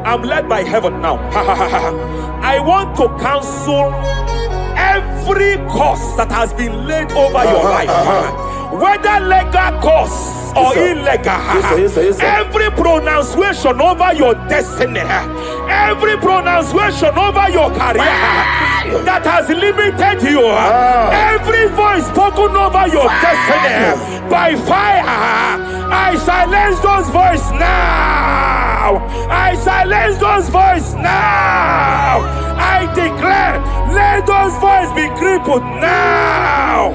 I'm led by heaven now. I want to cancel every curse that has been laid over your life, whether legal curse or illegal. Every pronunciation over your destiny, every pronunciation over your career that has limited you, every voice spoken over your destiny by fire, I silence those voices now. I silence those voices now. I declare, let those voices be crippled now.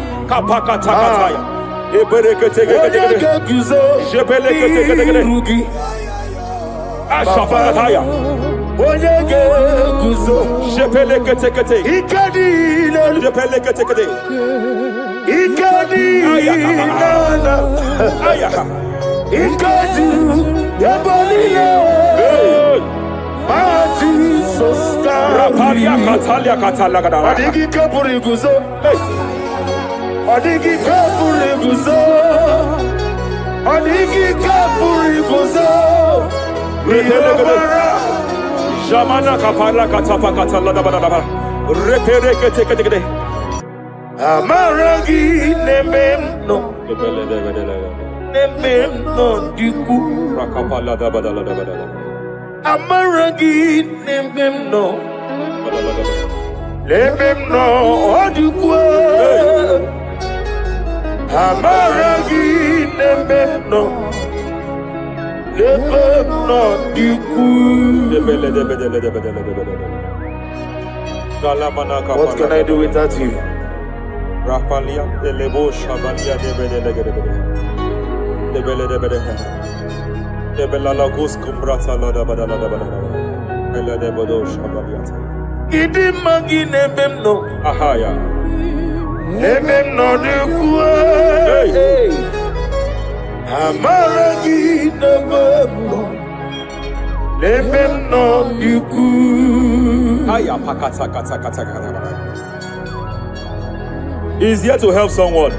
Jamana kapara katapa katala da bada repere kete amarangi nememno diku rakapala da bada amarangi nememno diku amarangi nememno What can I do without you? Rapalia de lebo shabalia de bela lagos kumbrata la da bada ela de bodo shabaliata Idi mangi nebemno ahaya nebemno de kuwe amarangi nebemno de kuwe aya pakata kata. Is here to help someone.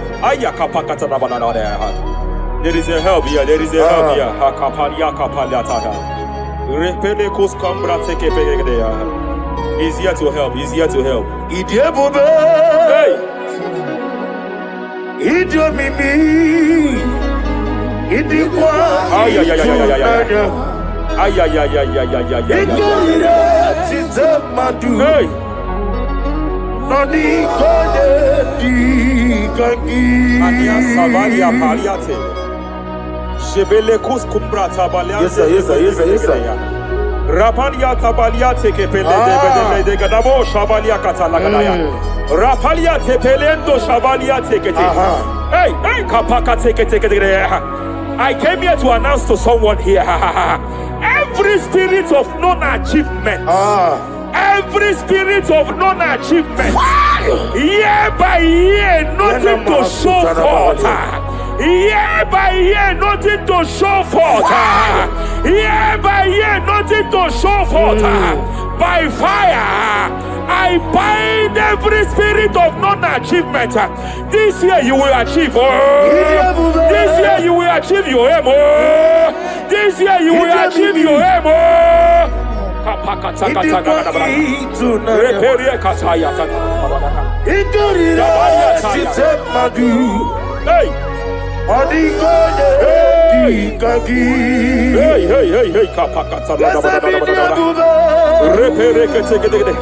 There is a help here. There is a help here. He's here to help. He's here to help. Hey. Hey. Noni kode di kangi Ania Savaria Paliate Shebele Kus Kumbrata Baliate Yes sir Rapalia Tabaliate Kepele de Gadabo Shavalia Catalagadaya Rapalia Tepelendo Shavalia Tekete Hey Kapaka Tekete I came here to announce to someone here every spirit of non-achievement every spirit of non-achievement, year by year, nothing to show forth. Year by year, nothing to show forth. Year by year, nothing to show forth. By fire, I bind every spirit of non-achievement. This year you will achieve. This year you will achieve your aim. This year you will achieve your aim. Hey, Odigoye Dikagi. Hey, kapakata la da da. Repereke teke.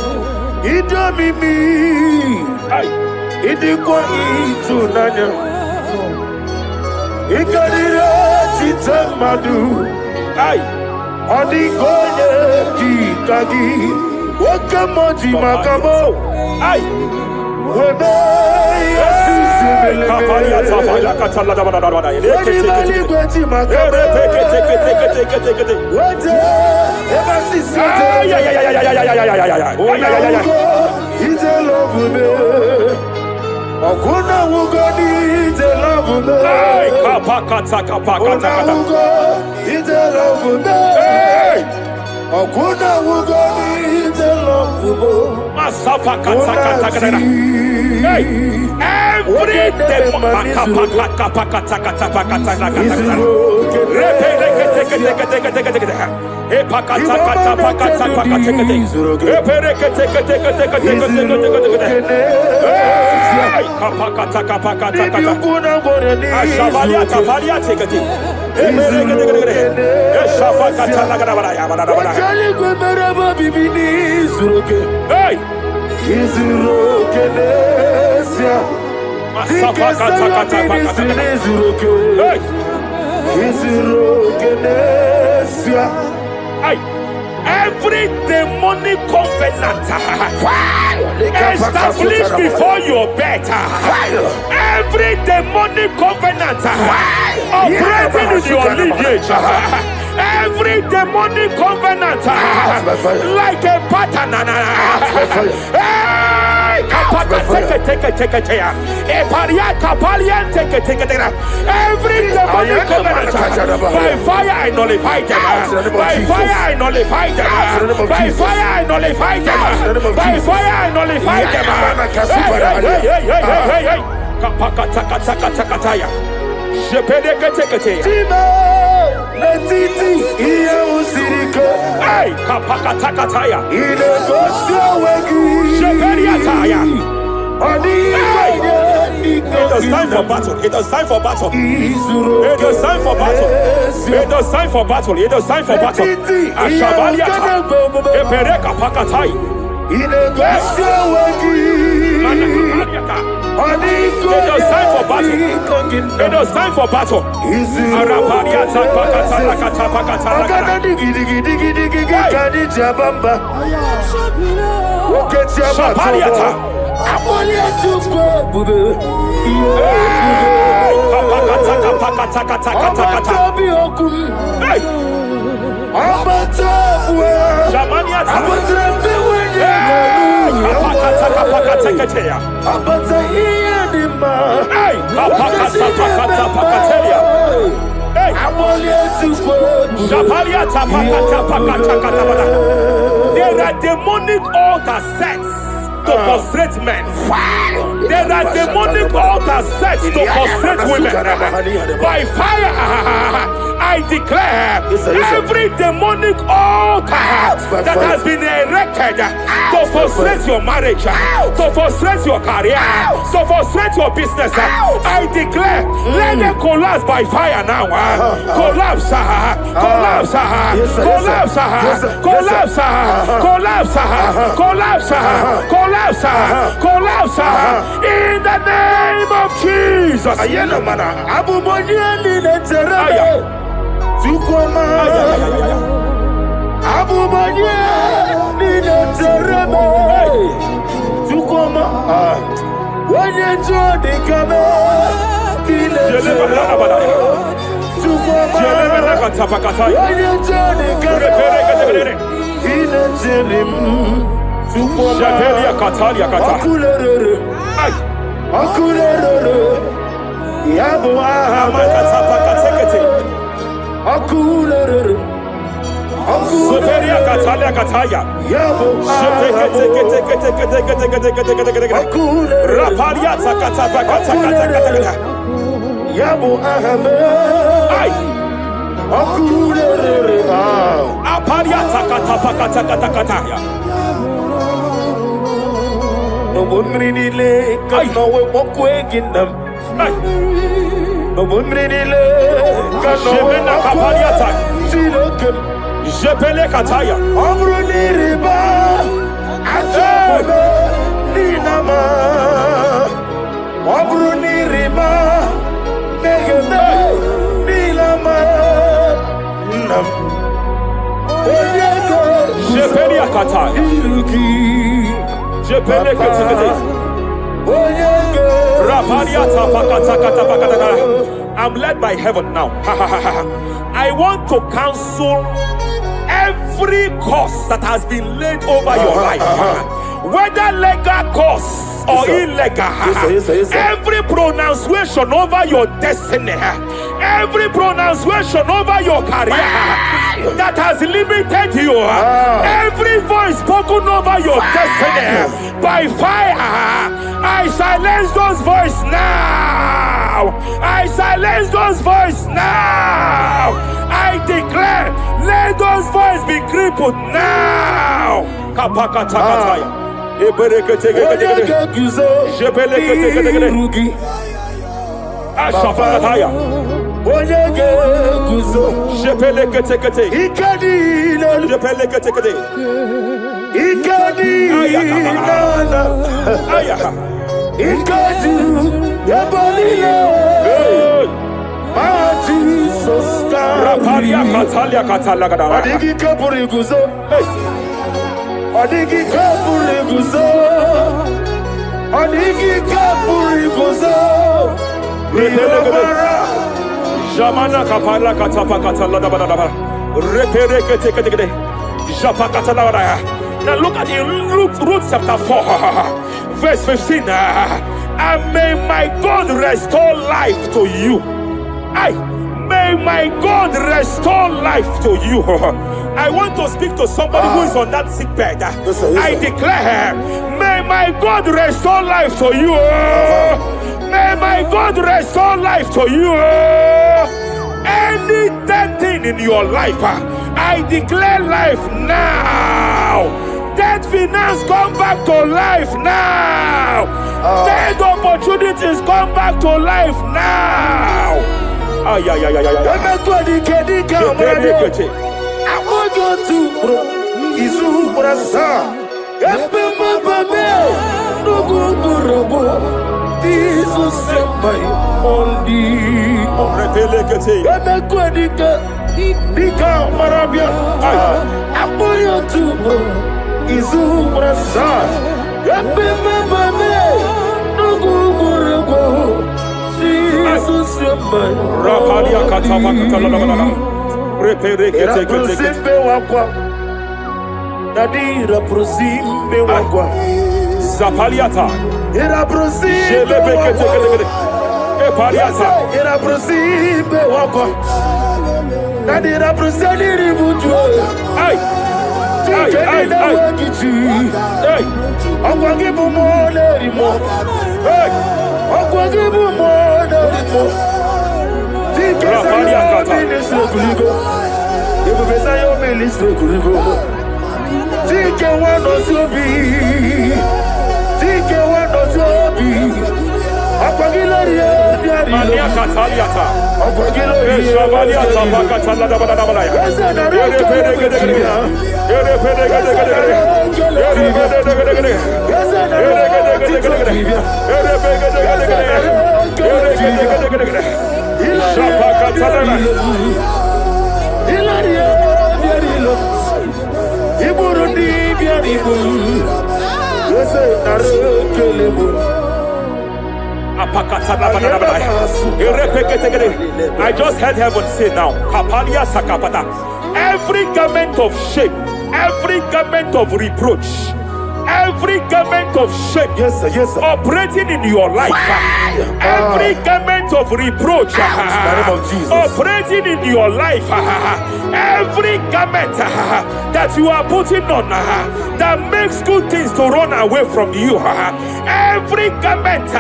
Idomimi. Idikwa itunanya. Ikadira chitamadu. Odigoye Dikagi. Wakamoji makamo. Kapalia tafala katala da da. Every demonic covenant established before your bed, every demonic covenant operating in your lineage, every demonic covenant like a pattern. Every demonic covenant by fire I nullify them. By fire I nullify them. By fire I nullify them. By fire I nullify It is time for battle. It is time for battle. It is time for battle. It is time for battle. It is time for battle. Ashabaliata. Epereka pakatai. It is time for battle. It is time for battle. Arapariata pakatala katapakatala. Shabaliata. There are demonic altars set to frustrate men. There are demonic altars set to frustrate women. By fire, I declare every demonic altar that has been erected to frustrate your marriage, to frustrate your career, to frustrate your business, I declare, let them collapse by fire now. Collapse, collapse, collapse, collapse, collapse, collapse, collapse, collapse, in the name of Jesus. Jemena kapaliata. Jepele kataya. Jepele kataya. Jepele kataya. I'm led by heaven now. I want to cancel every curse that has been laid over your life, whether legal curse or illegal. Every pronunciation over your destiny, every pronunciation over your career that has limited you, every voice spoken over your destiny by fire, I silence those voices now. I silence those voices now. I declare, let those voices be crippled now. Jamana kapala katapa katala da da. Repere kete. Japa katala da. Now look at it. Ruth chapter 4, verse 15. And may my God restore life to you. May my God restore life to you. I want to speak to somebody who is on that sick bed. I declare, may my God restore life to you. May my God restore life to you. Any dead thing in your life, I declare life now. Dead finance come back to life now. Dead opportunities come back to life now. I want Zapaliata. Era prosime era prosime wako. Nadira prosali ributu. Ai. Akwangi bumole rimo. Akwangi bumole rimo. Zapaliata. Ministro kuligo. Ibu besa yo ministro kuligo. Tike wano sobi. Tike wano sobi. Akwagilariye biari. Mania kataliata. Akwagilariye. Shavaliata pakatala da bada da bada ya. Ere pere gede gede. Ere pere gede gede gede. Ere pere gede gede gede. Ere gede gede gede. Ere pere gede gede gede. Ere gede gede gede. Shapakatala. Ilariye biari lo. Iburundi biari bu. Yese narekelebo. I just heard heaven say now, Kapalia Sakapata. Every garment of shame, every garment of reproach, every garment of shame, yes, operating in your life, every garment of reproach, operating in your life, every garment that you are putting on that makes good things to run away from you, every garment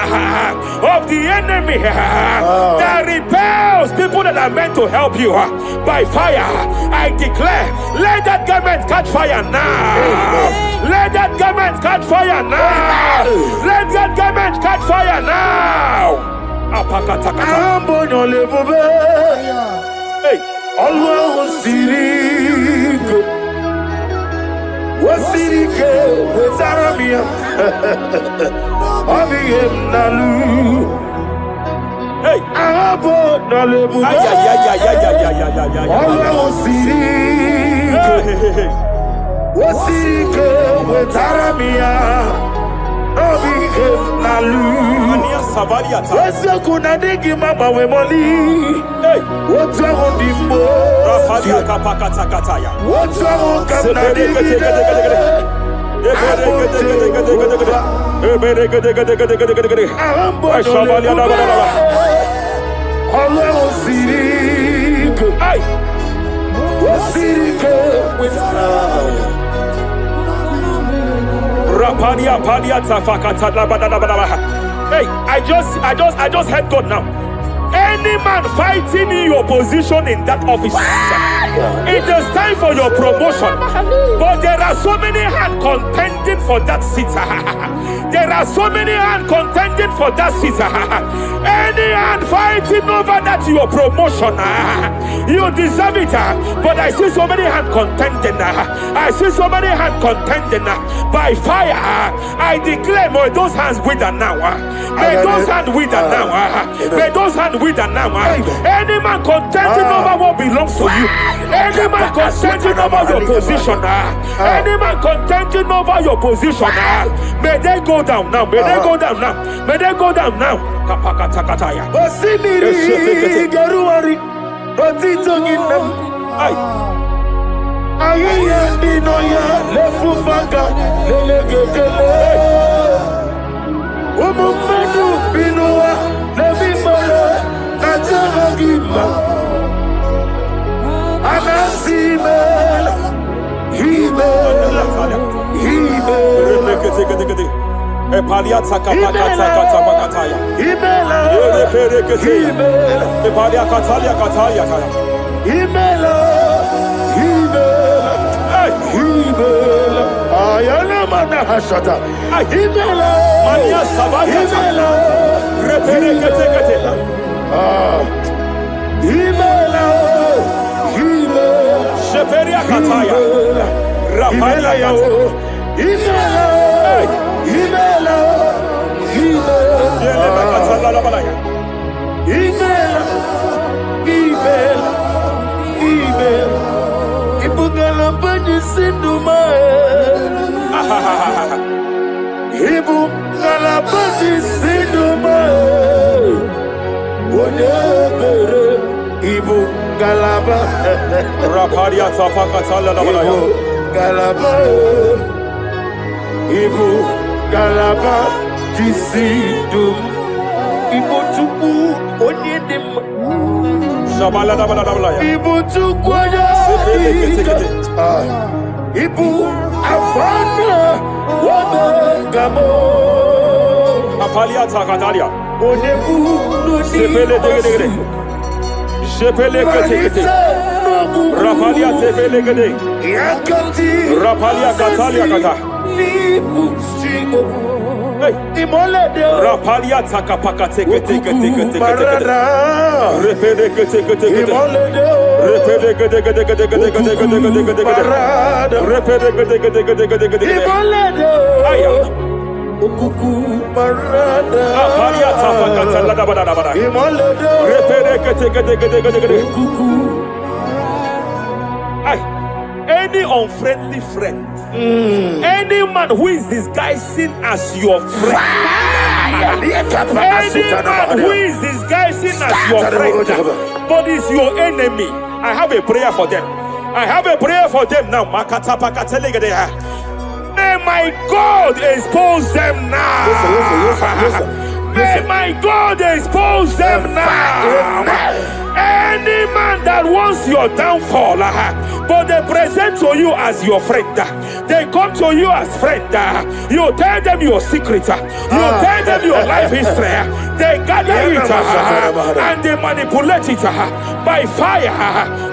of the enemy that repels people that are meant to help you by fire, I declare, let that garment catch fire now. Let that garment catch fire now. Let that garment catch fire now. Apakatakata. Ambono lebobe. Hey. Allah sirike. Wasirike wezaramia. Abiyem nalu. Hey. Ambono lebobe. Ay. Allah sirike. Wasirike wezaramia. Abiyem nalu. Mania Savaliata. Wese kuna digi mama we moli. Hey. What's wrong with the Rafalia Kapakatakataya. What's wrong with Hey, I just heard God now. Any man fighting in your position in that office, it is time for your promotion. But there are so many hands contending for that seat. There are so many hands contending for that seat. Any hand fighting over that your promotion, you deserve it. But I see so many hands contending. I see so many hands contending by fire. I declare, may those hands wither now. May those hands wither now. May those hands wither now. Any man contending over what belongs to you. Any man contending over your position. Any man contending over your position. May they go down now. May they go down now. May they go down now. Kapakatakataya. Osimiri Garuari Otitongina Ayaya Dinoya Lefufaka Lelegele Umumedu Binoa Levimala Najahagima Anasimela Himela Epalia Takapakataya. Himela Epalia Katalia Katalia. Himela Ayana Mana Hashata Himela Mania Savaya. Himela Reperekete. Himela Sheperia Kataya. Rapalia Kataya. Himela Ibugala Bani Sinduma Ibugala Bani Sinduma Wonebere Ibugalaba Rapalia Tafakatala. Galaba Ibugalaba Jisidum Ibutuku Onyedim Ibutuku Ibu Afana Wabagamo Apalia Takatalia. Onebu Rapalia Tepelegede. Rapalia Katalia Kata. Rapalia Takapakateke. Any unfriendly friend, any man who is disguising as your friend, any man who is disguising as your friend, but is your enemy, I have a prayer for them. I have a prayer for them now. May my God expose them now. May my God expose them now. Any man that wants your downfall, but they present to you as your friend, they come to you as friend, you tell them your secret, you tell them your life history, they gather it and they manipulate it by fire,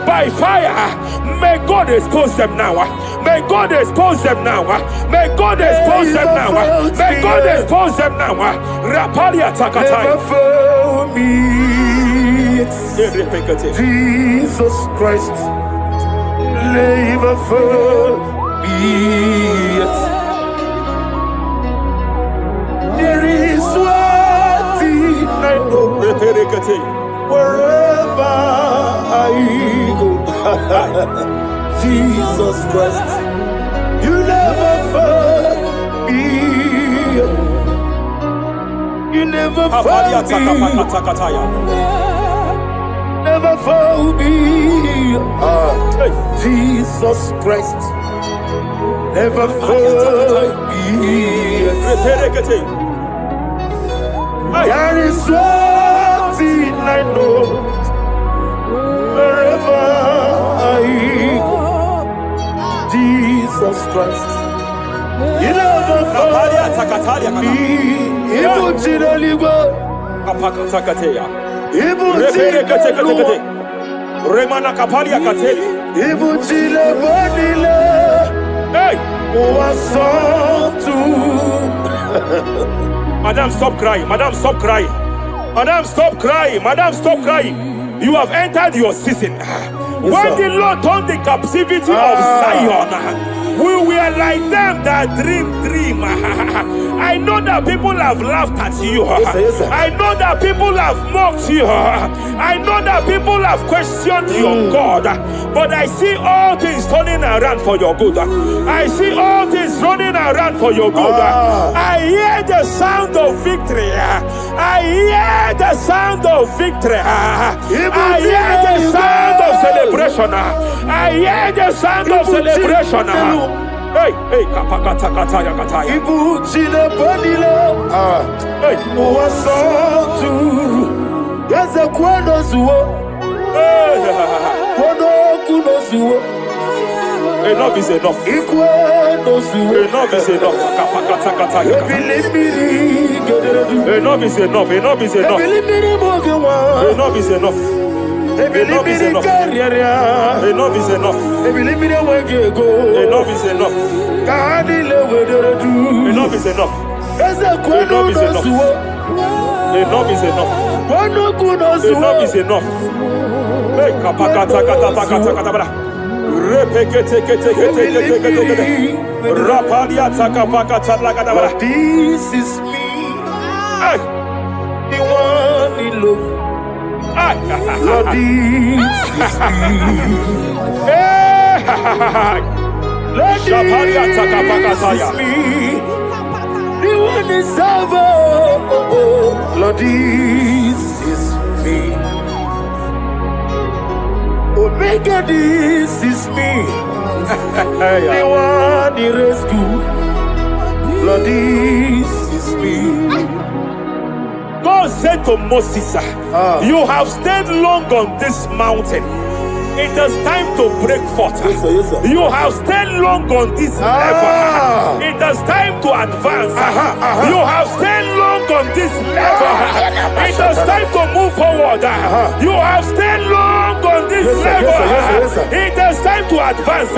by fire. May God expose them now. May God expose them now. May God expose them now. May God expose them now. Rapalia Takataya. forbid. Jesus Christ, never forbid. There is one thing I know. Wherever I go, Jesus Christ, you never forbid. You never forbid. Never forbid. Jesus Christ, never forbid. There is one thing I know. Wherever I go, Jesus Christ, you never forbid. Remana kapalia kateli. Ibutile bonile. Hey! Wasantu. Madam, stop crying. Madam, stop crying. Madam, stop crying. Madam, stop crying. You have entered your season. When the Lord turned the captivity of Zion, we were like them that dream. I know that people have laughed at you. Yes, sir. I know that people have mocked you. I know that people have questioned your God. But I see all things turning around for your good. I see all things running around for your good. I hear the sound of victory. I hear the sound of victory. I hear the sound of celebration. I hear the sound of celebration. Hey, kapakata kataya kataya. Ibu chile bonile. Hey, Wasantu. Yaza kwano zuo. Kwano kuno zuo. enough is enough. Ikwano zuo. Enough is enough. Kapakata kataya. Ebilibili gederedu. Enough is enough. Enough is enough. Ebilibili mogewa. Enough is enough. Ebilibili kariya. Enough is enough. Ebilibili wegego. Enough is enough. Kahani le wederedu. Enough is enough. Eze kwano Enough is enough. zuo. Enough is enough. Kwano kuno zuo. Enough is enough. Hey, kapakata katapakata katabara. Repekete kete kete kete kete kete. Rapalia takapakata lagadabara. This is me, Hey, the one in love. hey, Lord, this is me. hey. Lord, Shapalia this takapakataya. is me. The one is over. Lord, this is me. Omega, this is me. The one in rescue. Lord, this is me. God said to Moses, you have stayed long on this mountain. It is time to break forth. Yes, sir, yes, sir. You have stayed long on this level. It is time to advance. You have stayed long on this level. It is time to move forward. You have stayed long on this Yes, sir, level. yes, sir, yes, sir, yes, sir. It is time to advance.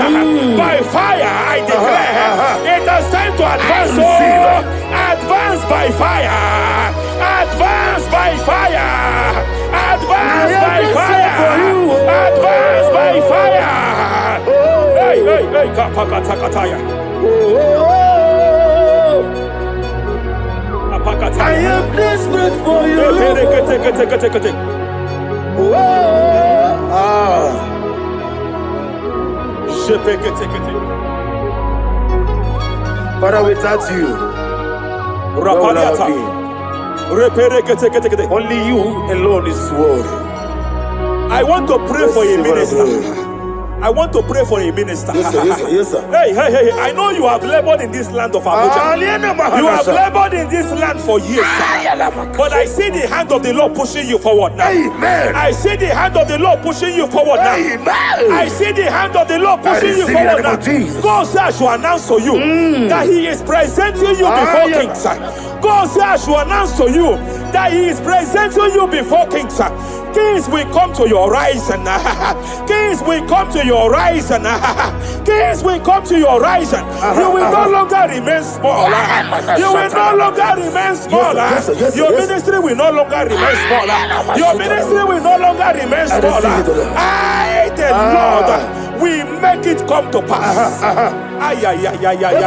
By fire, I declare. It is time to advance. receive. Advance by fire. Advance by fire. Advance by fire. Advance by fire. Hey, hey, hey, kapakatakataya. I am desperate for you. Father, without you, where would I be? Only you alone is worthy. I want to pray for a minister. I want to pray for a minister. Yes, sir, yes, sir, yes, sir. Hey, hey, hey, I know you have labored in this land of Abuja. You have labored in this land for years. But I see the hand of the Lord pushing you forward now. Amen. I see the hand of the Lord pushing you forward now. Amen. I see the hand of the Lord pushing you receive in the forward name now. of Jesus. God says I should announce to you that He is presenting you before kings. God says I should announce to you that He is presenting you before kings. Kings will come to your horizon. Kings will come to your horizon. Kings will come to your horizon. You will no longer remain small. You will no longer remain small. Your ministry will no longer remain small. Your ministry will no longer remain small. I, the Lord, will make it come to pass. Ay, ay, ay, ay, ay, ay,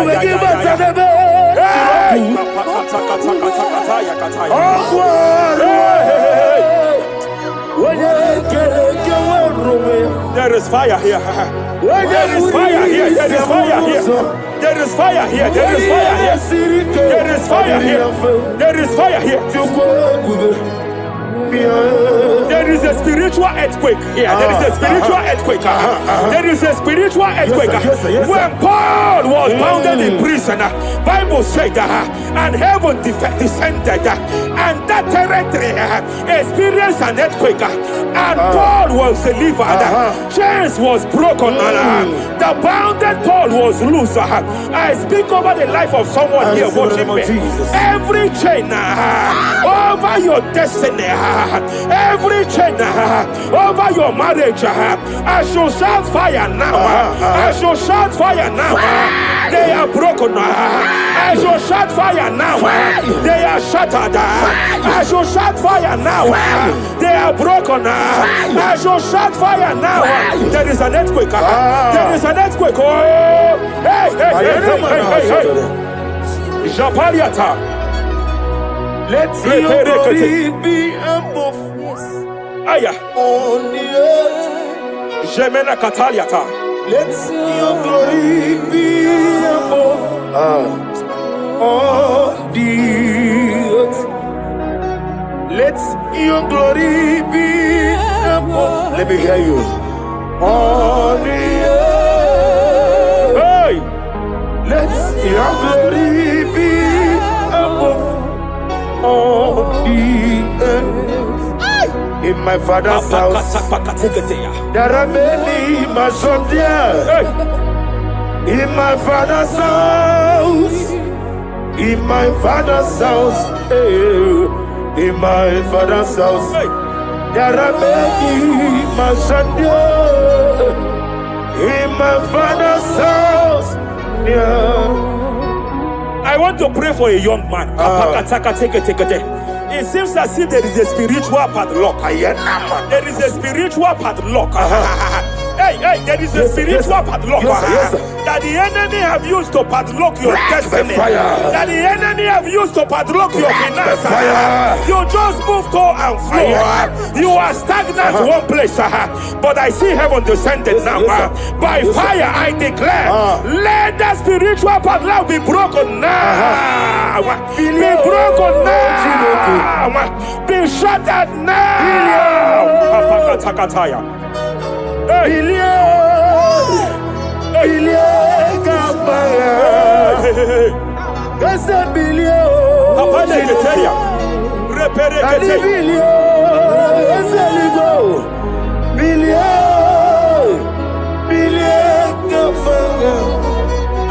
there is fire here. There is fire here. There is fire here. There is fire here. There is fire here. There is fire here. There is fire here. There is a spiritual earthquake here. There is a spiritual earthquake. There is a spiritual earthquake. When Paul was bounded in prison, Bible said, and heaven descended, and that territory experienced an earthquake, and Paul was delivered. Chains was broken. The bounded Paul was loose. I speak over the life of someone here watching me. Every chain over your destiny, every chain over your marriage, I shall shout fire now. I shall shout fire now. They are broken. I shall shout fire now. They are shattered. I shall shout fire now. They are broken. I shall shout fire now. There is an earthquake. There is an earthquake. Oh, hey, hey, hey, hey, hey, hey. Japaliata. Let your glory be above Aya. on the earth. Jemena Kataliata. Let your glory be above on the earth. Let your glory be above. Let me hear you. On the earth. Hey. Let your glory be above on the earth. In my father's house, there are many Masondia. In my father's house, in my father's house, in my father's house, there are many Masondia. In my father's house, I want to pray for a young man. It seems as if there is a spiritual padlock. There is a spiritual padlock. Hey, there is a spiritual padlock that the enemy have used to padlock your destiny. That the enemy have used to padlock your finances. You just move to and fire. You are stagnant one place, but I see heaven descended now. By fire, I declare, let that spiritual padlock be broken now. Be broken now. Be shattered now.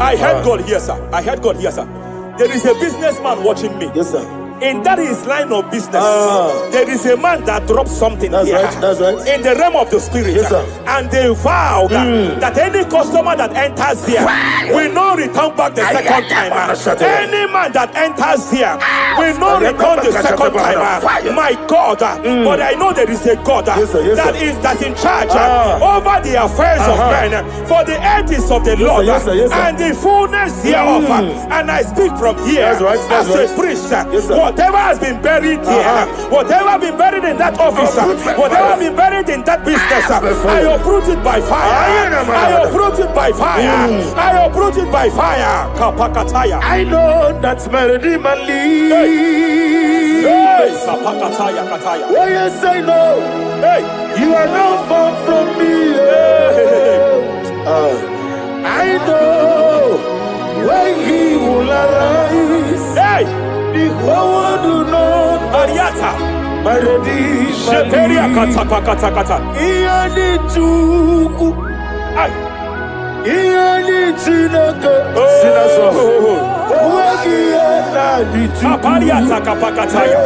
I heard God here, sir. I heard God here, sir. There is a businessman watching me. Yes, sir. In that his line of business, there is a man that drops something here. That's right. In the realm of the spirit, yes, sir. And they vow that any customer that enters here will not return back the second time. Any man that enters here will not return the second time. My God, but I know there is a God that's in charge over the affairs of men. For the earth is of the Lord and the fullness hereof. And I speak from here as a priest. Whatever has been buried here, whatever been buried in that office, whatever been buried in that business, I uproot it by fire. I uproot it by fire. I uproot it by fire. Kapakataya. I know that's my Redeemer lives. Kapakataya kataya. Oh yes, I know. You are not far from me. I know when He will arise. The whole world do not Mariata. my Redeemer Sheperia kata. Ianichuku Iani Chinaka, Sinaso, Wagia, Kapalia Takapakataya.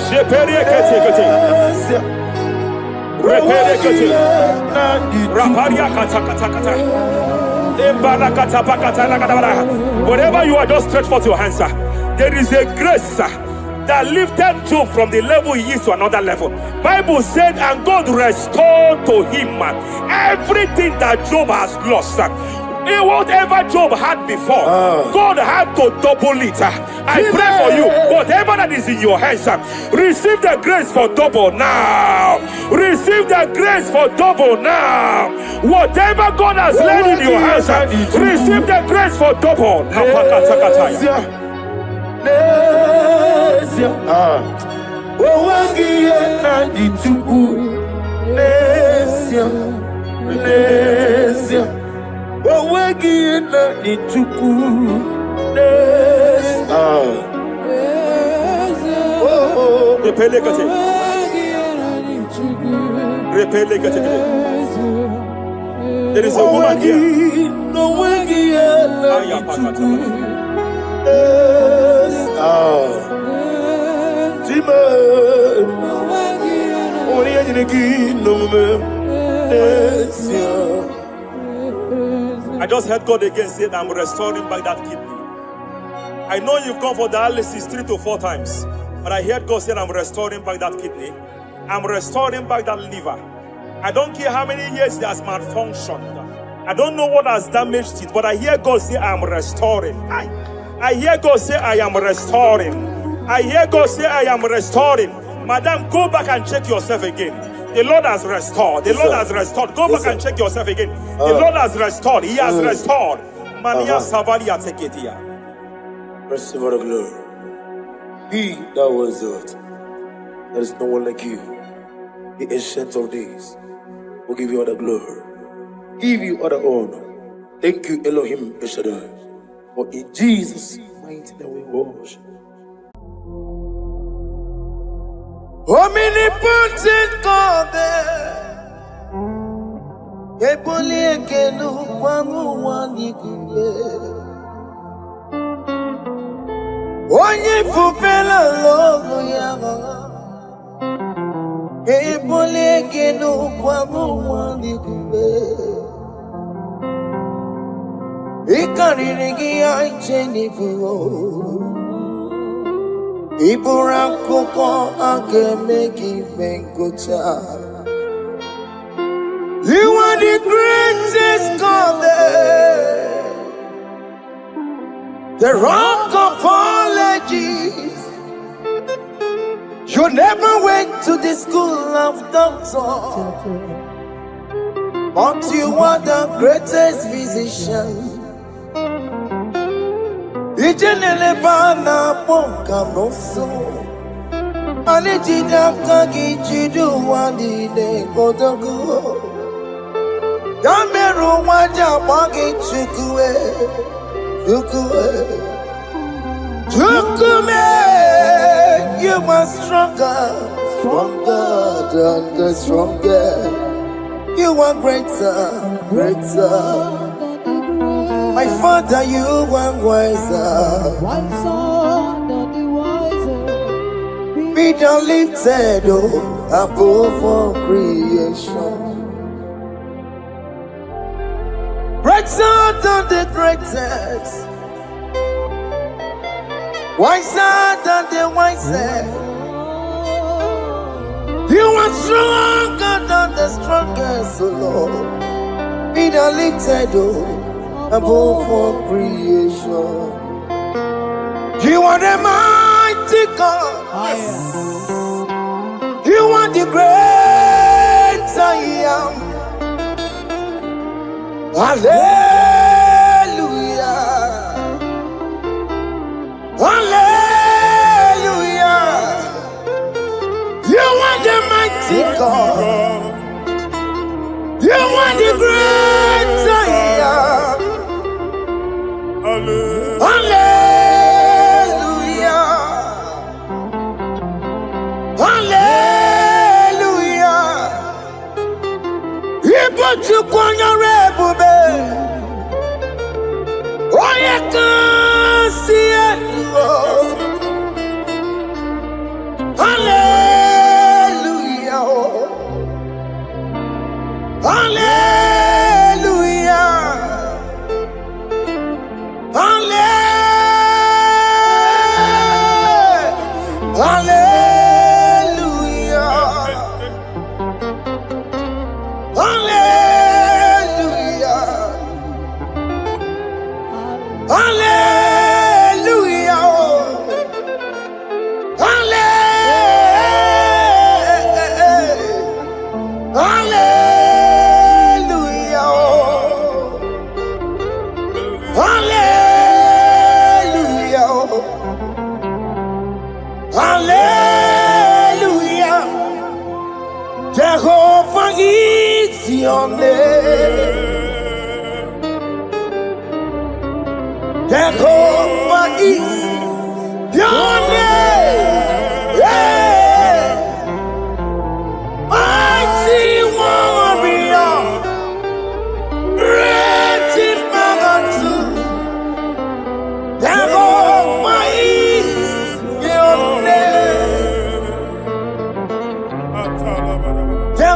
Sheperie Kete. Repere Kete. Raparia Katakata. Whatever you are, just stretch forth your hands, sir. There is a grace, sir, that lifted Job from the level he is to another level. Bible said, and God restored to him everything that Job has lost. Whatever Job had before, God had to double it. I pray for you, whatever that is in your hands, receive the grace for double now. Receive the grace for double now. Whatever God has laid in your hands, receive the grace for double. There is a woman here. I just heard God again say that I'm restoring back that kidney. I know you've gone for dialysis 3 to 4 times, but I heard God say I'm restoring back that kidney. I'm restoring back that liver. I don't care how many years it has malfunctioned. I don't know what has damaged it, but I hear God say I'm restoring. I hear God say I am restoring. I hear God say I am restoring. Madam, go back and check yourself again. The Lord has restored. The Lord has restored. Go back and check yourself again. The Lord has restored. He has restored. Mania Savalia Teketia. Receive all the glory. He that was it. There is no one like you. The ancient of days will give you all the glory. Give you all the honor. Thank you, Elohim Eshadai. For in Jesus' mighty name we worship. Omnipotent God, Epoliekenu Kwamu Wanikuye, Onye Fupela Logo Yaga, Epoliekenu Kwamu Wanikuye, Ikarigi Aichenifu. Iburakoko akemeki benkocha. You are the greatest God, the rock of all ages. You never went to the school of doctor, but you are the greatest physician. Ijenele bana ponka noso Alijida kagi jidu wadi de kodogu Yameru waja bagi chukue Chukume You are stronger than the stronger You are greater My Father, you are wiser. Be thou lifted above all creation. Greater than the greatest. Wiser than the wisest. You are stronger than the strongest, O Lord. Be thou lifted above all creation. You are the mighty God. Yes. You are the great I am. Hallelujah. Hallelujah. You are the mighty God. You are the great I am. Hallelujah. Hallelujah. Ibo chukwu onye rebube. Hallelujah. Hallelujah. Hallelujah. Hallelujah. Hallelujah. Jehovah is your name. Jehovah is your name. Yeah. Mighty warrior. Great in magnitude. Jehovah is your name.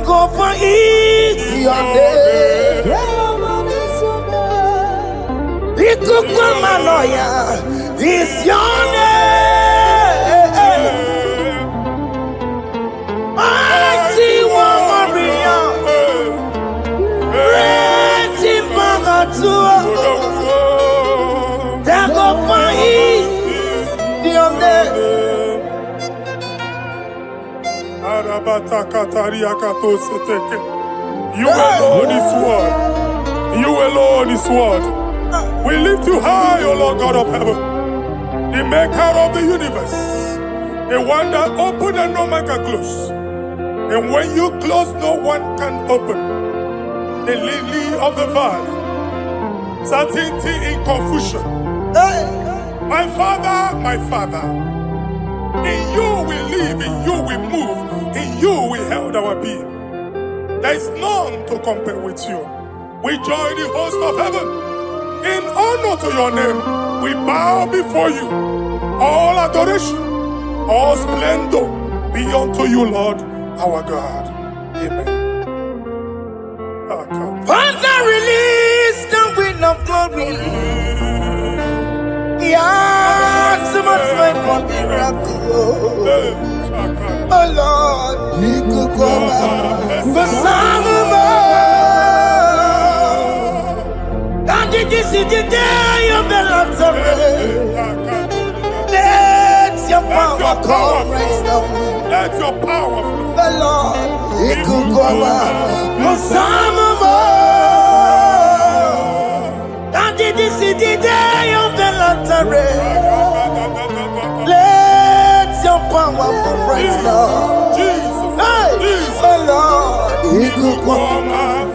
Jehovah is your name. Ikukumanoya is your name. Mighty warrior, great in magnitude. Jehovah is your name. You alone is word. You alone is word. We lift you high, O Lord God of heaven, the maker of the universe, the one that opened and no man can close. And when you close, no one can open. The lily of the valley, certainty in confusion. My Father, in you we live, in you we move, in you we held our being. There is none to compare with you. We join the host of heaven. In honor to your name, we bow before you. All adoration, all splendor be unto you, Lord, our God. Amen. Father, release the wind of glory. Yeah, so much faith for miracle. Oh Lord, we could go back. But some of and this is the day of the Lord's rain. Let your power come right now. Let your power flow. The Lord, He could go back. But some of and this is the day of the Lord's rain. Let your power come right now. Jesus, Hey, Jesus. the Lord, He could go back.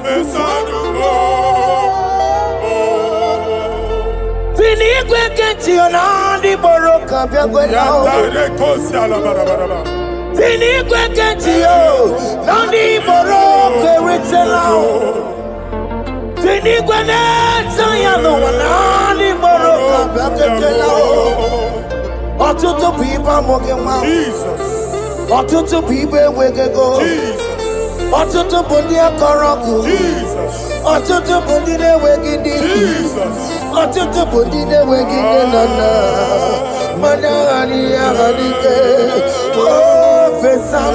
Finigwe kenti onandi boroka biagwela. Finigwe kenti o nandi boroka ritela. Finigwe neta yano nandi boroka biagwela. Otutu pipa mogema. Jesus. Otutu pipa wegego. Jesus. Otutu bundi akoroku. Jesus. Otutu bundi ne wegidi. Jesus. Otutu bundi ne wegidi nana. Mana ani agadike. Oh fesam.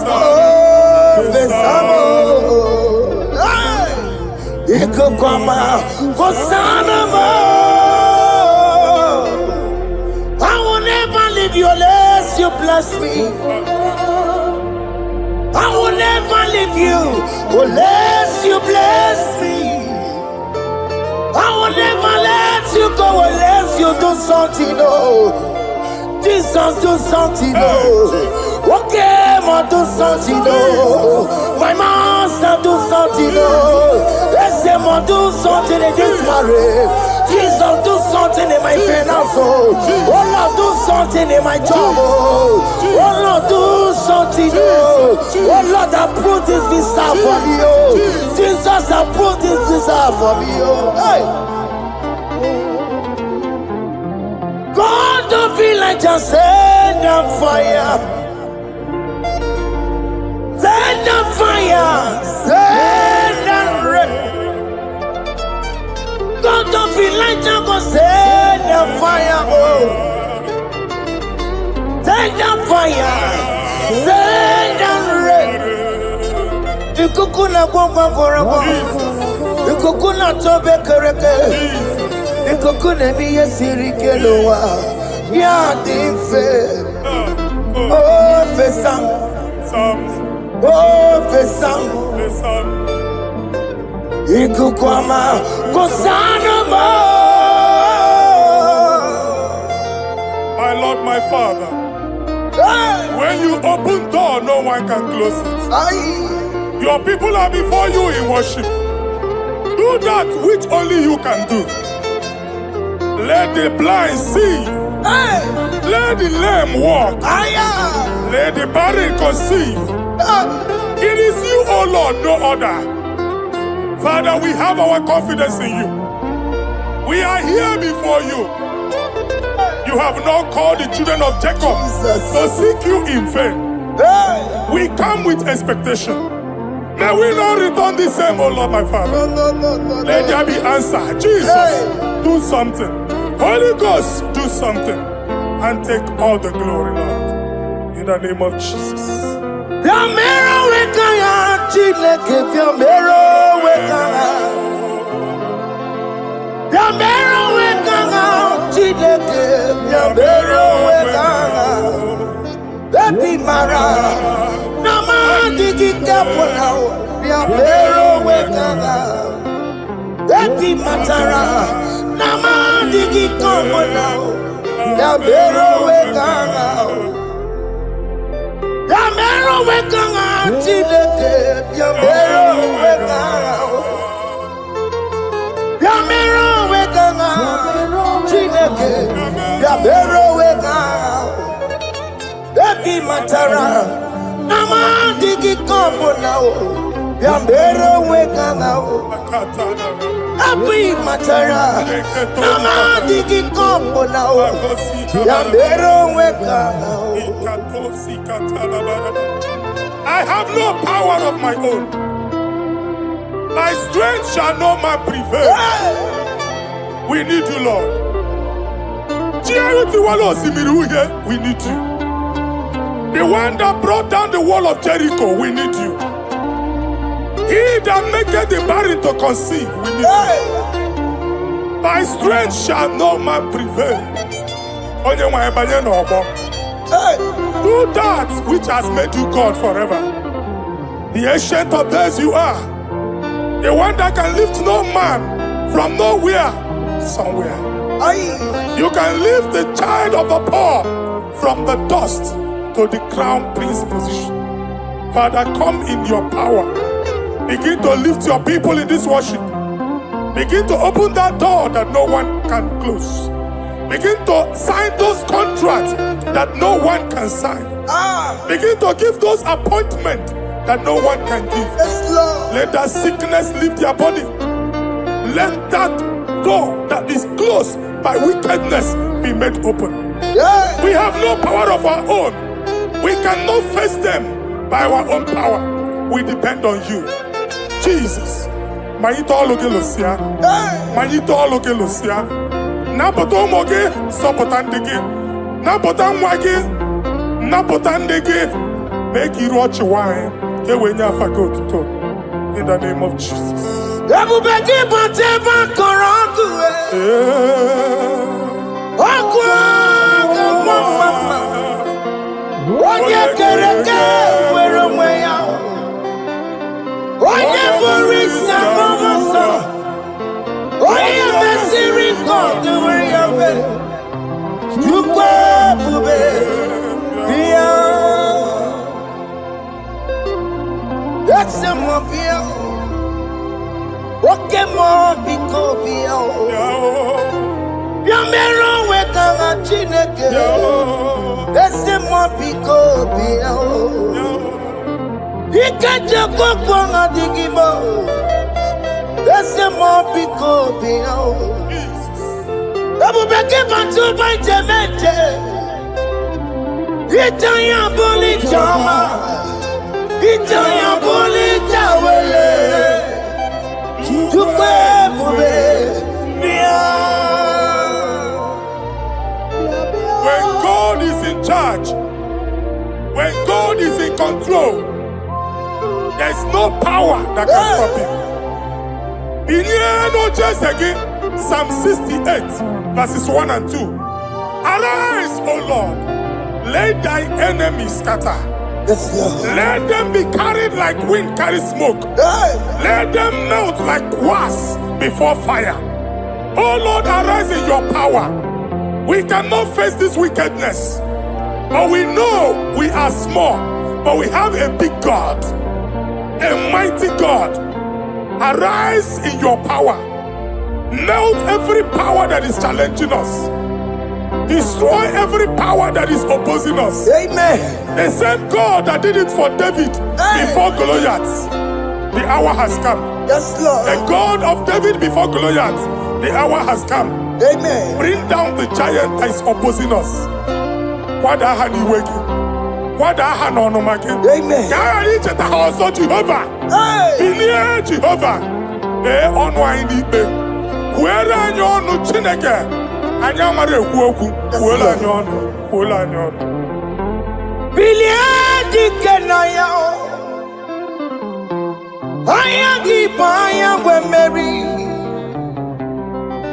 Oh fesam. Iko kwama kosana mo. I will never leave you unless you bless me. I will never leave you unless you bless me. I will never let you go unless you do something. Oh, Jesus, do something. Oh, okay, ma do something. Oh, my master, do something. Oh, let's say, ma do something in this marriage. Jesus, do something in my finance. Oh, Lord, do something in my job. Oh, Lord, do something. Oh, Lord, approve this visa for me. Oh, Jesus, approve this visa for me. Oh, hey. God, don't feel like just send on fire. Send on fire. Send Send down rain. The coconut go. The coconut tobe kereke. The coconut be a sirikeloa. Ya dimfe. Oh, fesam. Oh, fesam. Ikukwama kosanoma. My Lord, my Father, when you open door, no one can close it. Your people are before you in worship. Do that which only you can do. Let the blind see. Let the lame walk. Let the barren conceive. It is you, O Lord, no other. Father, we have our confidence in you. We are here before you. You have not called the children of Jacob to seek you in vain. We come with expectation. May we not return the same, O Lord, my Father. Let there be answer. Jesus, do something. Holy Ghost, do something. And take all the glory, Lord. In the name of Jesus. I have no power of my own. My strength shall no man prevail. We need you, Lord. We need you. The one that brought down the wall of Jericho, we need you. He that maketh the barren to conceive, we need you. By strength shall no man prevail. Do that which has made you God forever. The ancient of days you are. The one that can lift no man from nowhere, somewhere. You can lift the child of the poor from the dust to the crown prince position. Father, come in your power. Begin to lift your people in this worship. Begin to open that door that no one can close. Begin to sign those contracts that no one can sign. Begin to give those appointments that no one can give. Let that sickness leave their body. Let that door that is closed by wickedness be made open. We have no power of our own. We cannot face them by our own power. We depend on you. Jesus. Manito Logelosia. Manito Logelosia. Napoto moge sopotandege. Napotan wage. Napotandege. Make you watch wine. In the name of Jesus. When God is in charge, no power that can stop him. Psalm 68, verses 1 and 2. Arise, O Lord, let thy enemies scatter. Yes, Lord. Let them be carried like wind carries smoke. Hey. Let them melt like wax before fire. Oh Lord, arise in your power. We cannot face this wickedness, but we know we are small, but we have a big God, a mighty God. Arise in your power. Melt every power that is challenging us. Destroy every power that is opposing us. Amen. The same God that did it for David before Goliath, the hour has come. Yes, Lord. The God of David before Goliath, the hour has come. Amen. Bring down the giant that is opposing us. Amen. Jehovah. Hey. Jehovah. Where are you on Chineke? Anyamare kuoku. Where are you on? Where are you on? Biliadi kenaya. Ayagi paya we Mary.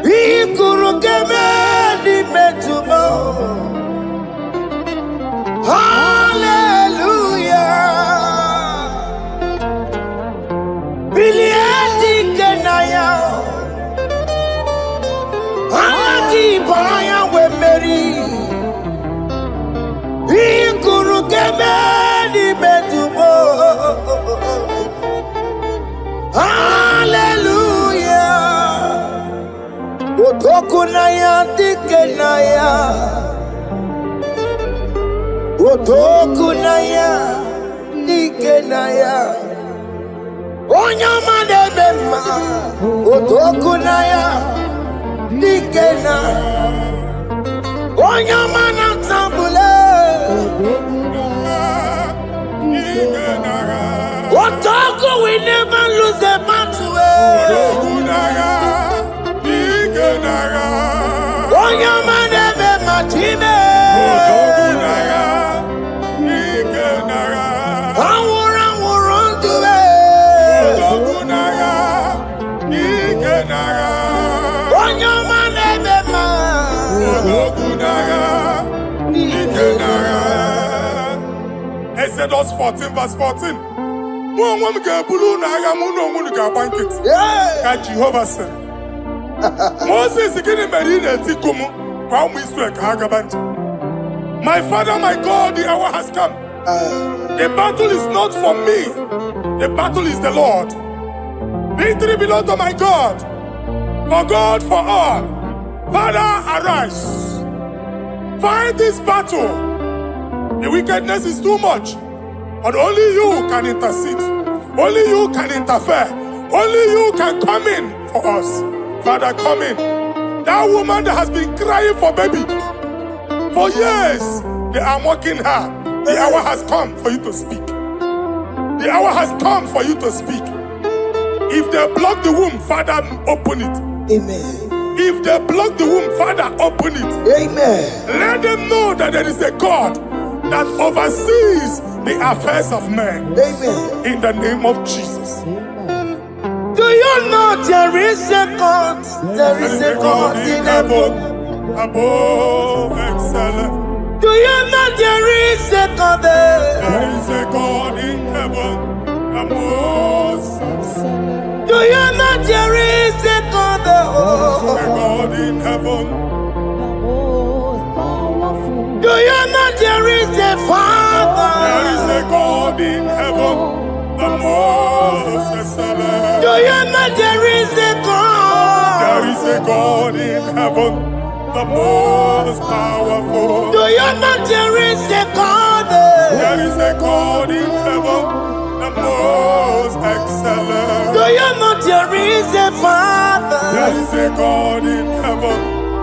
Ikuru kemedi metumo. Hallelujah. Biliadi kenaya. Ayagi paya we Mary. Ikuru kemedi metumo. Hallelujah. Otokunaya dikenaya. Otokunaya dikenaya. Onyamade bema. Otokunaya dikena. Onyamana tambule. Otoku, we never lose a battle. Onyamade bema time. Exodus 14, verse 14. Jehovah said, Moses my father, my God, the hour has come. The battle is not for me, the battle is the Lord. Victory belongs to my God, for God for all. Father, arise. Fight this battle. The wickedness is too much, but only you can intercede. Only you can interfere. Only you can come in for us. Father, come in. That woman that has been crying for baby for years, they are mocking her. The hour has come for you to speak. The hour has come for you to speak. If they block the womb, Father, open it. Amen. If they block the womb, Father, open it. Amen. Let them know that there is a God that oversees the affairs of men. Amen. In the name of Jesus. Do you know there is a God? There is a God in heaven. Above excellent. Do you know there is a God there? There is a God in heaven. Above excellent. Do you know there is a God there? There is a God in heaven. Do you know there is a Father? There is a God in heaven, the most excellent. Do you know there is a God? There is a God in heaven, the most powerful. Do you know there is a God there? There is a God in heaven, the most excellent. Do you know there is a Father? There is a God in heaven,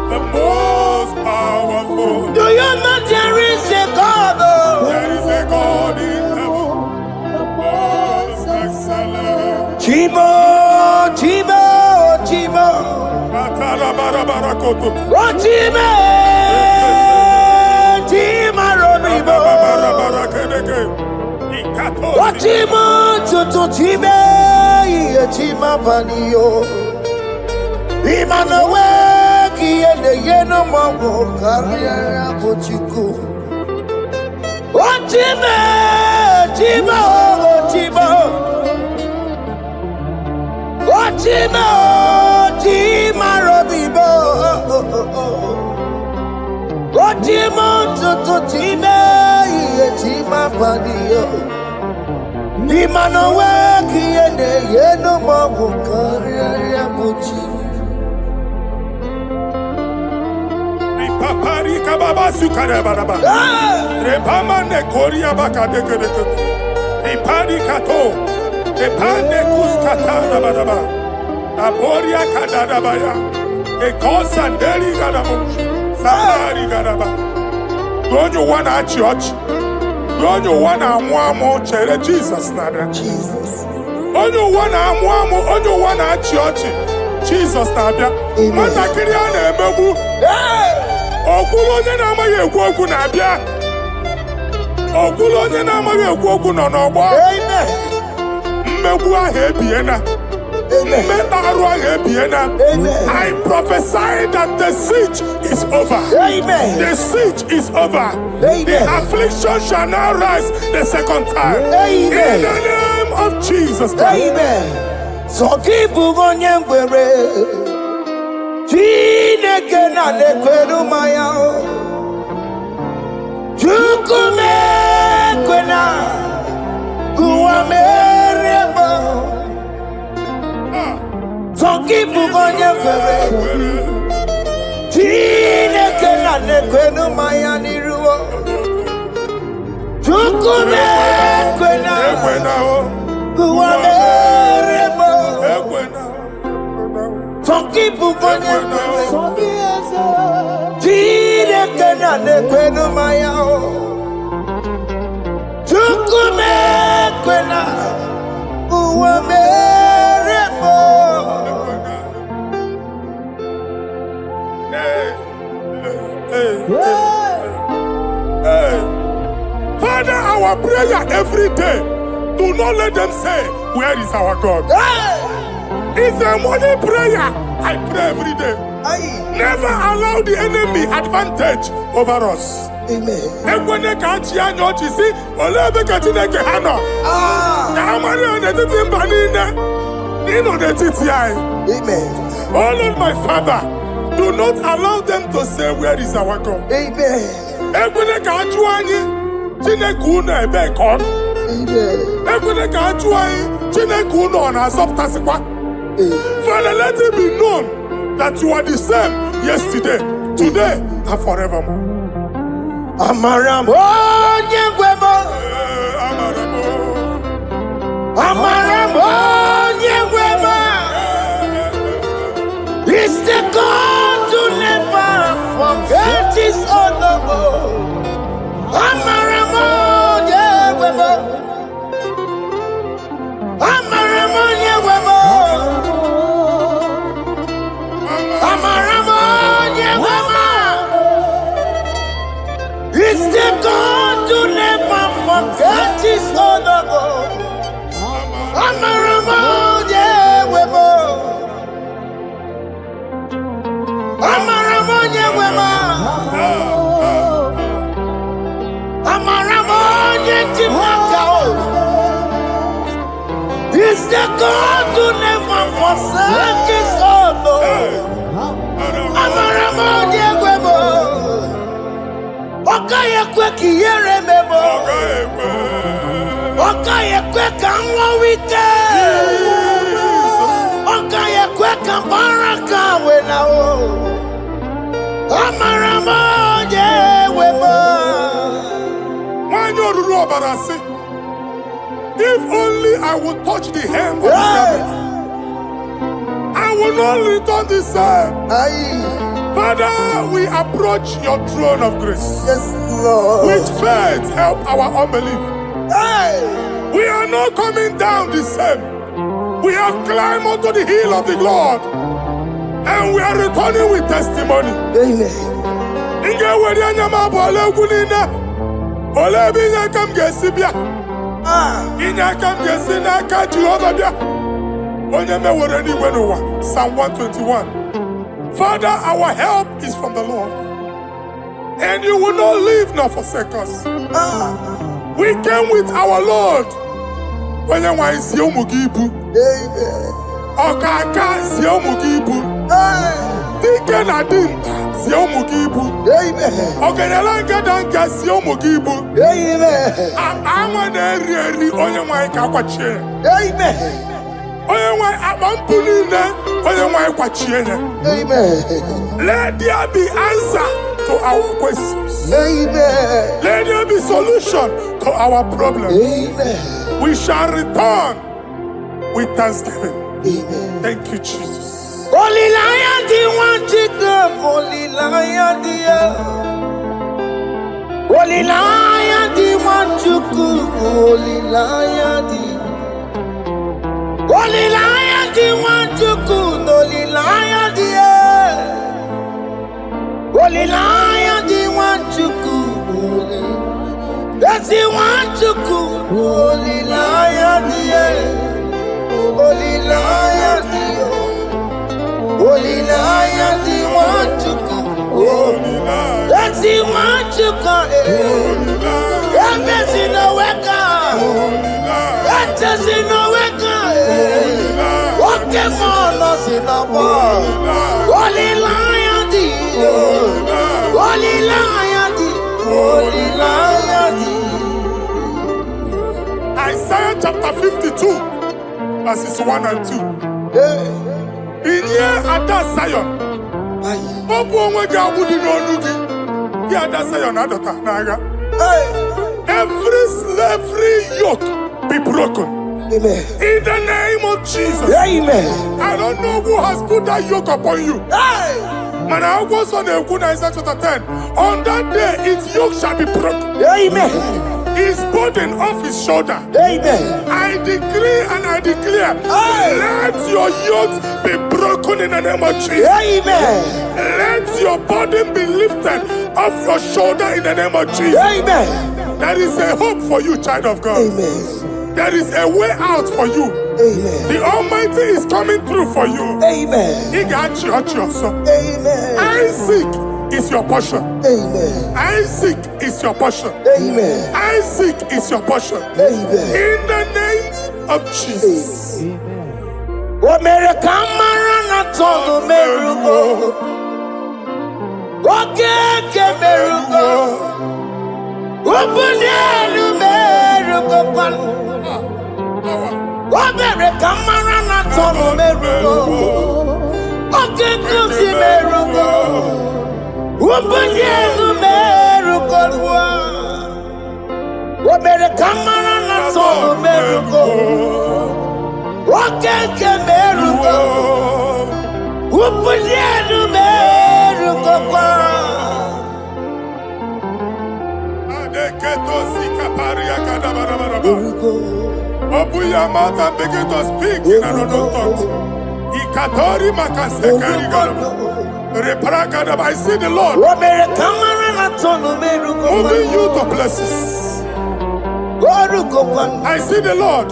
the most powerful. Do you know there is a God? There is a God in heaven, the most excellent. Chibo, Chibo, Chibo. Oh, Chibo, Chibo, Robibo. Ochima tututime yechima panio. Imanawe kiende yeno mawo karia pochiku. Ochima robibo. Ochima tututime yechima panio. Imanawe kiende yeno mawo karia pochiku. Papari kababa sukare baraba. Repama ne koria baka deke. Repari kato. Repane kuskata baraba. Aboria kadada baya. E kosanderi gadabo. Safari gadaba. Don't you wanna church? Don't you wanna mwamo chere Jesus nada? Jesus. Don't you wanna church? Jesus nada. Mata kiriane emebu. Okulonye na amaghị ekwu okwu na-abịa. Okulonye na amaghị ekwu okwu nọ n'ọgbọ. Mmegbu ahụ ebiena. Mmeta arụ ahụ ebiena. I prophesy that the siege is over. The siege is over. The affliction shall now rise the second time. In the name of Jesus Christ. So keep onye ngwere. Chineke na nekwenu maya o. Chukume kwena kuwamerebo. Zonkipu konye kwere. Chineke na nekwenu maya niruo. Chukume kwena kuwamerebo. Zonkipu konye kwere. Chineke na nekwenu maya o. Chukume kwena uwamerebo. Father, our prayer every day, do not let them say, where is our God? It's a morning prayer. I pray every day. Never allow the enemy advantage over us. Amen. Amen. Oh Lord, my Father, do not allow them to say, where is our God? Amen. Father, let it be known that you are the same yesterday, today, and forevermore. Amaramo nyengwemo. Amaramo nyengwemo. It's the God to never forget his honor. Amaramo nyengwemo. Amaramo nyengwemo. Amaramo nyengwemo. It's the God to never forget his honor. Amaramo nyengwemo. Amaramo nyengwemo. Amaramo nyengwemo. It's the God to never forsake his honor. Amaramo nyengwemo. Okaye kwe kiyere memo. Okaye kwe kanwa wite. Okaye kwe kambaraka wenao. Amaramo nyengwemo. If only I would touch the hem of his garment, I will not return the same. Father, we approach your throne of grace. Yes, Lord. With faith, help our unbelief. We are not coming down the same. We have climbed onto the hill of the Lord, and we are returning with testimony. Amen. Inyaka mjesi na aka Jehovah bia. Onye me were ni wenuwa. Psalm 121. Father, our help is from the Lord, and you will not leave nor forsake us. We came with our Lord. Onye nwa isi ụmụ gị ibu. Ọkaka si ụmụ gị ibu. Dike na dimkpa si ụmụ gị ibu. Ọganyala ngada nga si ụmụ gị ibu. Anwa na-eri eri onye nwa ka kwachie. Onye nwa akpa mpụ niile onye nwa kwachie ya. Let there be answer to our questions. Let there be solution to our problems. We shall return with thanksgiving. Thank you, Jesus. Holy Lion, the one to come. Holy Lion, Holy Lion, the one to come. Holy Lion, Holy Lion, the one to come. Holy Lion, Holy Lion, the one to come. That's the one to come. Holy Lion, Holy Lion, Holy Lion, the one to come. That's the one to come. That's in the wake. That's in the wake. Walking on us in the world. Holy Lion, Holy Lion, Holy Lion. Isaiah chapter 52, verses 1 and 2. In here at that Zion, every slavery yoke be broken. Amen. In the name of Jesus. Amen. I don't know who has put that yoke upon you. And I was on the Isaiah chapter 10. On that day, its yoke shall be broken. Amen. His burden off his shoulder. Amen. I decree and I declare, let your yokes be broken in the name of Jesus. Amen. Let your burden be lifted off your shoulder in the name of Jesus. Amen. There is a hope for you, child of God. Amen. There is a way out for you. Amen. The Almighty is coming through for you. Amen. He got you also. Amen. Isaac is your portion. Amen. Isaac is your portion. Amen. Isaac is your portion. Amen. In the name of Jesus. What made a camera not on the miracle? What can miracle? Open the miracle. What made a camera not on the miracle? What can the miracle? Open the miracle. What made a camera not on the miracle? What can miracle? Open the miracle. Open your mouth and begin to speak in another tongue. I see the Lord moving you to places. I see the Lord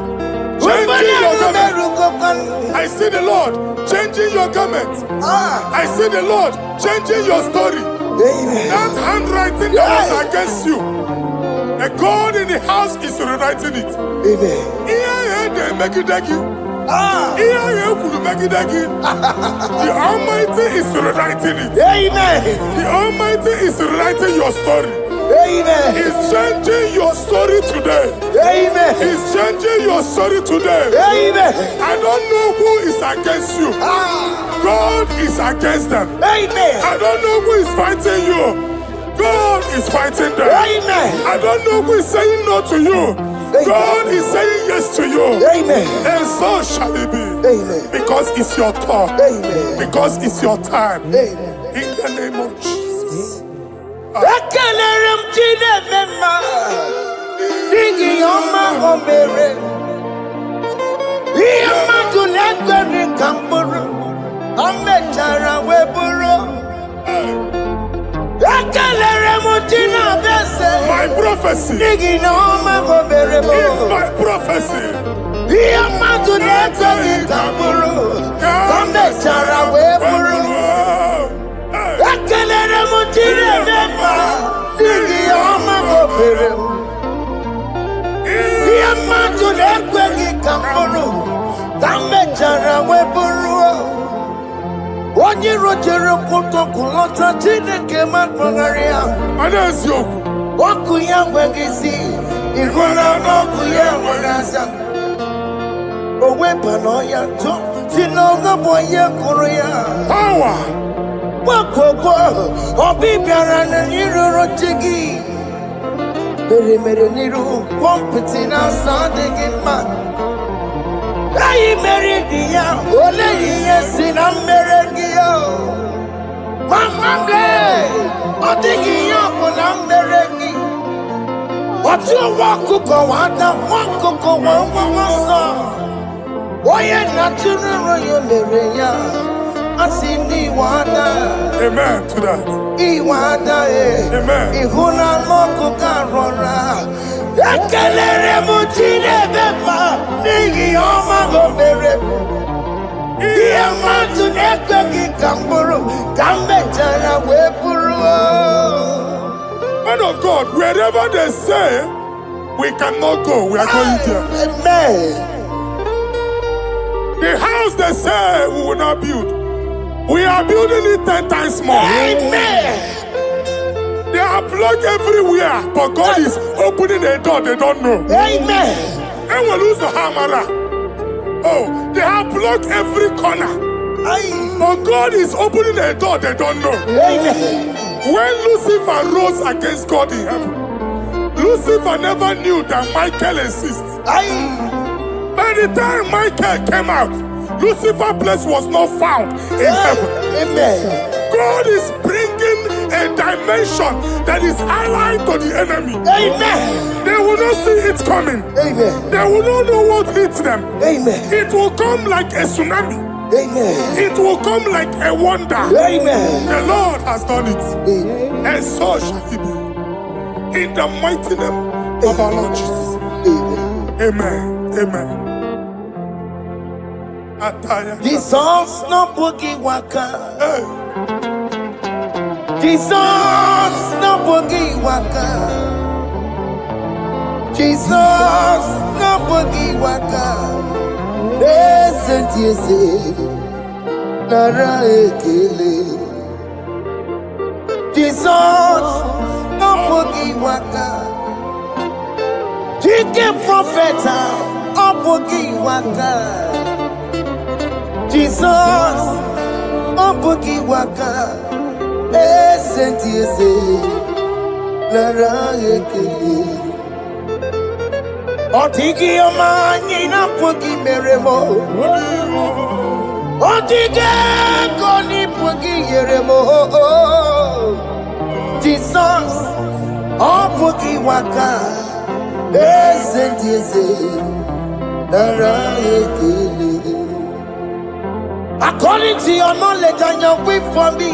changing your garment. I see the Lord changing your garment. I see the Lord changing your story. That handwriting that was against you, the God in the house is rewriting it. The Almighty is rewriting it. The Almighty is rewriting your story. He's changing your story today. He's changing your story today. I don't know who is against you. God is against them. I don't know who is fighting you. God is fighting them. I don't know who is saying no to you. God is saying yes to you. And so shall it be. Because it's your turn. Because it's your time. In the name of Jesus. My my prophecy. Nigi no mago berebo. It's my prophecy. Iya matu netoni kaburu. Kambe chara weburu. Ekelere mutire nepa. Nigi no mago berebo. Iya matu netoni kaburu. Kambe chara weburu. Onye rojere kuto kulota Chineke makpagaria. Anezio. Waku ya wegisi. Iguna noku ya wegasa. Owe panoya to. Sinoga boye kuruya. Power. Wako obi biara na niru rochigi. Mere niru pompiti na sade gima. Ayi meridia, ole yesi na meregia. Mama ble, odigia na meregi. Otu wakuko wada, wakuko wawasa. Oye natural yo mereya, asini wada. Amen to that. Iwada Amen. Ihuna loku karora. Ekelere mutine beba. Nigi oma gobere. Iya matu nekwe ki kamburu. Kambe jana weburu. Man of God, wherever they say we cannot go, we are going there. Amen. The house they say we will not build, we are building it 10 times more. Amen. They are blocked everywhere, but God is opening a door they don't know. Amen. And we lose the hammer. Oh, they have blocked every corner, but God is opening a door they don't know. Amen. When Lucifer rose against God in heaven, Lucifer never knew that Michael exists. By the time Michael came out, Lucifer's place was not found in heaven. Amen. God is bringing a dimension that is allied to the enemy. Amen. They will not see it coming. Amen. They will not know what hits them. Amen. It will come like a tsunami. Amen. It will come like a wonder. Amen. The Lord has done it. Amen. And so shall it be. In the mighty name of our Lord Jesus. Amen. Amen. Amen. Jesus no boogie waka. Hey. Jesus no boogie waka. Jesus no boogie waka. Yes, Nara ekele. Jesus no boogie waka. Jike profeta no boogie waka. Jesus, Obuki Waka, Sentiese, Lara Ekele. Otiki Omani na Puki Meremo. Otike Koni Puki Yeremo. Jesus, Obuki Waka, Sentiese, Lara Ekele. According to your knowledge and your will for me,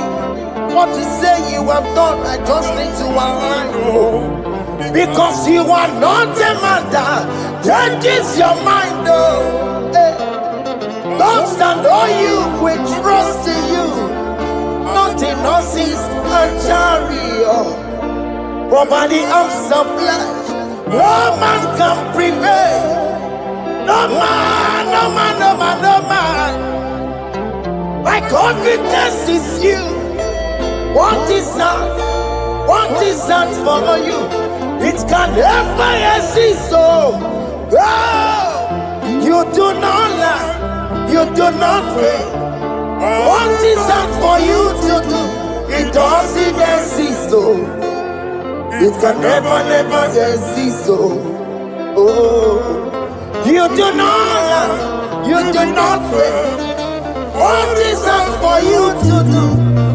what you say you have done, I just need to align. Because you are not a man that changes your mind. Don't stand on you, we trust in you. Not in horses and chariot, but by the arms of flesh, no man can prevail. No man, no man, no man, no man. My confidence is you. What is that? What is that for you? It can never exist. So, you do not lie. You do not fail. What is that for you to do? It doesn't exist. So, it can never exist. So, you do not lie. You do not fail. What is that for you to do?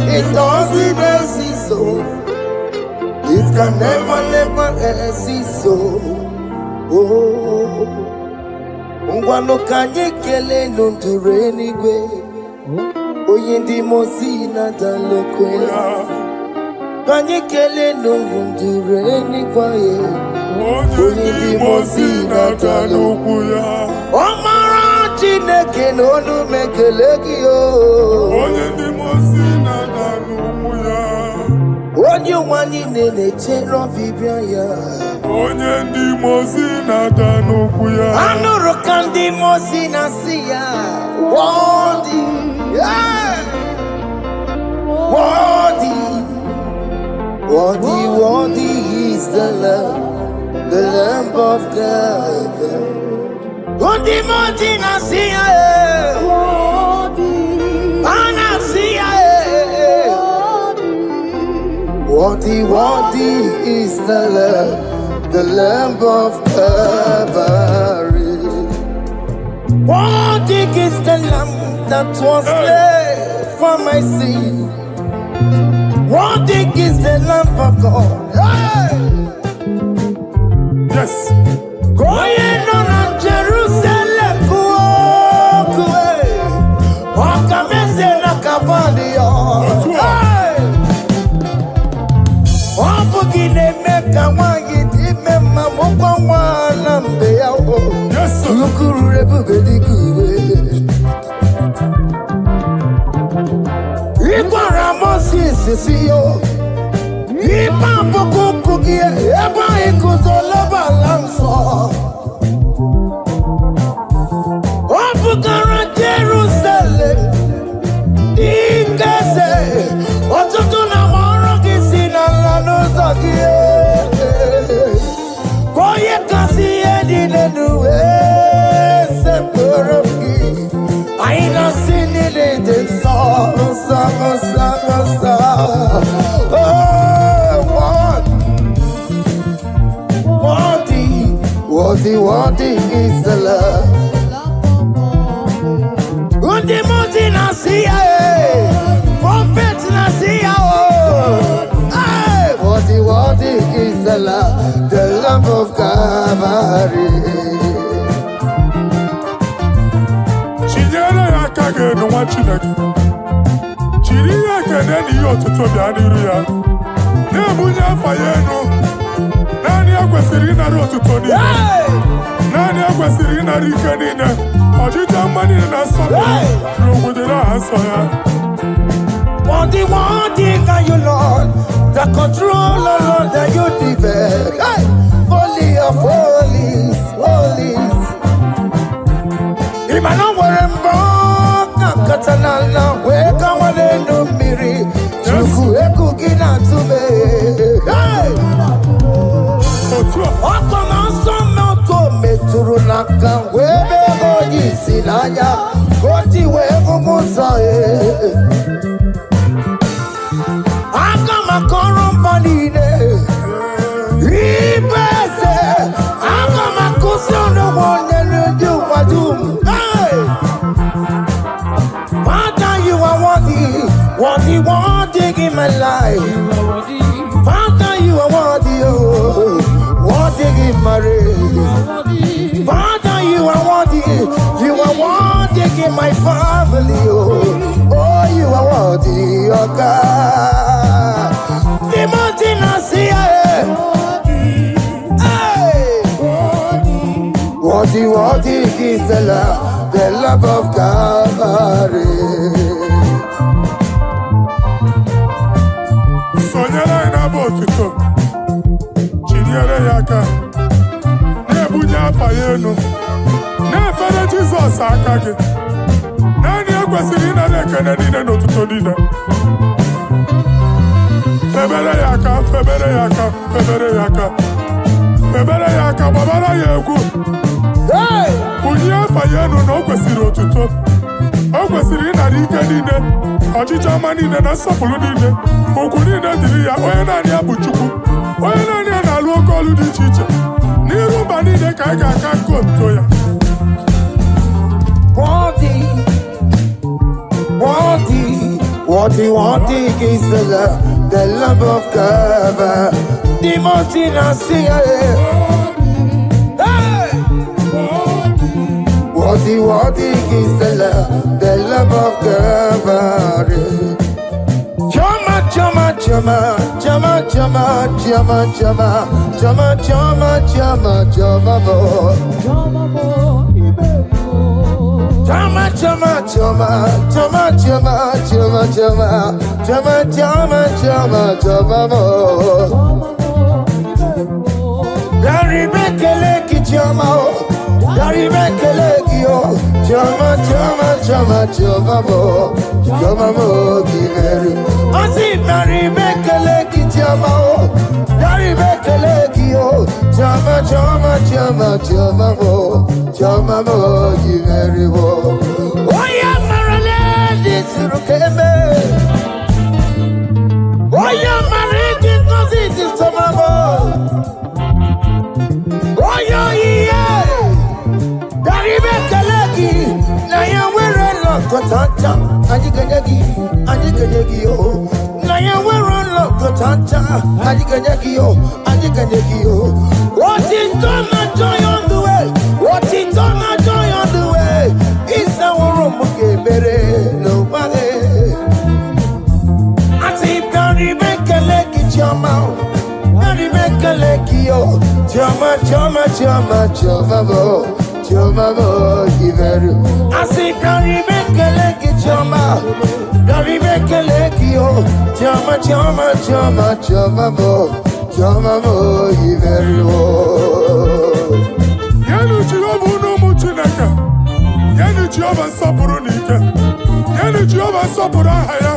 It doesn't exist, so it can never exist, so Ngwano kanye kele nundure nigwe Oyindi mosi na dalekwe Panikele no hundure ni kwaye. Onye di mosi na tanukuya. Omara chineke no nu mekeleki yo. Onye di mosi na tanukuya. Onye wani nene chero bibia ya. Onye di mosi na tanukuya. Anoro kandi mosi na siya. Worthy, yeah. Worthy is the Lamb of God. Worthy na siya. Ana siya. Worthy is the Lamb of Calvary. Worthy is the Lamb that was slain for my sin. Worthy is the Lamb of God. Hey! Yes. Going on Jerusalem, Wakamese na Kabadio. Hey! Wapugine meka wangi time mamukwa mwanambe yao. Yes. Lukuru rebugedi kuwe. Ikwa Ramosi sisiyo. Ipa pokukukie. Eba ikuzoloba lamso. Wapukara Jerusalem. Ikese. Otutu na moro kisi na lano zakie. Koye kasi edi nenuwe. Seporoki. Aina sinile de sa. Worthy is the love. Undi muti nasiya, prophet nasiya. Worthy is the Lamb of Calvary. Chinyere ya kage no wa Chineke. Chiri ya kene ni otuto bia niru ya. Na bunya faye no. Nani akwesiri na otuto ni. Nani akwesiri na rike ni na. Ojija mani na so. Rogudera aso ya. Worthy can you, Lord, the controller, Lord, that you develop. Hey! Holy of holies. Imano warembo, katanala, weka wale numiri, chuku eku gina tume. Hey! Oko manso moko meturu naka, webe hoji sinanya, koti wevu musa. Makorombanine, Ibese, Akamakusono one do Badum. Hey! Father, you are worthy in my life. Father, you are worthy in my race. Father, you are worthy in my family. Oh, you are worthy, oh God. Worthy is the love of Calvary. Sonyala ina botuto. Chinyere yaka. Nebunya fayeno. Nefere Jesus akage. Nani akwesiri na nekene nine notuto nine. Febere yaka, babara yegu. Hey! Unya fayeno no kwesiri otuto. O kwesiri na rike nine. Ojija manine na sofulu nine. Oku nine diri ya oye nani abuchuku. Oye nani na luo kolu di chiche. Niru banine ka ega kanko ya. Worthy is the love of God. The mountain I see. Hey! Worthy is the love of God. Choma. chama, chama, chama, chama, chama, chama, chama, chama, chama, bo. Chama, chama, chama, chama, chama, chama, chama, chama, chama, chama, chama, bo. Dari mekele ki chama, dari mekele ki o, chama, chama, chama, chama, bo, chama, bo ki meru. Asi dari mekele ki chama o, dari mekele ki o, chama, chama, chama, chama, bo, chama, bo ki meru bo. Oya marale di surukeme, oya marale di kosi di samabo. Oyo iye, dari bekalegi, na ya wero lokotanta, ajiganyagi yo, na ya wero lokotanta, ajiganyagi yo. What is done na joy on the way, what is done na joy on the way, is our room kebere no bale. Ati dari bekalegi chama. Dari mekaleki yo, chama, chama, chama, chama, bo, kiveru. Asi dari mekaleki chama, dari mekaleki yo, chama, chama, chama, chama, bo, kiveru. Yenu Jehova no muchinaka. Yenu Jehova sapuru nika. Yenu Jehova sapuru haya.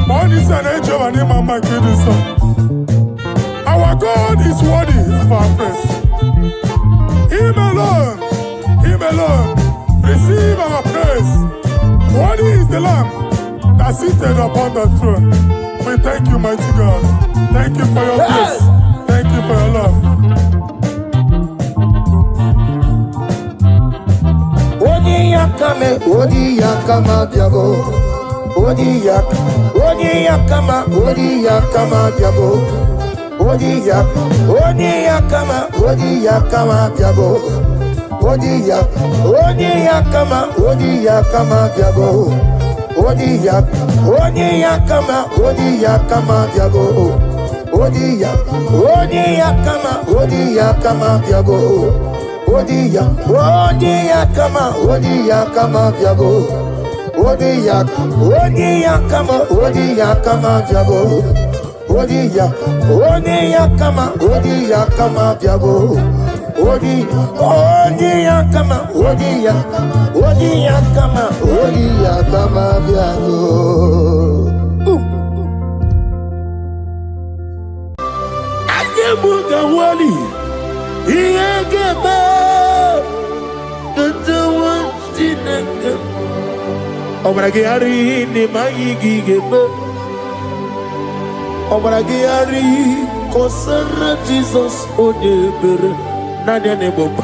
Money sana Jehova ni mama kidisa. Our God is worthy of our praise. Him alone, receive our praise. Worthy is the Lamb that seated upon the throne. We thank you, mighty God. Thank you for your grace. Thank you for your love. Odi yakama diabo. Odi yakama diabo. Odi yakama diabo. Odi yakama diabo. Odi yakama diabo. Odi yakama diabo. Odi yakama diabo. Odi yakama diabo. Odi yakama diabo. Odi yakama diabo. Ayebuga wali iyegeba tawastinaka obragari ni mayigigeba obragari kosara Jesus odebere nadia neboba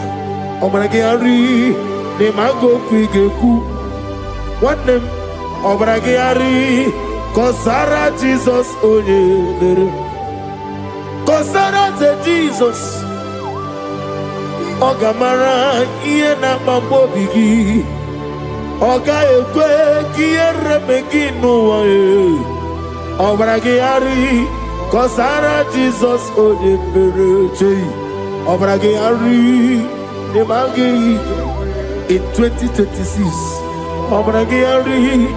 obragari ni mago kwigeku wanem obragari kosara Jesus odebere kosara Jesus Ogamara iye na mambo bigi Oga ekwe kiye remegi nuwa Obragi ari Kosara Jesus odebereche Obragi ari Nemagi in 2026 Obragi ari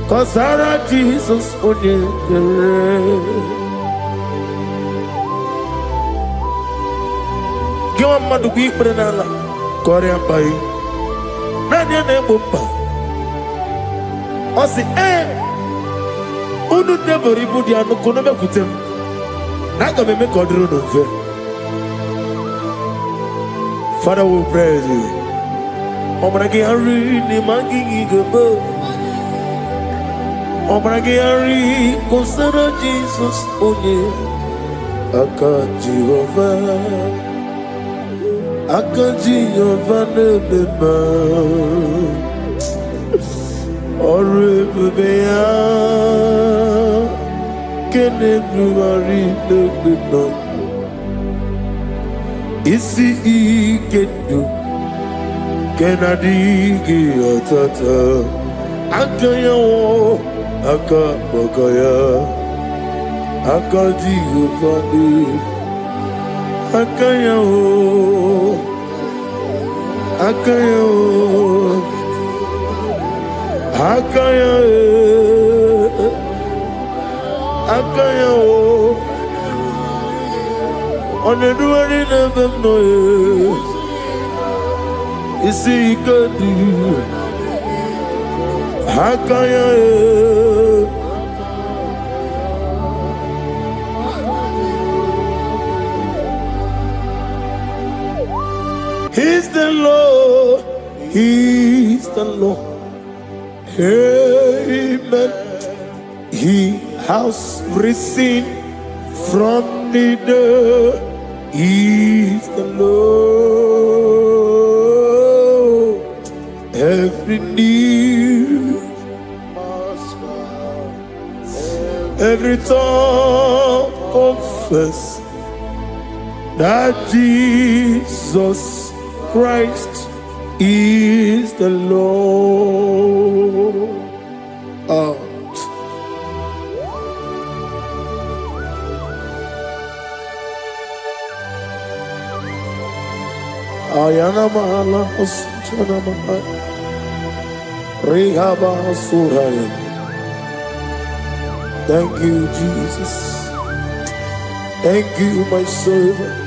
Kosara Jesus odebereche Giwa madu gwi prenala Korea bai Nanya ne bumba Osi Unu nebori budi anu kono me kutem Naga me kodru no fe Father we praise you Obragi hari ni mangi ngigebo Obragi hari Kosara Jesus onye Aka Jehovah Akaji Yovanebeba Orebeya Kenebruari Nebeba Isi Ikedu Kenadigi Atata Akayawo Akabakaya Akaji Ufadi, Akayo, Akayo, Akayo, Akayo, on the doing of them noise. You see, you could do, Akayo. He's the Lord, He's the Lord. Amen. He has risen from the dead. He's the Lord. Every knee, every tongue confess that Jesus Christ is the Lord. Ayana mahala oschana mahala rehaba suraya. Thank you, Jesus. Thank you, my servant.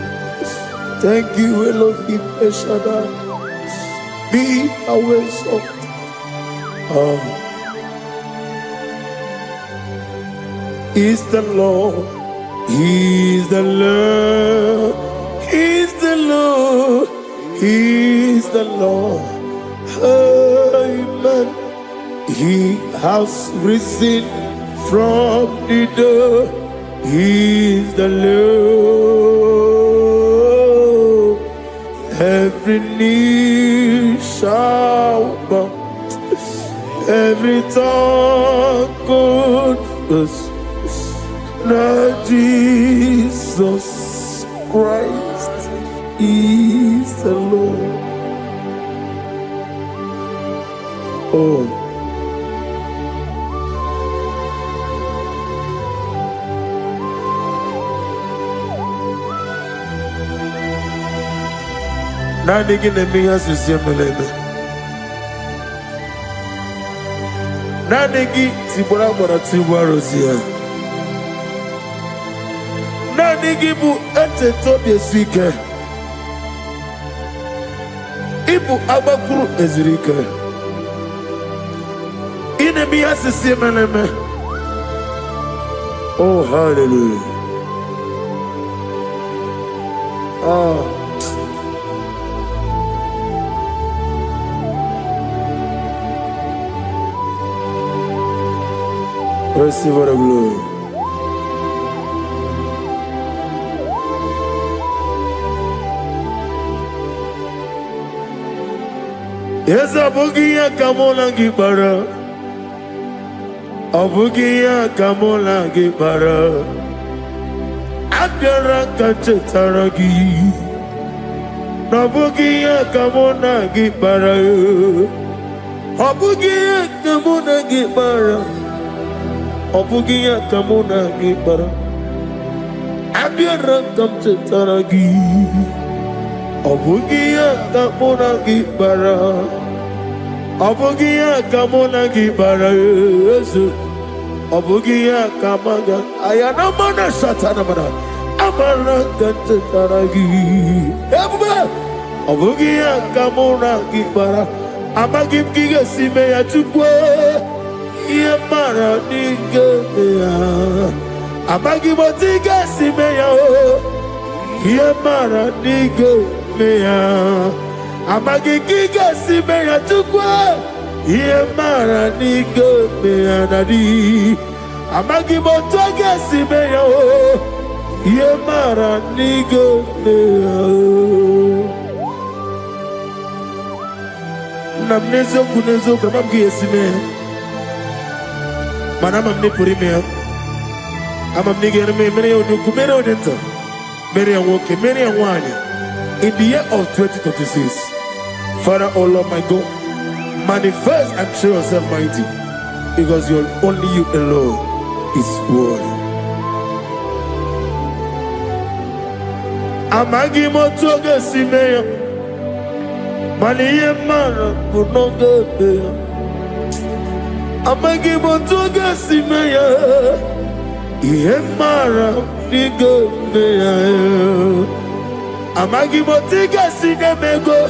Thank you, Elohim Eshadai. Be our salt. He's the Lord. He's the Lord. He's the Lord. He's the Lord. Amen. He has risen from the dead. He's the Lord. Every knee shall bow, every tongue confess that Jesus Christ is the Lord. Oh. Nadigi nemiya susiyemeleme. Nadigi tibora bora tibora rozia. Nadigi bu ete tobi esike. Ibu abakuru ezirike. Inemiya susiyemeleme. Oh, hallelujah. Oh. Receive the glory. Yes, Abugia Kamola Gibara. Abugia Kamola Gibara. Agara Kachetaragi. Abugia Kamona Gibara. Abugia Kamona Gibara. Obugia kamuna gibara, abiara kamchetaragi. Obugia kamuna gibara, obugia kamuna gibara. Obugia kamaga, ayana mana satana mana, amara kamchetaragi. Obugia kamuna gibara, amagim giga sime ya chukwe. Yemara nigeya, amagi motiga simeya o. Yemara nigeya, amagi giga simeya tukwa. Yemara nigeya nadi, amagi motiga simeya o. Yemara nigeya. Namnezo kunezo kamamgi esimeya. Manama mne purimea, ama mnige na mene onuku mene odenta, mene awoke mene awanya. In the year of 2026, Father, oh Lord my God, manifest and show yourself mighty, because only you alone is worthy. Amagi motoge simeya. Maniye mara kunoge. Amagi motoge simeya. Iye mara nigo meya. Amagi motoge sinemego.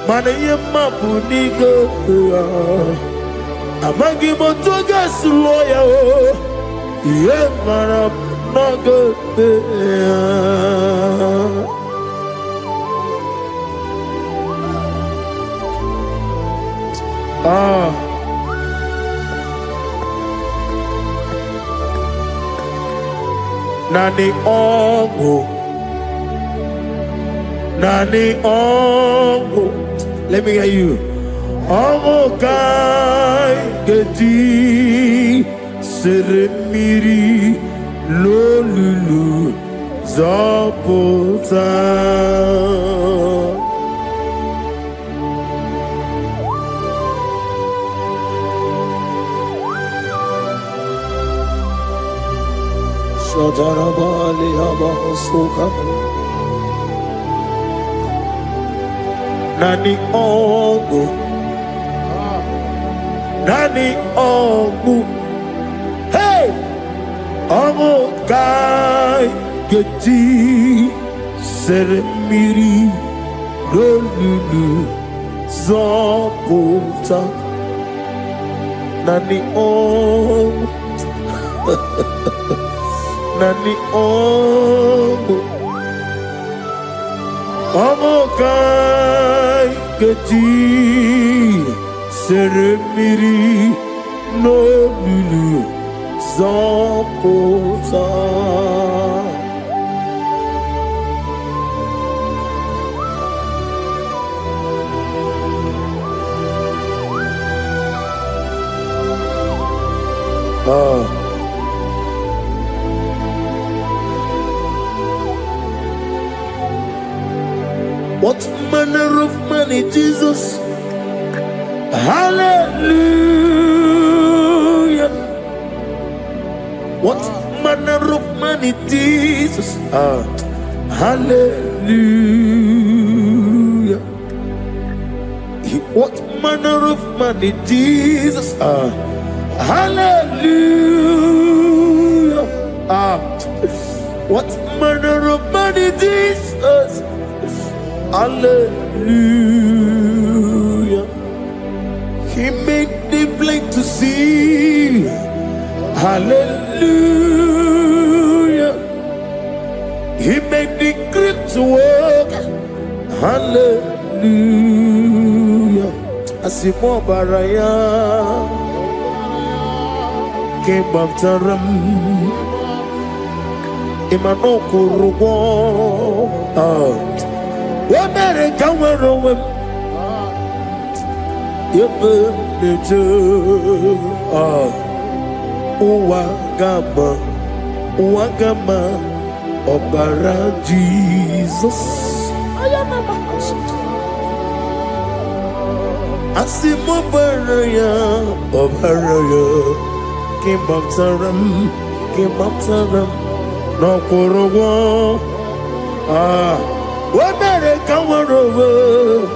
Maniye mapu nigo meya. Amagi motoge suloya. Iye mara noge meya. Nani ongo. Let me hear you. Ongo kai geti seremiri lolulu zapota. Shadarabali Abasuka Nani Ongu Hey Ongu Kai Geti Seremiri Lolulu Zapota Nani Ongu Nani ongo kai geti seremiri no lulu zapota. What manner of money, Jesus? Hallelujah. What manner of money, Jesus? Hallelujah. What manner of money, Jesus? Hallelujah. What manner of money, Jesus? Hallelujah. He made the blind to see. Hallelujah. He made the crippled to walk. Hallelujah. Asimo baraya came after him. Imano kurugo. America were away. Wagama, Obara Jesus. Asimo Baraya, Obaraya, came after them, no Korogo. America were over.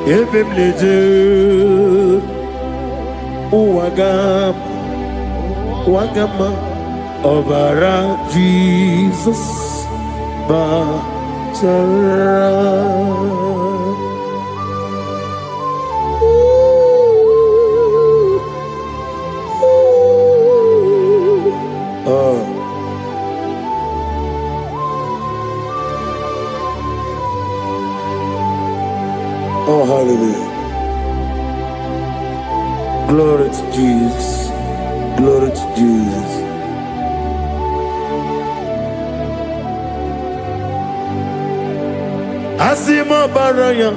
Ebim leje. Wagama, Obara Jesus, Batara. Oh, hallelujah. Glory to Jesus. Glory to Jesus. Asimo baraya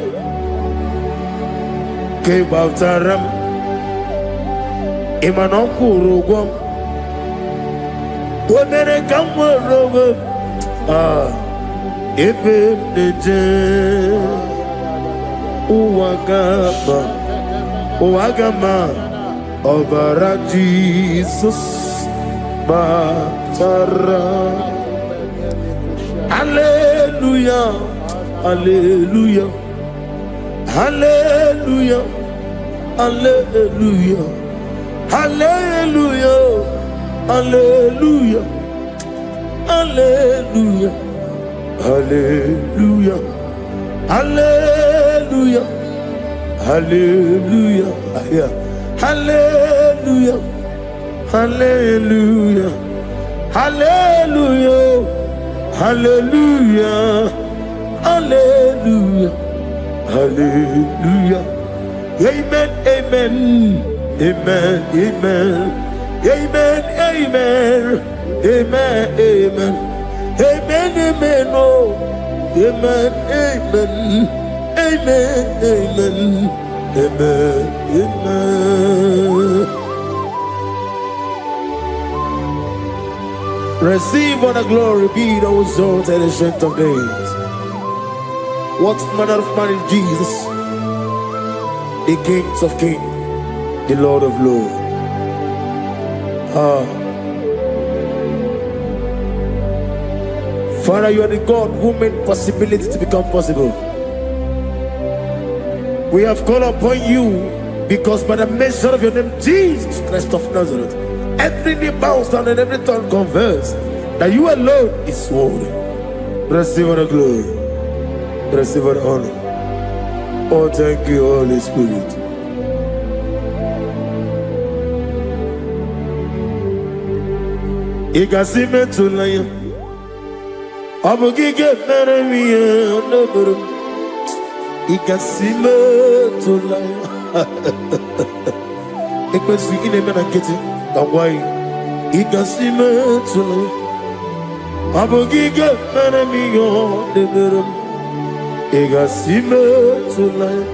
ke bautaram imanokuru womere kamworo ebe neje Uwagama Obara Jesus Batara Hallelujah, hallelujah, hallelujah, hallelujah, hallelujah, hallelujah, hallelujah, hallelujah, hallelujah, hallelujah, hallelujah, hallelujah, hallelujah, hallelujah, hallelujah, hallelujah. Amen, amen, amen, amen, amen, amen, amen, amen, amen, amen, oh, amen, amen, amen, amen, amen, amen. Receive all the glory, be thou exalted, ancient of days. What manner of man is Jesus? The King of kings, the Lord of lords. Father, you are the God who made possibility to become possible. We have called upon you because by the measure of your name, Jesus Christ of Nazareth, every knee bows down and every tongue confess that you alone is worthy. Receive all the glory. Receive all the honor. Oh, thank you, Holy Spirit. Igasime tulaya, abogige meremiya naburu. Igasime tulaya. Ekwensu ine mena keti kawai. Igasime tulaya, abogige meremiya naburu. Igasime tulaya.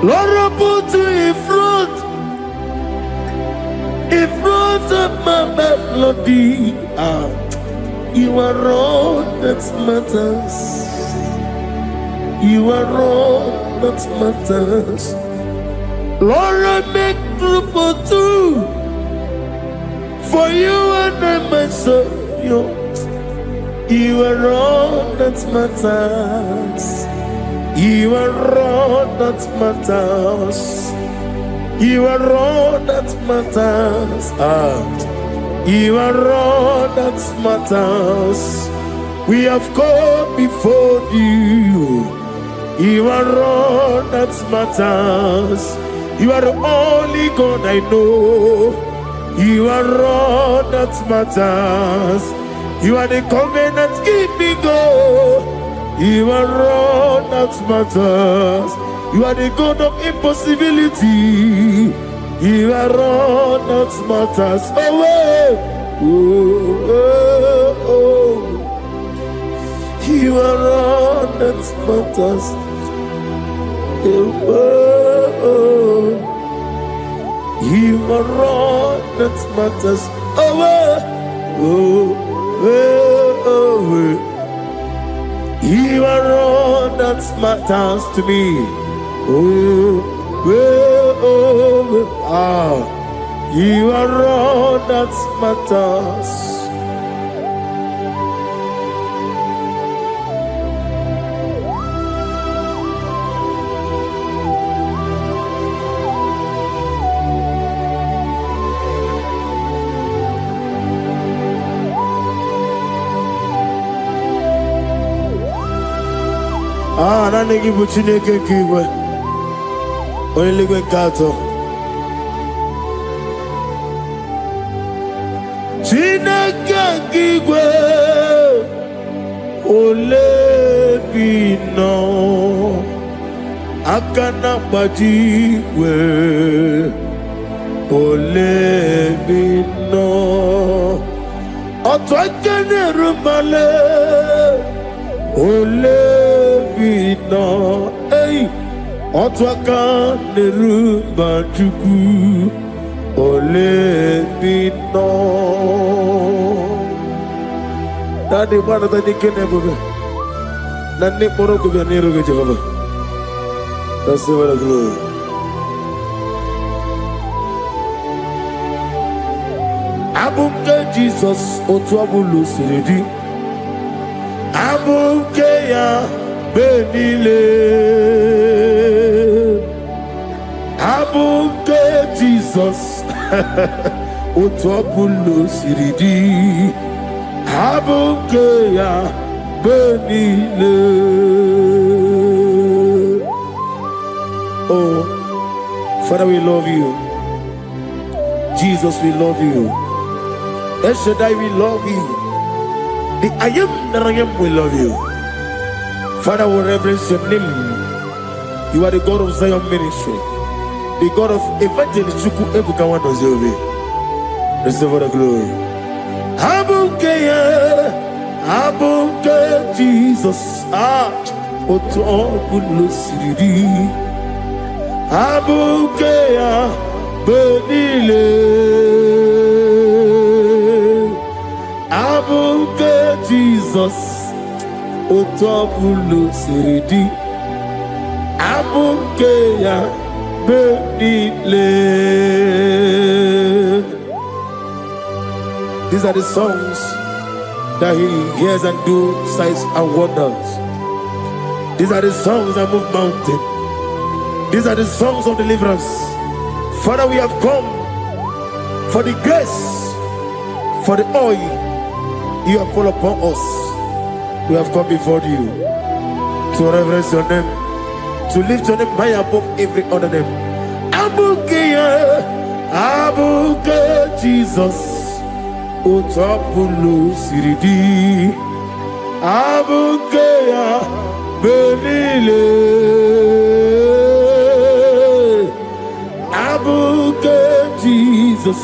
Lord, I put you in front of my melody. You are all that matters. You are all that matters. Lord, I make room for two, for you and I myself. You are all that matters. You are all that matters. You are all that matters. You are all that matters. We have come before you. You are all that matters. You are the only God I know. You are all that matters. You are the covenant keeping God. You are all that matters. You are the God of impossibility. You are all that matters. You are all that matters. You are all that matters. You are all that matters to me. You are all that matters. Nani give Chineke kiwe. Only we kato. Chineke kiwe. Ole bino. Akana bajiwe. Ole bino. Otwakene rumale. Ole bino, hey, otwaka nerumba chuku, ole bino. Daddy, what are they getting? Nani poro ko biya nero ke Jehovah. Receive the glory. Abumke Jesus otuabulu siridi. Abumke ya benile. Abumke Jesus otuabulu siridi. Abumke ya benile. Oh, Father, we love you. Jesus, we love you. El Shaddai, we love you. The I am that I am, we love you. Father, we reverence your name. You are the God of Zion ministry, the God of evangelist Chuku Ebukawan Ozobe. Receive the glory. Abuke Jesus, Otobulo Siridi. Abuke Benile. Abuke Jesus, Otobulo Siridi. Abuke Benile. These are the songs that he hears and do signs and wonders. These are the songs that move mountains. These are the songs of deliverance. Father, we have come for the grace, for the oil you have poured upon us. We have come before you to reverence your name, to lift your name high above every other name. Abuke Jesus, Otapulo Siridi. Abuke Benile. Abuke Jesus,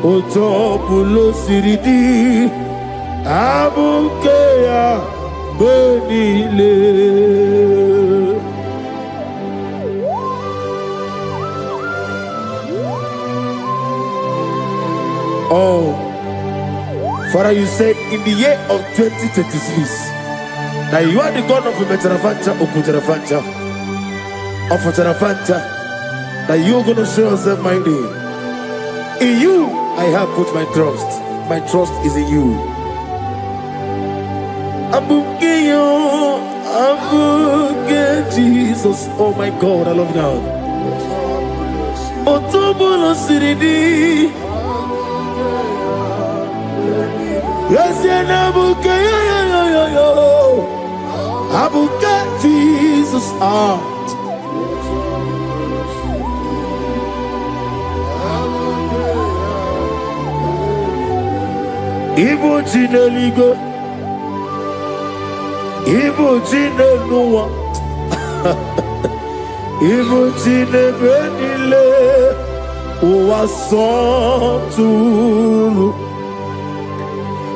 Otapulo Siridi. Abuke Benile. Oh, Father, you said in the year of 2026 that you are the God of Metarafanta, Okutarafanta, of Otarafanta, that you are going to show yourself mighty. In you, I have put my trust. My trust is in you. Abuke Jesus. Oh my God, I love God. Otobulo Siridi. Yes, Abuke, Abuke Jesus. Ibu Jineligo, Ibu Jinelua, Ibu Jinebenile, Uwasoturu.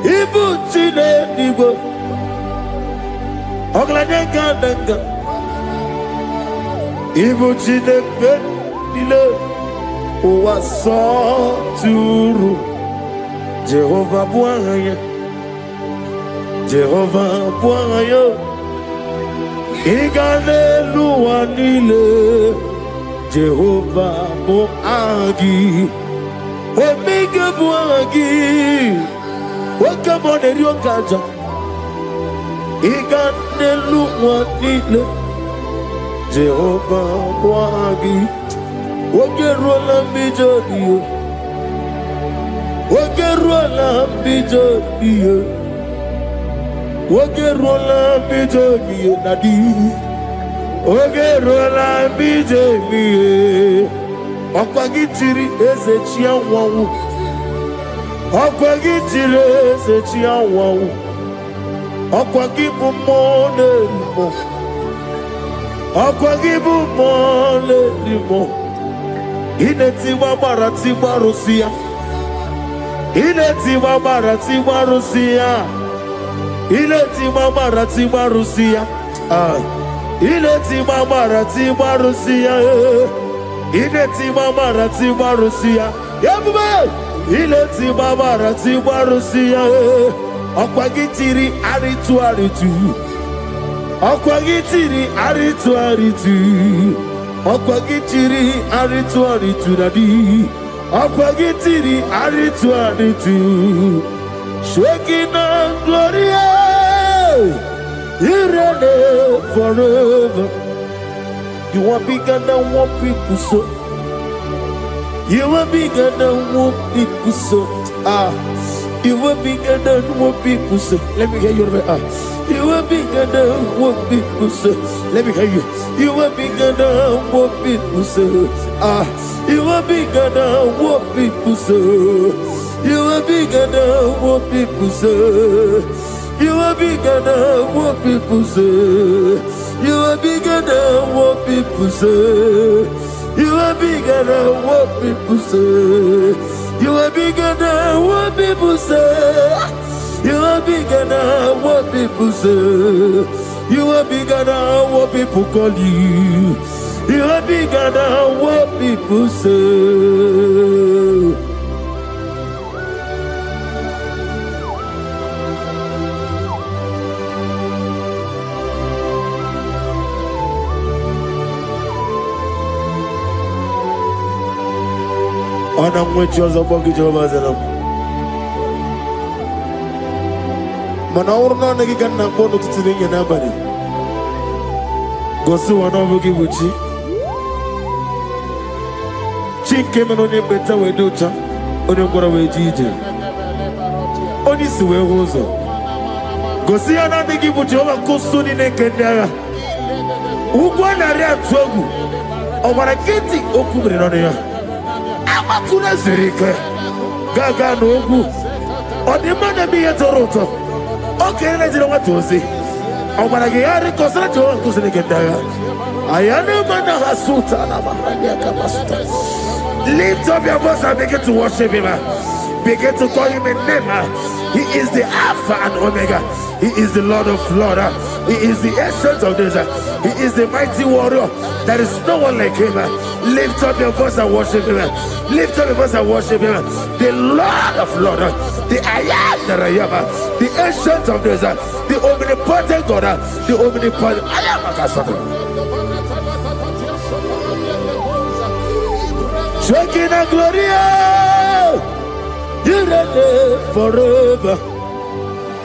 Ibu Jineligo, Oglanega, Ibu Jinebenile, Uwasoturu. Jehovah Bwaya, Jehovah Bwaya, Iganelua Nile, Jehovah Boagi, Omega Boagi, Wakabone Ryokaja, Iganelua Nile, Jehovah Boagi, Wakerola Mijodio. Wakerola bijogiye, Wakerola bijogiye nadi, Wakerola bijogiye. Okwagitiri ezechia wawu, Okwagitiri ezechia wawu, Okwagibu mone limo, Okwagibu mone limo. Ineti wabarati warusia. Ileti mamarati marusia, Ileti mamarati marusia, Ileti mamarati marusia, Ileti mamarati marusia, Yabume, Ileti mamarati marusia, Okwagitiri aritu, Okwagitiri aritu aritu. Okwagitiri aritu aritu dadi. Okwagitiri aritu aritu. Shekinah glory. You reign forever. You are bigger than what people say. You are bigger than what people say. You are bigger than what people say. Let me hear you. You are bigger than what people say. Let me hear you. You are bigger than what people say. You are bigger than what people say. You are bigger than what people say. You are bigger than what people say. You are bigger than what people say. You are bigger than what people say. You are bigger than what people say. You are bigger than what people say. You are bigger than what people call you. You are bigger than what people say. Ana mwechoza bogi Jehovah zalam. Mana urna nagi kanna bono tutsiringe na bari. Gosu wana bogi buchi. Chinke meno ne beta wedocha. Oni ngora wejije. Oni siwe hozo. Gosi ana nagi buchi oba kosuni ne kendaya. Ugwa na ria tsogu. Obara kiti okubire no ya. Amakuna zirike gaga n'ogwu ọdịmma bi ya toroto oke na jiri nwatozi ọgbara gị ya rịkọsara Jehova nkụziri gị ndagha ayana mana hasuta na mahania kamasuta. Lift up your voice and begin to worship him. Begin to call him a name. He is the Alpha and Omega. He is the Lord of Lords. He is the Ancient of Days. He is the mighty warrior. There is no one like him. Lift up your voice and worship him. Lift up your voice and worship him. The Lord of Lords, the I am that I am, the Ancient of Days, the omnipotent God, the omnipotent I am. Shekinah glory, you reign forever.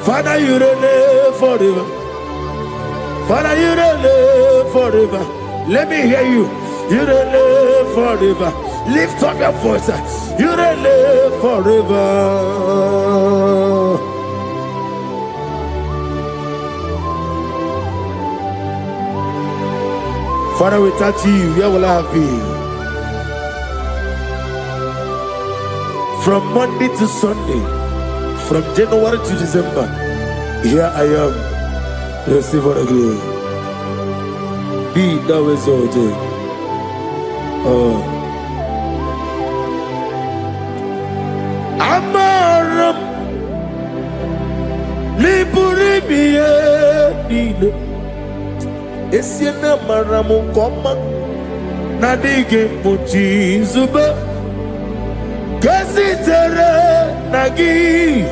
Father, you reign forever. Father, you reign forever. Let me hear you. You reign forever. Lift up your voice. You reign forever. Father, without you, where will I have been? From Monday to Sunday, from January to December, here I am. Receive all the glory. Be thou exalted. Amaram Liburibie Nile Esiena Maramu Koma Nadige Muchi Zuba Gazitere Nagi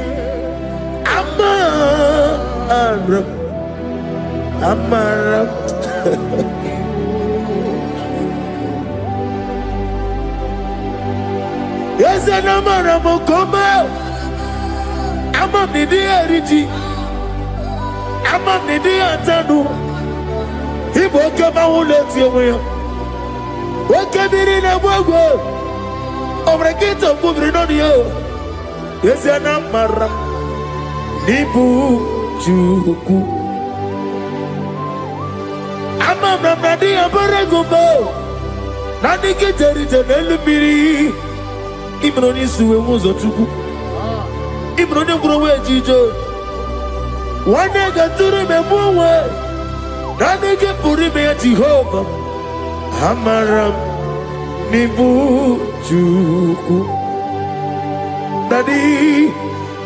Amaram Yes, and Amaram Koma Amam Nidi Ariji Amam Nidi Antanu Ibo Kama Uleti Away Wakabiri Nawago Over a gate of moving on you. Yes, and Amaram Nibu Juku Amam Nadi Abaragubo Nadi Kitari Janelubiri Ibroni Suwe Muzotuku Ibroni Growe Jijo One day got to remember Nadi Purime Jehovah Amaram Nibu Juku Nadi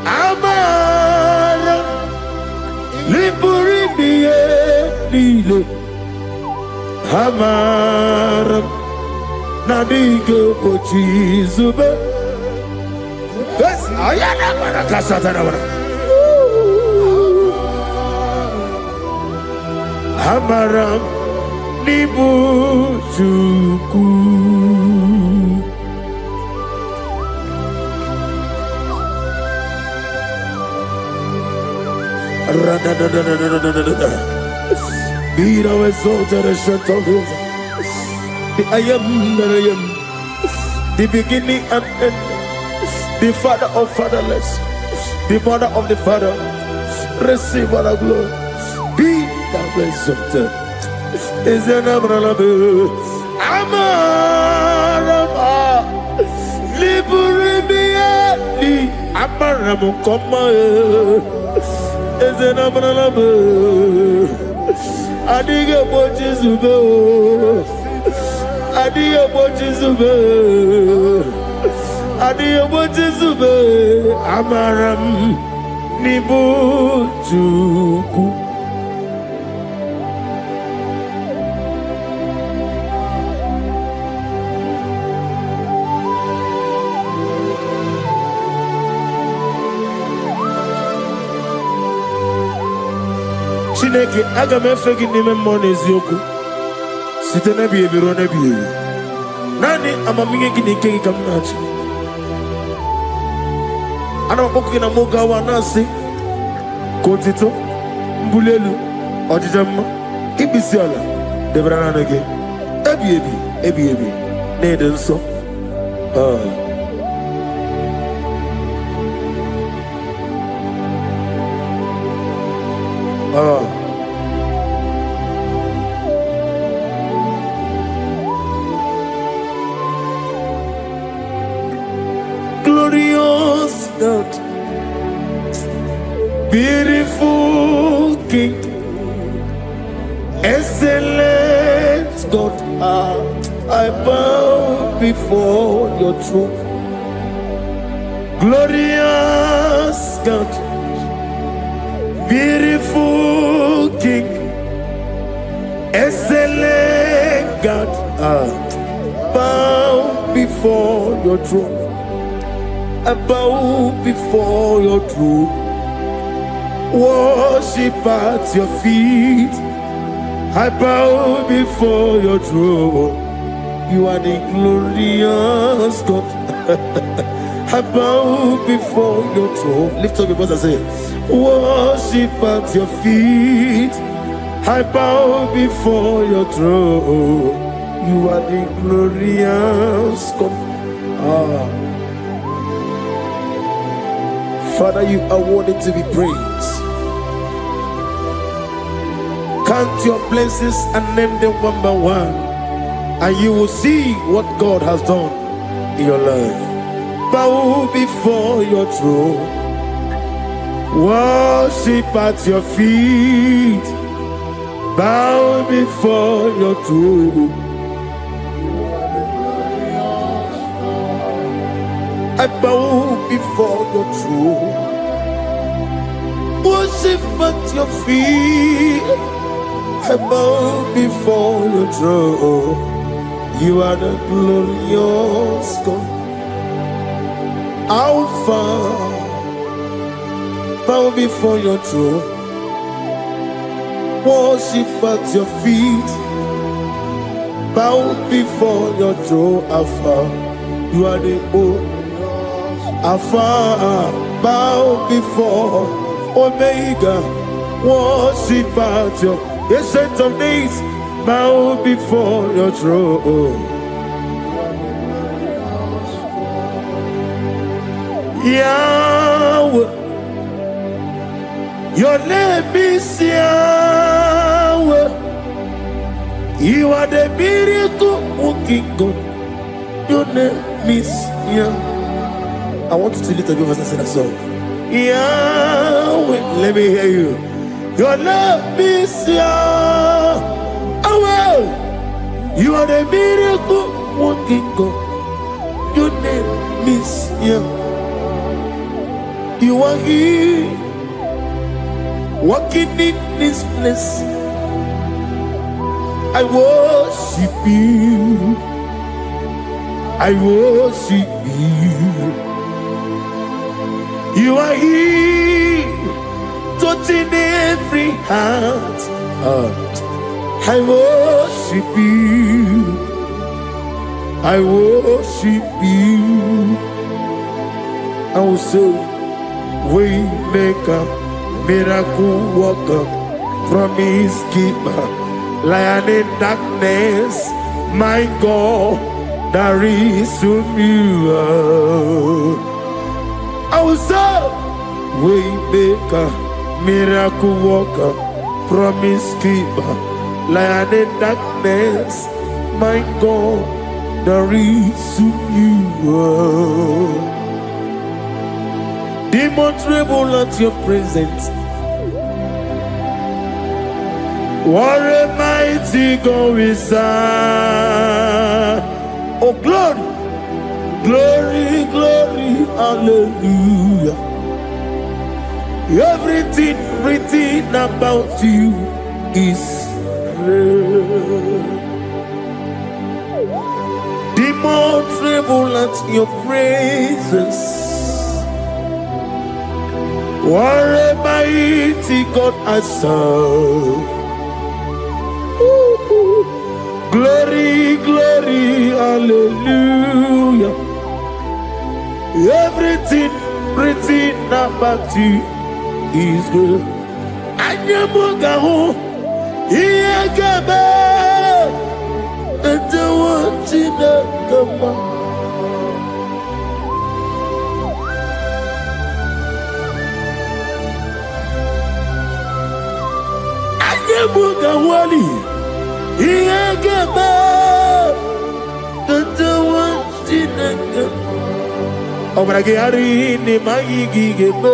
Amaram Nipurime Nile Amaram Nadige Pochi Zube. Yes, I am a Casatana. Amaram Nibujuku. Be thou exalted and shut of his. The I am that I am, the beginning and end, the father of fatherless, the mother of the father. Receive all the glory. Be thou exalted. Is an Abraham. Amarama. Liburibiani. Abraham, come. Is an Abraham. Adiga Bojizuba. Adiga Bojizuba. Adiga Bojizuba. Amaram Nibujuku. Chineke aga m efe gị n'ime mmụọ na eziokwu site n'ebi ebi ruo n'ebi ebi. Naanị amamihe gị na ike gị ka m na-achị. Ana m akpọkụ gị na mụ gawa na-asị ka otito, mbuli elu, ọjịja mma, ikpisi ala debere naanị gị ebi ebi ebi ebi na-ede nsọ. Glorious God, beautiful King, excellent God, I bow before your throne. Glorious God, beautiful King, excellent God, bow before your throne. I bow before your throne, worship at your feet. I bow before your throne. You are the glorious God. I bow before your throne. Lift up your voice and say, worship at your feet. I bow before your throne. You are the glorious God. Father, you are worthy to be praised. Count your blessings and name them one by one, and you will see what God has done in your life. Bow before your throne, worship at your feet. Bow before your throne. I bow before your throne, worship at your feet. I bow before your throne. You are the glorious God. Alpha, bow before your throne, worship at your feet. Bow before your throne, Alpha. You are the old Alpha, bow before Omega, worship at your ancient of days, bow before your throne. Yahweh, your name is Yahweh. You are the miracle working God. Your name is Yahweh. I want you to lift up your voice and sing a song. Yahweh, let me hear you. Your love is Yahweh. You are the miracle working God. Your name is Yahweh. You are here, walking in this place. I worship you. I worship you. You are here, touching every heart. I worship you. I worship you. I will say, way maker, miracle worker, promise keeper, lion in darkness, my God, there is to you. I will say, way maker, miracle worker, promise keeper, lion in darkness, my God, there is to you. Demons tremble at your presence. What a mighty God we serve. Oh, glory, glory, glory, hallelujah. Everything written about you is real. Demons tremble at your presence. What a mighty God I serve. Glory, glory, hallelujah. Everything written about you is good. Anyamugaho, Iyagaba, and the one in the Bugawali, Iyagaba, the one in the Obragiari, Nimagi Gebe,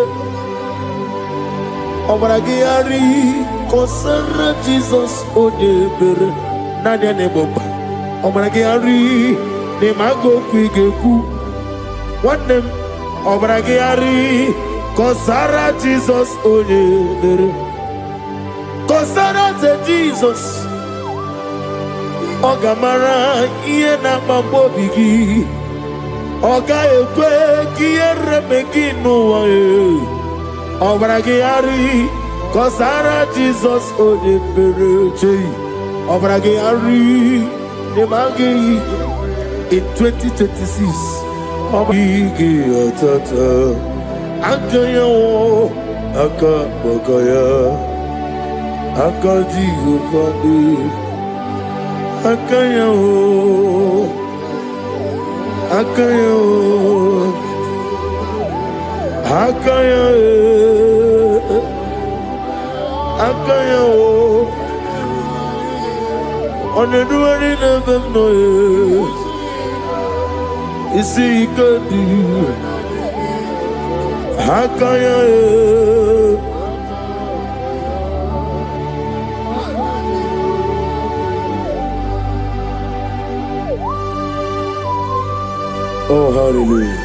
Obragiari, Kosara Jesus, Odeber, Nadia Neboba, Obragiari, Nimago Quigeku, one name, Obragiari, Kosara Jesus, Odeber. Kosara te Jesus Ogamara iye na mambo bigi Oga ekwe kiye remegi nuwa Obragi ari Kosara Jesus ode pereche Obragi ari Nemagi in 2026 Obragi atata Akaya wo Akabakaya Akaji Ufadi Akaya o Akaya o Akaya Akaya o Oneduari never know Isi ikadi Akaya Oh, hallelujah.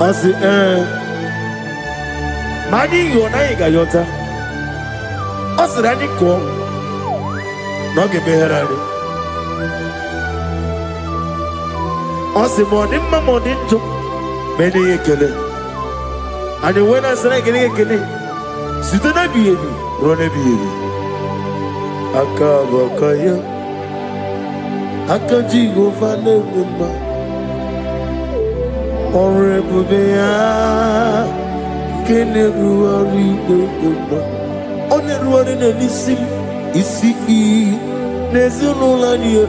I say, Mani Yonaiga Yota. I said, I need to go. No, give me her. I said, morning, my morning, to many a killer. And when I said, I get a killer, sit on a baby, run a baby. Akabakaya. Akaji go find a woman. Or a bubea. Can everyone on the road in a listen? Is he? There's no line.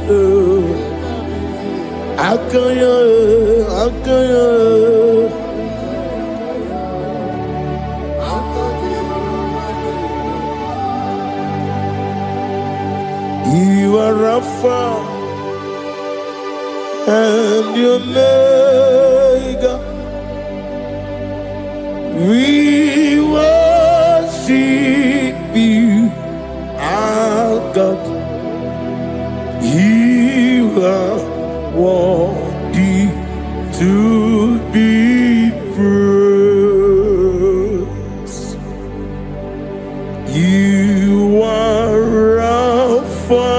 Akaya. You are Rapha. And your Omega, we worship you, our God. You are worthy to be praised. You are Alpha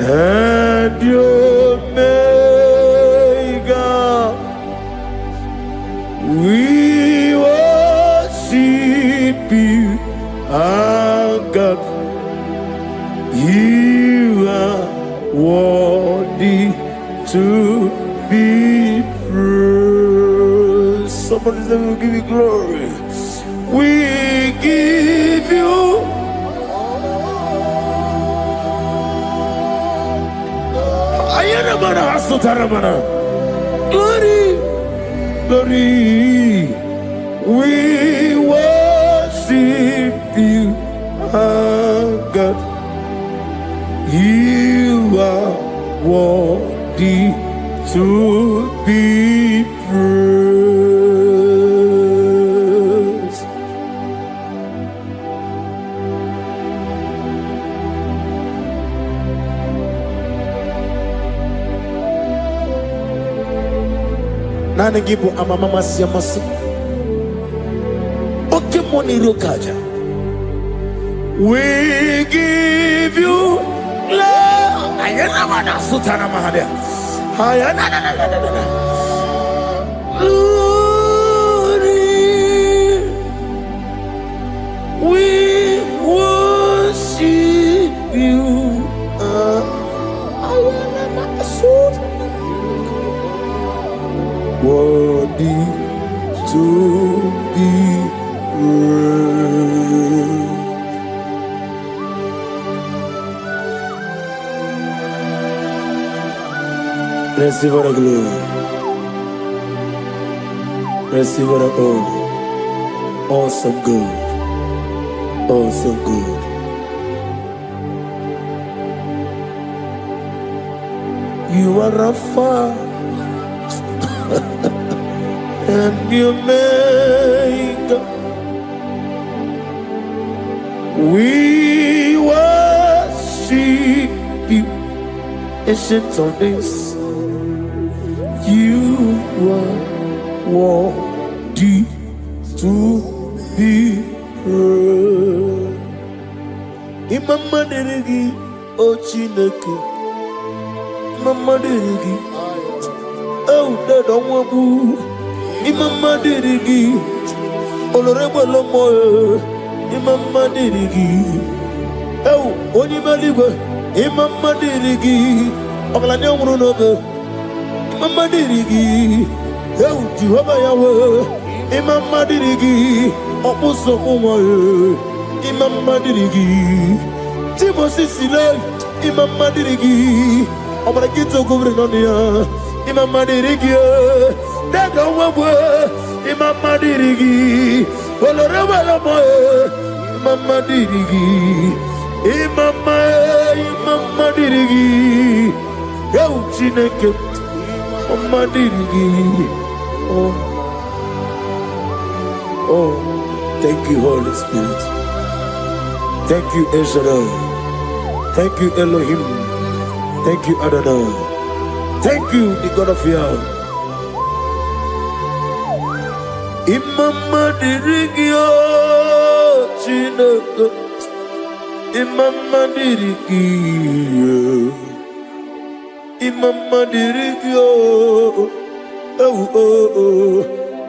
and your Omega, we worship worthy to be praised. Somebody say, we'll give you glory. We give you glory, glory. We worship you, our God. You are worthy to be praised. Nana gibu amamama siamasi. Oke moni rokaja. We give you love. Ayana mana sutana mahadya. Ayana na na na na na. Glory. We worship you. Ayana mana sutana. Worthy to be praised. Receive the glory. Receive the honor. Awesome God. Awesome God. You are Rapha. And you make we worship you, ancient of days. You are worthy to be praised. Imama deregi o Chineke, Imama deregi o Dadonwabu. Imama dirigi, olorebo lomo. Imama dirigi, oh onimaligwe. Imama dirigi, oglanya murunobe. Imama dirigi, oh Jehovah Yahweh. Imama dirigi, opuso umoye. Imama dirigi, Timosi sile. Imama dirigi, obragito gouverneur. Imama dirigi. Dada wabwe, Imama dirigi, oloreba lamoe, Imama dirigi, Imama dirigi, Yau Chineke, Imama dirigi. Oh, thank you, Holy Spirit. Thank you, El Shaddai. Thank you, Elohim. Thank you, Adonai. Thank you, the God of Yahweh. Imama dirigi o Chineke, Imama dirigi, Imama dirigi o,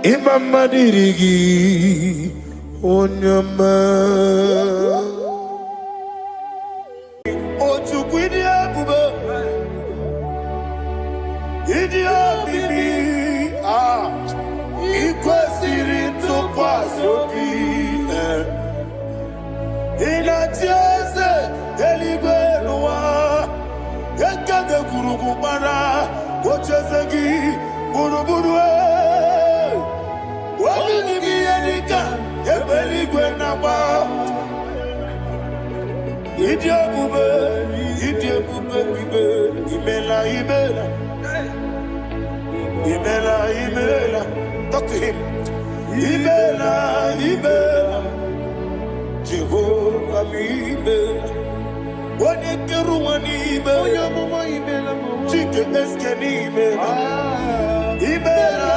Imama dirigi, Onyama. Ochukwidi abube, idia bibi ikwesiri ntụkwasị obi. Ị na-achị eze eluigwe n'ụwa, ekede gburugburu gbara ocheeze gị gburugburu. Obi n'ime ihe dịka ebe eluigwe na-agba. Ịdị ebube bibe, imela imela. Imela, imela, talk to him. Imela, imela, Jehovah imela. Wani keru wani imela, chike eske ni imela. Imela,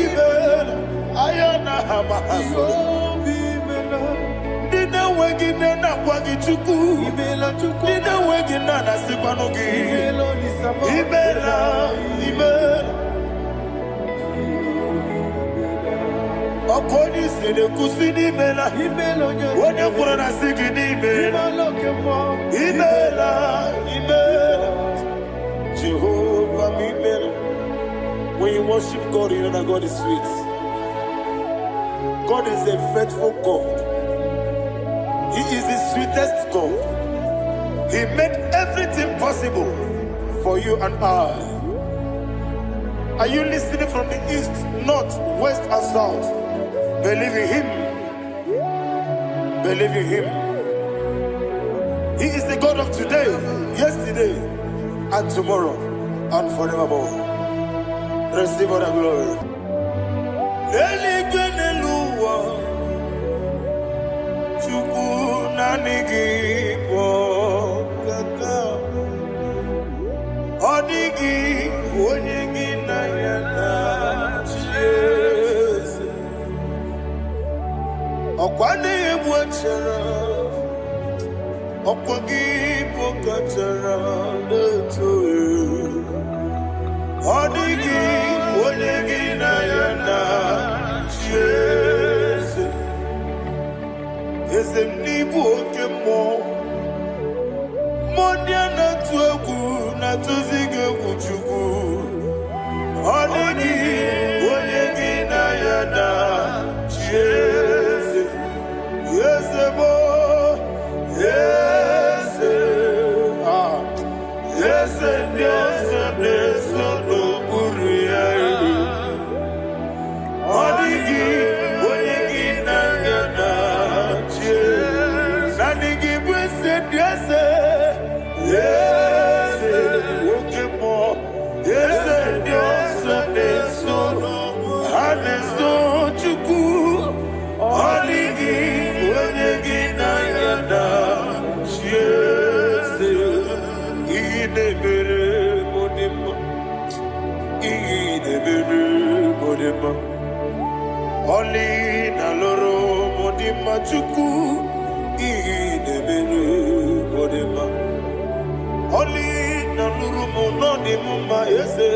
imela, ayana hama hasoro. Dina wegi na kwagi chuku. Dina wegi na nasipanogi. Imela, imela. Okoni sede kusini mela, wone kurana sigi ni mela, imela, imela, worship God, you know that God is sweet. God is a faithful God. He is the sweetest God. He made everything possible for you and I. Are you listening from the east, north, west, and south? Believe in Him. Believe in Him. He is the God of today, yesterday, and tomorrow, and forevermore. Receive all the glory. Oli na loro modima chuku idebere modima. Oli na loro monodi mumba ese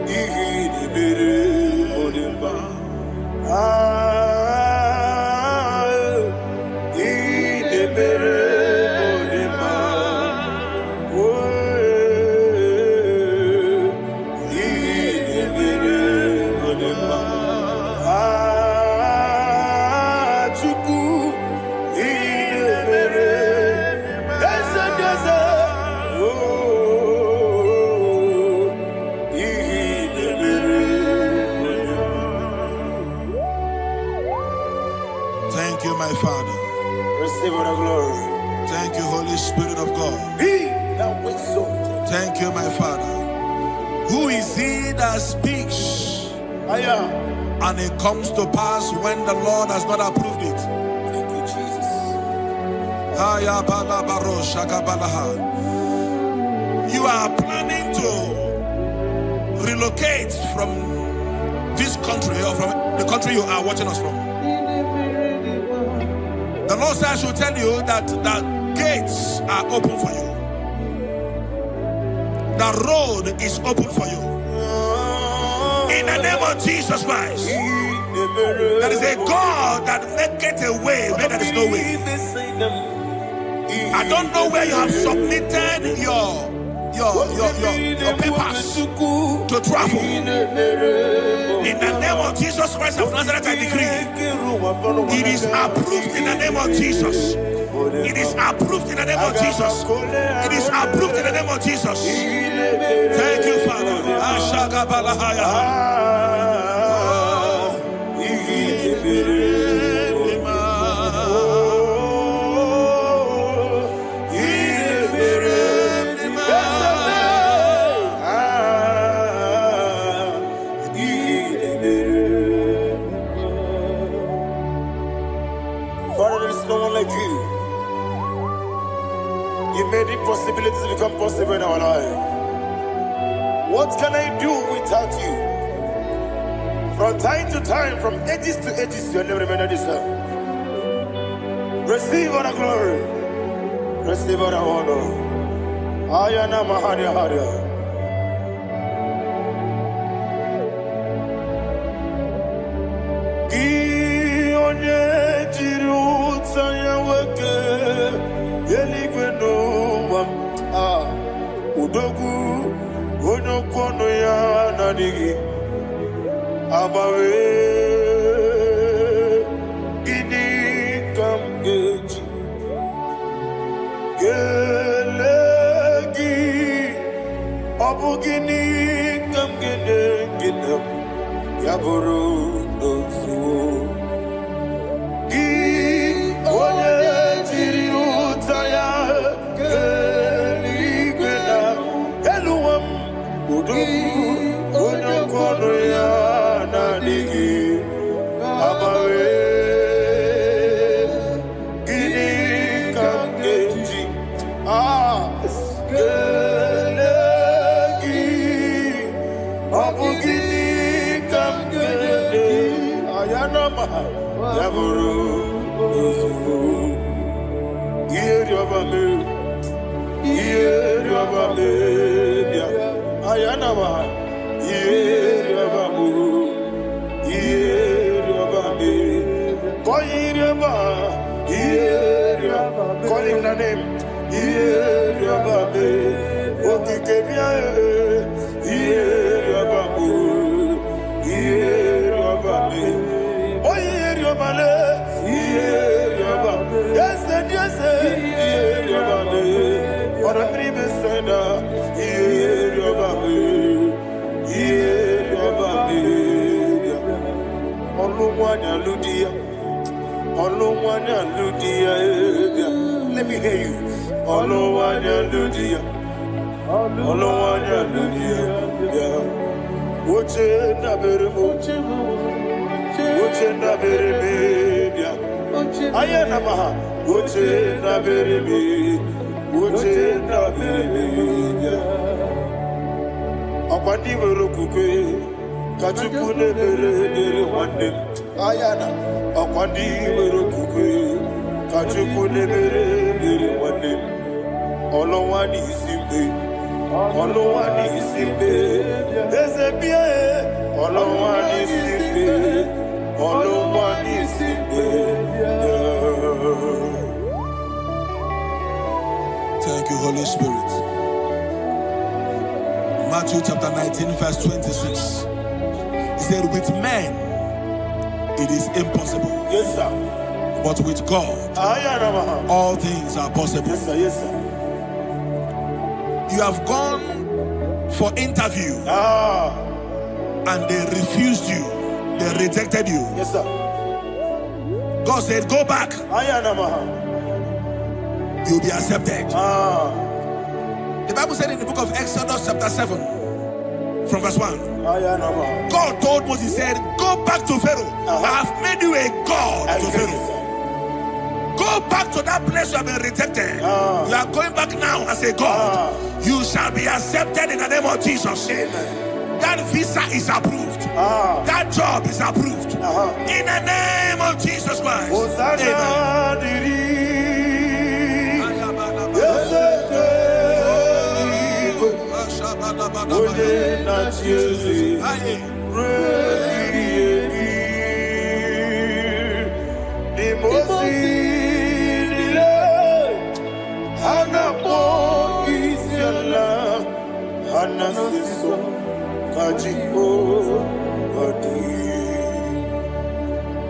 idebere modima. Idebere modima. Idebere modima. Thank you, my Father. Receive all the glory. Thank you, Holy Spirit of God. Be thou exalted. Thank you, my Father. Who is he that speaks and it comes to pass when the Lord has not approved it? Thank you, Jesus. You are planning to relocate from this country or from the country you are watching us from. The Lord says I should tell you that the gates are open for you. The road is open for you. In the name of Jesus Christ. There is a God that maketh a way where there is no way. I don't know where you have submitted your papers to travel. In the name of Jesus Christ of Nazareth, I decree it is approved in the name of Jesus. It is approved in the name of Jesus. It is approved in the name of Jesus. Thank you, Father. Father, there is no one like you. You made impossibilities become possible in our life. What can I do without you? From time to time, from ages to ages, you never remain the same. Receive all the glory. Receive all the honor. Ayana Maharia Haria. Udogu, Onokono ya Nadigi. Abawe Gini Kam Geji Gelegi Abu Gini Kam Gene Ginam Yaburu Dosu Gi One Jiri Utaya Geli Gena Eluam Udu Ono Kono Ya Nadigi Abawe Gini Kam Geji Gelegi Abu Gini Kam Gene Ayanama Yaburu Dosu Yeriobame Yeriobame Ayanama Yeriobamu Yerobame Koyireba Yerioba Call him the name Yerobame Okikebia Yeriobamu Yerobame Oyeriobale Yerioba Yes Yerobame Ora pribe senda Yerobame Yerobame Oluwanya Ludia Oluwanya Ludia Let me hear you Oluwanya Ludia Oluwanya Ludia Woche na beremo Woche na bereme Ayana maha Woche na bereme Woche na bereme Akwandi berokukwe Kachukune bere wande Ayana Akwandi berokukwe Kachukune bere wande Olowani simbe Olowani simbe Ezebie Olowani simbe Olowani simbe Thank you, Holy Spirit. Matthew chapter 19, verse 26. He said, with men it is impossible. Yes, sir. But with God, all things are possible. Yes, sir. Yes, sir. You have gone for interview and they refused you. They rejected you. Yes, sir. God said, go back. You'll be accepted. The Bible said in the book of Exodus chapter 7 from verse 1, God told Moses, he said, go back to Pharaoh. I have made you a God to Pharaoh. Go back to that place you have been rejected. You are going back now as a God. You shall be accepted in the name of Jesus. Amen. That visa is approved. That job is approved. In the name of Jesus Christ. Amen.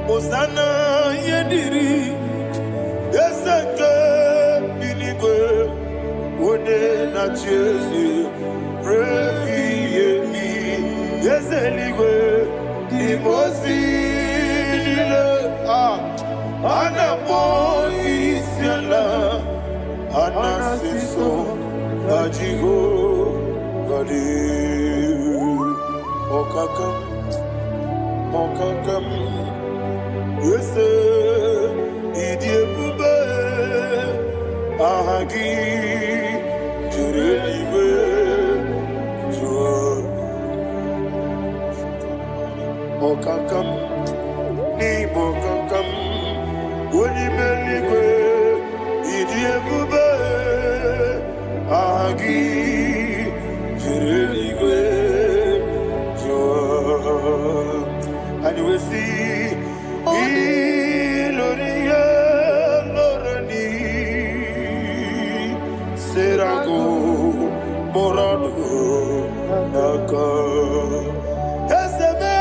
Osana yediri Ezeke binigwe One na Jezi Rebi yemi Yezeligwe Imozi nile Anapo isiala Anasiso Ajigo Gadi Okakam Okakam Yes, Idiebube Ahagi Jurelibe Jua Okakam Ni Bokakam Unimeligwe Idiebube Ahagi Jurelibe Jua And we see Iloria Lorani Serago Morado Naka Ezebe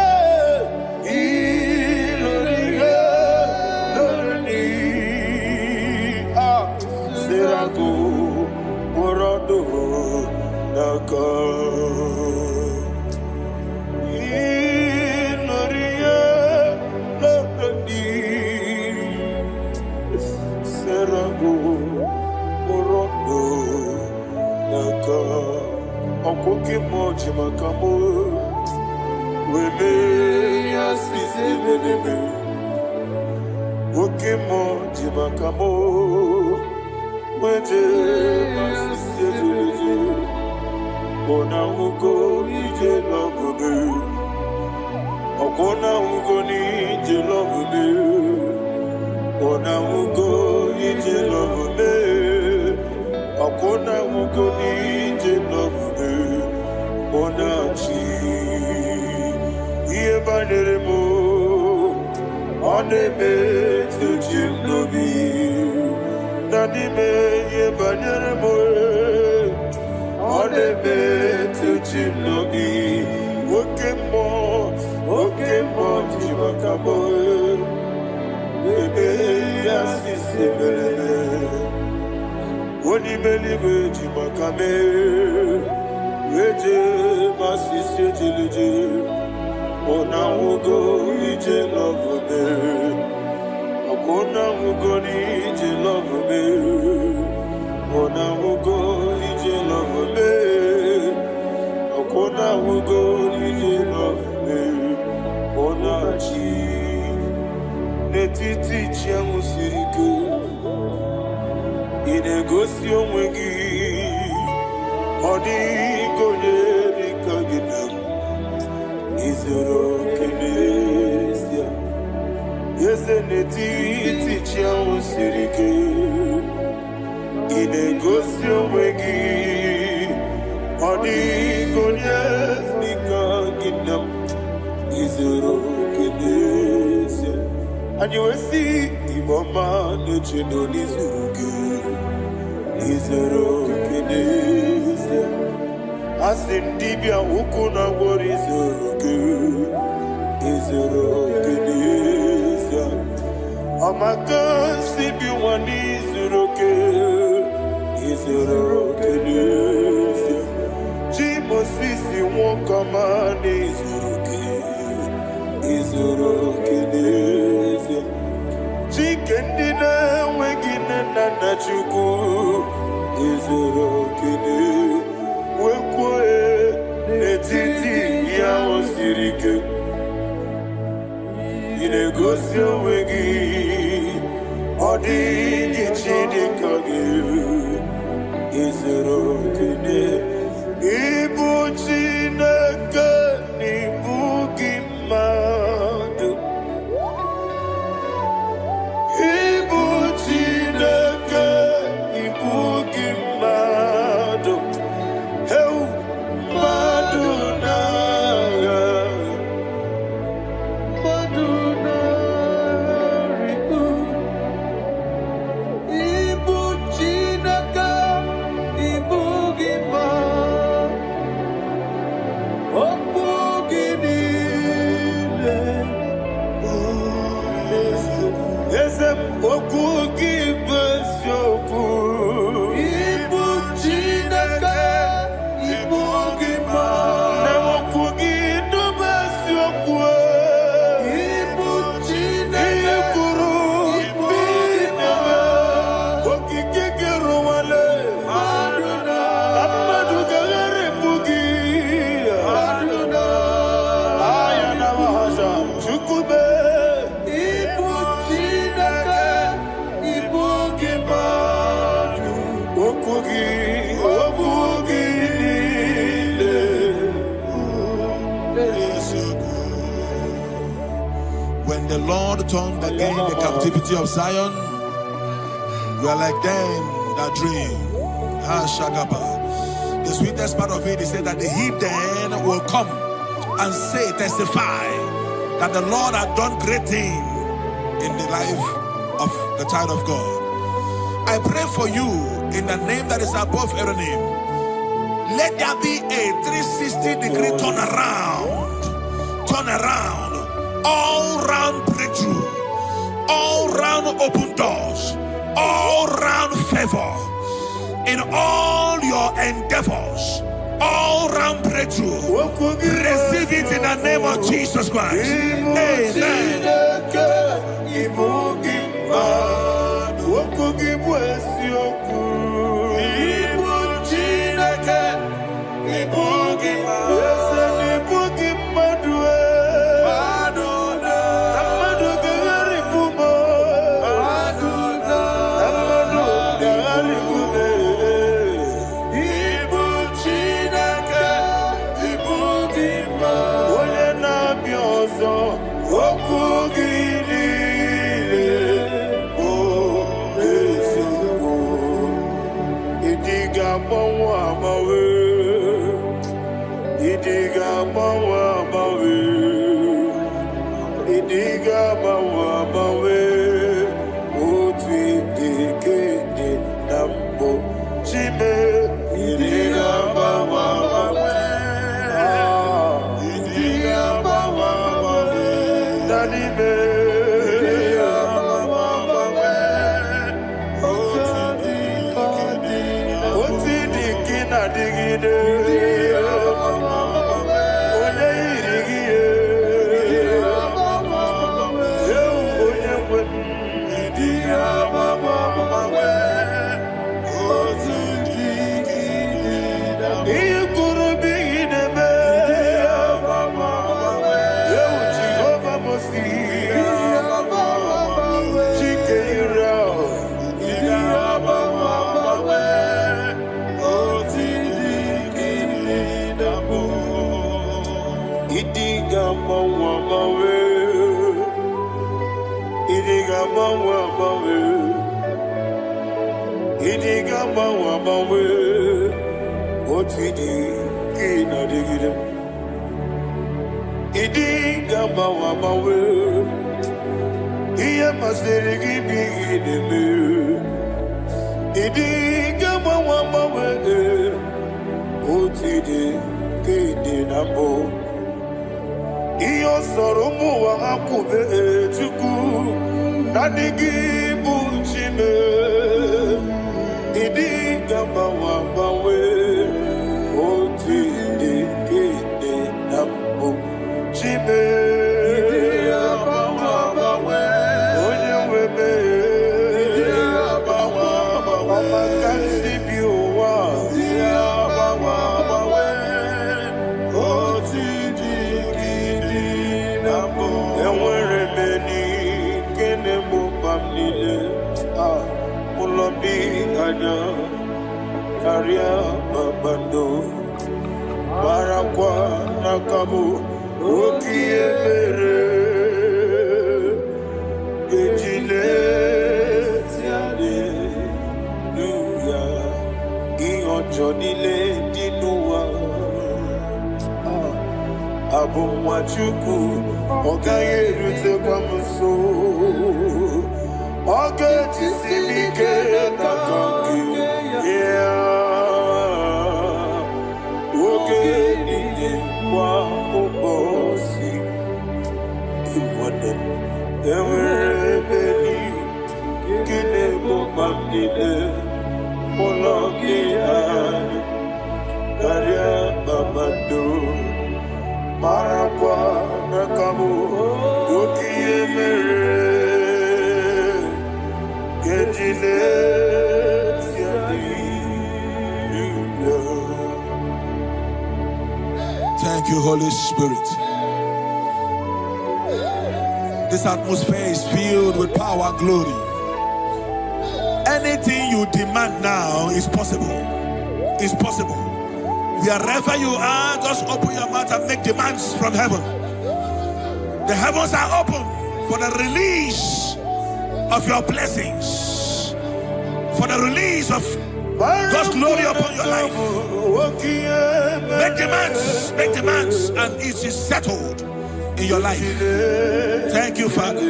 maka Inoria Lodi Serago Morodo Naka Okoki Moji Makamo Wele Yasisi Lelebe Oke Moji Makamo Weje Masisi Lelebe Ona Ugo Ije Love Me Okona Ugo Nije Love Me Ona Ugo Ije Love Me Okona Ugo Nije Love Me Ona Chi Iye Banere Mo One Me Tujim Nobi Nani Me Iye Banere Mo One Me Tujim Nobi Oke Mo Jimakamo Bebe Yasisi Belele Oni Beliwe Jimakame Weje Masisi Jilije Ona Ugo Ije Love Me Akona Ugo Ije Love Me Ona Ugo Ije Love Me Akona Ugo Ije Love Me Ona Chi Netiti Chiamu Siriku Inegosi Onwegi Odi Gonye Dikagidam Izoro Kenesia Yese Netiti Chiamu Siriku Inegosi Onwegi Odi Gonye Dikagidam Izoro Kenesia And you will see Iboma Nechino Nizuruke Izero Kenesia Asindibia Ukuna War Izuruke Izero Kenesia Amaka Sibi Wani Izuruke Izero Kenesia Jimo Sisi Wokamani Izuruke Izero Kenesia Chikendina Wegina Nana Chuku Izero Kene Wekwe Netiti Yao Sirike Inegosio Wegi Odi Gichidi Kage Izero Kene Ibu Chinaka Ibu Gimadu Ibu Chinaka Ibu Gimadu Heu Maduna Maduna Riku Ibu Chinaka Ibu Gimadu Opu Ginile Ezem Oku Gibesyoku Ibu Chineke Ibu Gima Nemoku Gidubesyoku Ibu Chineke Ikuru Ibu Gima Okikekeru wale Aduna Amadu Gagare Bugi Aduna Ayana Mahasha Chukube Ibu Chineke Ibu Gima Okugi Obugi Nile When the Lord turned again the captivity of Zion, we are like them that dream. The sweetest part of it is said that the heathen will come and say, testify, that the Lord had done great things in the life of the child of God. I pray for you in the name that is above every name. Let there be a 360-degree turn around, all round breakthrough, all round open doors, all round favor in all your endeavors, divine breakthrough. Receive it in the name of Jesus Christ. Amen. Thank you, Holy Spirit. This atmosphere is filled with power and glory. Anything you demand now is possible. It's possible. Wherever you are, just open your mouth and make demands from heaven. The heavens are open for the release of your blessings, for the release of God's glory upon your life. Make demands, and it is settled in your life. Thank you, Father.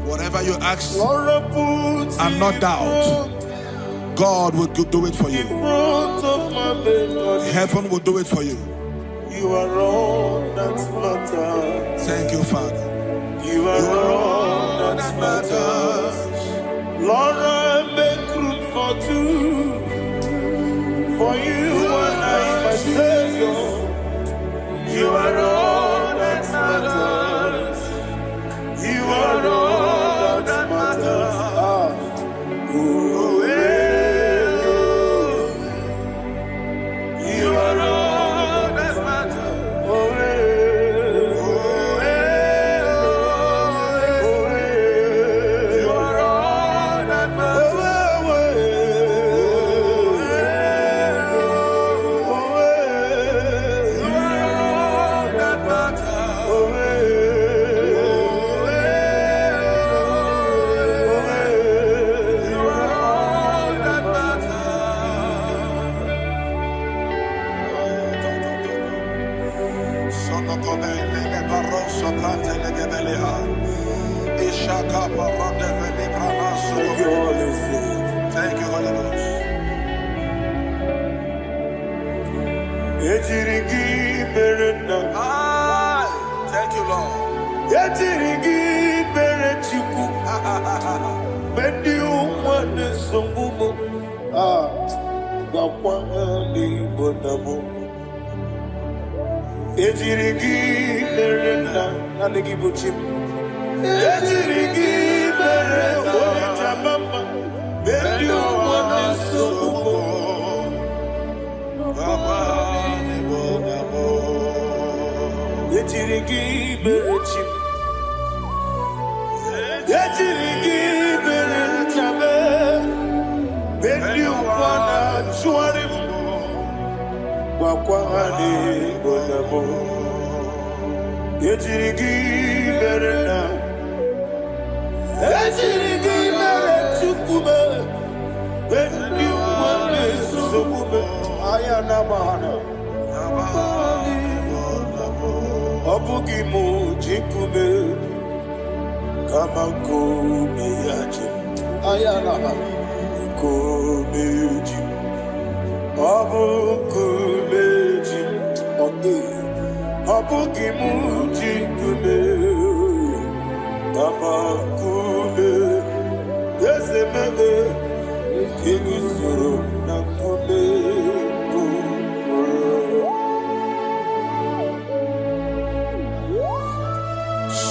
Whatever you ask and not doubt, God will do it for you. heaven will do it for you. You are all that matters. Thank you, Father. You are all that matters. Lord, I make room for two. For you and I, my Savior. You are all that matters. You are all that matters. Oh, you are all that matters. You are all that Thank you, Holy Ghost. Thank you, Lord.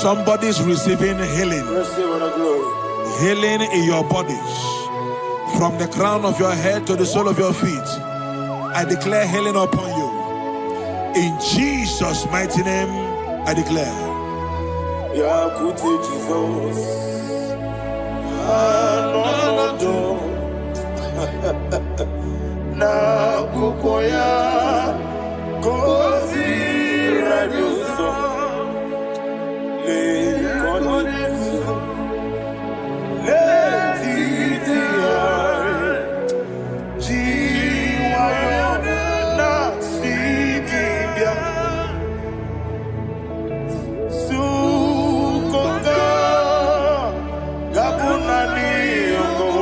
Somebody's receiving healing. Healing in your bodies. From the crown of your head to the sole of your feet. I declare healing upon you. In Jesus' mighty name, I declare. Jesus. Na kukoya kozi radioso le konesu le titia jiwayo na sikibia sukonga gabuna niyongo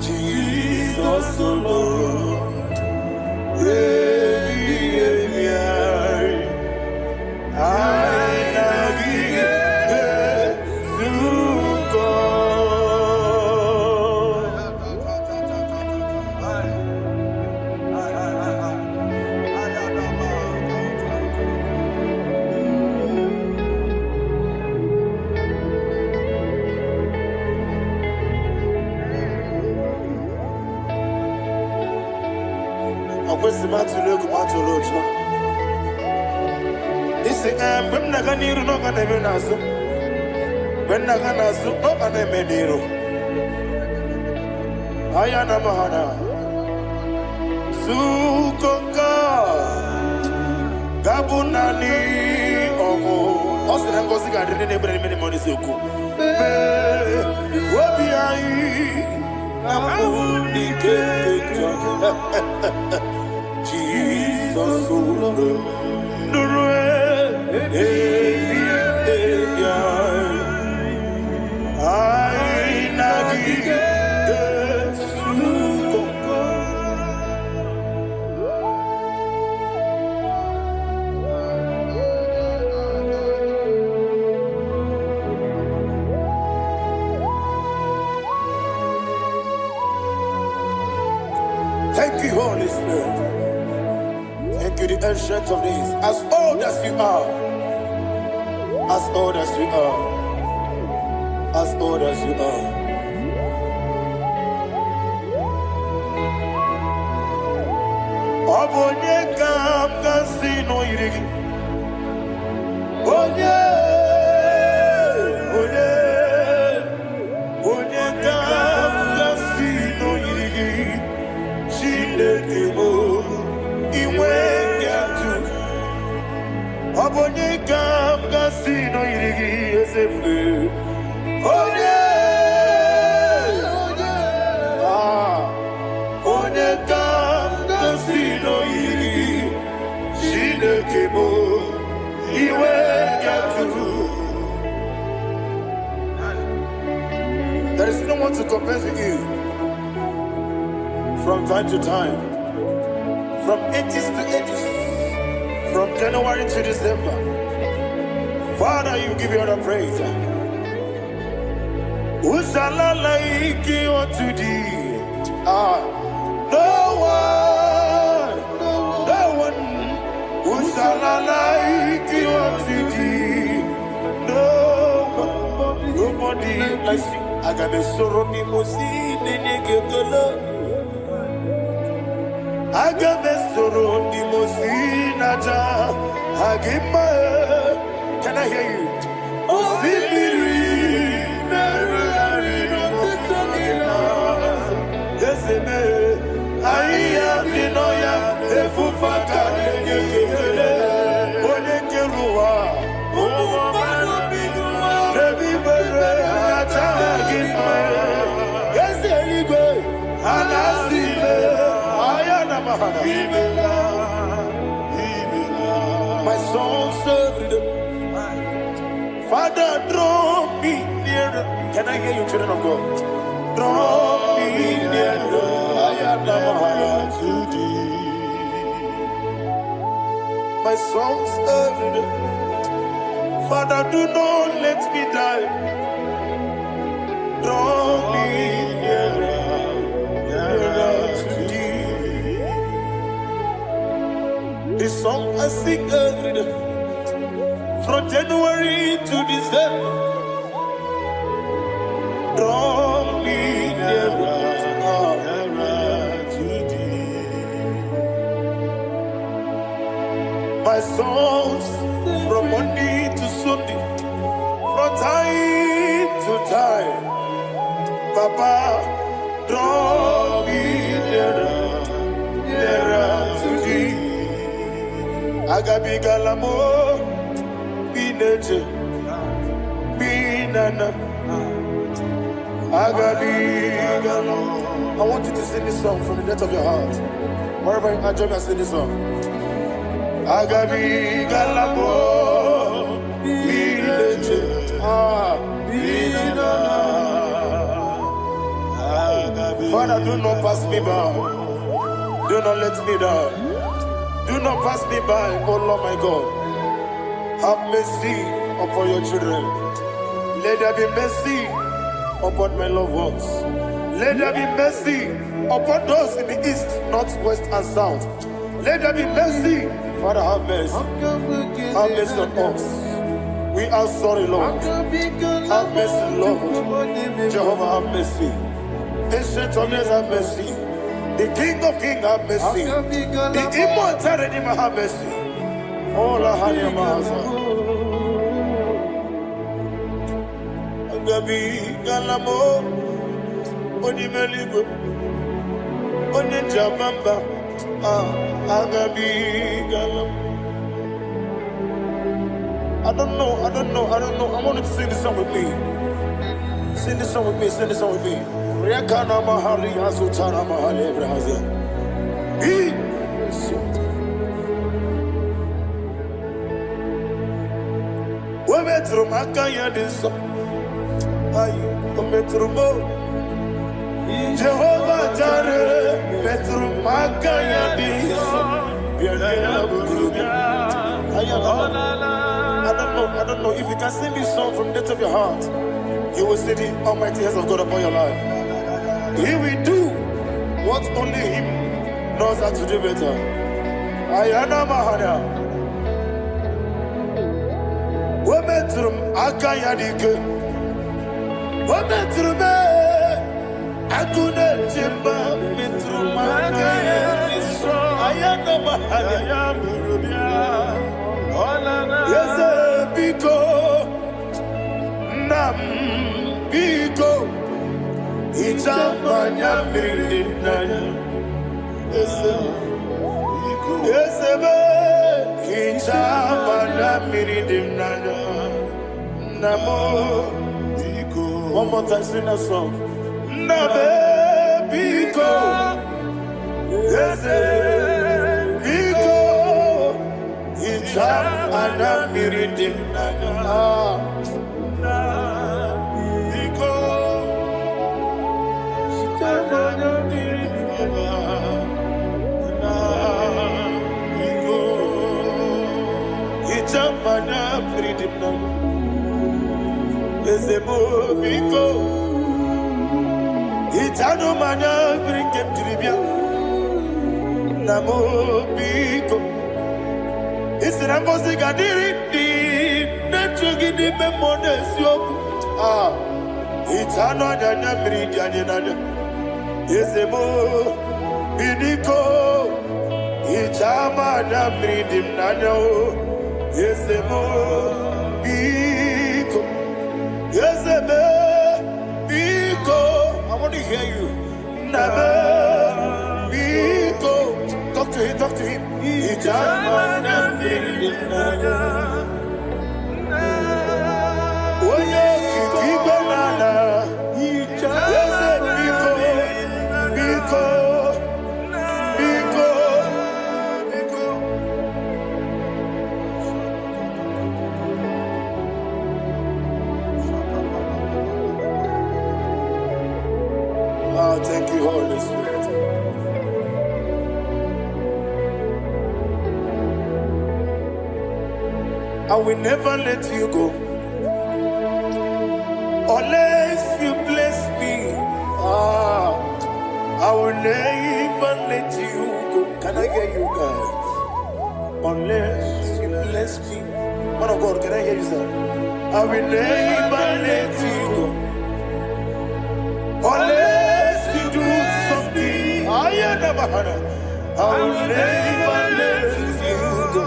Jesus alone. Thank you, Holy Spirit. Thank you, the ancient of days. As old as you are. As old as you are. As old as you are. Obonye kam kasino irigi. Onye kam kasino irigi. Shindekimo iwe yatu. Obonye kam kasino irigi esefu. Onye kam kasino irigi. Shindekimo iwe yatu. There is no one to compare with you. From time to time, from ages to ages, from January to December. Father, you give you all the praise. Who shall I like you unto thee? No one. Who shall I like you unto thee? No one, nobody like you. I got a sorrow, Agamesoro di Mosinaja Agima. Can I hear you? Osibiri Deseme Aya Dinoya Efufaka Nekele Onekerua Rebi Bere Agima Ezelibe Anasile my soul served. Father, draw me nearer. Can I hear you, children of God? Draw me nearer. I am to thee. My soul served. Father, do not let me die. Draw me nearer. This song I sing every day, from January to December. Draw me nearer to thee. My songs from Monday to Sunday, from time to time. Papa, draw me nearer to thee. Agabi galamo, bineje, binana. Agabi galamo. I want you to sing this song from the depth of your heart. Wherever you are, join me and sing this song. Agabi galamo, bineje, binana. Father, do not pass me by. Do not let me die. Do not pass me by, oh Lord my God. Have mercy upon your children. Let there be mercy upon my loved ones. Let there be mercy upon those in the east, north, west, and south. Let there be mercy. Father, have mercy. Have mercy on us. We are sorry, Lord. Have mercy, Lord. Jehovah, have mercy. Ancient of days, have mercy. The King of Kings, have mercy. The immortal Redeemer, have mercy. Oh, la hania maza. Agabi galamo, oni meligo, oni jabamba. Agabi galamo. I don't know. I want you to sing this song with me. Sing this song with me. Sing this song with me. Rekana mahali azutana mahali brazia. We metro makaya diso. Ayo, we metro mo. Jehovah Jireh, Petru Makaya Diso, I don't know if you can sing this song from the depth of your heart. You will see the almighty hands of God upon your life. He will do what only Him knows how to do better. Ayana Mahana. Wometrum Akayadike. Wometrum Akuna Jimba Mitrum Akayadike. Ayana Mahana. Yes, Biko. Nam Biko. Ichamanya Mirinaya. Yes, Ichamanya Mirinaya. Namo Biko. One more time, sing that song. Nabe Biko. Yes, Biko. Ichamanya Mirinaya. Mana freedom now. Ezemo biko. Itano mana bring him to Libya. Namo biko. It's an ambassador gadiri di. Nechogi di memones yo. Itano dana bring dana. Ezemo biko. Itama na bring him nana. Yes, Biko. Yes, Biko. I want to hear you. Nabe Biko. Talk to him, talk to him. Ijamana Biko. Oye, Kiki Banana. Yes, Biko. Biko. Thank you, Holy Spirit. I will never let you go unless you bless me. I will never let you go. Can I hear you guys? Unless you bless me. Man of God, can I hear you, sir? I will never let you go unless you do something. I will never let you go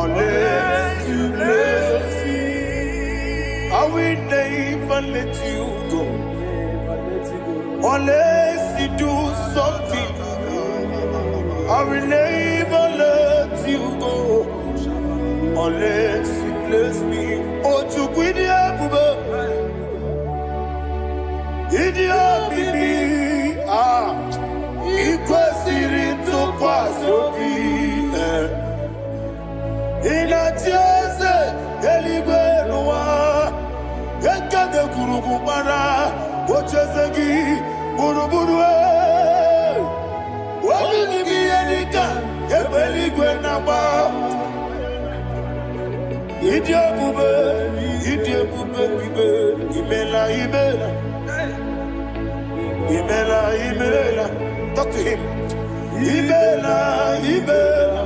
unless you bless me. I will never let you go unless you do something. I will never let you go unless you bless me. Oh, to quit Idia bibi ikwesiri ntụkwasị obi ịna-etieze eluigwe n'ụwa ekede kwurugwu gbara ocheze gị gburugburu obibi gị ihe dịka ebe eluigwe na-agba ịdị ebube bibe imela imela. Imela, Imela, talk to him. Imela, Imela,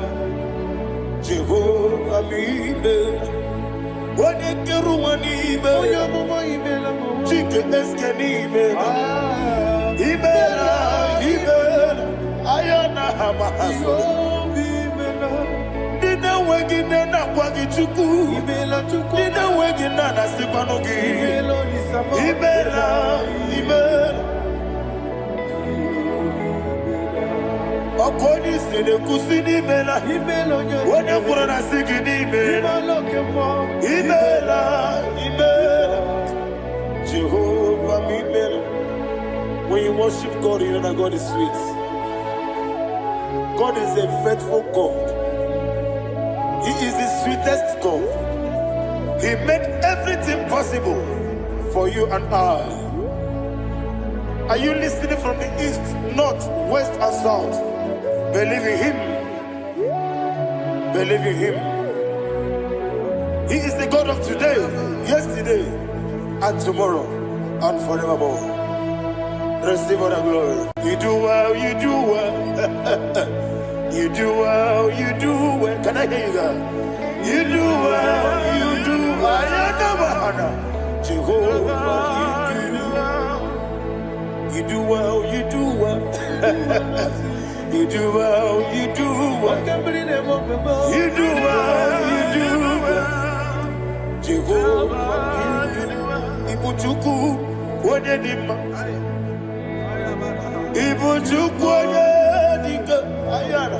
Jehovah, Imela. When you get one Imela, chicken escan Imela. Imela, Imela, Ayana Hamahaso. Dina wegina na kwagi chuku. Dina wegina na sipanogi. Imela, Imela. Okoni sede kusini mela. Wone kurana sigini mela. Imela, Imela. Jehovah, Imela. When you worship God, you know that God is sweet. God is a faithful God. He is the sweetest God. He made everything possible for you and I. Are you listening from the east, north, west, and south? Believe in him. Believe in him. He is the God of today, yesterday, and tomorrow, and forevermore. Receive all the glory. You do well, you do well. You do well, you do well. Can I hear you guys? You do well, you do well. Jehovah, you do well, you do well. You do well, you do well. You do well, you do well. Jehovah, Ibuchuku, Wadedima. Ibuchuku, Wadedika, Ayana.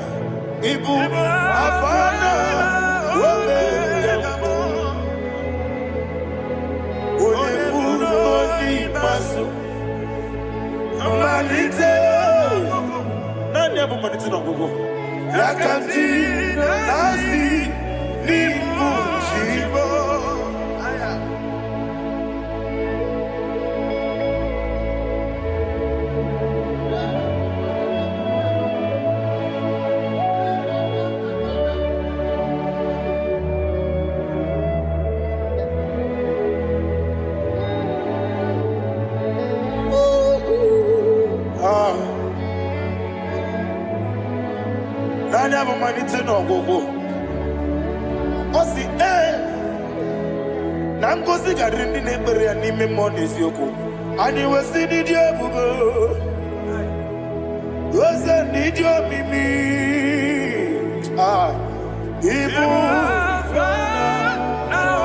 Ibu, Afana, Wabedama. Odebu, Noni, Masu. Manite. Nani abu manite na gogo. Yakanti, Nasi, Nibu, Shibo. Nani abu manite na gogo. Osi Nangozi garini nebere ya nime monezi yoko. Ani wesi nidio bugo. Wese nidio mimi. Ibu Alpha and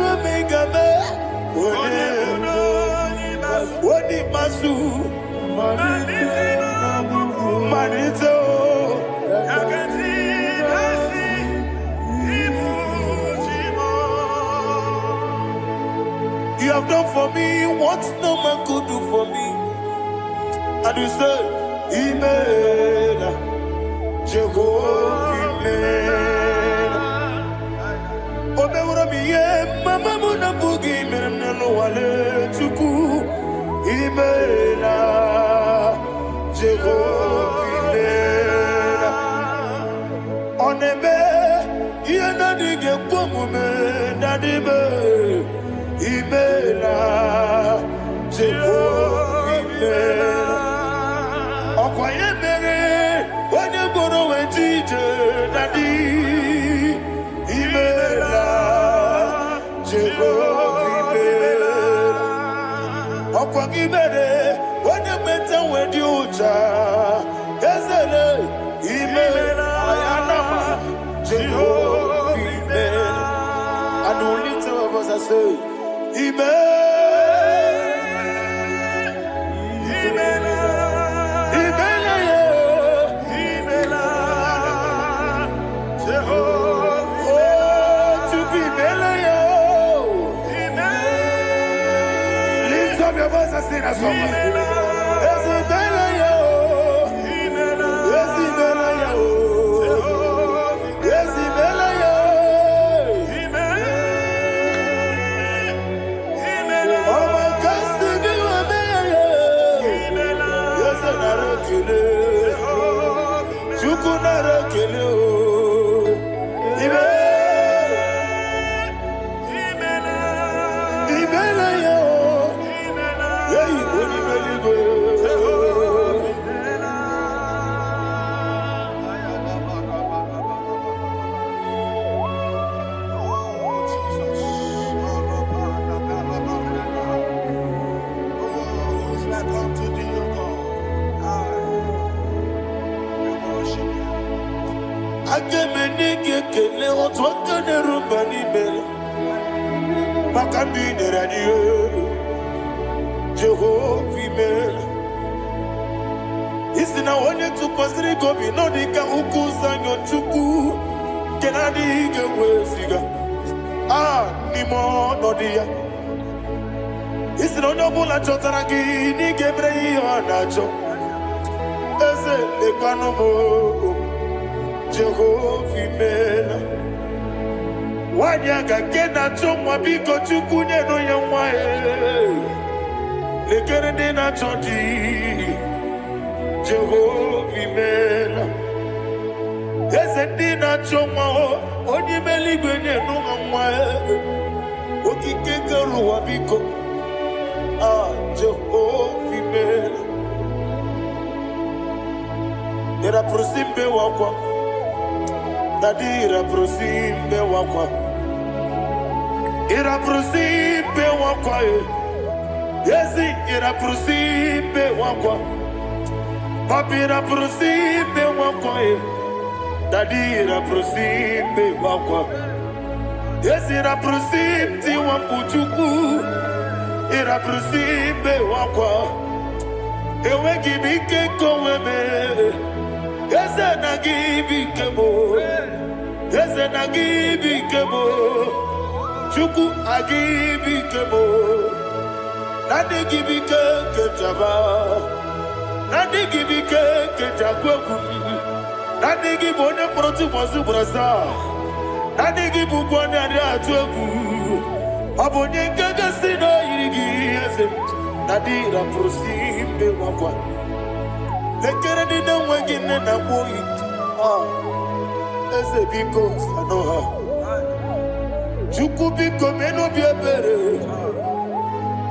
Omega me. Wodi masu. Manito. You have done for me what no man could do for me. And you said, Imela, Jehovah, Imela. Omeura miye, mama muna bugi, menano wale tuku. Imela, Jehovah, Imela. Onebe, yena dige kwamume, nadibe. Imela, Jehovah, Imela. Okwaye mere, wanye goro wejije, nadi. Imela, Jehovah, Imela. Okwaye mere, wanye meta wedi uja, ezele. Imela, ayanama, Jehovah, Imela. And only two of us are saying, lift up your voice and sing a song. Jehovah, Imela. Isina onye tupasiri gobi no dika ukuza nyochuku kenadi gewesiga nimo no dia. Isina onye bula chotara gi ni gebrei anacho eze lekwano mo Jehovah, Imela. Wanyaga kena chomwa biko chukunye no yamwae Lekere na chodi Jehovah imela Eze na choma Oni meligwe nye nunga mwa Okike keruwa biko Jehovah imela Ira prosimbe wakwa Dadi ira prosimbe wakwa Ira prosimbe wakwa Yesi ira prosimbe wakwa Papi ira prosimbe wakwa Dadi ira prosimbe wakwa Yesi ira prosimti wakuchuku Ira prosimbe wakwa Ewe gibike koweme Eze na gibike mo Eze na gibike mo Chuku agibike mo Nadi gibike kejaba Nadi gibike kejagwegu Nadi gibone proti wazu braza Nadi gibugwane adi atwegu Abonye gaga sino irigi eze Nadi raprosimbe wakwa Lekere dina wengine na boyi Eze biko sanoha Chuku biko meno biebere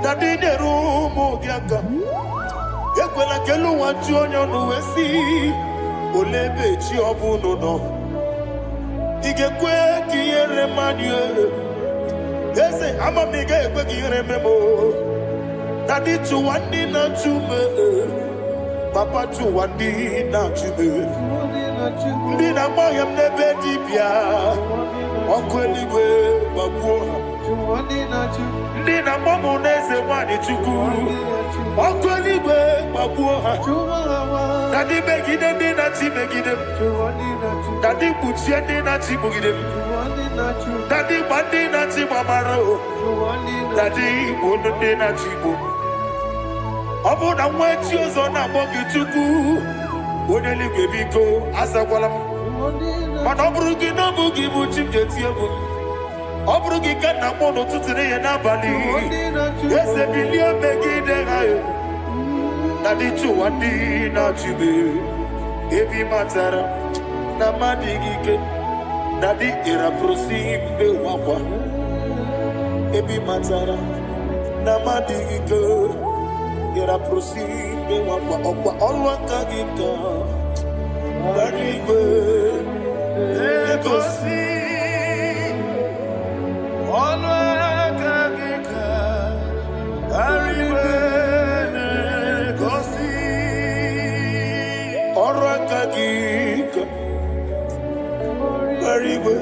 Nadi nerumu gyaka Yekwela kelu wanchu onyo nuwesi Olebe chi obuno no Igekwe kiyere manye Eze ama mige ekwe kiyere memo Nadi chuwandi na chume Papa chuwandi na chume Ndi na moyem nebe dibia Okweligwe babuo Ndi na momo neze wani chuku Okweligwe babuo Dadi megide ndi na chi megide Dadi kuchie ndi na chi mugide Dadi bandi na chi mamaro Dadi bunu ndi na chi bu Obu na mwechi ozo na mogi chuku Oneligwe biko asakwala Mana oburu gi no bugi bu chimjeti ebu Oburu gi kana mono tutire ye na bali Ese bilio megide hayo Nadi chuwandi na chibe Ebi matara na madigike Nadi ira prosimbe wakwa Ebi matara na madigike Ira prosimbe wakwa Okwa olwa kagika Barigwe Egosi Olwa kagika Barigwe Egosi Olwa kagika Barigwe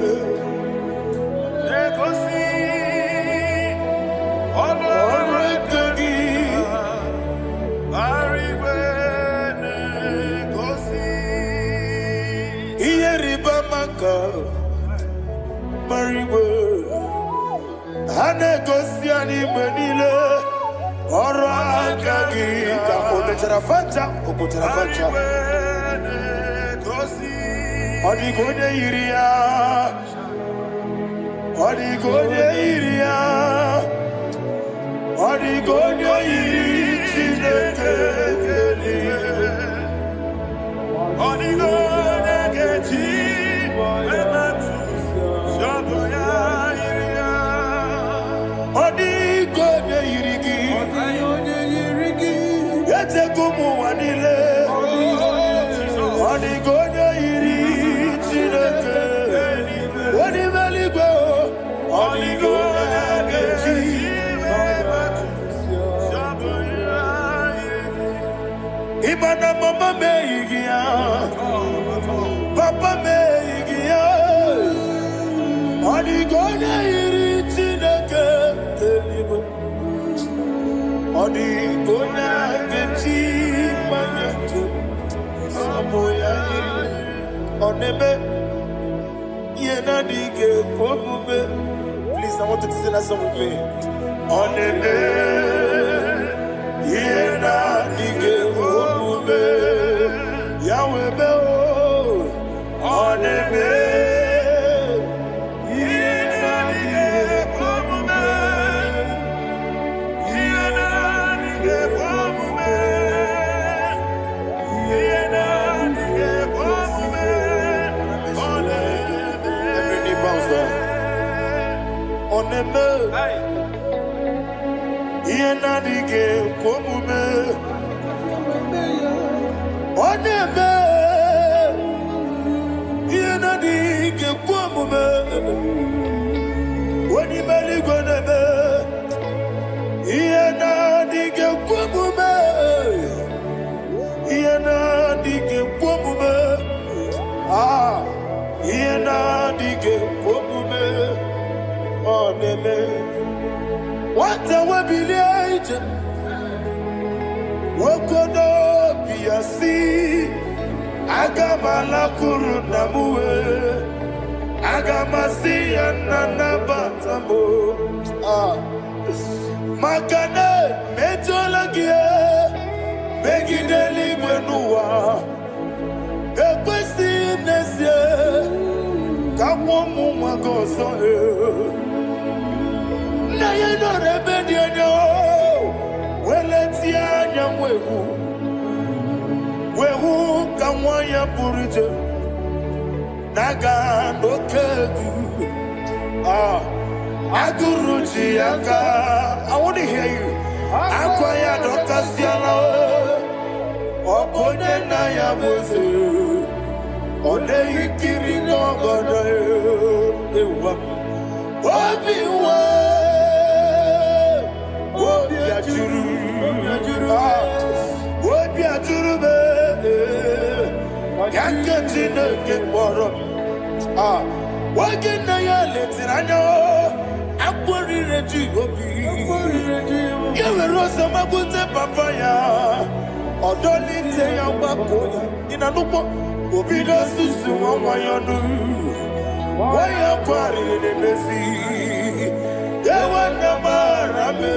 Egosi Olwa kagika Barigwe Egosi Iyeriba maka Barigwe Hane gosi animenile Oro akagika Okoterafanja Odigonye iria Odigonye iria Odigonye iri Chineke Odigonye kechi Ematu Shoboya iria Odigonye irigi Yete gumu wanile Odigonye iri Chineke Odimeligwe Odigonye kechi Imana mama meigia Papa meigia Odigonye iri Chineke Odigonye kechi manyetu Samoya iri Oneme Yena dige komume Please, I want you to sing that song with me. Oneme Yena dige komume Yahweh beo Oneme Yena dige komume Yena dige Yenadige komume Oneme Yenadige komume Onimeli goneme Yenadige komume Yenadige komume Yenadige komume Oneme What a webillage, Wokodo Biasi, Agamala Kurunamue, Agamasi and Nanabatamo, Makane, Metolagia, Begideli Benua, Equesi Nesia, Kawamu Magoso. Na ye no rebellion no weletia nyamwehu wehu kamwaya purije naga no kegu aguruji aka. I want to hear you. Akwaya no kasiala okonye na ya bozu one ikiri no godo ewa obiwa Wobi ajuru be yakati no ke poro wogi na ya letiranya akwori reji obi yewe rosa magunte papaya odoli te ya gbako ina nupo obi do susu won wayonu waya kwari ne mesi yewe na marame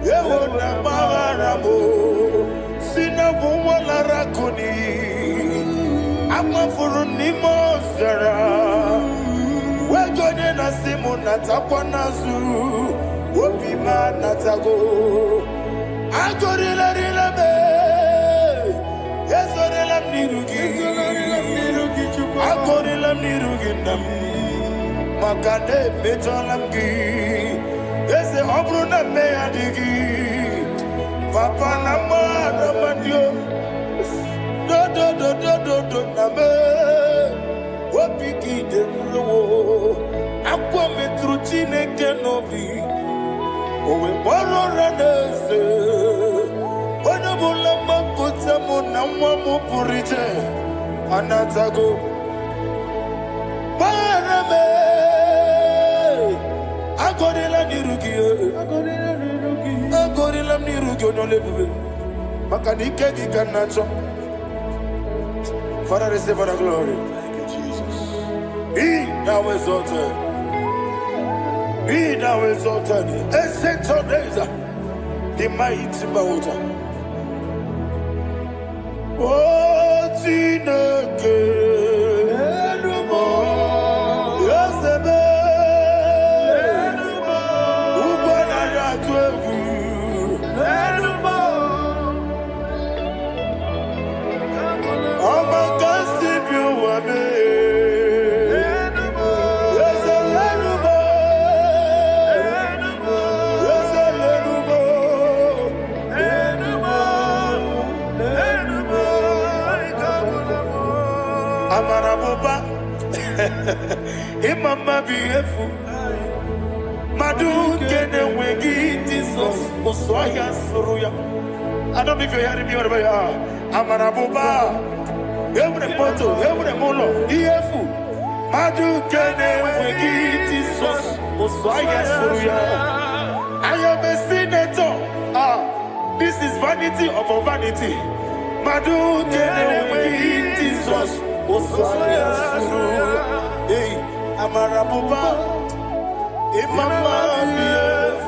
yewe na maramo sina wala rakoni amafuru ni mozara wegone na simu na takwa nazu obi ma na tago agorila rila me yezorila mirugi agorila mirugi nam makane bejolamgi ese obru na me adigi papa na ma na mandio do na me wapiki de mlo akwa metruchine kenobi owe boro ranese ona bula makota mo na mwa mo purije anatago parame agorela nirugi no lebuve makanike gikanacho. Father, receive the glory. Thank you, Jesus. Be thou exalted. Be thou exalted. Ancient of days, the mighty Bauta. Oh, Tineke. Imama biefu Madu kene wegi Jesus Uswaya suruya. I don't know if you're hearing me wherever you are. Amarabuba Every photo, every molo Biefu Madu kene wegi Jesus Uswaya suruya. I am a senator. This is vanity of vanity. Madu kene wegi Jesus Uswaya suruya. Hey, Amarabuba, Imama Bief,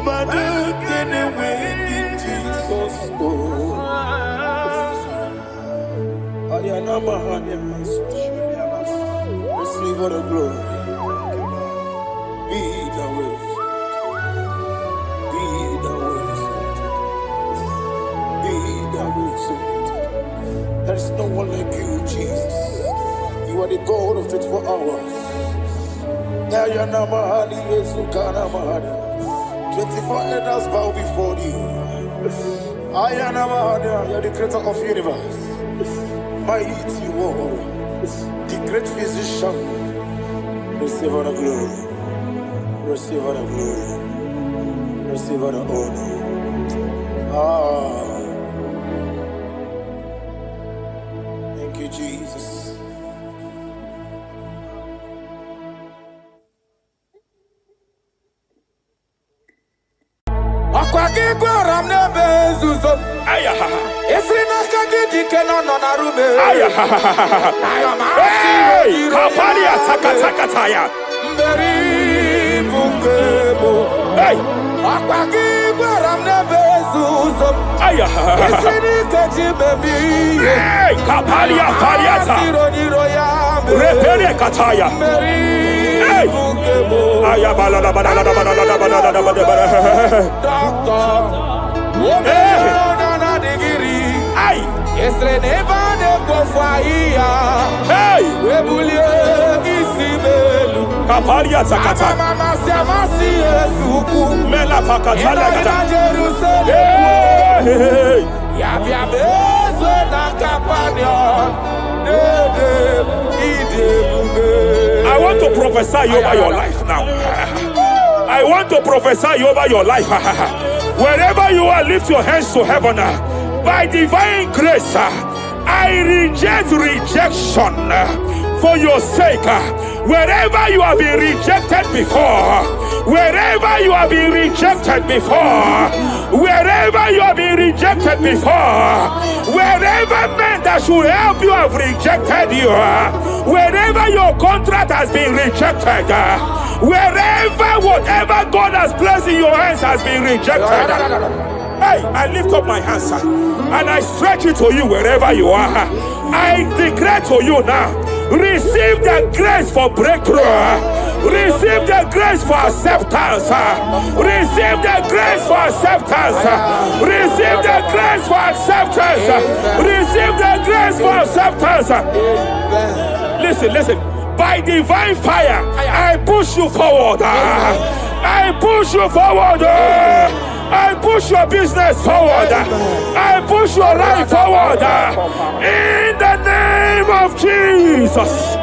Madu kene wegi Jesus. Ayana Mahanya, receive all the glory. Be thou exalted. Be thou exalted. Be thou exalted. There is no one like you, Jesus. You are the God of 24 hours. Ayana Mahali Yesukana Mahali. 24 elders bow before you. I am you're the creator of the universe. Mighty warrior, the great physician. Receive all the glory. Receive all the glory. Receive all the honor. Thank you, Jesus. I want to prophesy over your life now. I want to prophesy over your life. Wherever you are, lift your hands to heaven. By divine grace, I reject rejection for your sake. Wherever you have been rejected before, wherever you have been rejected before, wherever you have been rejected before, wherever men that should help you have rejected you, wherever your contract has been rejected, wherever whatever God has placed in your hands has been rejected, hey, I lift up my hands and I stretch it to you wherever you are. I declare to you now, receive the grace for breakthrough. Receive the grace for acceptance. Receive the grace for acceptance. Receive the grace for acceptance. Receive the grace for acceptance. Listen. By divine fire, I push you forward. I push you forward. I push your business forward. I push your life forward. In the name of Jesus.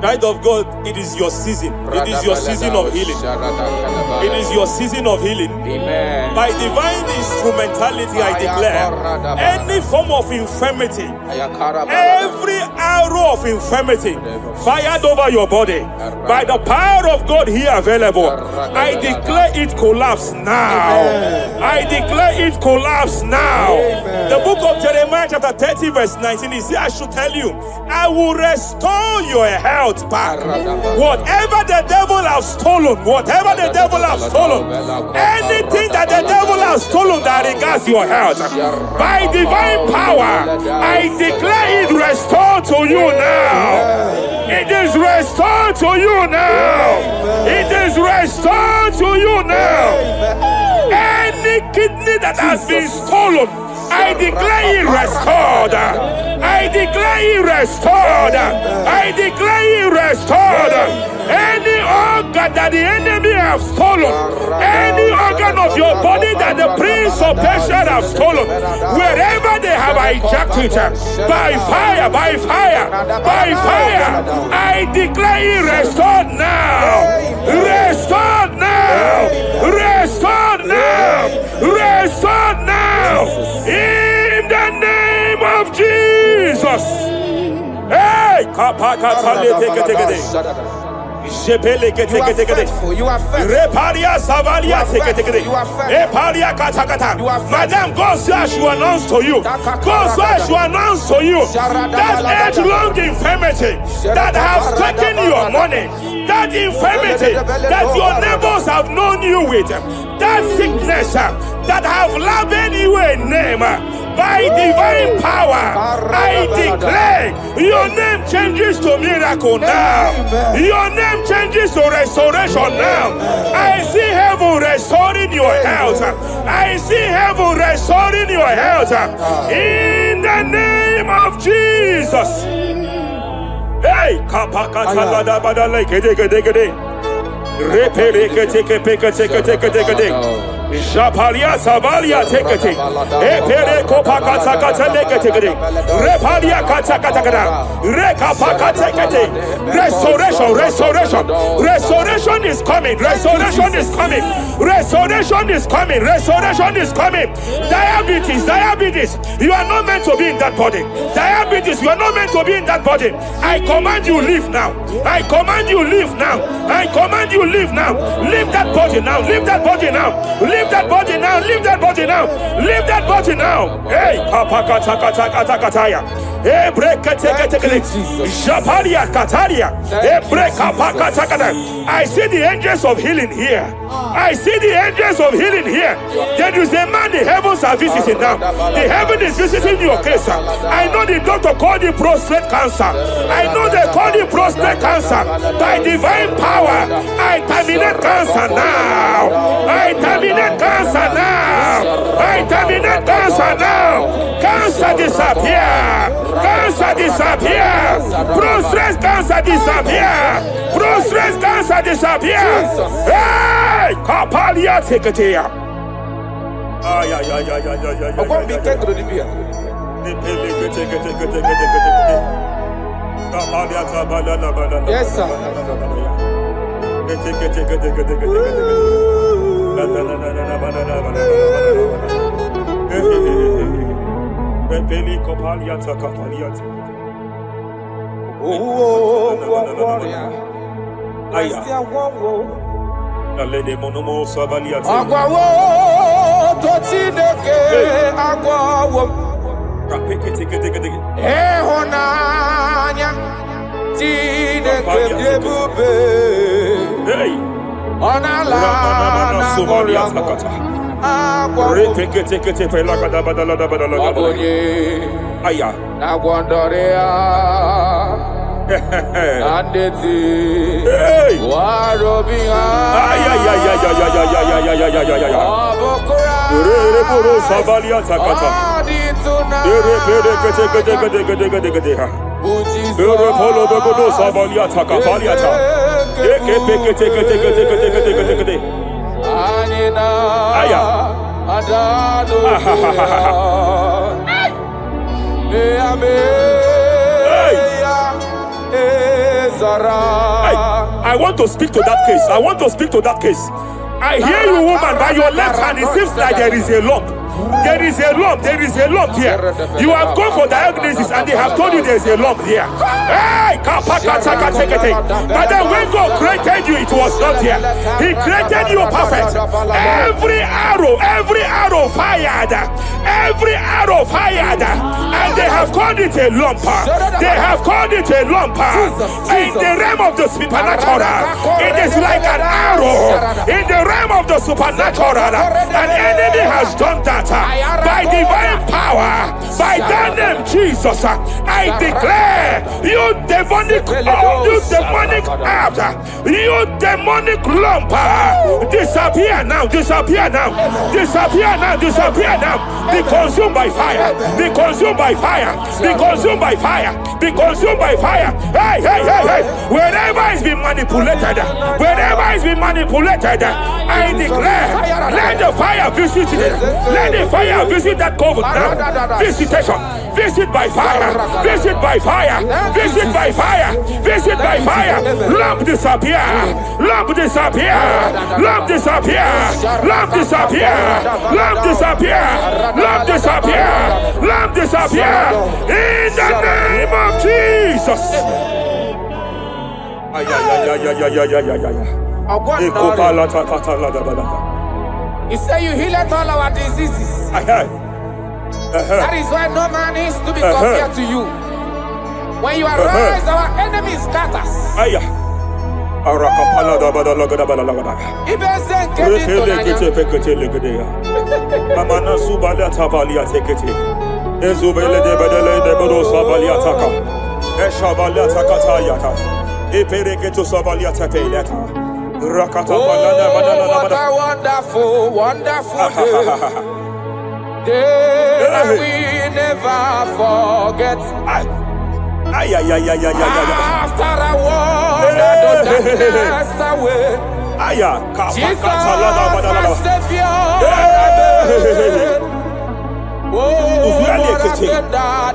Child of God, it is your season. It is your season of healing. It is your season of healing. Amen. By divine instrumentality, I declare any form of infirmity, every arrow of infirmity fired over your body, by the power of God here available, I declare it collapse now. I declare it collapse now. The book of Jeremiah chapter 30 verse 19 is here. I should tell you, I will restore your health back. Whatever the devil has stolen, whatever the devil has stolen, anything that the devil has stolen that regards your health, by divine power, I declare it restored to you now. It is restored to you now. It is restored to you now. Any kidney that has been stolen, I declare it restored. I declare it restored. I declare it restored. Any organ that the enemy have stolen, any organ of your body that the prince of Persia have stolen, wherever they have hijacked it, by fire, by fire, by fire, I declare it restored now. Restored now. Restored now. Restored now. In the name of Jesus. Hey, you are faithful. You are faithful. Madam, God says you announce to you. God says you announce to you that age-long infirmity that has taken your morning, that infirmity that your neighbors have known you with, that sickness that have labeled you a name, by divine power, I declare your name changes to miracle now. Your name changes to restoration now. I see heaven restoring your health. I see heaven restoring your health. In the name of Jesus. Hey, Japalia Savalia tekete, Epere Kopakata Katalekete, Repalia Katakata, Rekapaka tekete. Restoration, restoration, restoration is coming, restoration is coming, restoration is coming, restoration is coming. Diabetes, diabetes, you are not meant to be in that body. Diabetes, you are not meant to be in that body. I command you leave now. I command you leave now. I command you leave now. Leave that body now. Leave that body now. Leave that body now. Leave that body now. Leave that body now. Hey, Kapakatakataya. Hey, break Japalia Kataria. Hey, break Kapakatakata. I see the angels of healing here. I see the angels of healing here. There is a man the heavens are visiting now. The heaven is visiting your case. I know the doctor called it prostate cancer. I know they call it prostate cancer. By divine power, I terminate cancer now. I terminate cancer now. I terminate cancer now. Cancer disappear. Cancer disappear. Prostate cancer disappear. Prostate cancer disappear. Hey, Kapalia Teketea. Ay. Yes, sir. I want to speak to that case. I want to speak to that case. I hear you, woman, by your left hand. It seems like there is a lump. There is a lump. There is a lump here. You have gone for diagnosis and they have told you there is a lump here. Hey, but then when God created you, it was not here. He created you perfect. Every arrow fired. Every arrow fired. And they have called it a lump. They have called it a lump. In the realm of the supernatural, it is like an arrow. In the realm of the supernatural, an enemy has done that. By divine power, by that name Jesus, I declare you demonic out, you demonic lump, disappear now, disappear now, disappear now, disappear now. Be consumed by fire, be consumed by fire, be consumed by fire, be consumed by fire. Hey, hey, hey, hey, wherever it's been manipulated, wherever it's been manipulated, I declare, let the fire visit it. Let the fire visit that coven now. Visitation, visit by fire, visit by fire, visit by fire, visit by fire. Lamp disappear, lamp disappear, lamp disappear, lamp disappear, lamp disappear, lamp disappear, lamp disappear. In the name of Jesus. He said you heal all our diseases. That is why no man is to be compared to you. When you arise, our enemies scatters. Arakapala da bada lagada bada lagada. Rekele kete pekete legedea. Amana subalia tabalia tekete. Ezubele de bedele de bodo sabalia taka. Eshabalia takata yata. Epereketo sabalia tapeleta. Rakata balana badana what a wonderful, wonderful day that we never forget. After I wandered the darkness away, Jesus, my Savior. Oh, what a good God.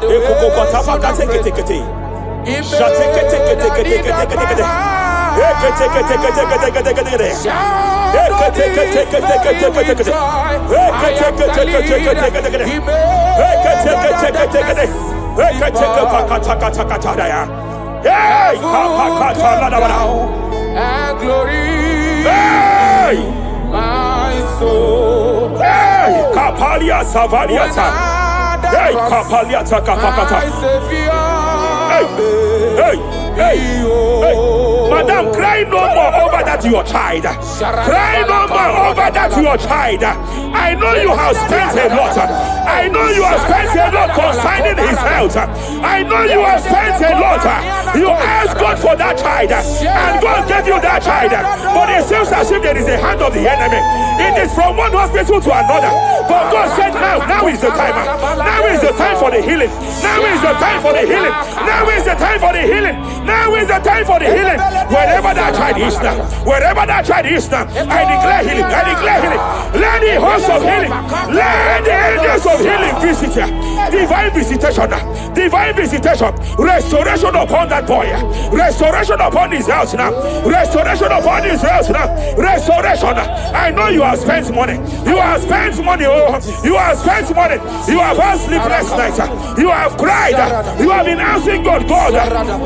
And glory, my soul. Kapalia Savaliata. Kapaliata Kapakata. Hey. Madam, cry no more over that your child. Cry no more over that your child. I know you have spent a lot. I know you have spent a lot concerning his health. I know you have spent a lot. You asked God for that child, and God gave you that child. But it seems as if there is a hand of the enemy. It is from one hospital to another. But God said, now is the time. Now is the time for the healing. Now is the time for the healing. Now is the time for the healing. Now is the time for the healing. Wherever that child is now, wherever that child is now, I declare healing. I declare healing. Let the host of healing, let the angels of healing visit you. Divine visitation, divine visitation, restoration upon that boy, restoration upon his house now, restoration upon his house now, restoration. I know you have spent money. You have spent money. Oh, you have spent money. You have had sleepless nights. You have cried. You have been asking God.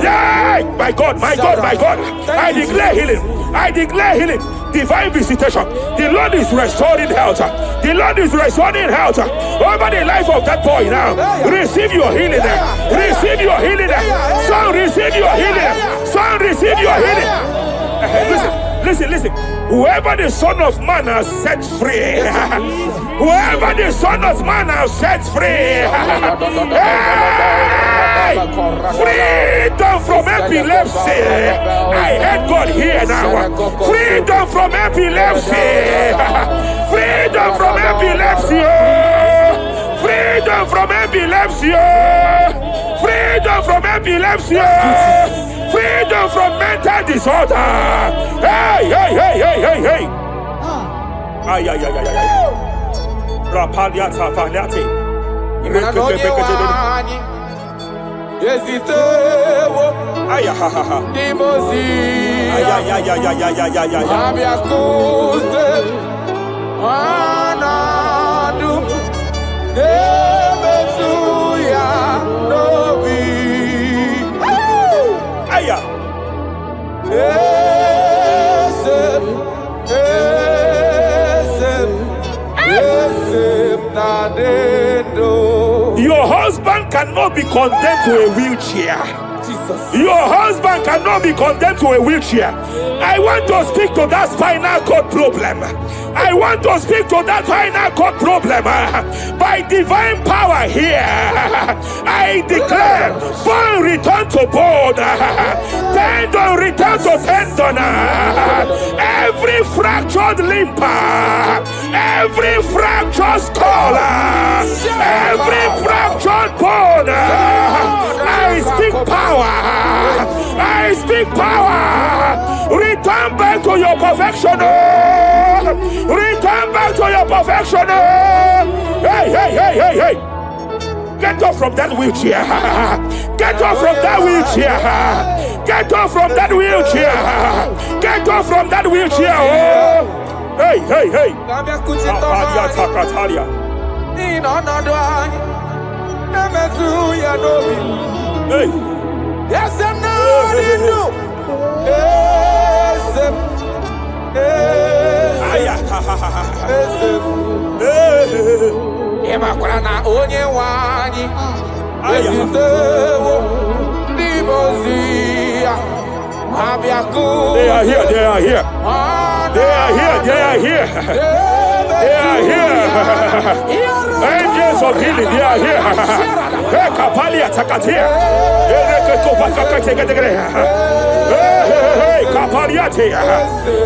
Yeah, my God, my God, my God. I declare healing. I declare healing. Divine visitation. The Lord is restoring health. The Lord is restoring health over the life of that boy now. Receive your healing. Receive your healing. Son, receive your healing. Son, receive your healing. Listen. Whoever the Son of Man has set free, whoever the Son of Man has set free, freedom from epilepsy. I heard God here now. Freedom from epilepsy. Freedom from epilepsy. Freedom from epilepsy. Freedom from epilepsy. Freedom from mental disorder. Hey. Ay. Rapaliata faniate. Your husband cannot be condemned to a wheelchair. Jesus. Your husband cannot be condemned to a wheelchair. I want to speak to that spinal cord problem. I want to speak to that spinal cord problem. By divine power here, I declare bone return to bone, tendon return to tendon. Every fractured limb, every fractured skull, every fractured bone, I speak power. I speak power. Return back to your perfection. Return back to your perfection. Hey. Get off from that wheelchair. Get off from that wheelchair. Get off from that wheelchair. Get off from that wheelchair. Oh. Hey. Hey. Yes, and now you know. Emakrana onye wanyi. Esitewo ndibozia. Abia They are here. They are here. They are here. They are here. They are here. Angels of healing. They are here. Hey, Kapalia Takatia. Hey, Kapalia Tia.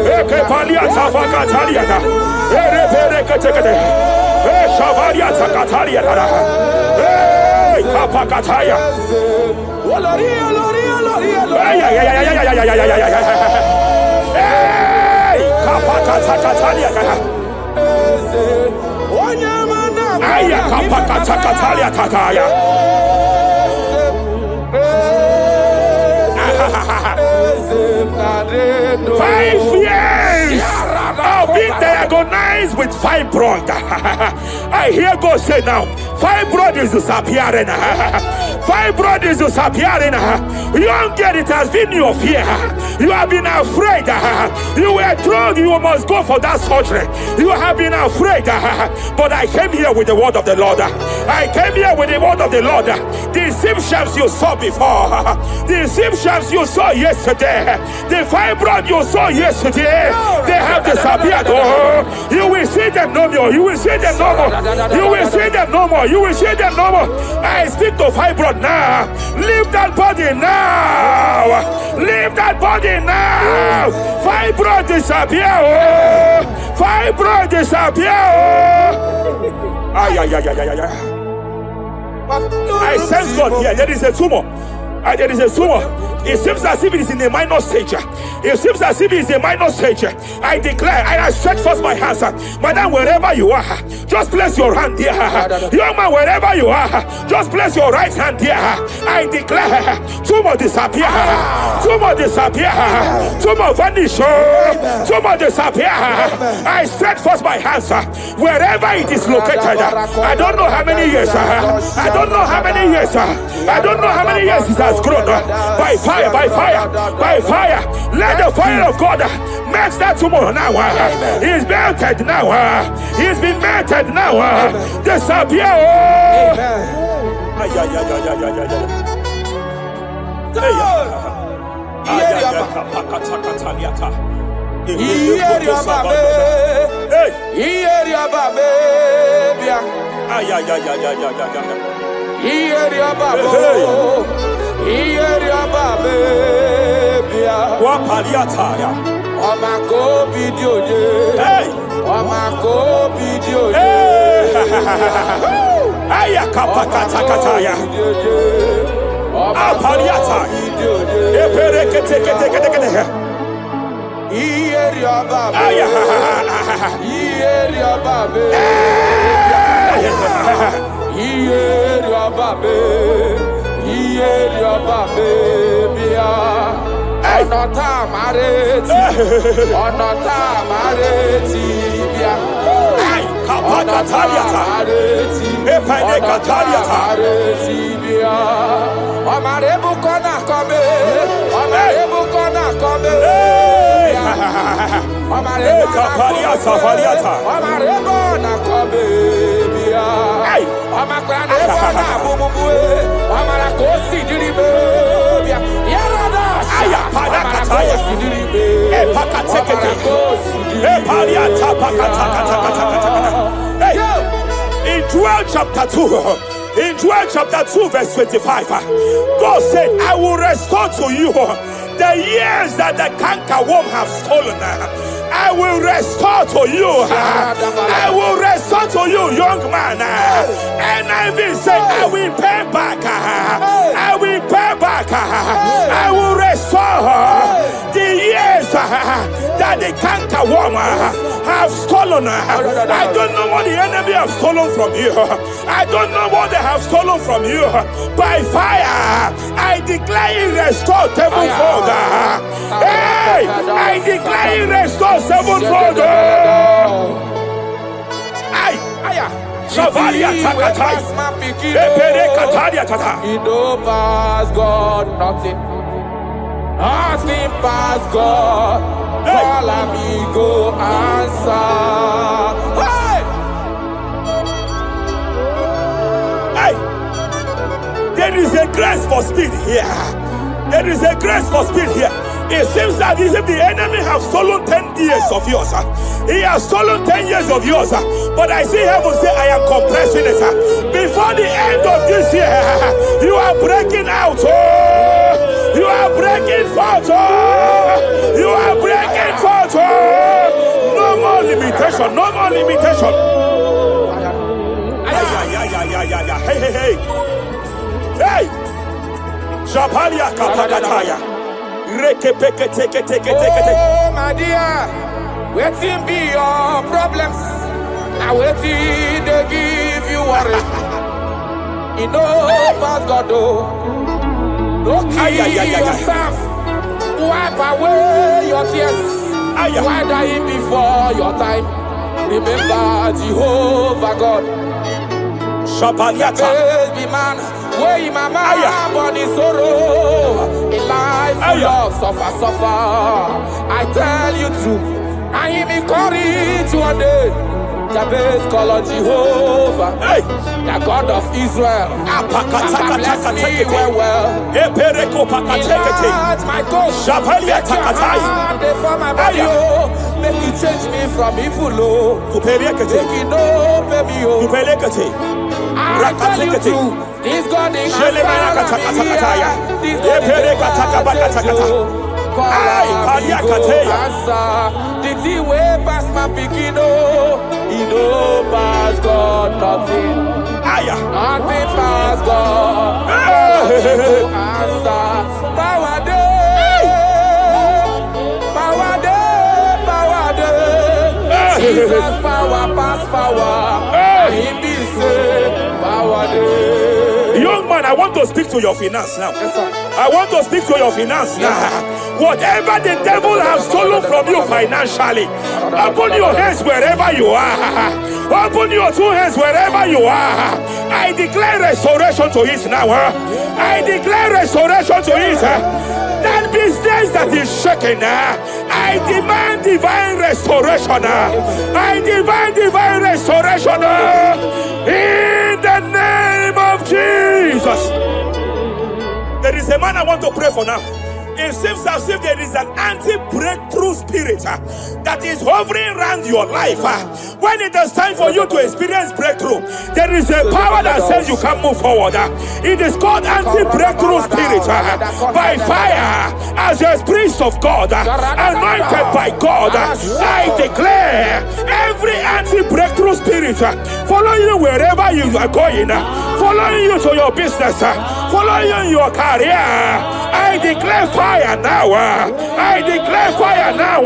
Hey, Kapalia Tafakatalia. Hey, Shavalia Takatalia. Hey, Kapakataya. Hey, Kapakatakalia. Aya, Kapakatakalia Tataya. 5 years of being diagnosed with fibroid. I hear God say now, fibroid is disappearing. Fibroid is disappearing. Young girl, it has been your fear. You have been afraid. You were told you must go for that surgery. You have been afraid. But I came here with the word of the Lord. I came here with the word of the Lord. The symptoms you saw before, the symptoms you saw yesterday, the fibroid you saw yesterday, they have disappeared. Oh, you will see them no more. You will see them no more. You will see them no more. You will see them no more. I speak to fibroid now. Leave that body now. Leave that body now. Fibroid disappear. Oh, fibroid disappear. Oh. Ay, ay, ay, ay, ay, ay. I sense God here. There is a tumor. There is a tumor. It seems as if it is in a minor stage. It seems as if it is a minor stage. I declare, I stretch forth my hands. Madam, wherever you are, just place your hand there. Young man, wherever you are, just place your right hand there. I declare, tumor disappear. Tumor disappear. Tumor vanish. Tumor disappear. I stretch forth my hands. Wherever it is located, I don't know how many years. I don't know how many years. I don't know how many years it has grown. By fire, by fire, by fire. Let the fire of God match that tumor now. He's melted now. He's been melted now. Disappear. In Joel chapter 2, in Joel chapter 2 verse 25, God said, I will restore to you the years that the cankerworm have stolen. I will restore to you. I will restore to you, young man. And I will say, I will pay back. I will pay back. I will restore the years that the cankerworm have stolen. I don't know what the enemy have stolen from you. I don't know what they have stolen from you. By fire, I declare it restored sevenfold. Hey, I declare it restored sevenfold. Ay, Shavalia Takatai. Epere Kataria Tata. You know past God, nothing. Nothing past God. Call amigo answer. Hey! There is a grace for speed here. A There is a grace for speed here. It seems that if the enemy have stolen 10 years of yours, he has stolen 10 years of yours, but I see heaven say, I am compressing it. Before the end of this year, you are breaking out. You are breaking forth. You are breaking forth. No more limitation. No more limitation. Hey, hey, hey. Hey. Japalia kapakataya. Oh, my dear, waiting be your problems. I waiting to give you worry. You know, past God, don't kill yourself. Wipe away your tears. Why die before your time? Remember Jehovah God. Baby man, where my mama born in sorrow, in life full of suffer. I tell you true, I am encouraged one day. Jabez call on Jehovah, the God of Israel. Bless me well. Enlarge my coast. Make your hand for my body. Make you change me from evil. Make it no baby. I tell you true, this God is answer. This God is answer. The thing way past my picking, he know past God nothing. Nothing past God. Answer. Power day. Power day. Power day. Jesus power pass power. He be say power day. Young man, I want to speak to your finance now. Yes, sir. I want to speak to your finance now. Whatever the devil has stolen from you financially, open your hands wherever you are. Open your two hands wherever you are. I declare restoration to it now. I declare restoration to it. That business that is shaking, I demand divine restoration. I demand divine restoration in the name of Jesus. There is a man I want to pray for now. It seems as if there is an anti-breakthrough spirit that is hovering around your life. When it is time for you to experience breakthrough, there is a power that says you can move forward. It is called anti-breakthrough spirit. By fire, as a priest of God, anointed by God, I declare every anti-breakthrough spirit following you wherever you are going, following you to your business, following you in your career. I declare fire now. I declare fire now.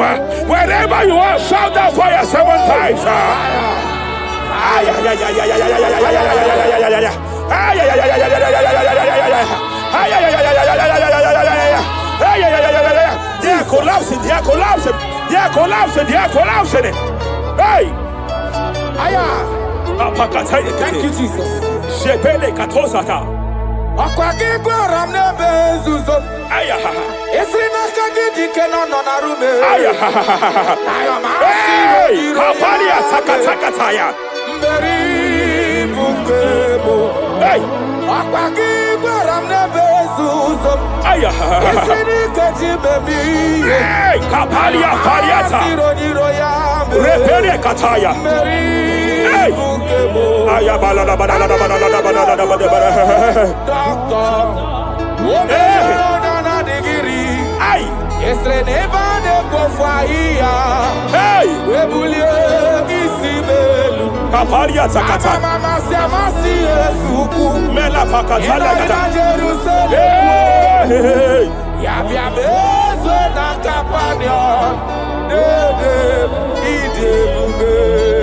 Wherever you are, shout that fire 7 times. They are collapsing. They are collapsing. They are collapsing. They are collapsing. Hey. Thank you, Jesus. Shepele katosata.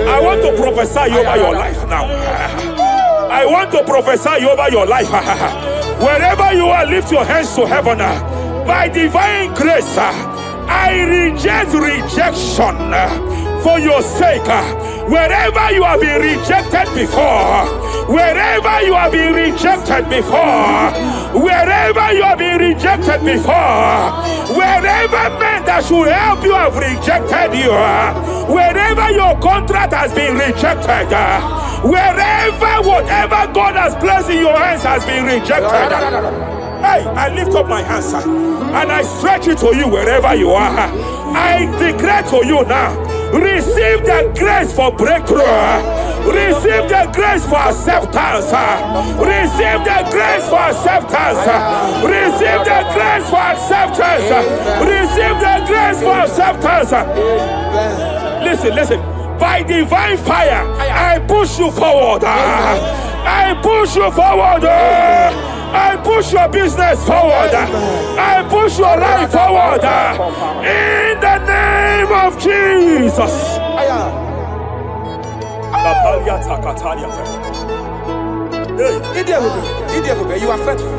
I want to prophesy over your life now. I want to prophesy over your life. Wherever you are, lift your hands to heaven. By divine grace, I reject rejection for your sake. Wherever you have been rejected before, wherever you have been rejected before, wherever you have been rejected before, wherever men that should help you have rejected you, wherever your contract has been rejected, wherever whatever God has placed in your hands has been rejected. Hey, I lift up my hands and I stretch it to you wherever you are. I declare to you now, receive the grace for breakthrough. Receive the grace for acceptance. Receive the grace for acceptance. Receive the grace for acceptance. Receive the grace for acceptance. Listen. By divine fire, I push you forward. I push you forward. I push your business forward. I push your life forward. In the name of Jesus. You are faithful.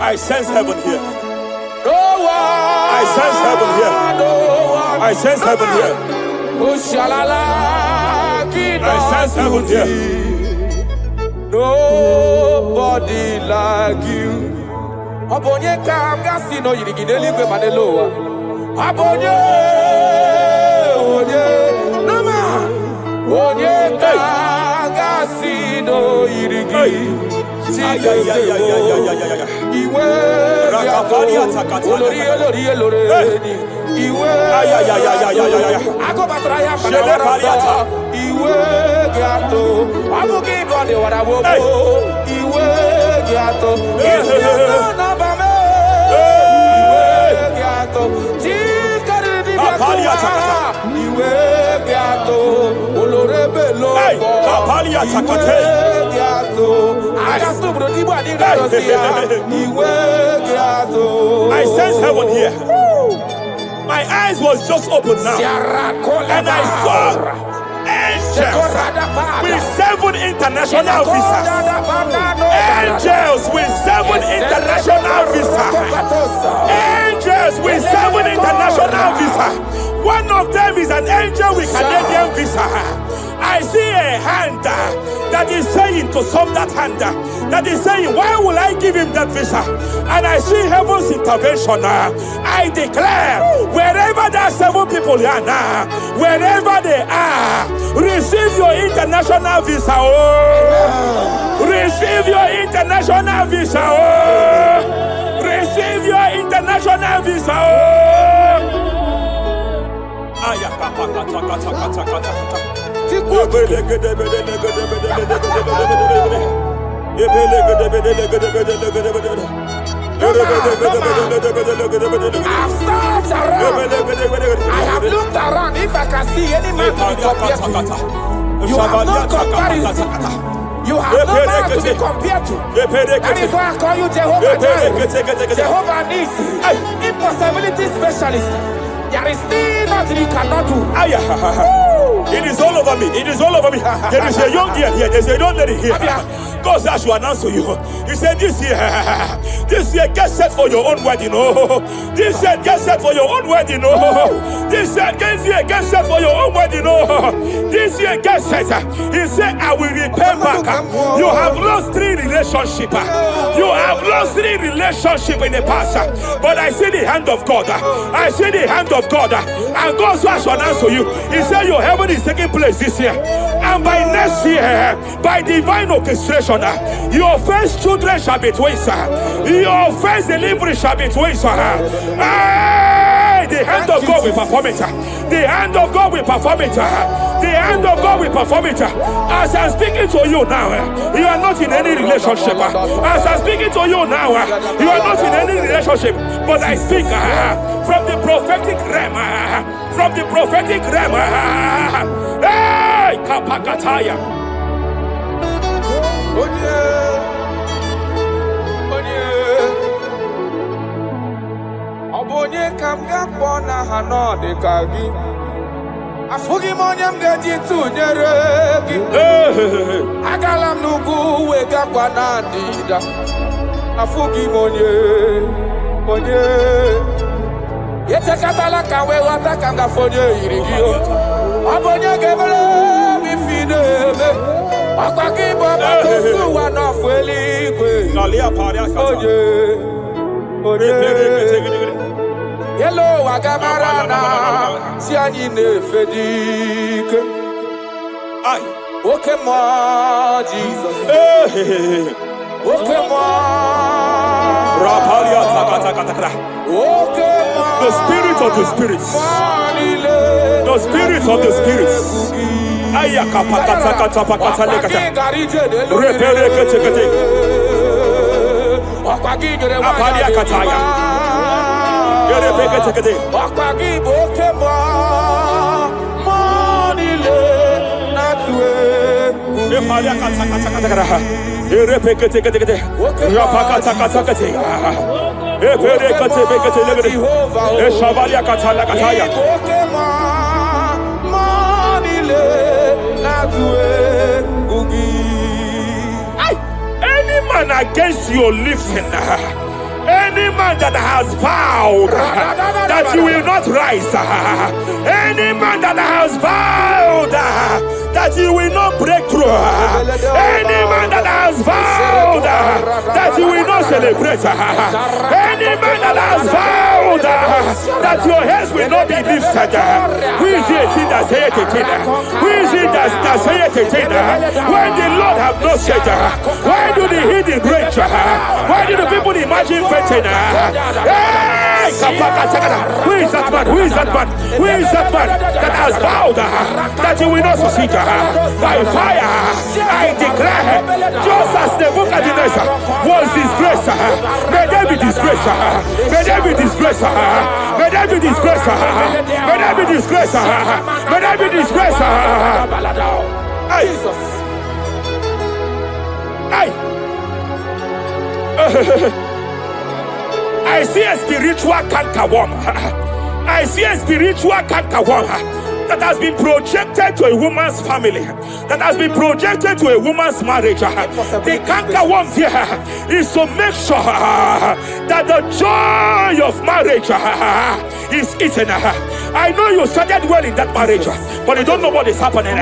I sense heaven here. No one. I sense heaven here. No one. I sense heaven here. I sense heaven here. Nobody like you. Abonye kamgasi no yirigideli kwe madeloa. Abonye, nama. Abonye kamgasi no yirigideli. Iwe I sense heaven here. My eyes was just open now, and I saw angels with 7 international visas. Angels with 7 international visas. Angels with 7 international visas. One of them is an angel with Canadian visa. I see a hand that is saying to some that hand that is saying, why will I give him that visa? And I see heaven's intervention. I declare, wherever there are 7 people here now, wherever they are, receive your international visa. Oh, receive your international visa. Oh, receive your international visa. Oh. I have looked around. If I can see any man to be compared to you, you have no comparison. You have no man to be compared to. That is why I call you Jehovah Jireh, Jehovah Nisi, impossibility specialist. There is still nothing you cannot do. It is all over me. It is all over me. There is a young girl here. There is a young lady here. God says I should announce to you. He said this year, get set for your own wedding. Oh, this year, get set for your own wedding. Oh, this year, get set for your own wedding. Oh, this year, get set. He said, I will repay back. You have lost 3 relationships. You have lost 3 relationships in the past. But I see the hand of God. I see the hand of God. And God says I should announce to you. He said your heaven is taking place this year. And by next year, by divine orchestration, your first children shall be twins. Your first delivery shall be twins. The hand of God will perform it. The hand of God will perform it. The hand of God will perform it. As I'm speaking to you now, you are not in any relationship. As I'm speaking to you now, you are not in any relationship. But I speak from the prophetic realm. From the prophetic realm. Hey, Kapakataya. Obonye kamga pona hanode kagi. Afugi monyam gaji tunyere gi. Agalam nugu wega kwa nandida. Afugi monye. Yete katala kawe wata kanga fonye irigio. Obonye gebele mifidebe. Akwaki baba kusu wana fueli kwe. Hello, Wagamarana, Siani ne Fedike. Okay, more Jesus. Okay, more. Rapalia Takata. Okay, more. The spirit of the spirits. The spirit of the spirits. Ayakapakata lekata. Reperekete. Apalia kataya. Reperekete. Okay, more. Monile. Epalia kata. Reperekete. Rapakata. Eperekete legede. Eshabalia katala kataya. Any man against your lifting, any man that has vowed that you will not rise, any man that has vowed that you will not break through, any man that has vowed that you will not celebrate, any man that has vowed that your heads will not be lifted, who is it that say it? Who is it that say it? When the Lord have not said, why do the hidden break? Why do the people imagine fainting? Hey, who is that man? Who is that man? Who is that man that has vowed that you will not succeed? By fire, I declare, just as the book of Nebuchadnezzar was disgraced, may they be disgraced. May they be disgraced. May they be disgraced. May they be disgraced. May they be disgraced. Jesus. I see a spiritual cankerworm. I see a spiritual cankerworm that has been projected to a woman's family, that has been projected to a woman's marriage. The cankerworm here is to make sure that the joy of marriage is eaten. I know you started well in that marriage, but you don't know what is happening.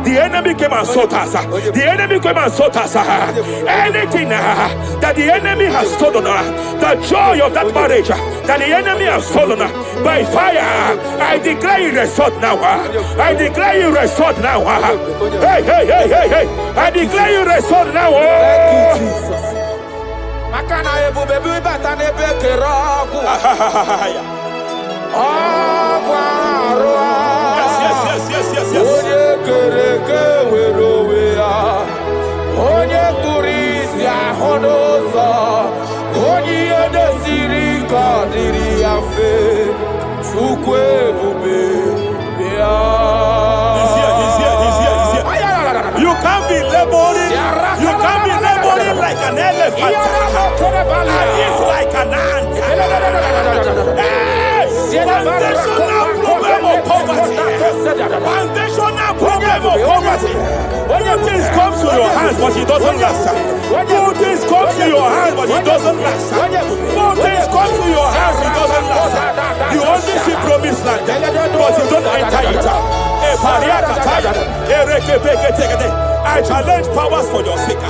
The enemy came and sought us. The enemy came and sought us. Anything that the enemy has stolen, the joy of that marriage that the enemy has stolen, by fire, I declare you restored now. I declare you restored now. Hey. I declare you restored now. Thank you, Jesus. You can't be laboring. You can't be laboring like an elephant. And it's like an ant. Foundational problem of poverty. Foundational problem of poverty. Good things come to your hands, but it doesn't last. Good things come to your hands, but it doesn't last. Good things come to your hands, it doesn't last. You only see promised land, but you don't enter it. I challenge powers for your sake.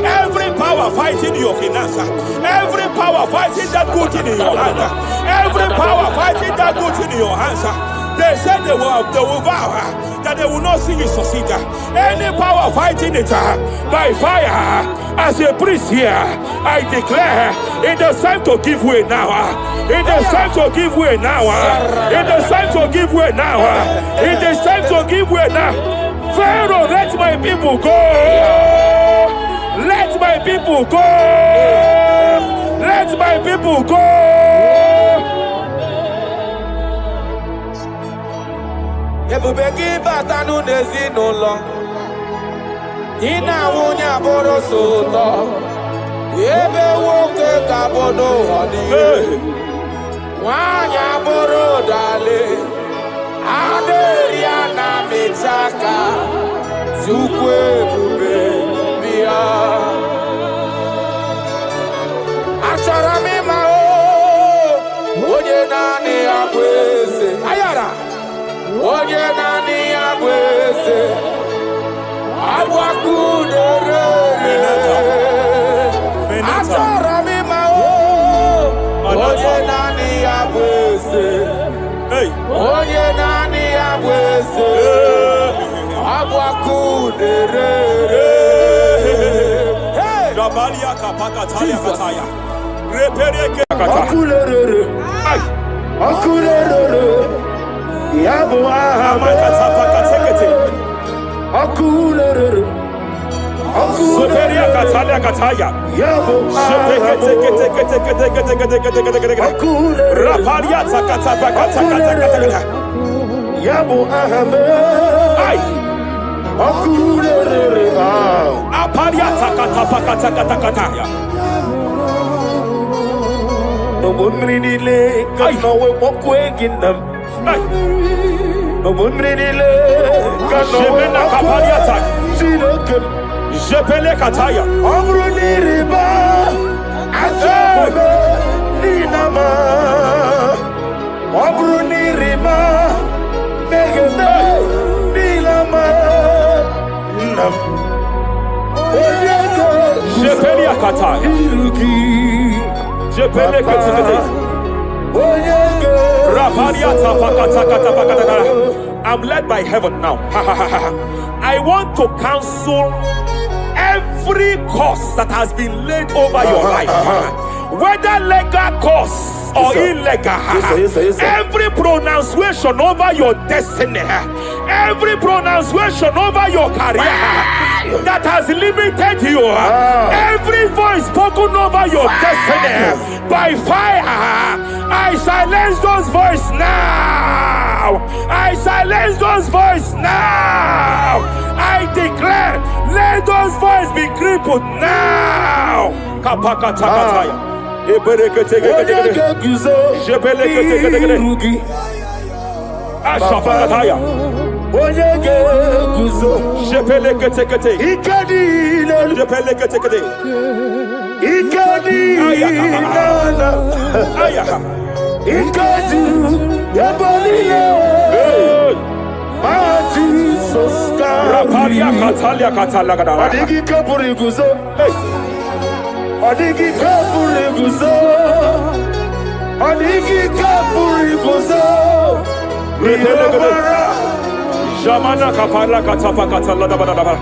Every power fighting your finance, every power fighting that good thing in your hand, every power fighting that good thing in your hands. They said they will vow that they will not see you succeed. Any power fighting it by fire, as a priest here, I declare it is time to give way now. It is time to give way now. It is time to give way now. It is time to give way now. Pharaoh, let my people go. Let my people go. Let my people go. Ebubeki batanu nezi no long. Ina wunya boro soto. Ebe woke kabodo hadi. Wanya boro dale. Aderia na mitaka. Zukwe bube bia. Achara mi mao. Oye nani abweze. Ayara. Oye nani abweze. Abwakudere. Achara mi mao. Oye nani abweze. Oye nani abweze. Abwakudere. Jabalia kapaka talia kataya. Repereke kata. Yabo Amakata pakatekete. Soperia katalia kataya. Rapalia takata pakata. Yabo Ay. Aparia takata pakata. No one really can know what we're getting them. No one really can know what Jepele kataya. Amruni riba ajabe dinama. Amruni riba megede dinama. Nam. Jepele kataya. Jepele kataya. I'm led by heaven now. I want to counsel every curse that has been laid over your life, whether legal curse or illegal. Every pronunciation over your destiny, every pronunciation over your career that has limited you, every voice spoken over your destiny by fire, I silence those voices now. I silence those voices now. I declare, let those voices be crippled now. Kapakatakataya. Ashapakataya. Shepeleketekete. Shepeleketekete. Rapalia katalia katalagadara. Adigi kapuri guzo. Adigi kapuri guzo. Adigi kapuri guzo. Jamana kapala katapa kataladabadaba.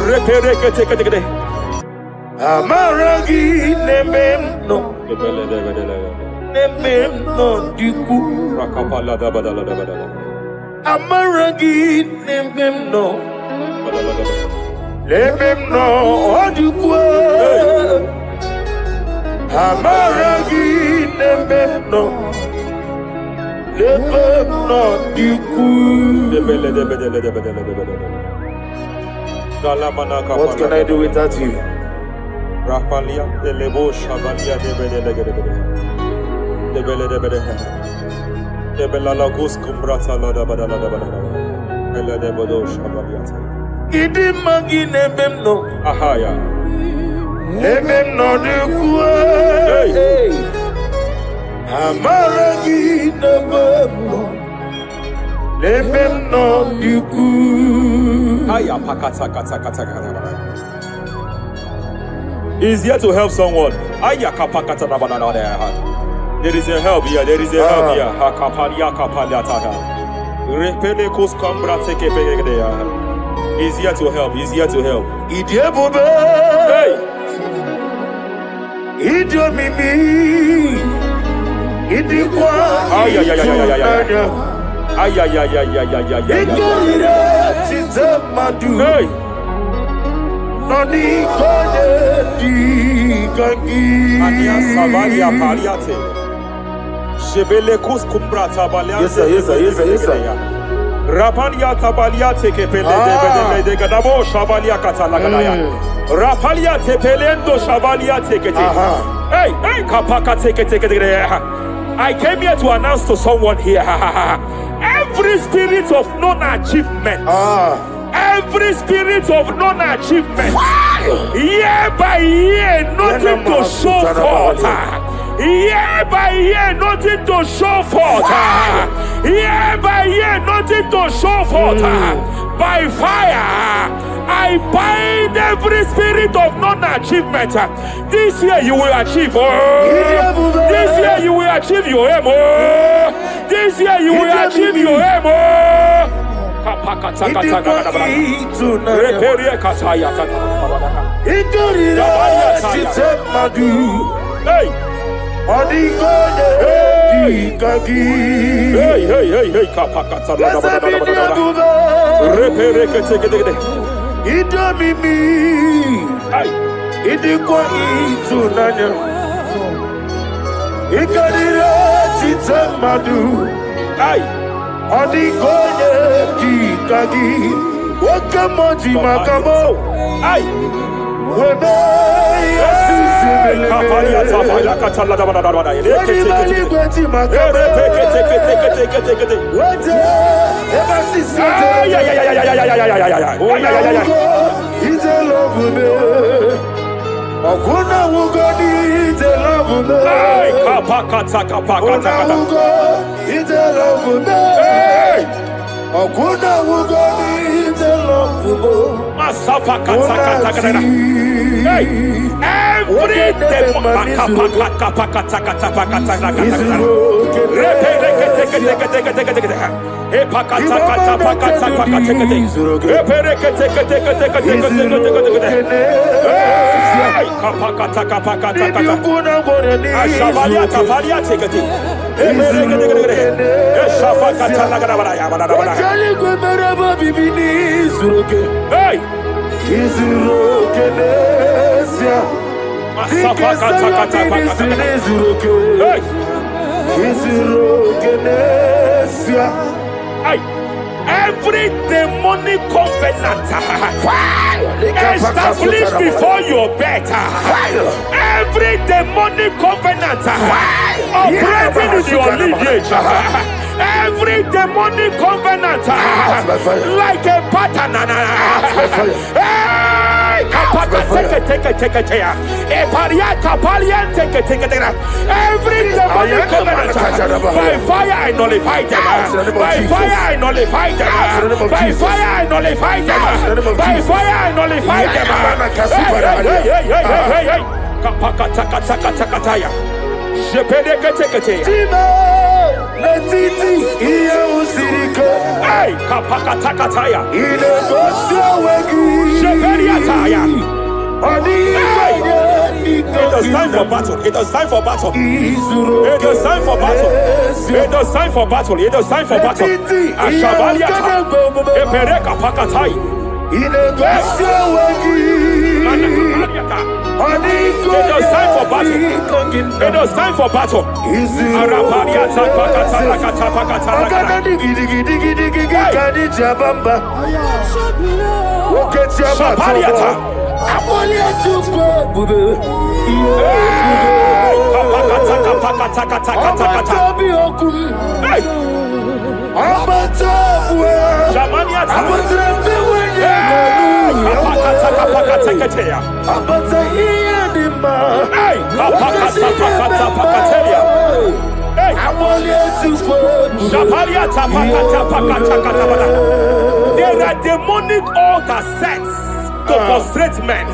Repereketekete. Amaragi nememno. Nememno diku. Rakapala dabadala. Amaragi nememno. Nememno diku. Amaragi nememno. Nememno diku. What can I do without you? Rapalia, the Lebo Shabalia, the Belalagus Cumbrata Ladabada, Eladebodo Shabalia. Idimagi nebemno. Ahaya. Nebemno de kue. Amaragi nebemno. Nebemno de kue. Aya pakata kata. He's here to help someone. Aya kapakata rabana. There is a help here. There is a help here. Hakapalia kapaliata. Repelekus Cumbrata Kepegedea. He's here to help. He's here to help. Idiabobe. Hey. Idiomimi. Idikwa. Ay. Hey. Noni kone di gangi. Ania Savalia Paliate. Shebelekus Cumbrata Balia. Yes sir. Rapalia Tabalia take pele de Gadabo Shabalia Catalagadaya. Rapalia Tepelendo Shabalia take it. Hey, Kapaka take it. I came here to announce to someone here. Every spirit of non-achievement. Every spirit of non-achievement. Year by year, nothing to show forth. Year by year, nothing to show forth. Year by year, nothing to show forth. By fire, I bind every spirit of non-achievement. This year you will achieve. This year you will achieve your aim. This year you will achieve your aim. Reperie kataya hey. Hey, kapakata repere kete Idomimi, idikwa itunanya, ikadira chitamadu, adikonye kikagi, wakamoji makamo, webe yasisibele, kapalia tafaya katala da da da wadi gweji makamo, wete ebasisate, he's a love me. Okuna wugoni he's a love me. Kapakata he's a love me. Okuna wugoni he's a love me. Masafa kata hey, every demon hey. Every demonic covenant established before your bed, every demonic covenant operating in your lineage, every demonic covenant like a pattern. Every demonic covenant by fire I nullify them. By fire I nullify them. By fire I nullify them. By fire I nullify them. Hey. Hey, kapakatakataya. It is time for battle. It is time for battle. It is time for battle. It is time for battle. It is time for battle. Ashavaliata. Epereka pakatai. It is time for battle. It is time for battle. Arapariata pakata pakata. Shapariata. There are demonic altars set to frustrate men.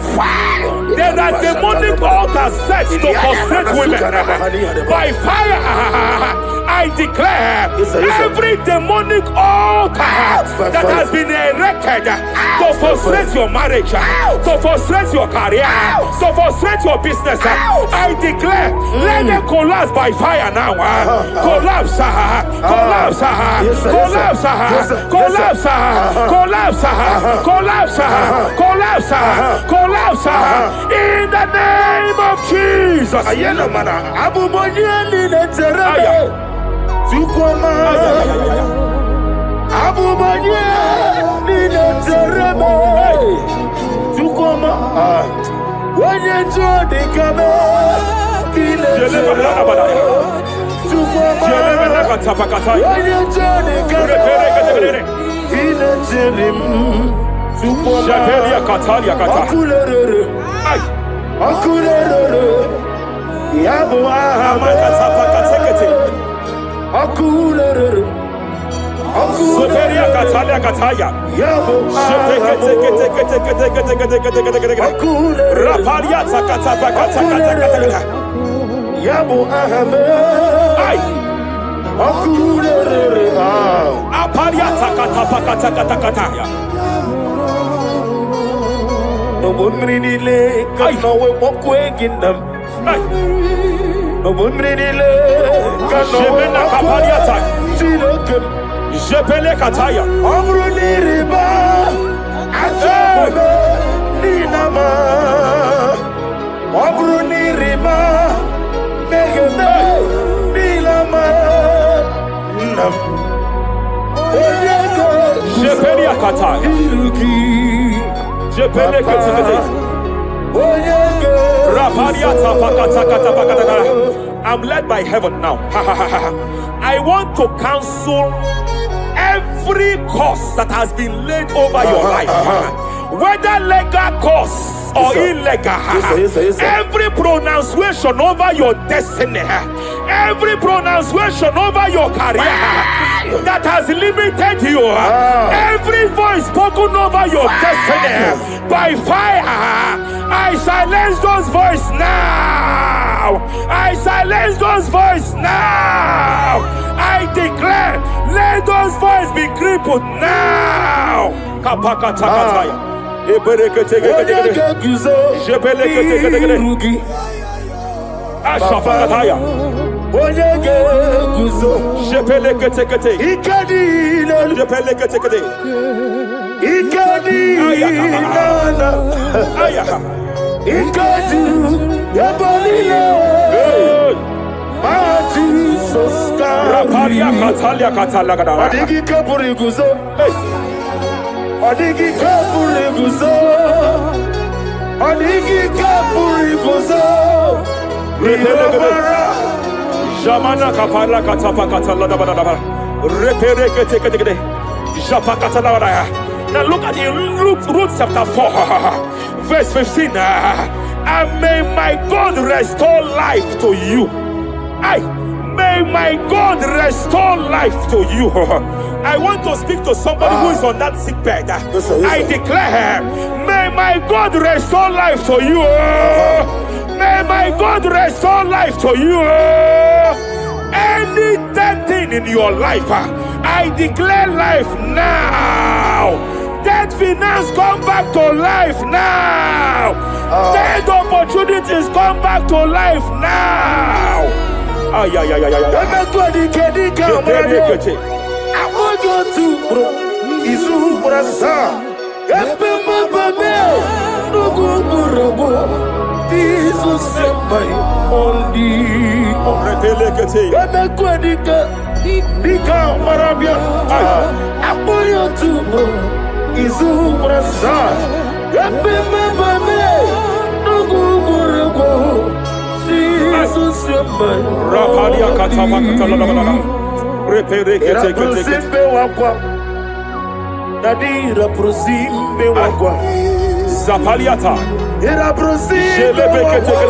There are demonic altars set to frustrate women. By fire, I declare every demonic altar that has been erected to frustrate your marriage, to frustrate your career, to frustrate your business, I declare, let them collapse by fire now. Collapse, collapse, collapse, collapse, collapse, collapse, collapse, collapse, in the name of Jesus. Rapalia takata pakata katakata. No one in the can no walk away in them. No one in the can no walk away. See the Jepele kataya. Amruni riba, ajabe ninama. Amruni riba, megene nilama. Nam. Jepele kataya. Jepele kataya. Raparia tapakata katakata. I'm led by heaven now. I want to counsel every curse that has been laid over your life, whether legal curse or illegal. Every pronunciation over your destiny, every pronunciation over your career that has limited you, every voice spoken over your destiny by fire, I silence those voices now. I silence those voices now. I declare, let those voices be crippled now. Kapakatakataya. Ashafakataya. Shepelekete. Shepelekete. Raparia katalia katala. Adigi kapuri guzo. Adigi kapuri guzo. Adigi kapuri guzo. Jamana kapara katapa katala dabada. Repere kete. Japa katala dabada. Now look at it, Ruth chapter 4, verse 15. And may my God restore life to you. May my God restore life to you. I want to speak to somebody who is on that sick bed. I declare, may my God restore life to you. May my God restore life to you. Any dead thing in your life, I declare life now. Dead finance come back to life now. Dead opportunities come back to life now. I want you to bro. Isu brasa. Jesus sembai ondi. Repelekete. Dika marabia. I want you to bro. Isu brasa. Rapalia katama katala. Repelekete kete. Dadira prosimbe wakwa. Zapaliata. Era prosimbe wakwa.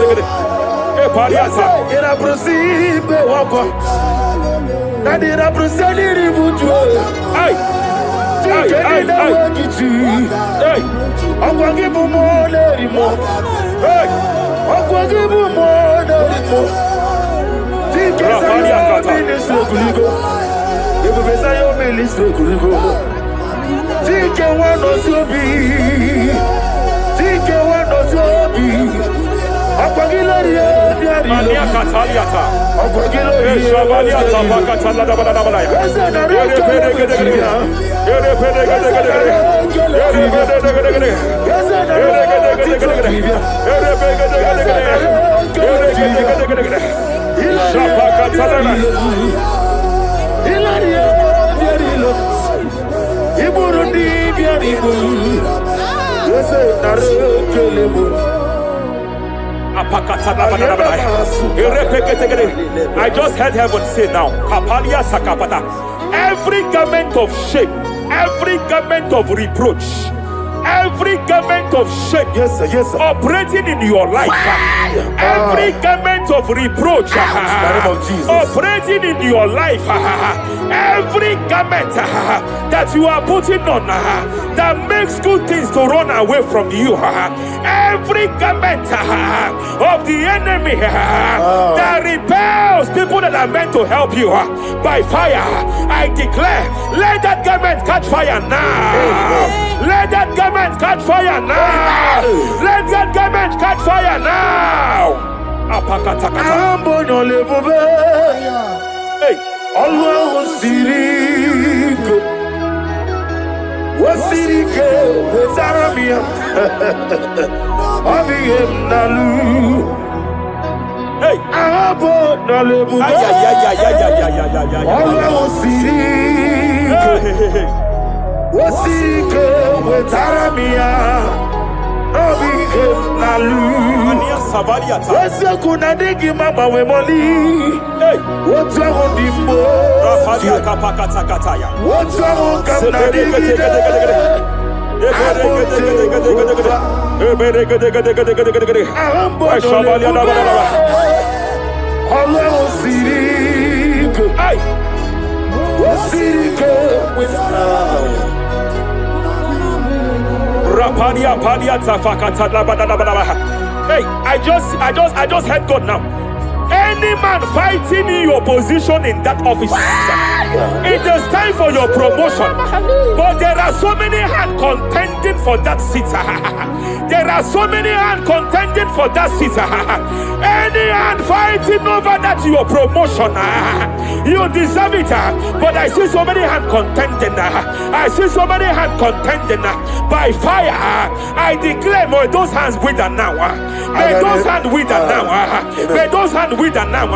Epaliata. Era prosimbe wakwa. Dadira prosimbe wakwa. Ay. Hey. Akwa gibu mo lerimo. Hey. Akwa gibu mo lerimo. Rapalia kata. Ibu besa yo ministre kuligo. Tike wano sobi. Tike wano sobi. Akwagilari diari. Mania kataliata. Akwagilari. Shabaliata pakatala dabada. I just heard heaven say now, Kapalia Sakapata. Every garment of shame, every garment of reproach, Every garment of shame, Yes, sir. Yes, sir. operating in your life, every garment of reproach, name of Jesus. operating in your life, every garment that you are putting on that makes good things to run away from you, every garment of the enemy that repels people that are meant to help you by fire, I declare, let that garment catch fire now. Let that garment catch fire now. Let that garment catch fire now. Hey, Always Sirike, Wasirike, Zaramia, Abiyem Nalu. hey, Abo Nalebu, Always Sirike, Wasirike, Zaramia, Abiyem Nalu. Wese kuna digi mama we moli. What's wrong with him? What's wrong Hey, I just heard God now. Any man fighting in your position in that office, it is time for your promotion. But there are so many hands contending for that seat. There are so many hands contending for that seat. Any hand fighting over that your promotion, you deserve it. But I see so many hands contending. I see so many hands contending by fire. I declare, may those hands wither now. May those hands wither now. May those hands wither now.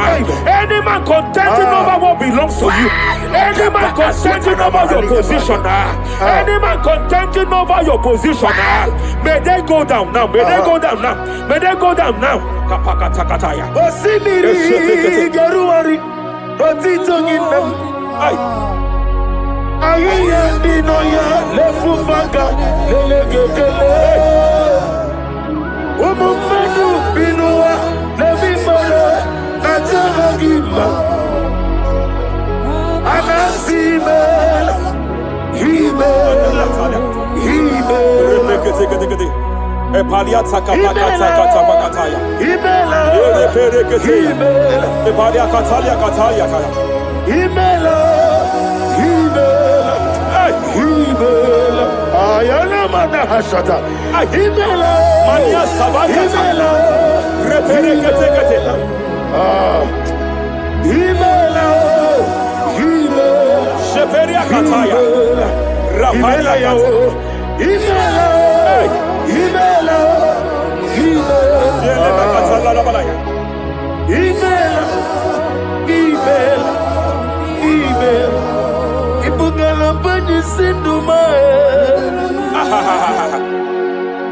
Any man contending over what belongs to you. Any man contending over your position. Any man contending over your position. May they go down now. May they go down now. May they go down now. Kapakatakataya. Osimiri Garuari, Rotitonginem. Aye, Dinoya, Lefufanga, Lelegele. Umumenu, Binua, Levimara, Najahagima. Anasimel, Himel. Epalia takapakataya. Imela. Epalia katalia katalia kaya. Imela. Imela. Ayana mana hashata. Imela. Mania sabaya. Imela. Repere kete. Imela. Imela. Sheperia kataya. Rapalia kataya. Imela. Imela. Yele bakatala la balaya. Imela. Ibugala bani sinduma.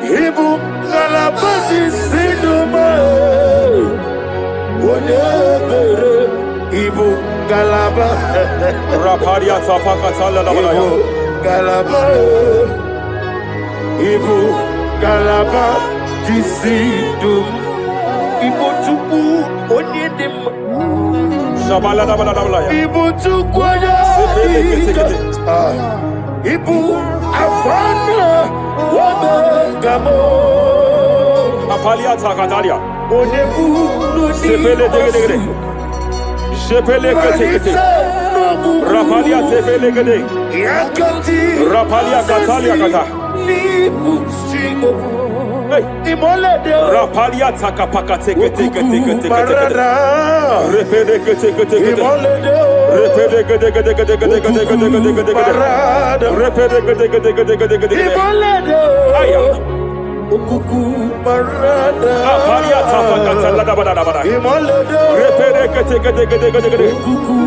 Ibugala bani sinduma. Whatever. Ibugala ba. Rapalia tapakatala la balaya. Ibugala. Ibugala ba. Disidum. Ibutuku onyedim. Shabala la balaya. Ibutuku Ibu afana wabagamo. Apalia takatalia. Onebu Sepele degede. Sepele kete. Rapalia sepele gede. Yakati. Rapalia katalia kata. Nibusingo. Hey. Imolede. Rapalia takapaka teke. Barada. Repede kete. Imolede. Repede kete. Barada. Repede kete. Imolede. Aya. Ukuku barada. Apalia tapakatala la balaya. Imolede. Repede kete. Ukuku.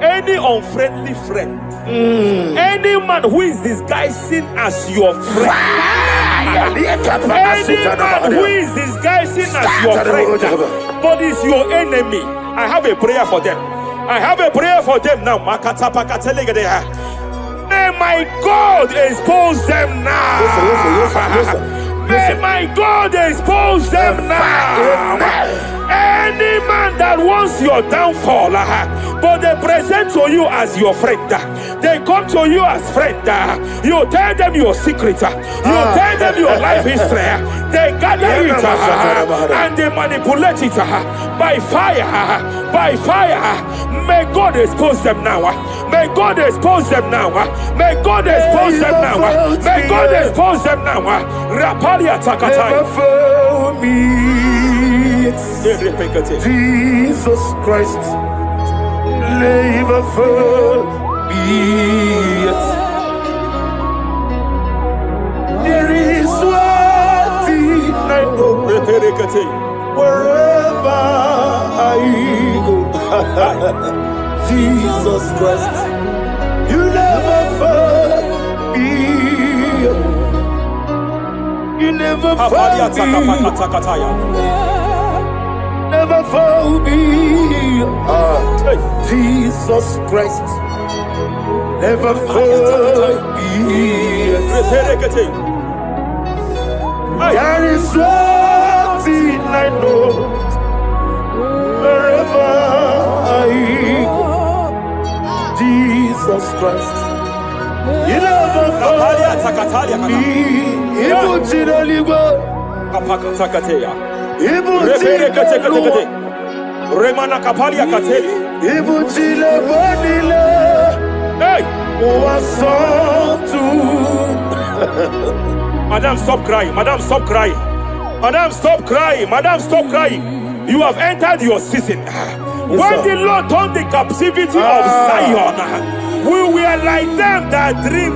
Any unfriendly friend, any man who is disguising as your friend, any man who is disguising as your friend, but is your enemy, I have a prayer for them. I have a prayer for them now. May my God expose them now. May my God expose them now. Any man that wants your downfall, but they present to you as your friend, they come to you as friend, you tell them your secret, you tell them your life history, they gather it and they manipulate it by fire, by fire. May God expose them now. May God expose them now. May God expose them now. May God expose them now. Rapalia Takatai. Jesus Christ, never forget. There is one thing I know. Wherever I go, Jesus Christ, you never forget. You never forget. Never found me. Jesus Christ, never found me. There is one thing I know. Wherever I go, Jesus Christ, you never found me. Remana Kapalia Kateli. Hey! Madam, stop crying. Madam, stop crying. Madam, stop crying. Madam, stop crying. You have entered your season. When the Lord turned the captivity of Zion, we were like them that dream.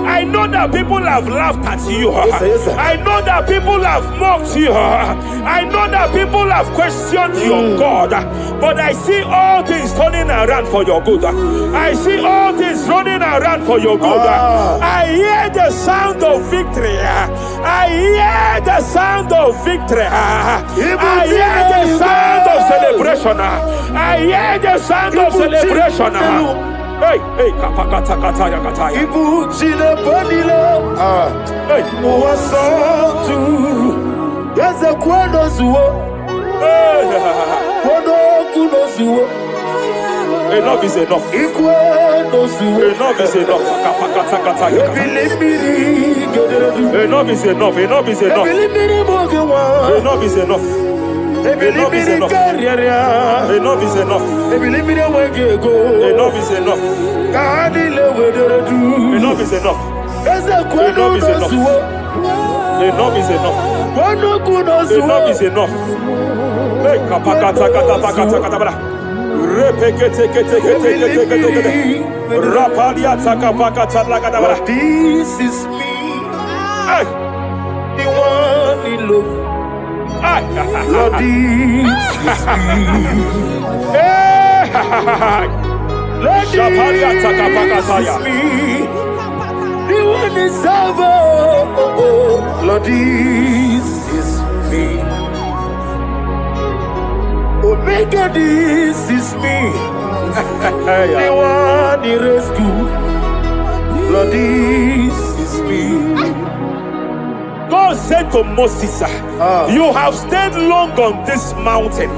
I know that people have laughed at you. I know that people have mocked you. I know that people have questioned your God. But I see all things turning around for your good. I see all things running around for your good. I hear the sound of victory. I hear the sound of victory. I hear the sound of celebration. I hear the sound of celebration. Hey, hey, kapakata kataya kataya. Ibu chile bonilo. Hey, Muwasotu. Yeze kwano zuo. Kwano kuno zuo. enough is enough. Ikwano zuo. Enough is enough. Kapakata kataya. Enough is enough. Enough is enough. Enough is enough. Enough is enough. Enough is enough. Enough is enough. Enough is enough. Enough is enough. Enough is enough. Enough is enough. Hey, kapakata katapakata katabara. Repekete kete kete kete kete. Rapalia takapakata lakadabara. This is me. Hey, The one in love. Lord, this is me. Lord, this is me. The one is over. Lord, this is me. Omega, this is me. The one in rescue. Lord, this is me. God said to Moses, you have stayed long on this mountain.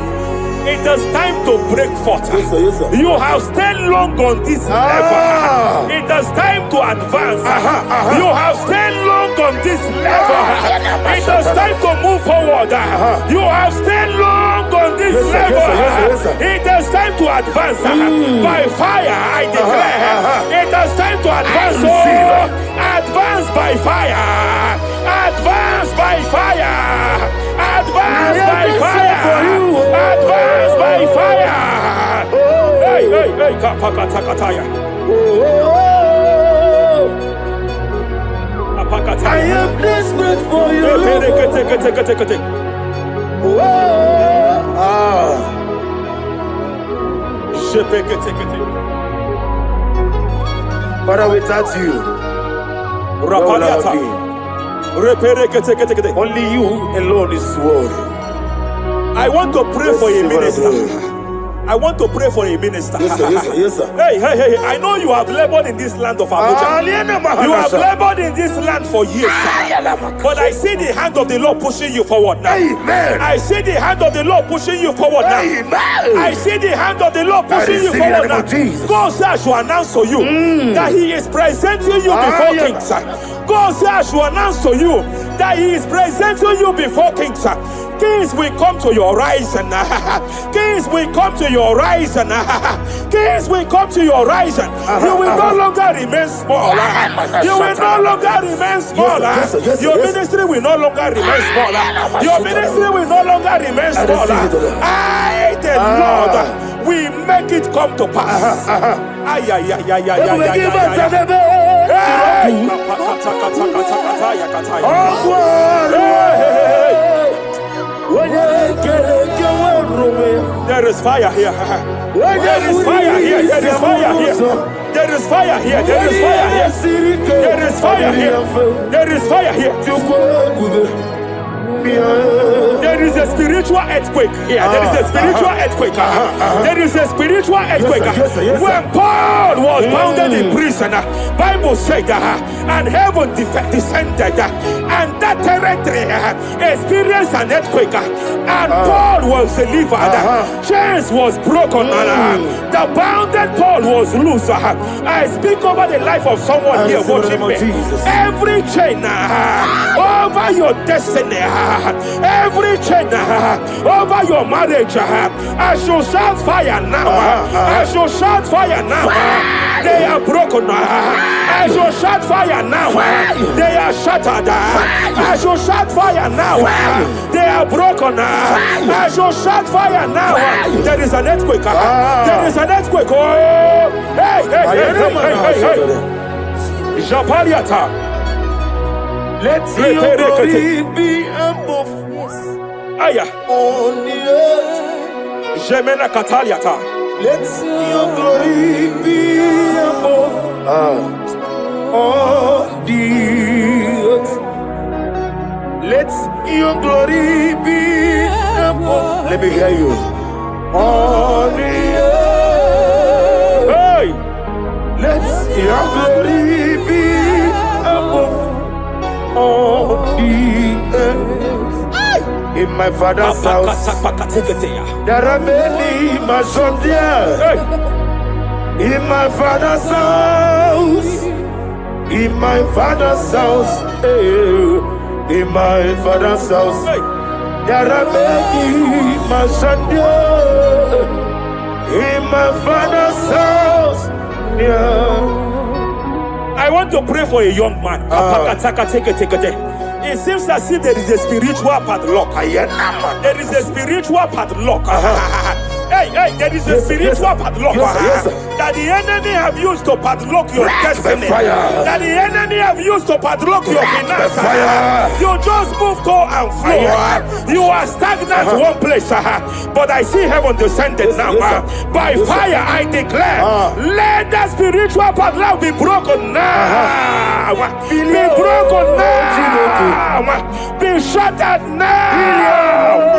It is time to break forth. Yes, sir. You have stayed long on this level. It is time to advance. You have stayed long on this level. It is time to move forward. You have stayed long on this level. Yes, sir. It is time to advance. By fire, I declare. It is time to advance. Advance by fire. Advance by fire. Advance by fire. Advance by fire. Hey, hey, hey, kapakatakataya. I am desperate for you. Father, without you, where will I be? Only you alone is worthy. I want to pray for a minister. I want to pray for a minister. Yes, sir. Yes, sir. Yes, sir. Hey. I know you have labored in this land of Abuja. You have labored in this land for years, sir. But I see the hand of the Lord pushing you forward now. Amen. I see the hand of the Lord pushing you forward now. Amen. I see the hand of the Lord pushing you forward now. God says I should announce to you that He is presenting you before kings. God says I should announce to you that He is presenting you before kings. Kings will come to your horizon. Kings will come to your horizon. Kings will come to your horizon. You will no longer remain small. You will no longer remain small. Your ministry will no longer remain small. Your ministry will no longer remain small. I, the Lord, will make it come to pass. There is fire here. There is fire here. There is fire here. There is fire here. There is fire here. There is fire here. There is fire here. There is a spiritual earthquake here. There is a spiritual earthquake. There is a spiritual earthquake. When Paul was bounded in prison, Bible said, and heaven descended, and that territory experienced an earthquake, and Paul was delivered. Chains was broken. The bounded Paul was loose. I speak over the life of someone here watching me. Every chain over your destiny, every chain over your marriage, I shall shout fire now. I shall shout fire now. They are broken. I shall shout fire now. They are shattered. I shall shout fire now. They are broken. I shall shout fire now. There is an earthquake. There is an earthquake. Oh, hey. Japaliata. Let your glory be above Aya. on the earth. Jemena Kataliata. Let your glory be above on the earth. Let your glory be above. Let me hear you. On the earth. Hey. Let your glory be above on the earth. In my father's house, there are many mansions there. In my father's house, in my father's house, in my father's house, there are many mansions there. In my father's house, I want to pray for a young man. It seems as if there is a spiritual padlock. There is a spiritual padlock. Hey, there is a spiritual padlock that the enemy have used to padlock your destiny. That the enemy have used to padlock your finances. You just move to and fro. You are stagnant one place, but I see heaven descended now. By fire, I declare, let that spiritual padlock be broken now. Be broken now. Be shattered now.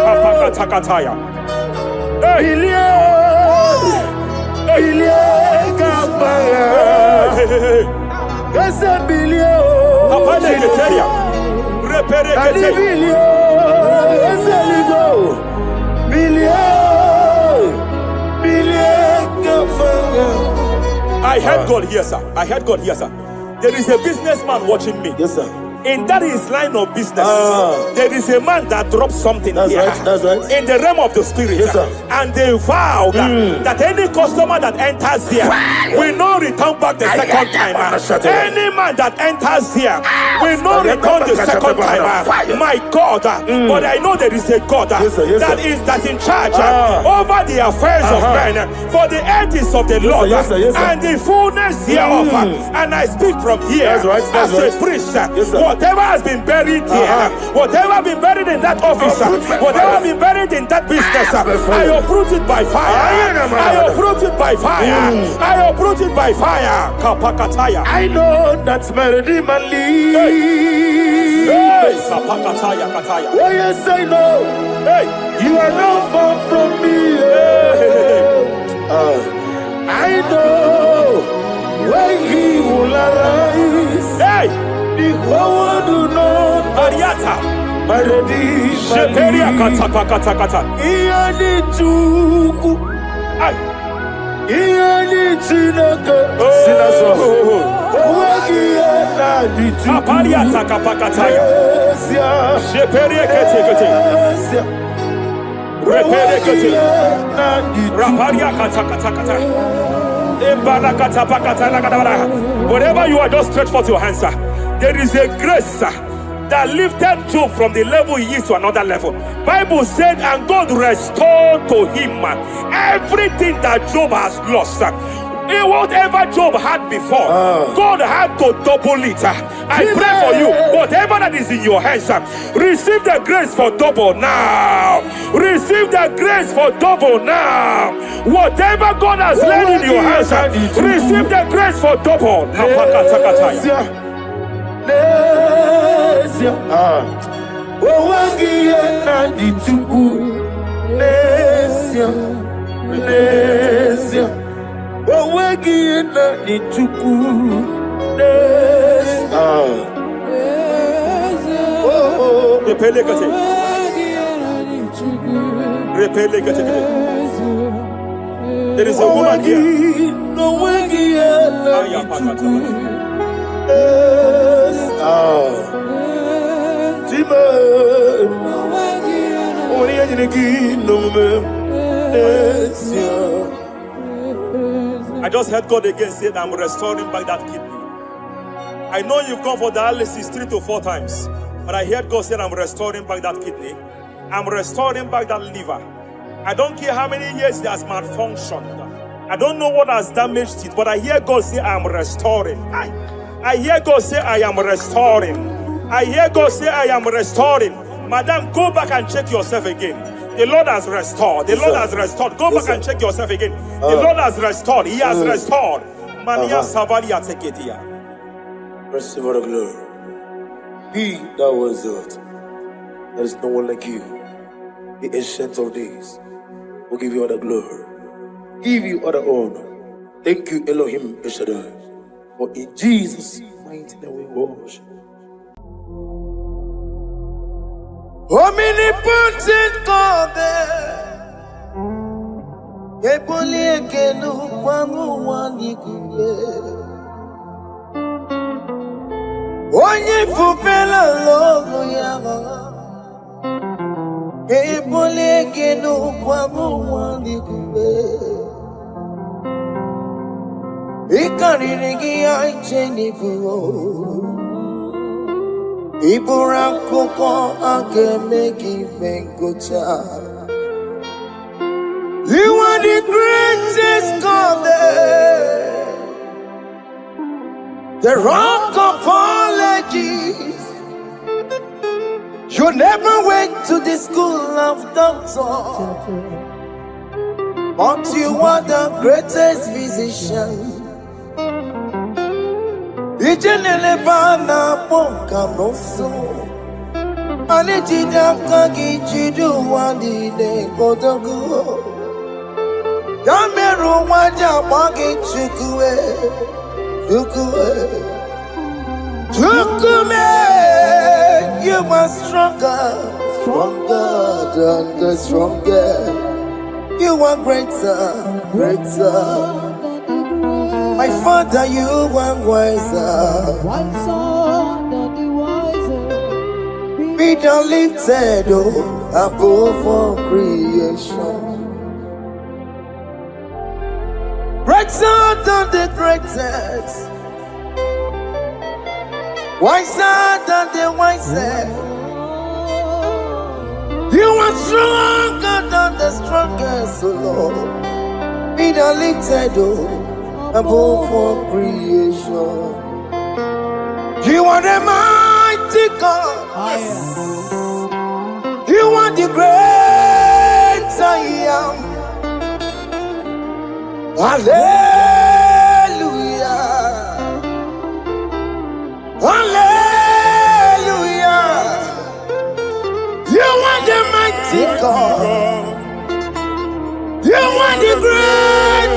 I heard God here, sir. I heard God here, sir. There is a businessman watching me. Yes, sir. In that his line of business, there is a man that drops something here. That's right. In the realm of the spirit, yes, sir. And they vow that any customer that enters here will not return back the second time. Any man that enters here will not return the second time. My God, but I know there is a God that's in charge over the affairs of men. For the earth is of the Lord and the fullness hereof. And I speak from here as a priest. Whatever has been buried here, whatever been buried in that office, whatever been buried in that business, I uproot it by fire. I uproot it by fire. I uproot it by fire. Kapakataya. I know that's melody man leave. Kapakataya kataya. Oh yes, I know. Hey, you are not far from me. I know when he will arise. Hey! The whole world do not Ariata! my redeemer. Sheperia kata. Iyani chuku. Ay! Iyani chinaka. Sinaso. Wagi ena di chuku. Apariata kapakataya. Sheperia kete. Repere kete. Raparia kata. Whatever you are, just stretch forth your hands, sir. There is a grace, sir, that lifted Job from the level he is to another level. Bible said, and God restored to him everything that Job has lost. Whatever Job had before, God had to double it. I pray for you, whatever that is in your hands, receive the grace for double now. Receive the grace for double now. Whatever God has laid in your hands, receive the grace for double. There is a woman here. I just heard God again say that I'm restoring back that kidney. I know you've gone for dialysis 3 to 4 times, but I heard God say I'm restoring back that kidney. I'm restoring back that liver. I don't care how many years it has malfunctioned. I don't know what has damaged it, but I hear God say I am restoring. I hear God say I am restoring. I hear God say I am restoring. Madam, go back and check yourself again. The Lord has restored. The Lord has restored. Go back and check yourself again. The Lord has restored. He has restored. Mania Savalia Teketia. Receive all the glory. He that was it. There is no one like you. The ancient of days will give you all the glory. Give you all the honor. Thank you, Elohim Eshadai. For in Jesus' mighty name we worship. Omnipotent God, Ebole kenu kwamu wanikuye. Onye fufela logo yaga. Ebole kenu kwamu wanikuye. Ikarigi aicheni buo. Ibura koko akemeki mengocha. You are the greatest God, the rock of all ages. You never went to the school of doctor, but you are the greatest physician. Ijenele bana ponka noso Anijida kagi jidu wandi ne kodogu Dameru waja magi chukue Chukume You are stronger than the stronger You are greater My Father, you are wiser than the wiser. Be thou lifted above all creation. Greater than the greatest. Wiser than the wisest. You are stronger than the strongest, O Lord. Be thou lifted above all creation. You are the mighty God. You are the great I am. Hallelujah. Hallelujah. You are the mighty God. You are the great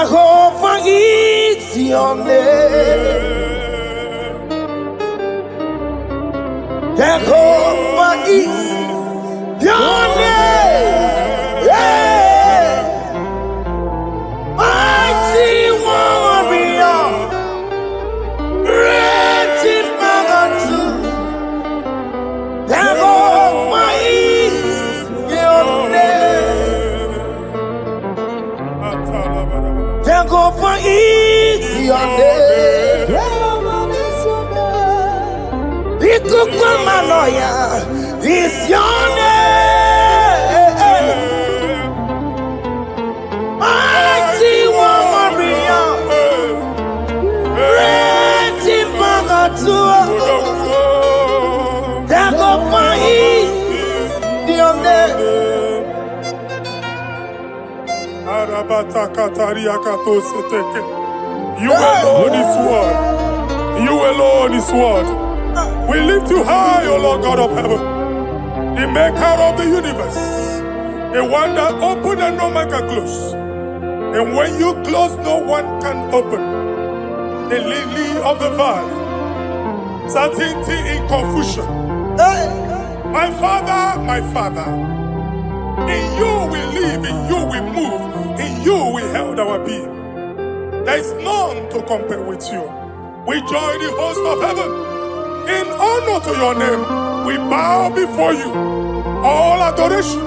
Jehovah is your name. Jehovah is your name. Yeah. Mighty warrior, great in magnitude. Jehovah is your name. Jehovah is your name. Ikukumanoya is your name. Mighty warrior, great in magnitude. Jehovah is your name. You alone is word. You alone is word. We lift you high, O Lord God of heaven, the maker of the universe, the one that opened and no man can close. And when you close, no one can open. The lily of the valley, certainty in confusion. My Father, in you we live, in you we move, in you we held our being. There is none to compare with you. We join the host of heaven. In honor to your name, we bow before you. All adoration,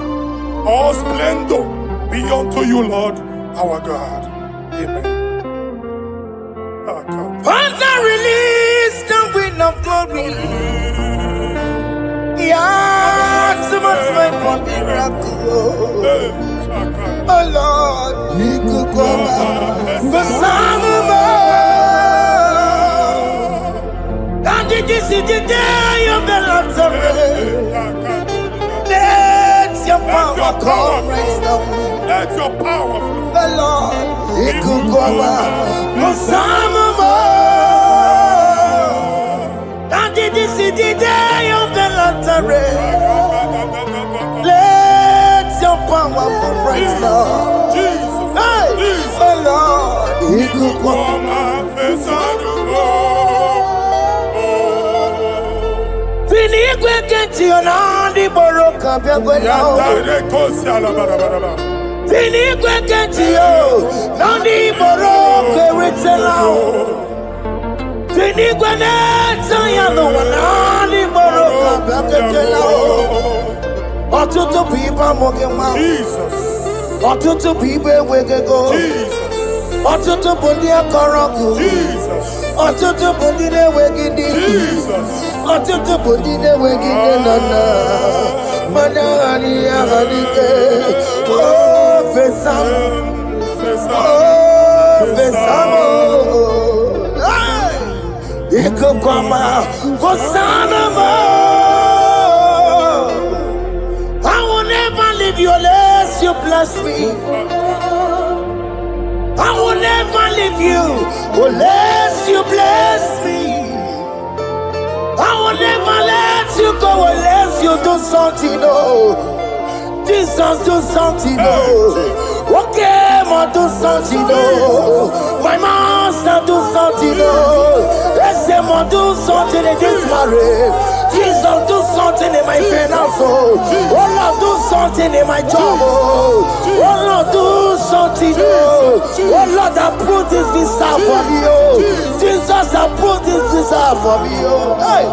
all splendor be unto you, Lord, our God. Amen. Father, release the wind of glory. Yeah, so much time for miracle. Oh Lord, you could go back. The Son of this is the day of the Lord's rain. Let your power come right now. Let your power flow. The Lord, He could go back. The Son of and this is the day of the Lord's rain. Let your power come right now. Hey, the Lord, He could go back. Finigwe kenti onandi boroka biagwela. Finigwe kenti yo nandi boroka ritela. Finigwe neta ya no nandi boroka biagwela. Otutu pipa mogema. Otutu pipe wegego. Otutu bundi akoroku. Otutu bundi ne wegidi. Otutu bundi ne wegidi nana. Manani ahalike. Oh fesam. Oh fesamo. Iko kwama kosanamo. I will never leave you unless you bless me. I will never leave you unless you bless me. I will never let you go unless you do something, oh. Jesus, do something, oh. Okay, man, do something, oh. My master, do something, oh. Let's say, man, do something in this marriage. Jesus, do something in my finance, oh. Oh, Lord, do something in my job, oh. Oh, Lord, do something, oh. Oh, Lord, I put this visa for me, oh. Jesus, I put this visa for me, oh. Hey.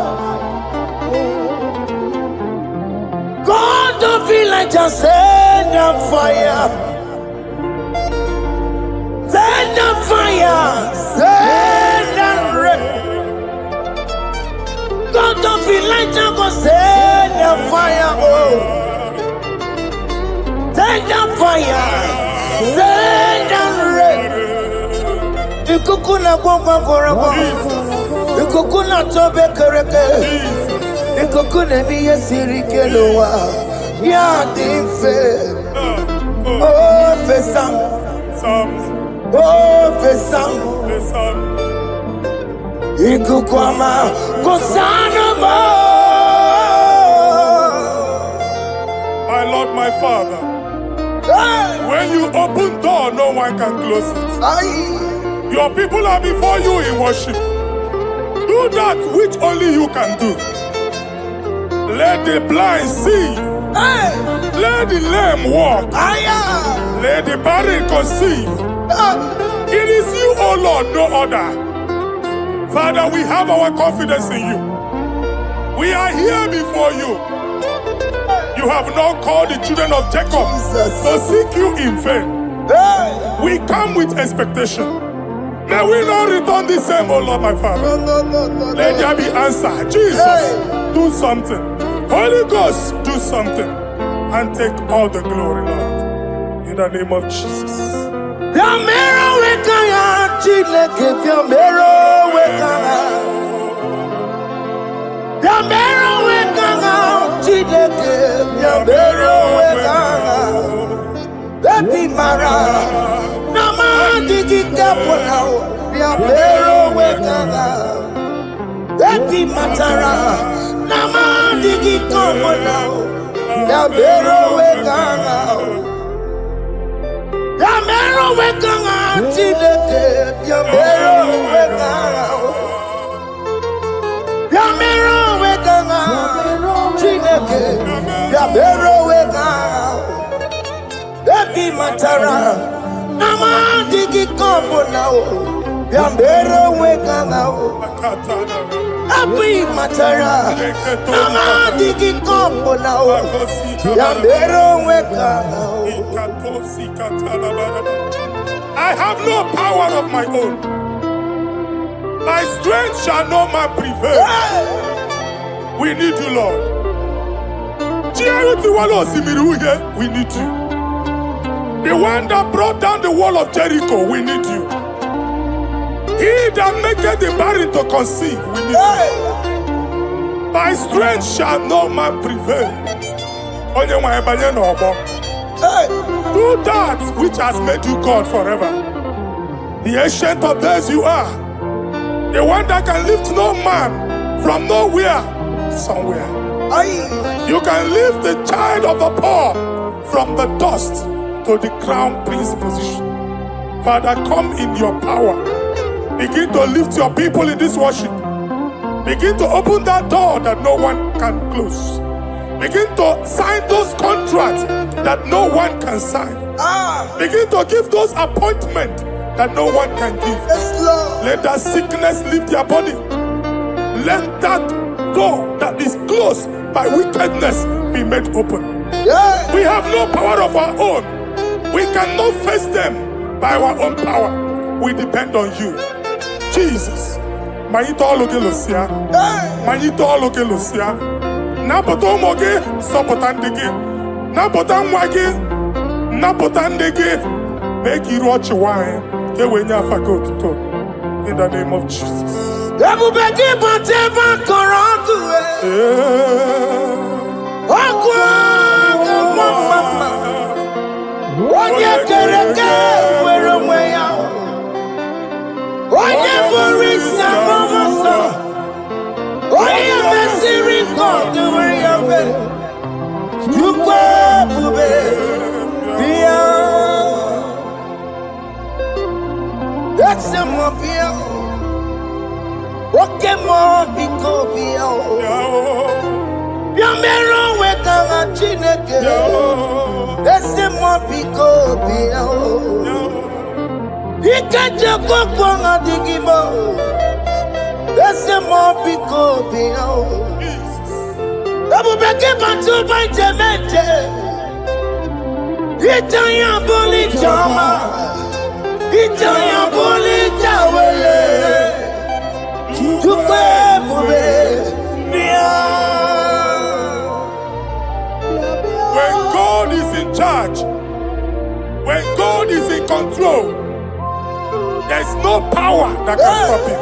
God don't feel like just send a fire. Send a fire. Send a rain. God don't feel like just go send a fire. Oh. Send a fire. Send a rain. Ikukuna gwangwa gwangwa. Ikukuna tobe kereke. Ikukuna niye sirike lowa. Ya dife. Oh fesam. Oh fesam. Ikukwama kosanama. My Lord, my Father, When you open door, no one can close it. Your people are before you in worship. Do that which only you can do. Let the blind see. Let the lame walk. Let the barren conceive. It is you, O Lord, no other. Father, we have our confidence in you. We are here before you. You have not called the children of Jacob to seek you in vain. We come with expectation. May we not return the same, O Lord, my Father. Let there be answer. Jesus, do something. Holy Ghost, do something. And take all the glory, Lord. In the name of Jesus. I have no power of my own. My strength shall no man prevail. We need you, Lord. We need you. The one that brought down the wall of Jericho, we need you. He that maketh the barren to conceive, we need you. By strength shall no man prevail. Do that which has made you God forever. The ancient of days you are. The one that can lift no man from nowhere, somewhere. You can lift the child of the poor from the dust to the crown prince position. Father, come in your power. Begin to lift your people in this worship. Begin to open that door that no one can close. Begin to sign those contracts that no one can sign. Begin to give those appointments that no one can give. Let that sickness leave their body. Let that door that is closed by wickedness be made open. We have no power of our own. We cannot face them by our own power. We depend on you. Jesus. Manito Logelosia. Manito Logelosia. Napoto moge sopotandege. Napotan wage. Napotandege. Make you watch wine. In the name of Jesus. When God is in charge, when God is in control, there's no power that can stop him.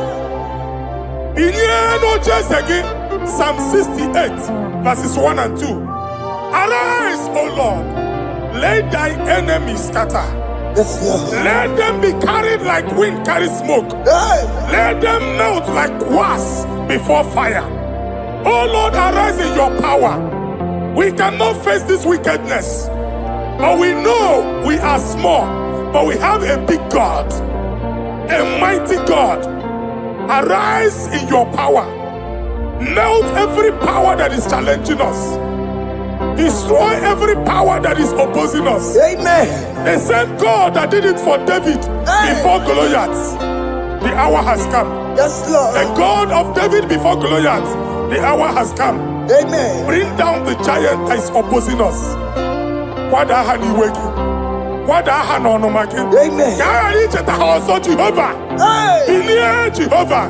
Psalm 68, verses 1 and 2. Arise, O Lord, let thy enemies scatter. Let them be carried like wind carries smoke. Let them melt like wax before fire. Oh Lord, arise in your power. We cannot face this wickedness. But we know we are small, but we have a big God, a mighty God. Arise in your power. Melt every power that is challenging us. Destroy every power that is opposing us. Amen. The same God that did it for David before Goliath. The hour has come. Yes, Lord. The God of David before Goliath. The hour has come. Amen. Bring down the giant that is opposing us. Amen. Jehovah. Jehovah.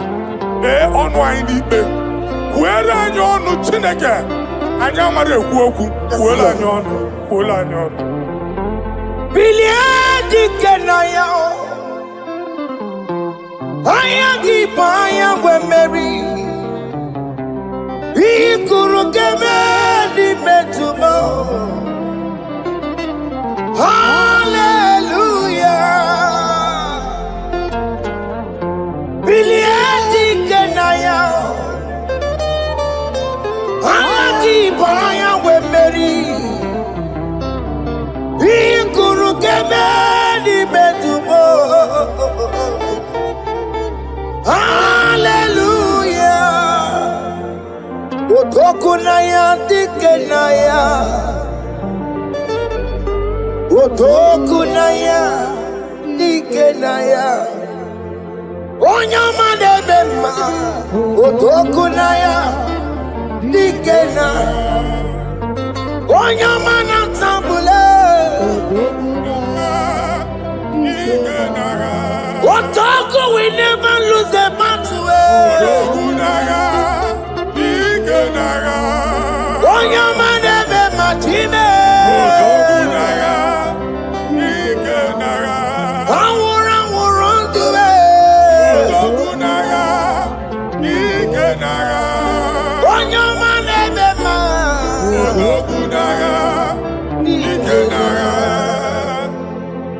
Otokunaya dikenaya, Otokunaya dikenaya, Onyama debema, Otokunaya dikena, Onyama natambule, Otoku we never lose a battle.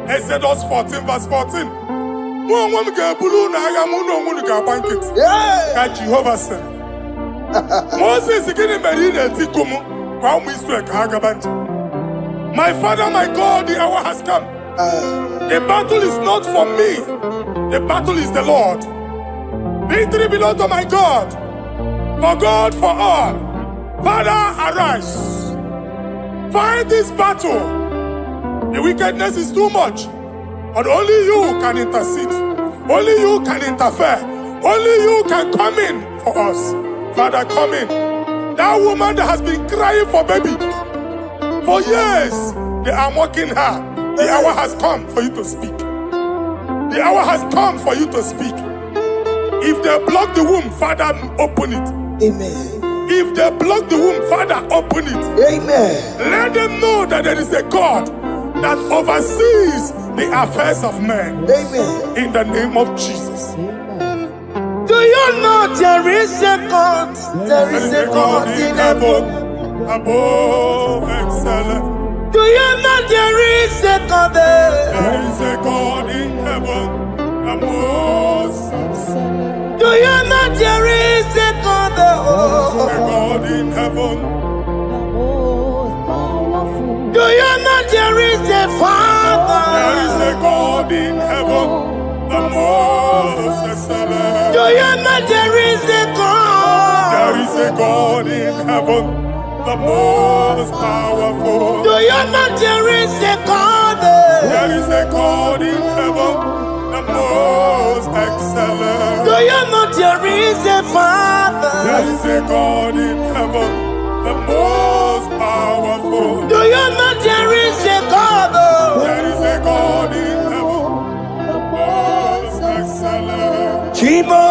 Exodus 14 verse 14. Jehovah said, Moses my father, my God, the hour has come. The battle is not for me. The battle is the Lord. Victory belongs to my God. For God, for all. Father, arise. Fight this battle. The wickedness is too much. But only you can intercede. Only you can interfere. Only you can come in for us. Father, come in. That woman that has been crying for baby for years, they are mocking her. The hour has come for you to speak. The hour has come for you to speak. If they block the womb, Father, open it. Amen. If they block the womb, Father, open it. Amen. Let them know that there is a God that oversees the affairs of men. Amen. In the name of Jesus. Do you know there is a God? There is a God in heaven. Above excellent. Do you know there is a God there? There is a God in heaven. Above excellent. Do you know there is a God there? There is a God in heaven. Do you know there is a Father? There is a God in heaven. The most excellent. Do you know there is a God? There is a God in heaven, the most powerful. Do you know there is a God? There is a God in heaven, the most excellent. Do you know there is a Father? There is a God in heaven, the most powerful. Do you know there is a God? There is a God in heaven, the most excellent. Chibo,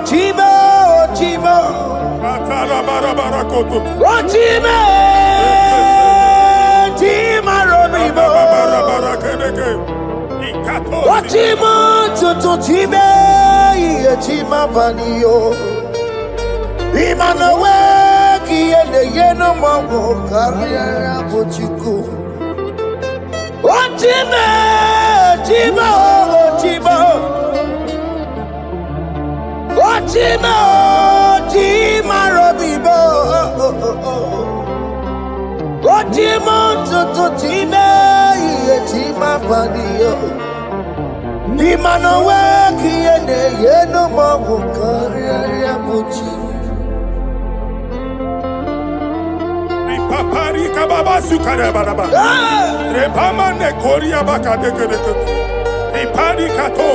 Chibo, Chibo. Oh, Chibo, Chima Robibo. Oh, Chibo, Tutu Chibe, Chima Panio. Imanowe, Kiende Yeno Mamo, Carriera Pochiku. Oh, Chibo, Chibo, Chibo. Chima, Chima Robibo, Chima, Chima. Chima Padio. Nimano Wakiene, Yeno Mabu Karia Puchi. Papari Kababa Sukarababa. Repama Nekoria Bakadeke. Repadi Kato.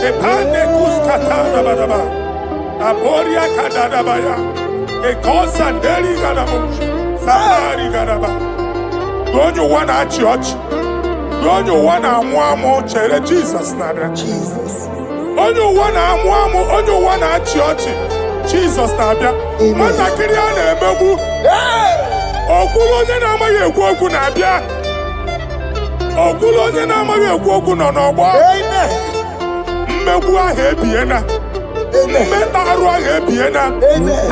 Repande Kuskata Badaba. Aporia Kadadabaya. A cause and Deli Gadamush. Sari Gadaba. Don't you want a church? Don't you want a more church? Jesus, Nada. Jesus. Don't you want a more? Don't you want a church? Jesus, Nada. Manakiriana Mebu. Okulonye na amaghị ekwu okwu na-abịa. Okulonye na amaghị ekwu okwu nọ n'ọgbọ. Mmegbu ahụ ebiena. Mmeta arụ ahụ ebiena.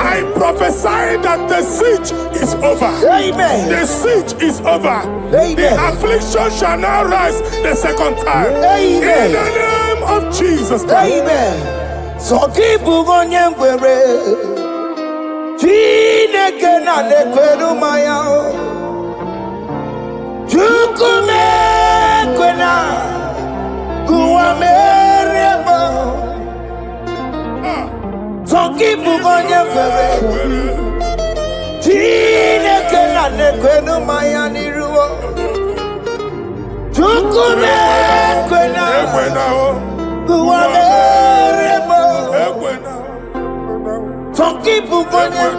I prophesy that the siege is over. Amen. The siege is over. Amen. The affliction shall now rise the second time. Amen. In the name of Jesus Christ. Amen. So keep on your Chineke na nekwenu maya o Chukume kwena Kuwa merebo Zonkipu konye kwebe Chineke na nekwenu maya niruo Chukume kwena Kuwa merebo Some people go there.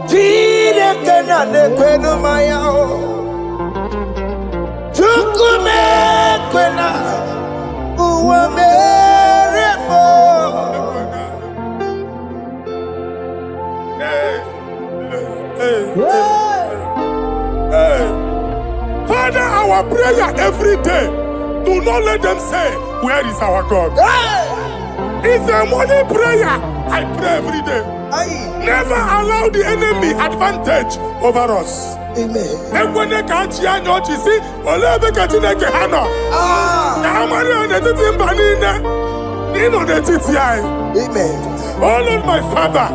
Chineke na nekwenu maya o. Chukume kwena uwa merebo. Father, our prayer every day. Do not let them say, where is our God? It's a morning prayer. I pray every day. Never allow the enemy advantage over us. Amen. And when they can't hear you, you see, Olebe Katineke Hano. Kamari on the Timbanina. Nino the TTI. Amen. Oh Lord, my Father,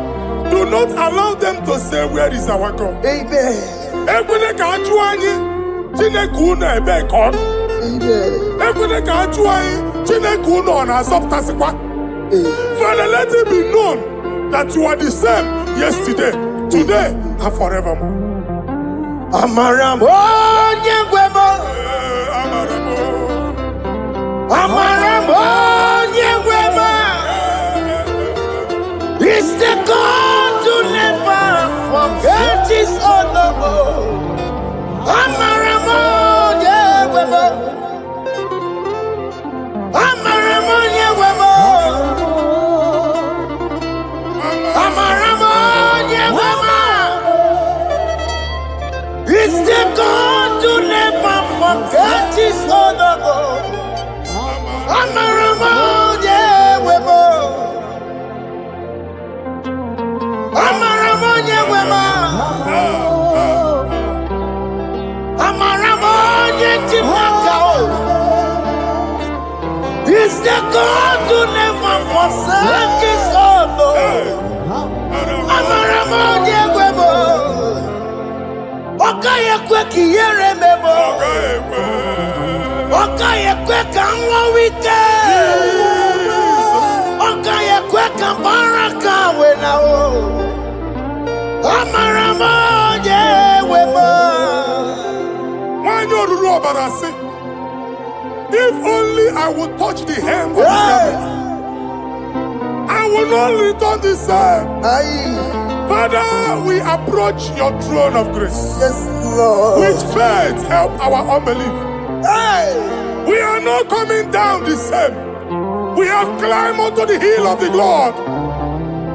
do not allow them to say, where is our God? Amen. And when they can't hear you, Tinekuna Ebekon. Amen. And when they can't hear you, Tinekuna on Azoptasikwa. Father, let it be known that you are the same yesterday, today, and forevermore. Amaramo nyegwemo. Amaramo nyegwemo. It's the God to never forget his honor. Amaramo nyegwemo. Amaramo nyegwemo. It's the God to never forget his honor. Amaramo nyewemo. Amaramo nyewemo. Amaramo nyechimaka. It's the God to never forsake his honor. Amaramo nyewemo. Okaye kwe kiyere memo. Okaye kwe kanwa wite. Okaye kwe kambaraka wenao. Amaramo nyewemo. Wanyoruru obarasi. If only I would touch the hem of his garment, I will not return the same. Father, we approach your throne of grace. Yes, Lord. With faith, help our unbelief. We are not coming down the same. We have climbed onto the hill of the Lord,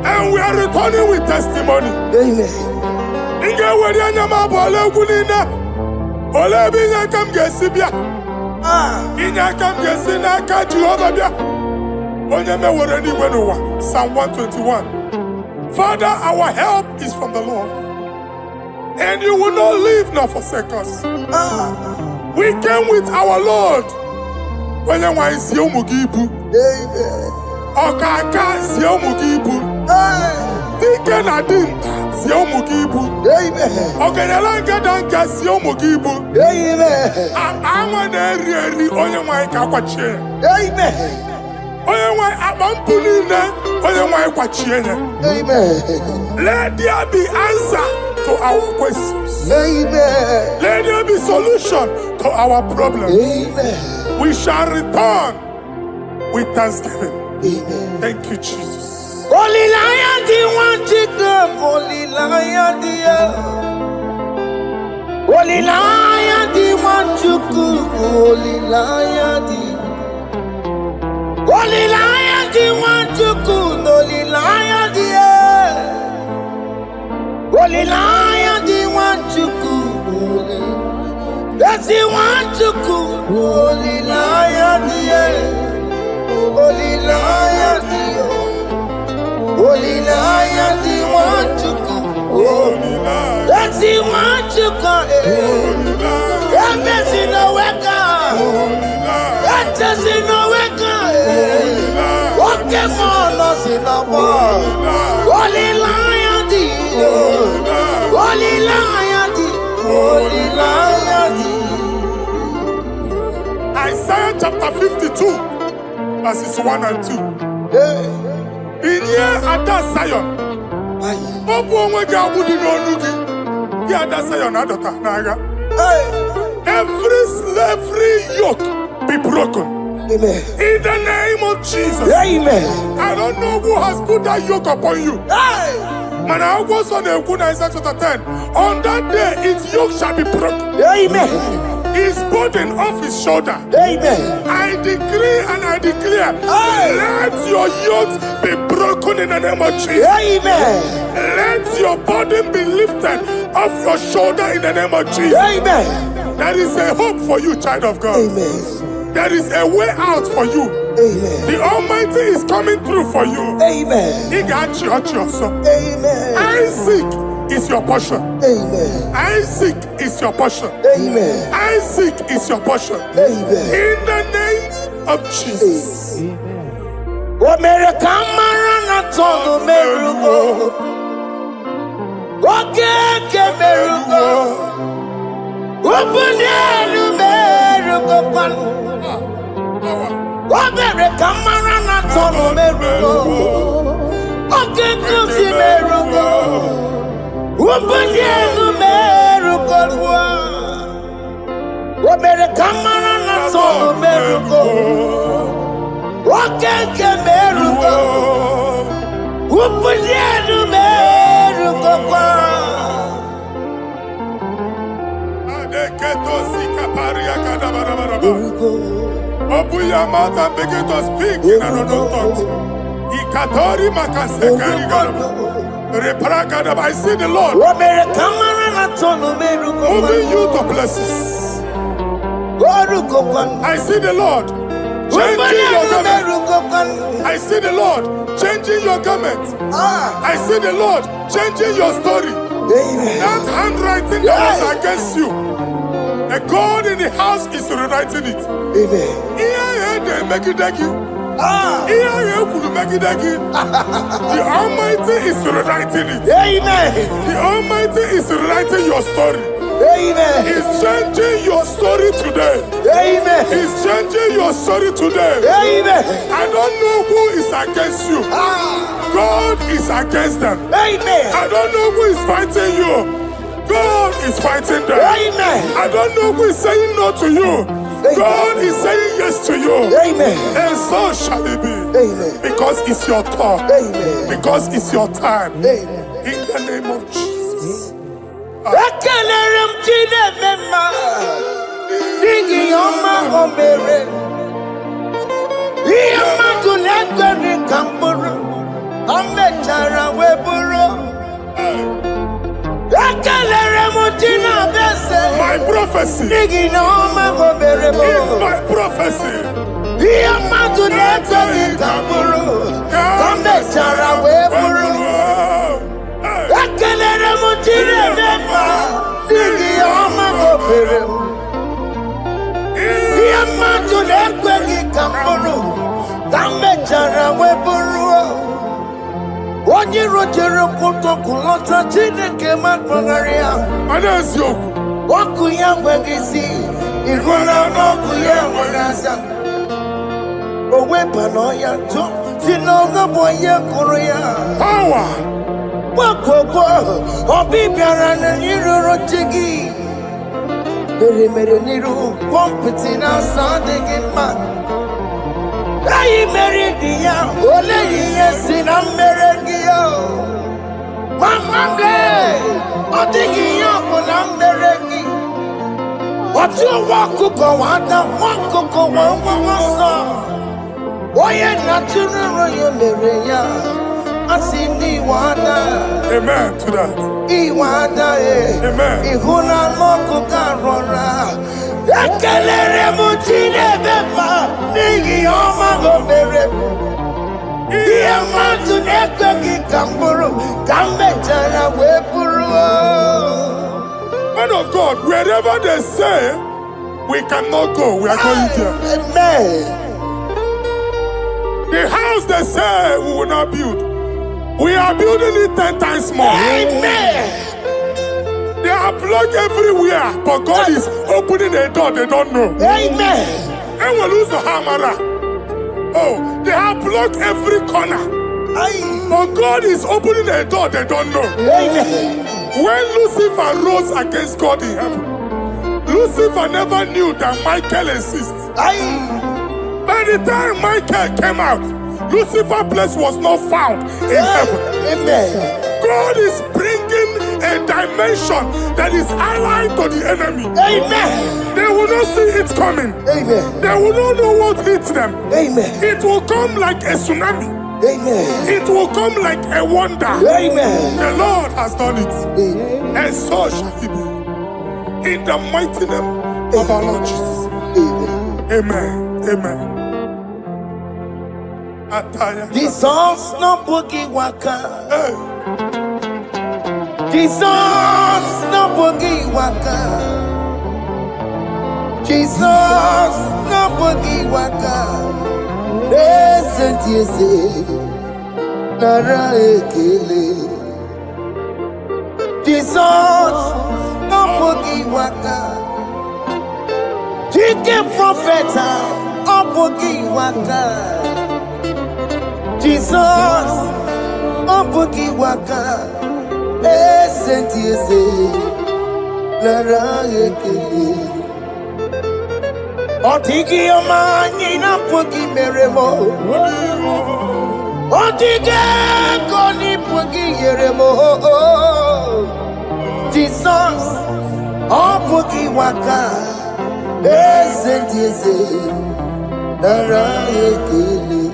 and we are returning with testimony. Psalm 121. Father, our help is from the Lord, and you will not leave nor forsake us. We came with our Lord. When you want to see Okaka see Dike na dinta si ụmụ gị ibu. Ọganyala nke da nke si ụmụ gị ibu. Anwa na-eri eri onye nwanyị ka akwachie ya. Onye nwanyị akpa mpụ niile onye nwanyị kwachie ya. Let there be answer to our questions. Let there be solution to our problems. We shall return with thanksgiving. Thank you, Jesus. Holy Lion, the one to come. Holy Lion, Holy Lion, the one to come. Holy Lion, Holy Lion, the one to come. Holy Lion, Holy Lion, the one to come. That's the one to come. Holy Lion, Holy Lion, Holy Lion, the one to come. That's the one to come. That's in the welcome. That's in the welcome. Okay, man, that's in the wall. Holy Lion, Holy Lion, Holy Lion. Isaiah chapter 52, verses 1 and 2. In here at that Zion, every slavery yoke be broken. Amen. In the name of Jesus. Amen. I don't know who has put that yoke upon you. Man, I was on the Isaiah chapter 10. On that day, its yoke shall be broken. Amen. His burden off his shoulder. Amen. I decree and I declare, let your yokes be broken in the name of Jesus. Amen. Let your burden be lifted off your shoulder in the name of Jesus. Amen. There is a hope for you, child of God. Amen. There is a way out for you. Amen. The Almighty is coming through for you. Amen. He got you. Amen. Isaac is your portion. Amen. Isaac is your portion. Amen. Isaac is your portion. Amen. In the name of Jesus. America marana tono merugo. Okay, merugo. Opunelu merugo pan. America marana tono merugo. Okay, kusi merugo. Opunelu merugo. America marana tono merugo. Okay, merugo. Opunelu merugo pan. Open your mouth and begin to speak in another tongue. I see the Lord moving you to places. I see the Lord changing your garment. I see the Lord changing your garment. I see the Lord changing your story. That handwriting that was against you, the God in the house is rewriting it. The Almighty is rewriting it. The Almighty is rewriting your story. He's changing your story today. He's changing your story today. I don't know who is against you. God is against them. I don't know who is fighting you. God is fighting them. I don't know who is saying no to you. God is saying yes to you. And so shall it be. Because it's your turn. Because it's your time. In the name of Jesus. My prophecy is my prophecy. jere kuto kulota Chineke makpagaria. Anas yoku. Waku ya wegisi. Iguna waku ya wegasa. Owe pano ya to. Sinoga boye kuruya. Power. Waku obi biara na niroro chigi. Mere niru pompiti na sandegi man. Ayi mere diya ole yiye sina mere giyo. Mama ble odigi yo kuna mere gi. Otu wakuko wada wakuko wawasa. Oye natural yo mere ya. Asini wada. Amen to that. Iwada Amen. Ihuna moku karora. Ekelere mutine bema. Nigi oma gomere. Iya matu neko kikamburu. Kambe jana wepuru. Man of God, wherever they say we cannot go, we are going there. Amen. The house they say we will not build, we are building it 10 times more. Amen. They are blocked everywhere, but God is opening a door they don't know. Amen. And we lose the hammer. Oh, they have blocked every corner, but God is opening a door they don't know. Amen. When Lucifer rose against God in heaven, Lucifer never knew that Michael exists. By the time Michael came out, Lucifer's place was not found in heaven. Amen. God is bringing a dimension that is allied to the enemy. Amen. They will not see it coming. Amen. They will not know what hits them. Amen. It will come like a tsunami. Amen. It will come like a wonder. Amen. The Lord has done it. Amen. And so shall it be. In the mighty name of our Lord Jesus. Amen. Amen. Amen. Ataya. Jesus no boogie waka. Hey. Jesus no boogie waka. Jesus no boogie waka. Listen to you say, Nara ekele. Jesus no boogie waka. Chicken prophet no boogie waka. Jesus no boogie waka. Listen to you say, Nara ekele. Otigi omani na pugi meremo. Otige koni pugi yeremo. Jesus, oh pugi waka. Esentiese, nara ekele.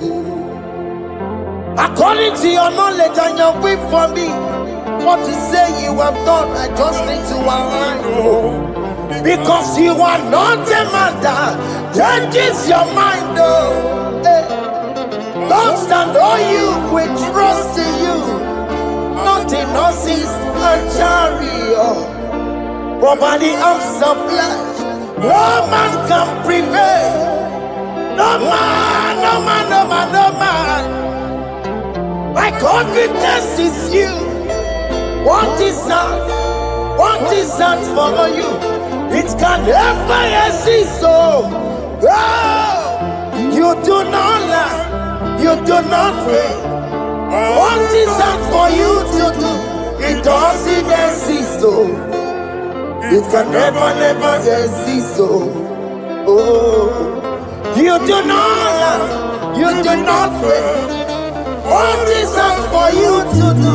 According to your knowledge and your whip for me, what you say you have done, I just need to align. Because you are not a man that changes your mind, oh. Don't stand on you, we trust in you. Nothing horses and chariot, but by the arms of flesh, no man can prevail. No man, no man, no man, no man. My confidence is you. What is that? What is that for you? It can never exist, so you do not lie, you do not fail. What is that for you to do? It doesn't exist, so it can never, never exist, so you do not lie, you do not fail. What is that for you to do?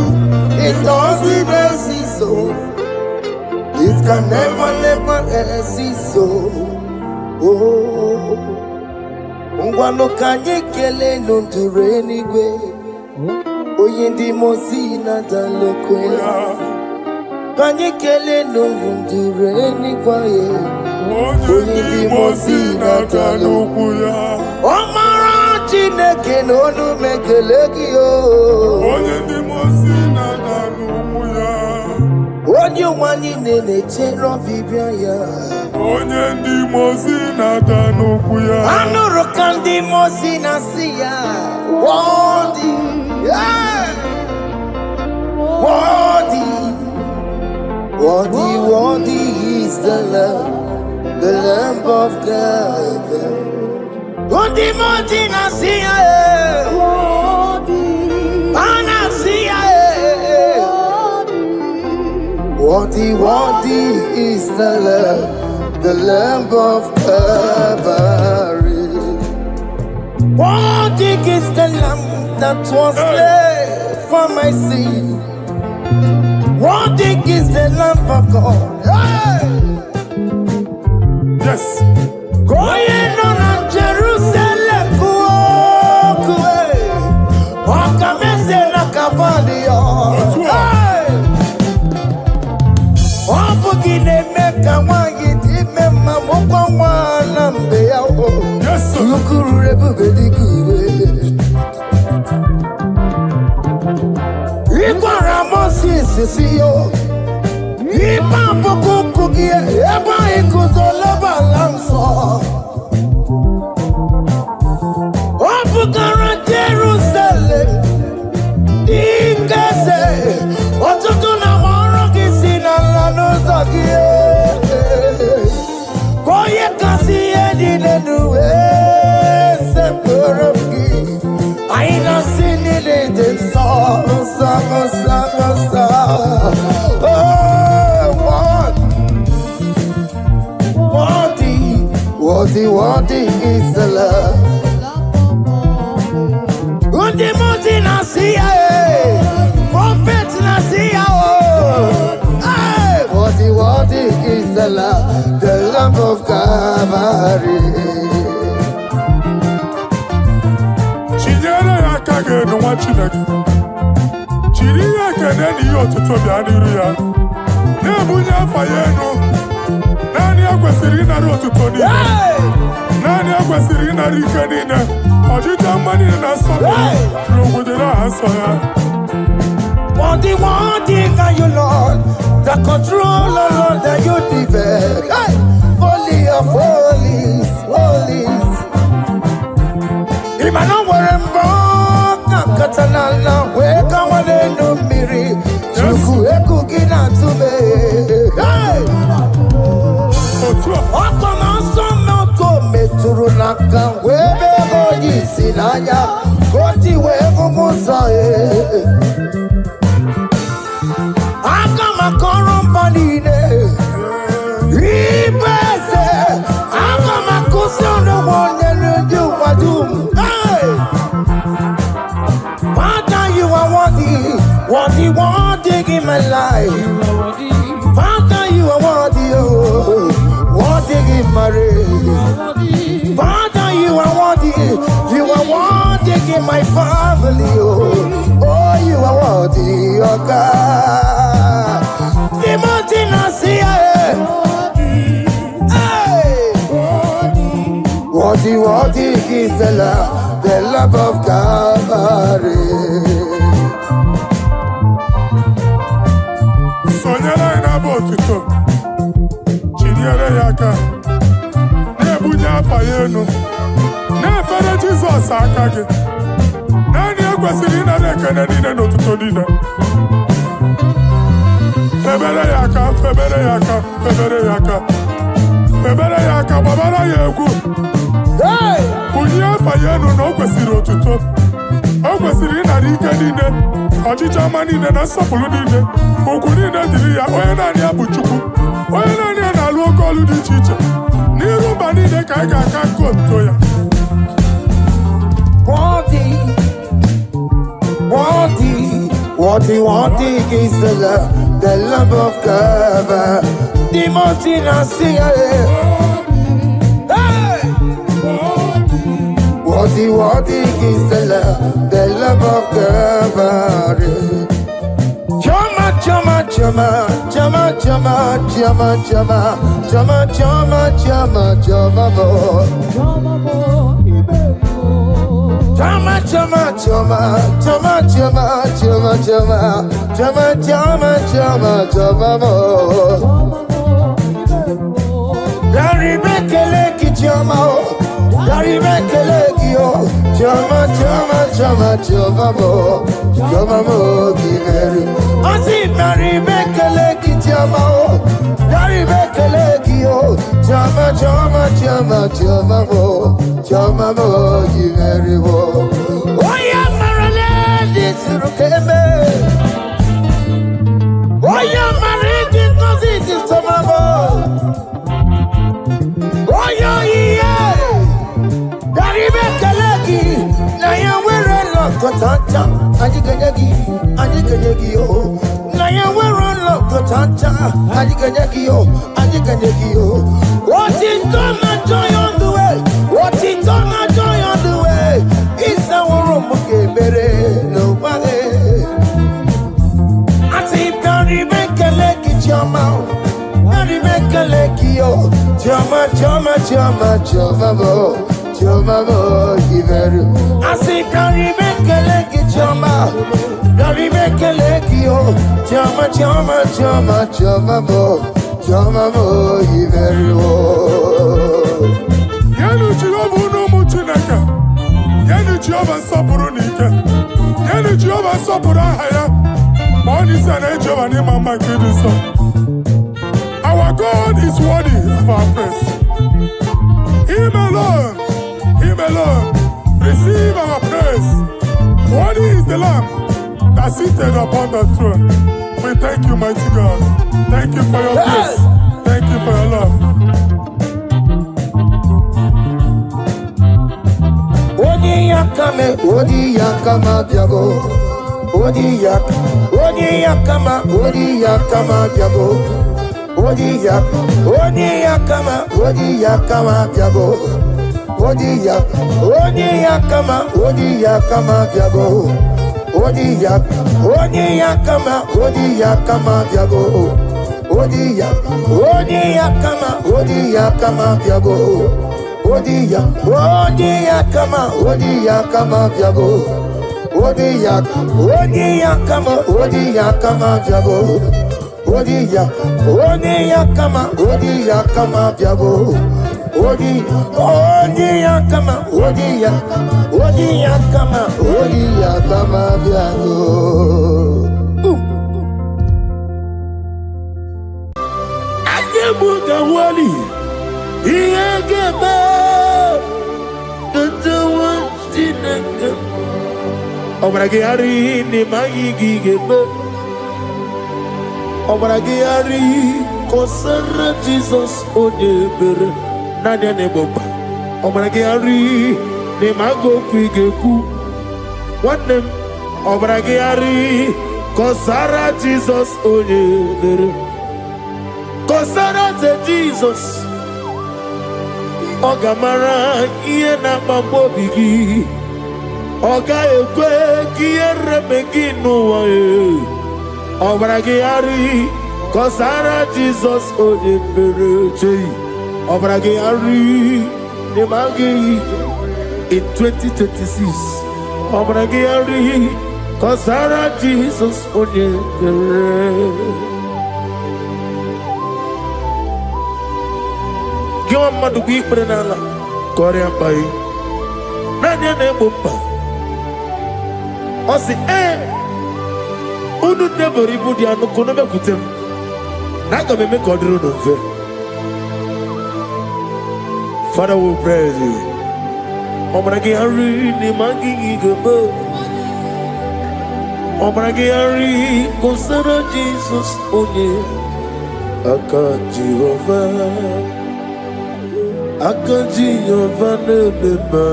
It doesn't exist, so it can never, never exist, so Ngwano kanye kele nundure nigwe Oyindi mosi na dalokwe Kanye kele nundure nigwe Oyindi mosi na dalokwe Omara chineke nonu mekeleki yo Oyindi mosi na dalokwe Onye wani nene chero bibia ya Onye ndi mosi na dalokwe Anuru kandi mosi na siya Wandi Worthy is the Lamb of God. Worthy, worthy is the Lamb of Calvary. Worthy is the Lamb that was slain for my sin. Worthy is the Lamb of God. Hey! Yes. Going on a Jerusalem, walk away. Walk a mess in a capadio. Hey! Wapugine meka wangi time mamoko wanambe yao. Yes, sir. Lukuru rebubedi kure. Ikwara Moses siyo. Ipa pokukugie eba ikuzoloba lamso. Wapugara Jerusalem. Ikese otutu na Boye kasi edi nenuwe seporogi. Aina sini de sa. Oh, worthy is the love. Undi muti nasiya, prophet nasiya. Worthy is the Lamb of Calvary. Chinyere ya kage no wa Chineke. Chiri ya kene ni otuto bia niru ya. Na bunye afa ye no. Nani akwesiri na otuto ni. Nani akwesiri na rike ni na. Ojija mani na so. Rogudera aso ya. Worthy are you, Lord. The controller, Lord, that you defend. Hey! Holy of holies. Imano werembo katanala weka wane numiri. Chuku eku gina tube. Hey! Okoma sono to meturu naka webe hoji sinaya. Koti wevu musae. Akama korombanine, ibese. Akama kusono wonye nudu wadum. Hey, Father, you are worthy in my life. Father, you are worthy in my race. Father, you are worthy in my family. Oh, you are worthy, oh God. Worthy is the love of Calvary. Sonyala ina botuto. Chinyere yaka. Nebunya afa yenu. Nefere Jesus akage. Nani akwesiri na rekene nine n'otuto nine. Febere yaka, babara yegu. Hey! Bunye afa yenu na okwesiri otuto. Okwesiri na rike nine. Ọchịchị ọma niile na nsọpụrụ niile. Okwu niile dịrị ya, onye naanị ya bụ Chukwu. Onye naanị ya na-alụ oke ọlụ dị iche iche. N'iru mba niile ka anyị ga-aka nkonto ya. Worthy is the Lamb of God. The mountain I see. Hey! Worthy is the Lamb of God. Chama, Chama, chama, chama, chama mo, giveri. Asi mari mekeleki chama o, dari mekeleki o. Chama, chama, chama, chama mo, giveri mo. Oya marale disrukeme, oya mariki kosi disama mo. Oya iye, dari mekeleki, na ya wero lokotanta. Ajigejegi yo, na ya wero lokotanta. Ajigejegi yo. What is done and joy on the way? What is done and joy on the way? It's our room, okay, baby. Nobody. I say, Gary, make a leg, chama. Gary, make a leg, yo. Chama, giveri. I say, Gary, make a leg, chama. Gary, make a leg, yo. Chama, mo, giveri. Yenu Jehovah no muchineka. Yenu Jehovah sapuru nike. Yenu Jehovah sapuru haya. Money sana Jehovah ni mama kidiso. Our God is worthy of our praise. Him alone, receive our praise. Worthy is the Lamb that seated upon the throne. We thank you, mighty God. Thank you for your grace. Thank you for your love. Odi yakama biago. Odi yakama biago. Odi yakama biago. Odi yakama biago. Odi yakama biago. Odi yakama biago. Odi yakama biago. Odi yakama biago. Odi yakama biago. Odi yakama biago. Agebuga wali, Iageba, Tatawasinaka. Obragiari ni Magigeba. Obragiari, Kosara Jesus Odebere. Nadia Neboba. Obragiari ni Mago Pigeku. One name. Obragiari, Kosara Jesus Odebere. Kosara Jesus. Ogamara iye na mambo bigi. Oga ekwe kiye remegi nuwa e. Obragiari Kosara Jesus Odebere. Obragiari ne magi in 2026. Obragiari Kosara Jesus Odebere. Giwa madu bi prenala Korea pai Nadia ne bumpa Osi Unu nebori budi anu kono be kutem Naga me kodru no fe Father we praise you Obragi hari ni mangi gebo Obragi hari Kosara Jesus onye Aka Jehovah Akaji Yovanebeba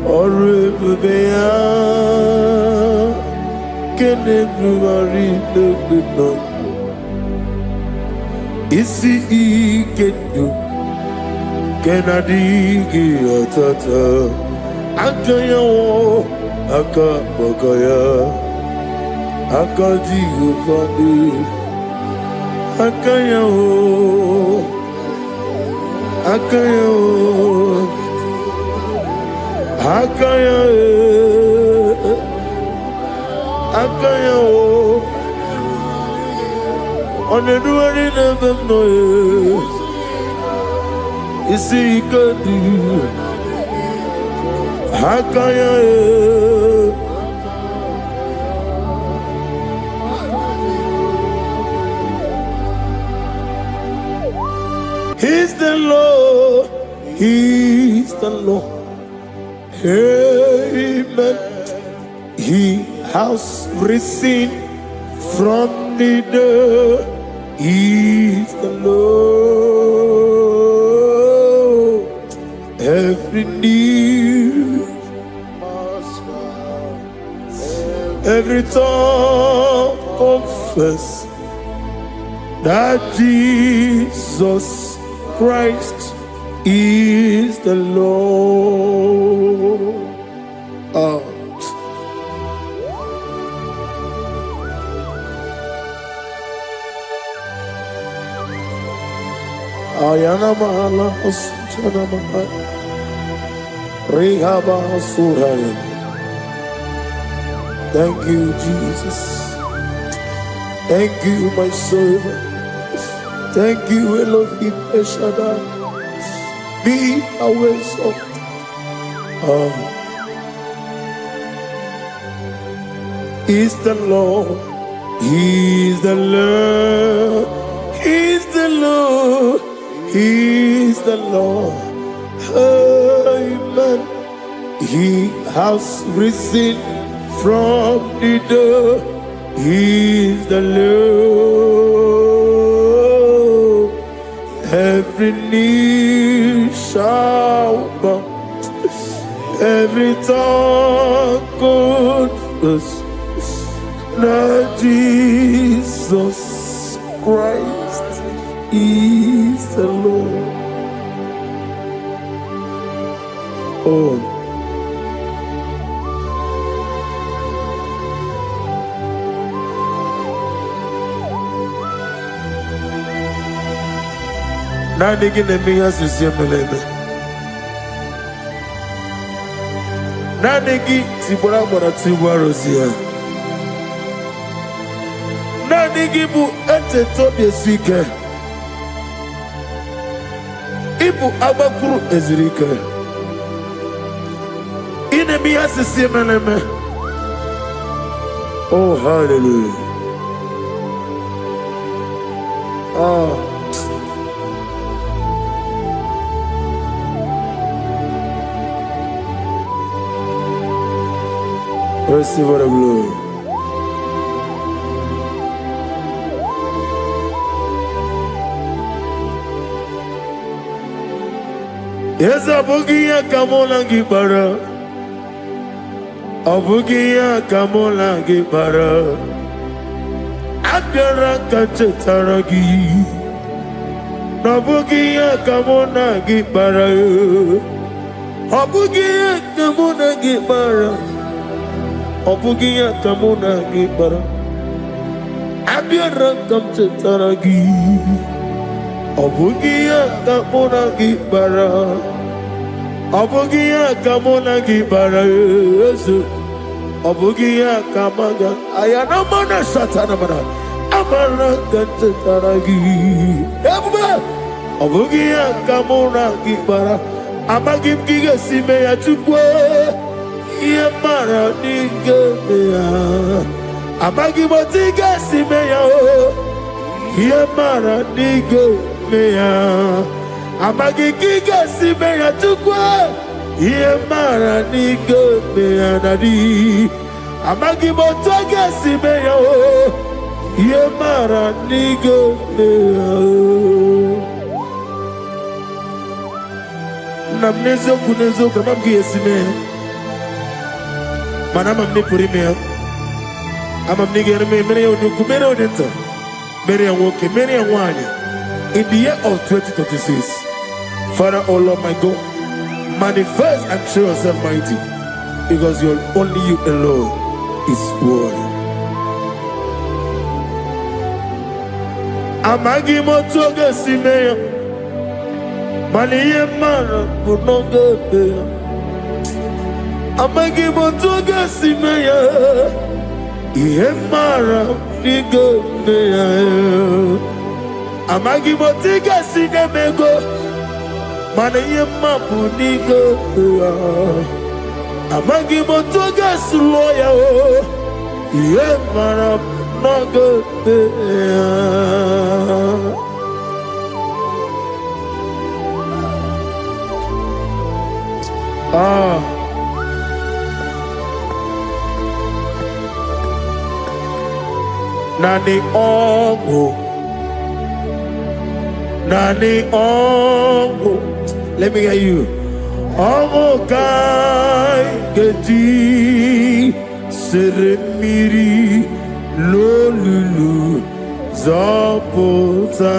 Orebea Kenebruari Nebeba Isi Ikenu Kenadigi Atata Akayawo Akabakaya Akaji Yovanebeba Akayawo Oneduari nebem noye Isi ikadu He's the Lord. He's the Lord. Amen. He has risen from the dead. He's the Lord. Every knee, every tongue confess that Jesus Christ is the Lord. Ayana mahala osana mahala rehaba suraya. Thank you, Jesus. Thank you, my servant. Thank you, Elohim Eshadai. Be our salt. He's the Lord. He's the Lord. He's the Lord. He's the Lord. Amen. He has risen from the dead. He's the Lord. Every knee shall bow, every tongue confess that Jesus Christ is the Lord. Oh. Nanigi nemiya sisiyemeleme. Nanigi tibora bora tibora rosia. Nanigi bu ete tobi esike. Ibu abakuru ezirike. Inemiya sisiyemeleme. Oh, hallelujah. Oh. Receive the glory. Yes, Abugia Kamola Gibara. Abugia Kamola Gibara. Agara Kachetaragi. Nabugia Kamona Gibara. Abugia Kamona Gibara. Obugia kamuna gibara, abiara kamchetaragi. Obugia kamuna gibara, obugia kamuna gibara. Obugia kamaga, ayana mana satana mana, amara kamchetaragi. Obugia kamuna gibara, amagim giga simeya chukwe. Yemara nigemeya, amagi motiga simeya o. Yemara nigemeya, amagi giga simeya tukwa. Yemara nigemeya nadi, amagi motiga simeya o. Yemara nigemeya. Namnezo kunezo kamamgi esimeya. Manama mne purimea, ama mnigere mere onuku mere odenta, mere woke mere wani. In the year of 2026, Father, oh Lord my God, manifest and show yourself mighty, because only you alone is worthy. Amagi motoge simeya, maniye mara kunoge beya. Amagi motoga simeya, ihemara nigemeya. Amagi motiga sinemego, mana yemapu nigemeya. Amagi motoga suloya o. Ye marab naga. Nani ongo. Nani ongo. Let me hear you. Ongo kai geti seremiri lolulu zapota.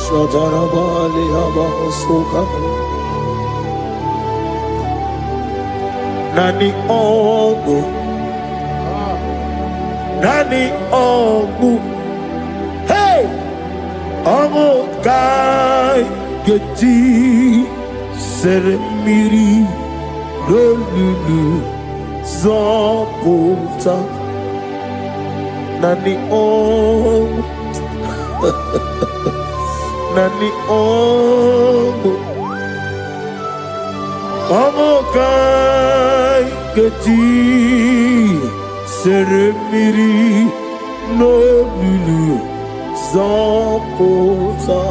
Shadarabali abasoka. Nani ongo. Nani ongo. Hey! Ongo kai geti seremiri lolulu zapota. Nani ongo. Nani ongo. Ongo kai geti seremiri no lulu zapota.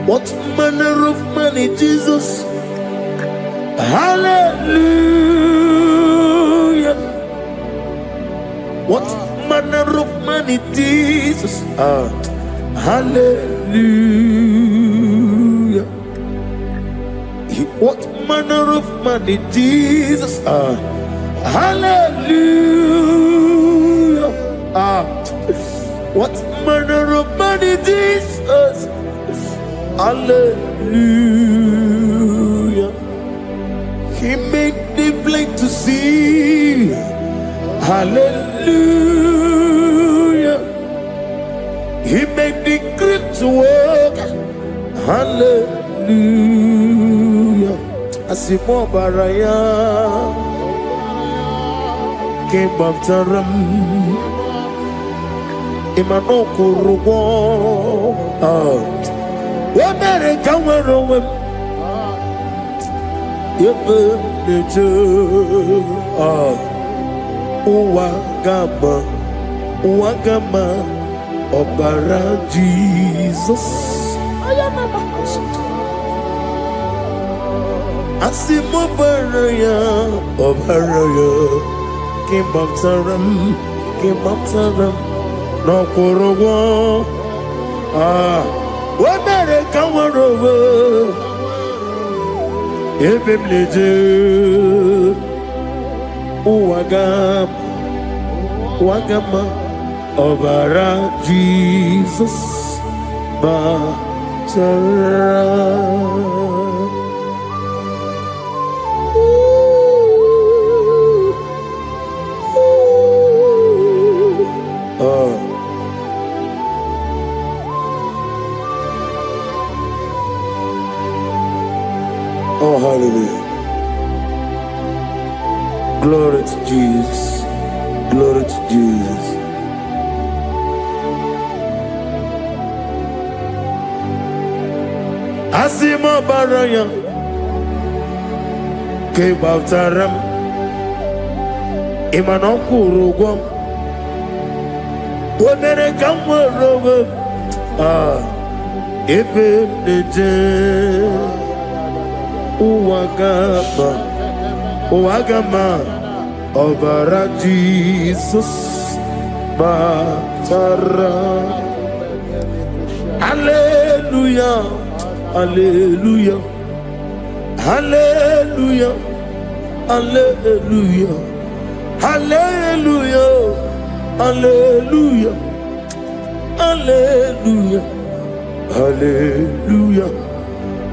What manner of money, Jesus? Hallelujah. What manner of money, Jesus? Hallelujah. What manner of money, Jesus? Hallelujah. What manner of money, Jesus? Hallelujah. He made the blind to see. Hallelujah. He made the crippled to walk. Hallelujah. Asimo baraya came after him. Imano kurugo. Wamere kamero wem. Yebe neje. Uwagama. Obara Jesus. Asimo baraya. Obaraya. Came after him. No kurugo. Wamere kamero Ebem leje Uwagama Obara Jesus Batara. Oh, hallelujah. Glory to Jesus. Glory to Jesus. Asimo baraya ke baftaram imano kurugom wonere kamworogo ebe neje Uwagama Obara Jesus Batara. Hallelujah. Hallelujah. Hallelujah. Hallelujah. Hallelujah. Hallelujah. Hallelujah.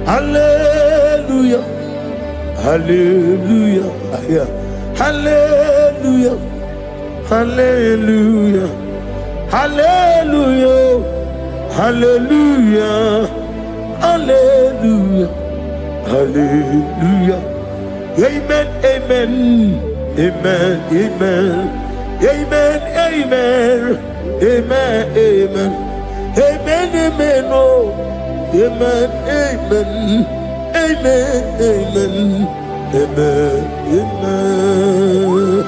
Hallelujah. Hallelujah. Hallelujah. Hallelujah. Hallelujah. Hallelujah. Hallelujah. Hallelujah. Hallelujah. Amen. Amen. Amen. Amen. Amen. Amen. Amen. Amen. Amen. Amen. Oh. Amen. Amen. Amen. Amen. Amen. Amen.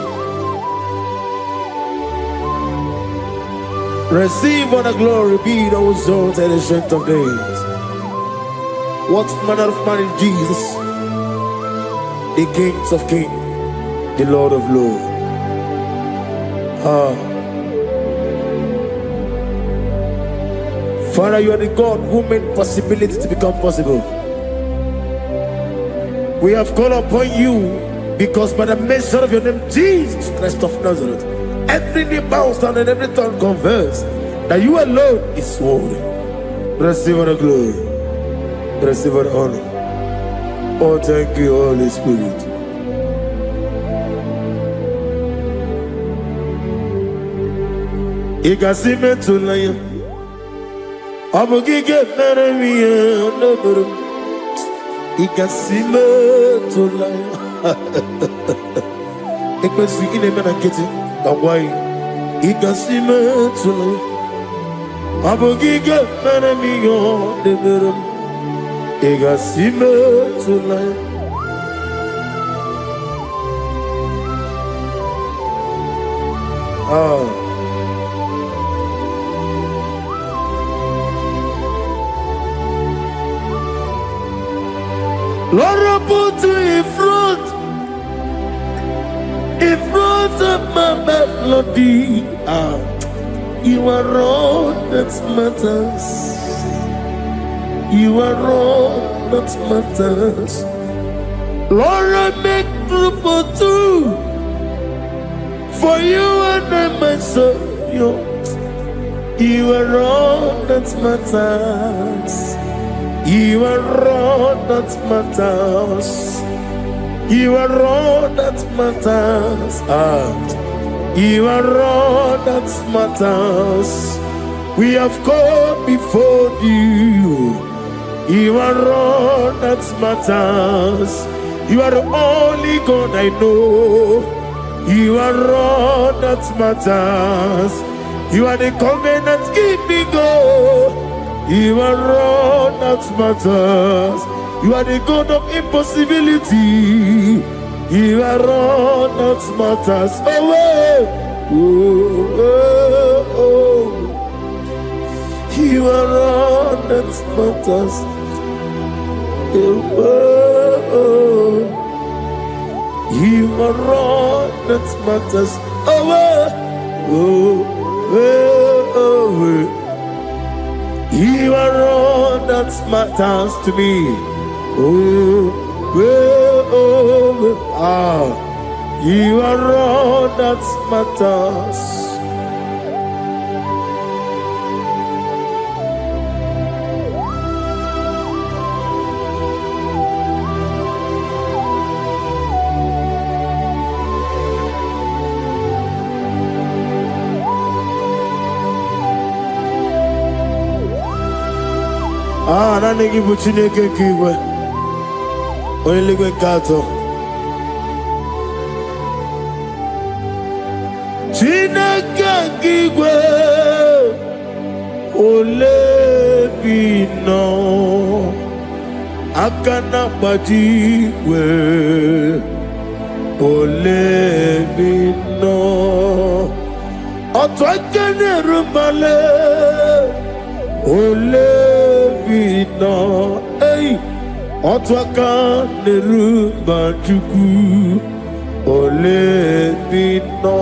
Receive all the glory, be the result and the strength of days. What manner of man is Jesus? The King of Kings, the Lord of Lords. Father, you are the God who made possibility to become possible. We have called upon you because by the mention of your name, Jesus Christ of Nazareth, every knee bows down and every tongue confess that you alone is worthy. Receive the glory. Receive the honor. Oh, thank you, Holy Spirit. Ikasime tulaya, abugige meremiya neburu. Ikasime tulaya. Ikasi inemena kiti kawai. Ikasime tulaya, abugige meremiya neburu. Ikasime tulaya. Lord, I put you in front of my melody. You are all that matters. You are all that matters. Lord, I make room for two, for you and I myself. You are all that matters. You are all that matters. You are all that matters. You are all that matters. We have come before you. You are all that matters. You are the only God I know. You are all that matters. You are the covenant keeping God. You are all that matters. You are the God of impossibility. You are all that matters. Oh, oh, oh, oh. You are all that matters. Oh, oh. You are all that matters. Oh, oh, oh, oh. You are all that matters to me. Oh, oh, oh, you are all that matters. Nani give Chineke kiwe, only we kato. Chineke kiwe, ole bino, akana bajiwe, ole bino, otwakene rumale, ole. No, hey, otwaka nerumba chuku ole bino.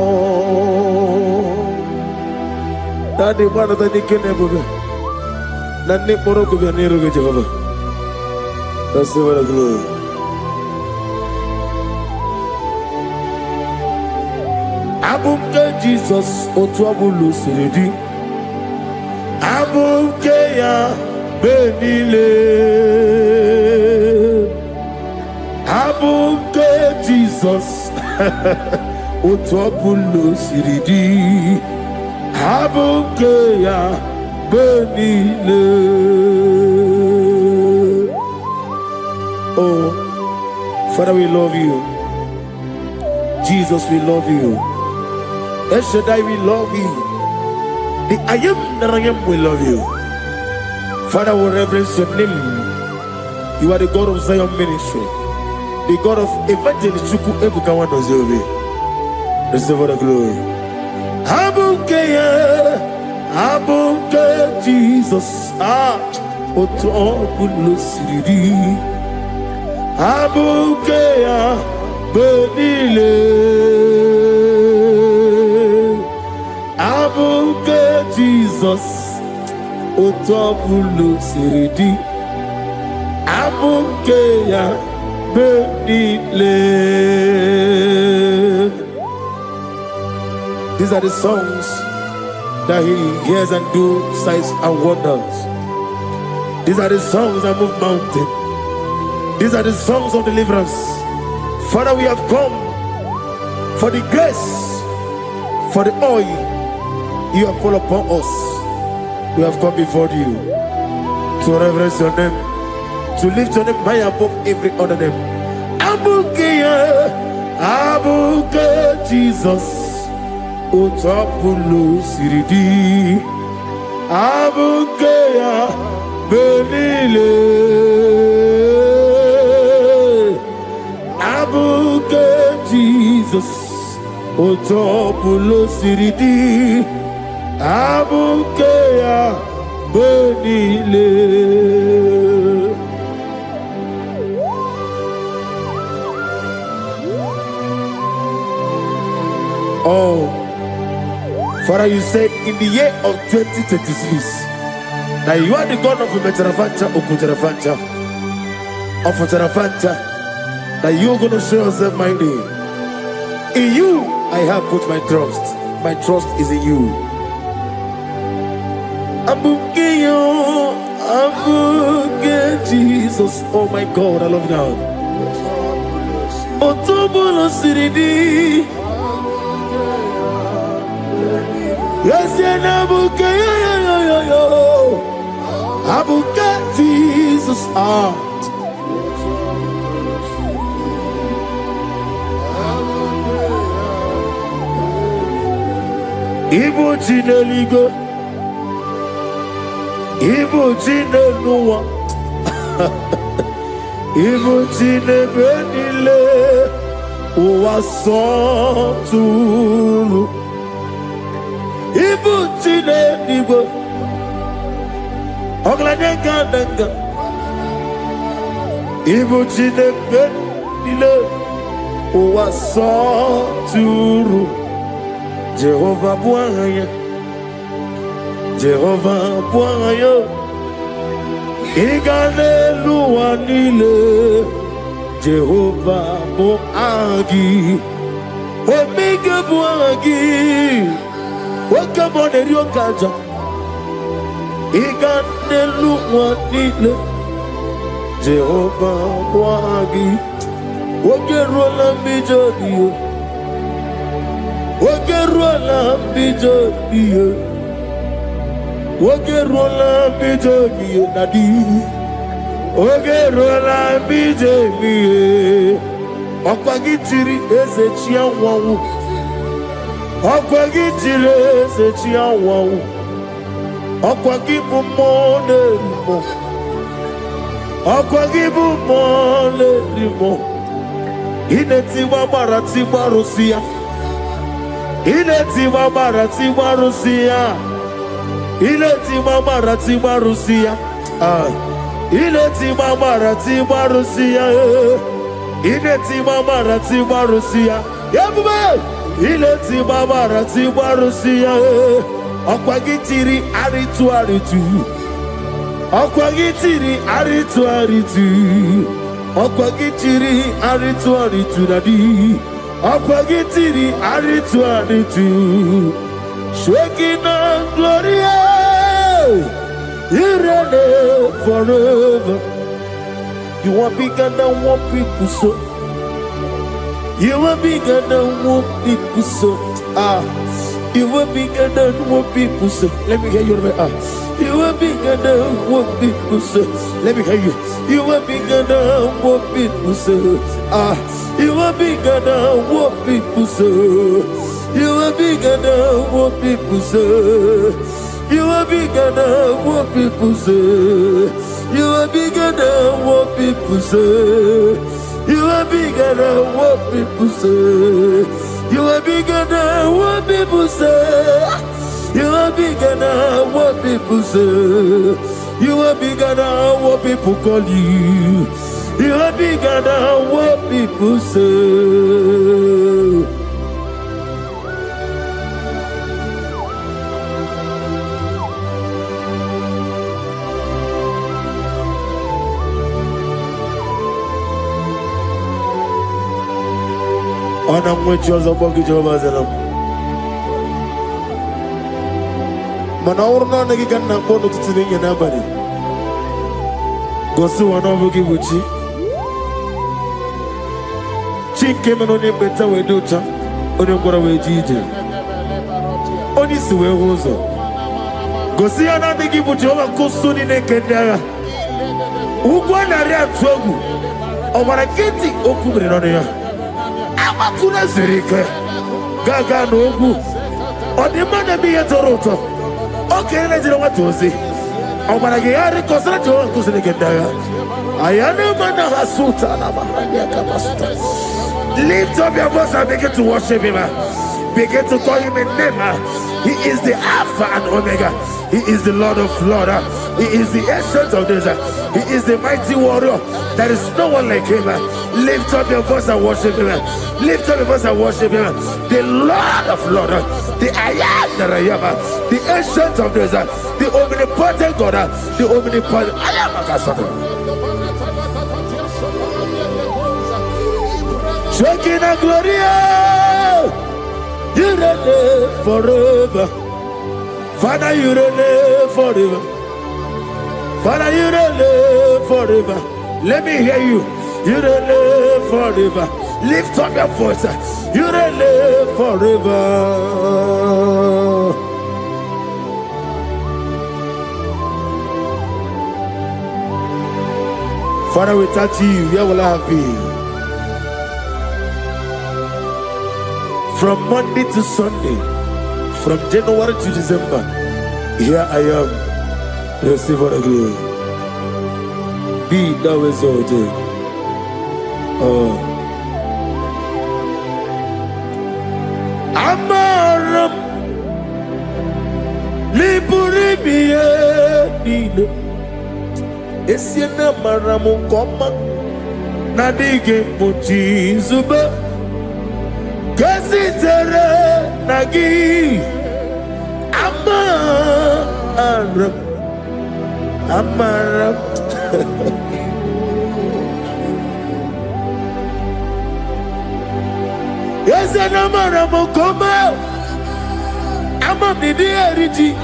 Tadi mana tadi kene bobe, nani poro ko biar niru ke jawab. Terima kasih. Abum ke Jesus otwabulu siridi. Abum ke ya. Benile Abuke Jesus Utopulu siridi Habukeya benile. Oh, Father, we love you. Jesus, we love you. El Shaddai, we love you. The I am that I am, we love you. Father, we reverence your name. You are the God of Zion ministry, the God of Evangelist Chuku Ebukawa Nozobe. Receive all the glory. Abuke Jesus. Oto Bulu Siridi. Abuke Benile. Abuke Jesus. Oto Bulu Siridi. Abuke Benile. These are the songs that he hears and do signs and wonders. These are the songs that move mountains. These are the songs of deliverance. Father, we have come for the grace, for the oil you have poured upon us. We have come before you to reverence your name, to lift your name high above every other name. Abuke Jesus. Utopulu siridi Abukeya benile. Abuke Jesus. Utopulu siridi Abukeya benile. Oh, Father, you said in the year of 2026 that you are the God of Metarafancha, Okutarafancha, of Tarafancha, that you are going to show yourself mighty. In you, I have put my trust. My trust is in you. Abukeyo, Abuke Jesus. Oh my God, I love God. Otobulo Siridi. Yes, Abuke, Abuke Jesus. Ibu Jineligo, Ibu Jineluwa, Ibu Jinebenile, Uwasotulu. Ibu Chine Nibo Oglanega. Ibu Chine Benile Uwasoturu. Jehovah Bwanya, Jehovah Bwanya, Igane Luanile, Jehovah Boagi, Omega Boagi. Welcome on the Rio Kaja. Igane Luanile, Jehovah Boagi, Ogerola Bijodio. Ogerola Bijodio. Ogerola Bijodio Nadi. Ogerola Bijodio. Okwagitiri Ezechia Wawu. Okwagitiri Ezechia Wawu. Okwagibu Mone Limo. Okwagibu Mone Limo. Inetiwa Maratiwa Rusia. Inetiwa Maratiwa Rusia. Inetiwa Maratiwa Rusia. Inetiwa Maratiwa Rusia. Inetiwa Maratiwa Rusia. Everybody. Inetiwa Maratiwa Rusia. Okwagitiri aritu aritu. Okwagitiri aritu aritu. Okwagitiri aritu aritu nadi. Okwagitiri aritu aritu. Shekinah gloria. You reign forever. You are bigger than what people say. You are bigger than what people say. You are bigger than what people say. Let me hear you. You are bigger than what people say. Let me hear you. You are bigger than what people say. You are bigger than what people say. You are bigger than what people say. You are bigger than what people say. You are bigger than what people say. You are bigger than what people say. You are bigger than what people say. You are bigger than what people say. You are bigger than what people call you. You are bigger than what people say. And I'm with you as a bucket of us. Manaurna Nagikan Napono to the nobody. Go to one of Gibuchi. Chick came on your better way, Ducha, on your Goraway Gigi. Only Sue Rosa. Go see another Gibuchi over Kosuni Nekenda. Who won a real trouble over a getty Okubri on here. Amakuna Zerika Gaga Nogu or the man be a Toronto. Okay, let's know what to say. I'm gonna get a Cosato Kusinegenda. I am a man of Hasuta. Lift up your voice and begin to worship him. Begin to call him a name. He is the Alpha and Omega. He is the Lord of Lords. He is the Ancient of Days. He is the mighty warrior. There is no one like him. Lift up your voice and worship him. Lift up your voice and worship him. The Lord of Lords, the I am that I am, the Ancient of Days, the omnipotent God, the omnipotent I am. Shekinah Gloria, you reign forever. Father, you reign forever. Father, you reign forever. Let me hear you. You reign forever. Lift up your voice. You reign forever. Father, without you, where will I be? From Monday to Sunday, from January to December, here I am. Receive all the glory. Be thou exalted. Amaram Liburibie Nino Esiena Maramu Koma Nadige Muchi Zuba Gazitere Nagi Amaram Yes, and Amaram Koma Amam Nidi Ariji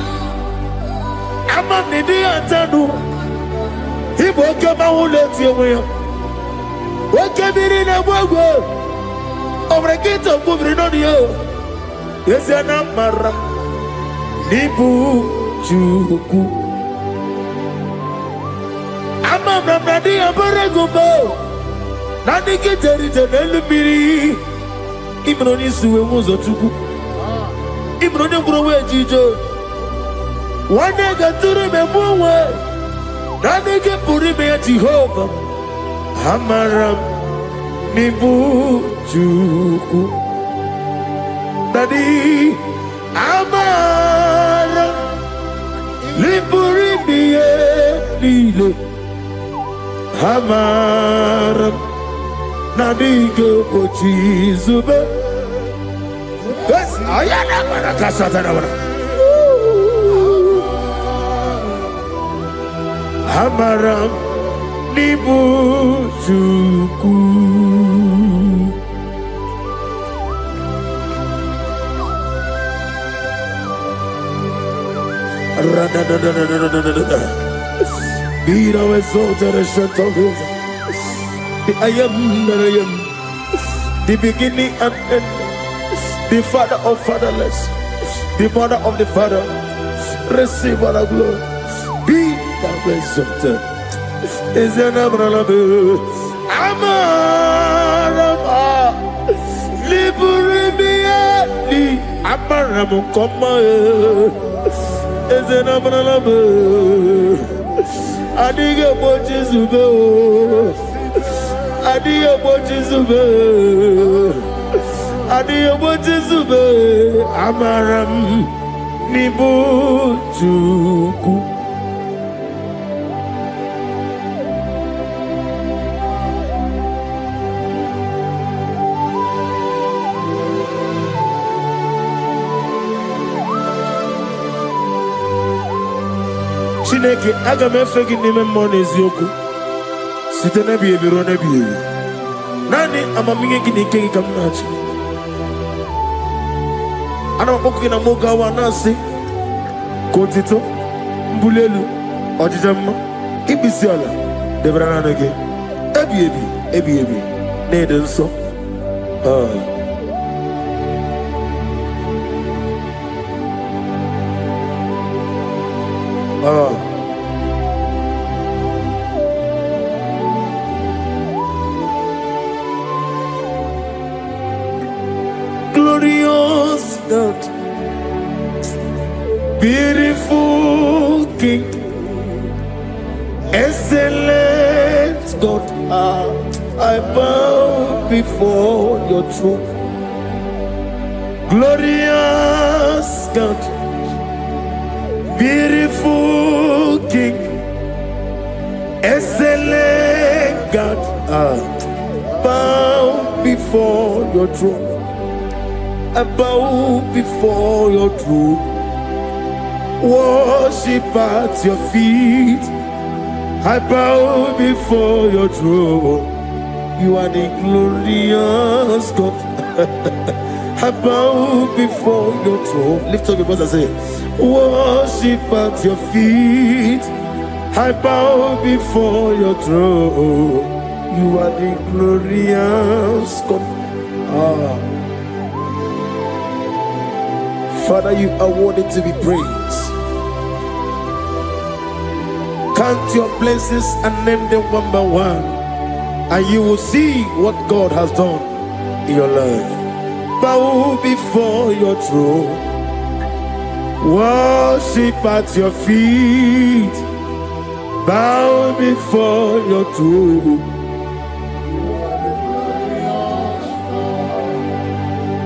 Amam Nidi Antanu He woke up my let you away. What can be in a world? Over a gate of moving on you. Yes, and Amaram Nibu Chuku Amam Nadi Abaragumbo Nadi Kitari Janelli Imroni Suwe Muzo Chuku Imroni Growe Jijo One day got to remember Nadi Purime Jehovah Amaram Nibu Chuku Nadi Amaram Liburibie Lile Amaram Nadige Pochi Zube Yes, I am a Casatana Amaram Nibu Chuku Be thou exalted, Ancient of Days. The I am that I am, the beginning and end, the father of fatherless, the mother of the father. Receive all the glory. Be thou exalted. Is an abraham. Amarama. Liburibiali. Amaramu koma. Is an abraham. Adiga bochizube. Adiga bochizube. Adiga bochizube. Amaram. Nibujuku. Chineke aga m efe gị n'ime mmụọ na eziokwu site n'ebighị ebi ruo n'ebighị ebi. Naanị amamihe gị na ike gị ka m na-achị. Ana m akpọkụ gị na moge awa na-asị ka otito, mbuli elu, ọjịja mma, ikpisi ala debere naanị gị. Ebighị ebi, ebighị ebi, na-ede nsọ. Glorious God, beautiful King, excellent God, I bow before your throne. Glorious God, beautiful King, excellent God, bow before your throne. I bow before your throne, worship at your feet. I bow before your throne. You are the glorious God. I bow before your throne. Lift up your voice and say, worship at your feet. I bow before your throne. You are the glorious God. Father, you are worthy to be praised. Count your blessings and name them one by one, and you will see what God has done in your life. Bow before your throne, worship at your feet. Bow before your throne.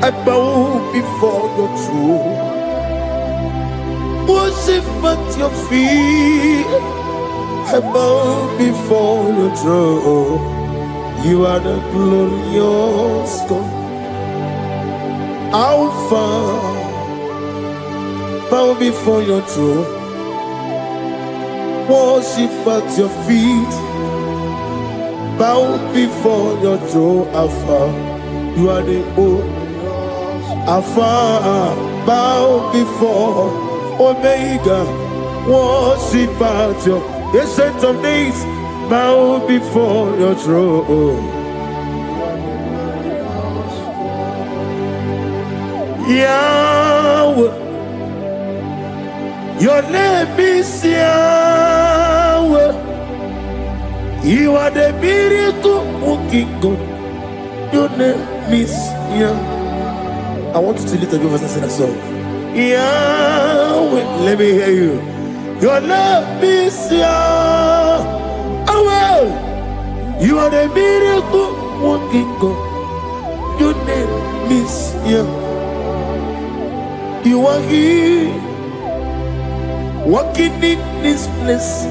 I bow before your throne, worship at your feet. I bow before your throne. You are the glorious God. Alpha, bow before your throne, worship at your feet. Bow before your throne, Alpha. You are the old Alpha, bow before Omega, worship at your ancient of days, bow before your throne. Yahweh, your name is Yahweh. You are the miracle working God. Your name is Yahweh. I want you to lift up your voice and sing a song. Yahweh, let me hear you. Your love is Yahweh. You are the miracle working God. Your name is Yahweh. You are here, walking in this place.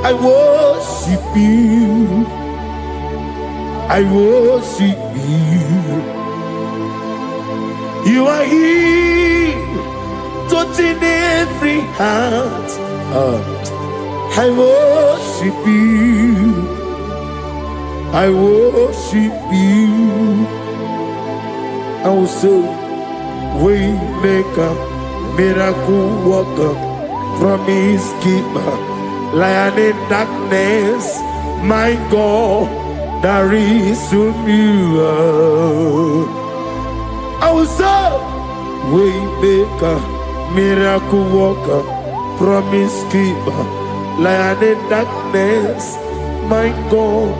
I worship you. I worship you. You are here, touching every heart. I worship you. I worship you. I will say, Waymaker, miracle worker, promise keeper, lion in darkness, my God, there is you. I will say, Waymaker, miracle worker, promise keeper, lion in darkness, my God,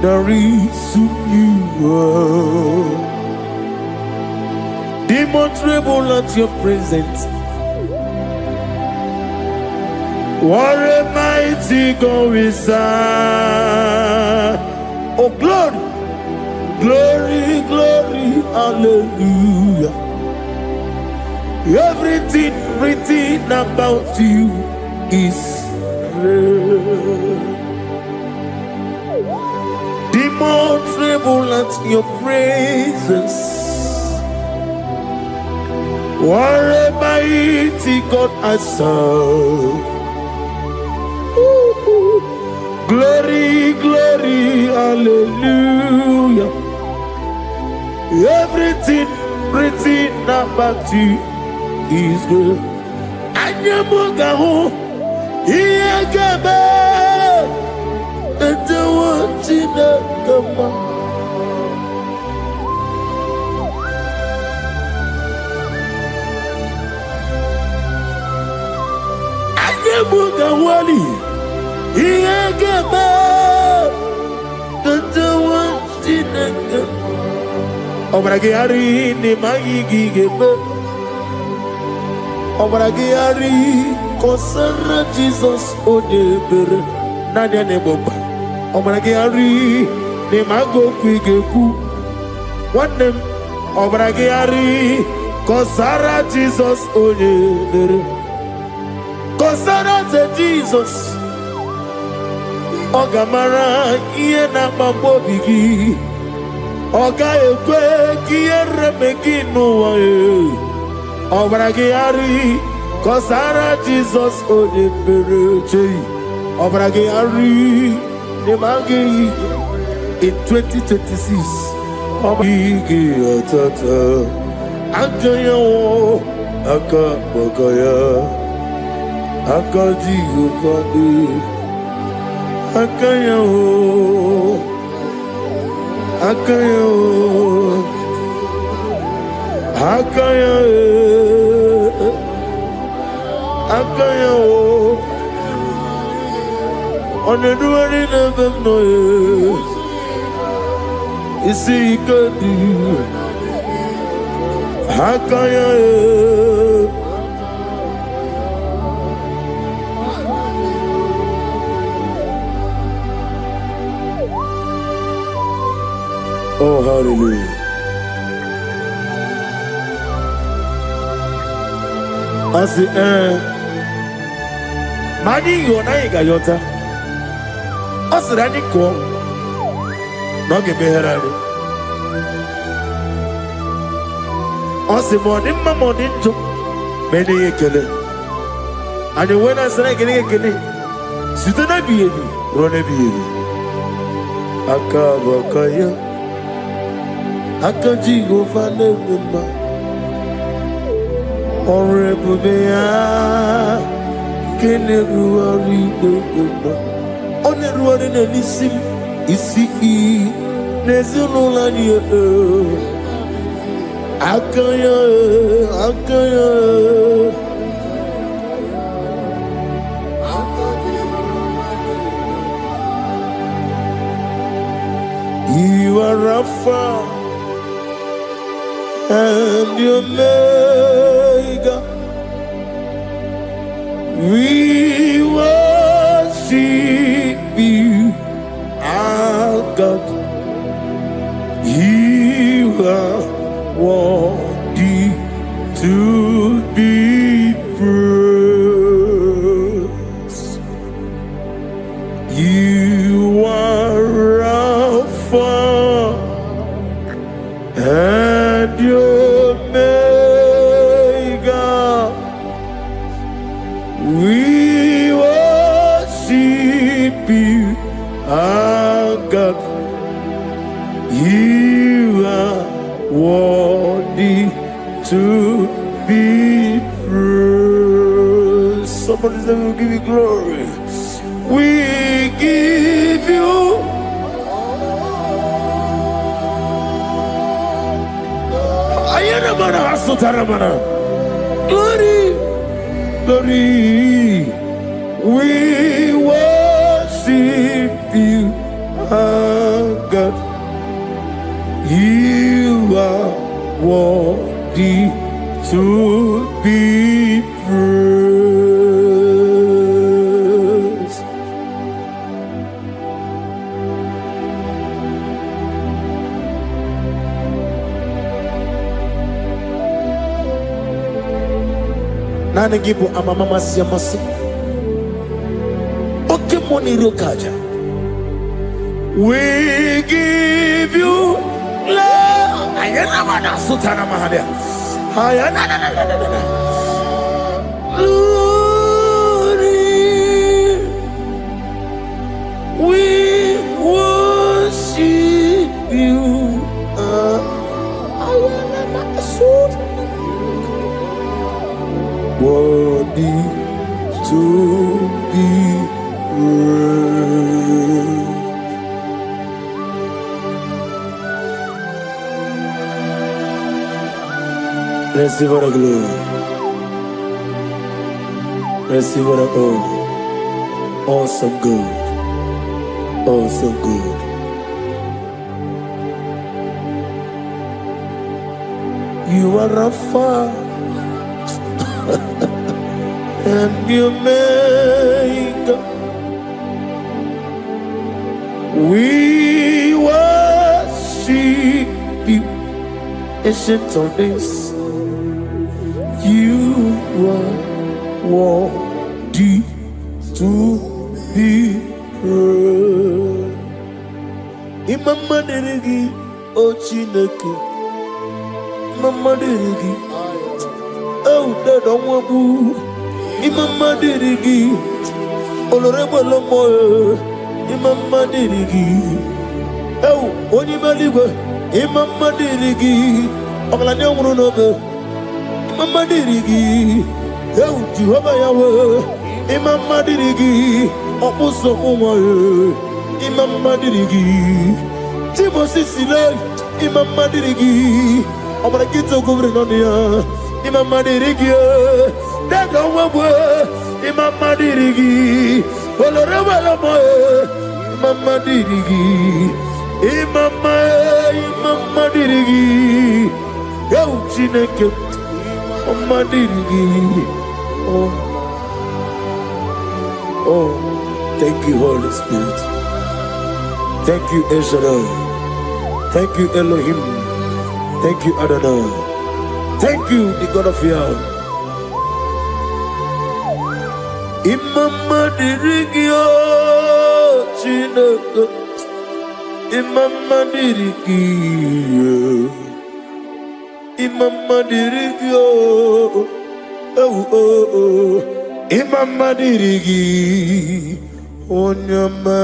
there is you. Demons tremble at your presence. What a mighty God we serve. Oh, glory, glory, glory, hallelujah. Everything written about you is real. Demons tremble at your presence. What a mighty God I serve. Glory, glory, hallelujah. Everything written about you is good. Anyamugaho, Iyagaba, and the one in the Gama. Anyamugawali. Obragiari ni magigi gebe. Obragiari kosara Jesus odebere nanya ne boba. Obragiari ni mago kwigeku. Wanem obragiari kosara Jesus odebere. Kosara Jesus. Ogamara iye na mambo bigi. Oga ekwe kiye remegi nuwa e. Obragiari kosara Jesus odebere chei. Obragiari ne magi in 2026. Obigi atata akaya wo akabakaya akaji ufadi. Akaya o, akaya o, akaya e, akaya o. Oneduari never know. Isi ikadi, akaya e. Oh, hallelujah. As the Mani Yona Gayota. As Rani Ko, Nogi Beherani. As the morning, Mammonin took many a killer. And when I say getting a killer, Sutana be Rone be Akabakaya. Akaji go fane mama Orebubea Kene ruari mama One ruari na nisim Isi Nezuno lani Akaya Akaya You are Rafa and your Omega, we worship you, our God. You are worthy to be praised. You are Alpha and your Omega, we worship you, our God. You are worthy to be praised. Somebody say we'll give you glory. We give you Glory, glory, we worship you, our God. You are worthy to be praised. Nana gibo amamama siamasi. Oke moni rokaja. We give you love. Ayana mana sutana mahadia. Ayana na na na na na. Glory. We worship you. Ayana mana sutana. Worthy to be praised. Receive the glory. Receive the honor. Awesome God. Awesome God. You are Rapha. And you make we worship you, ancient of days. You are worthy to be praised. Imama deregi o Chineke, Imama deregi o Dadonwabu. Imama dirigi, olorebo lomo. Imama dirigi, Onima ligo. Imama dirigi, Oglane umunobe. Imama dirigi, Jehovah Yahweh. Imama dirigi, Opuso umoye. Imama dirigi, Timosi sile. Imama dirigi, Obrakito governonia. Imama dirigi. Daga wabwe, Imama dirigi, oloreba lomoe, Imama dirigi, Imama dirigi, Yo Chineke, Imama dirigi. Oh, thank you, Holy Spirit. Thank you, El Shaddai. Thank you, Elohim. Thank you, Adonai. Thank you, the God of Yahweh. Imama dirigi o Chineke, Imama dirigi, Imama dirigi o, Imama dirigi, Onyama.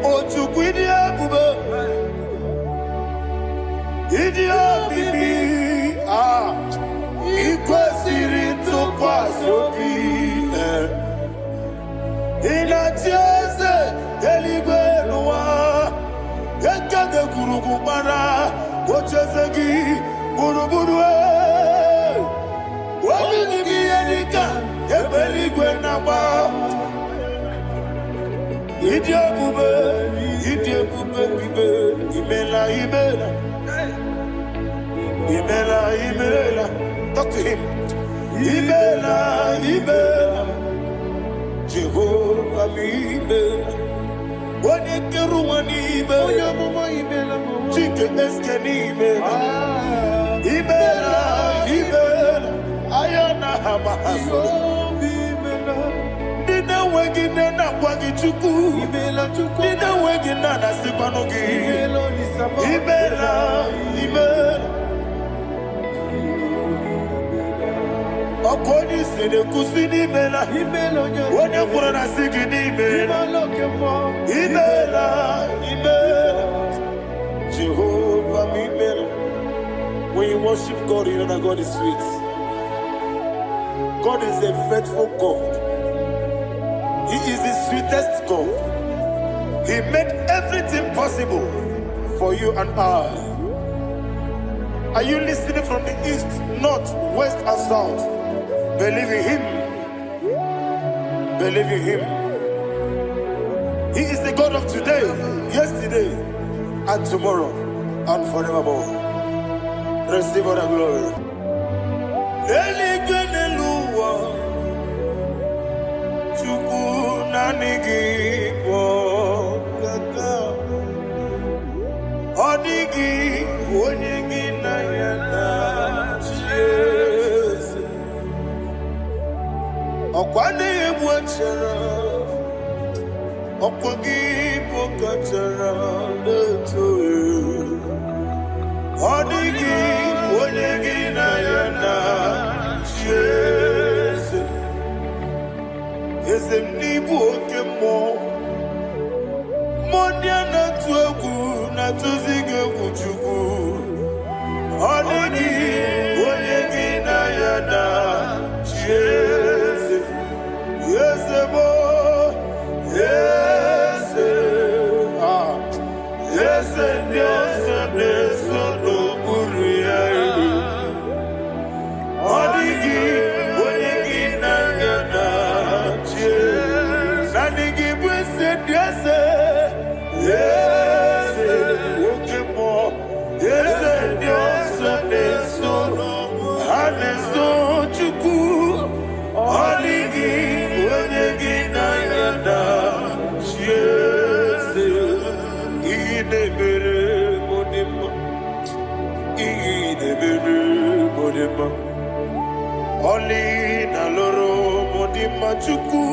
Ochukwidi bube, idia bibi, Ikwesiri ntụkwasị obi. Ị na-achị eze eluigwe n'ụwa, eke ga-ekwurugwu gbara ocheeze gị gburugburu. Obi gị bụ ihe dịka ebe eluigwe na-agba. Ịdị ebube bibe, imela imela. Imela, imela. Talk to him. Imela, imela. Jehovah, imela. Onekeru imela. Chike eske imela. Imela, imela. Ayana hamahaso. Dina wegine na kwagi chuku. Dina wegine na sipanogi. Imela, imela. Okoni sede kusini mela. Wone kurana sigini mela. Imela, imela. Jehovah imela. When you worship God, you know that God is sweet. God is a faithful God. He is the sweetest God. He made everything possible for you and I. Are you listening from the east, north, west, and south? Believe in him. Believe in him. He is the God of today, yesterday, and tomorrow, and forevermore. Receive all the glory. Oli na loro modima chuku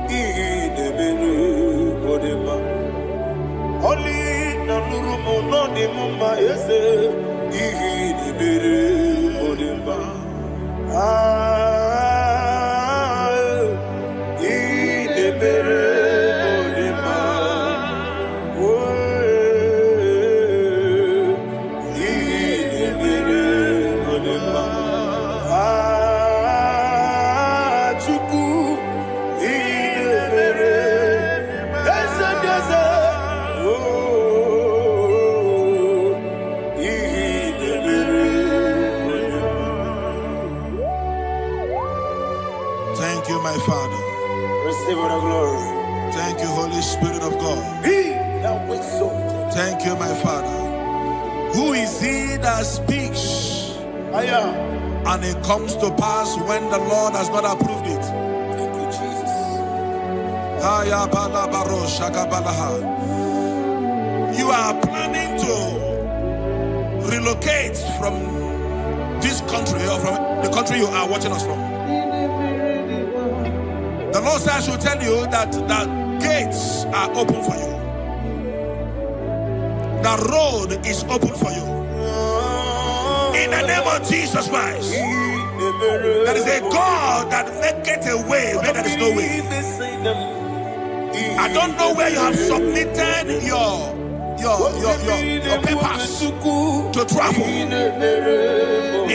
idebelu modima. Oli na luru monodi muma ese idebelu modima. Idebelu modima. Idebelu modima. Thank you, my Father. Receive all the glory. Thank you, Holy Spirit of God. He that was so. Thank you, my Father. Who is he that speaks and it comes to pass when the Lord has not approved it? Thank you, Jesus. You are planning to relocate from this country or from the country you are watching us from. The Lord says I should tell you that the gates are open for you. The road is open for you. In the name of Jesus Christ. There is a God that maketh a way where there is no way. I don't know where you have submitted your papers to travel. In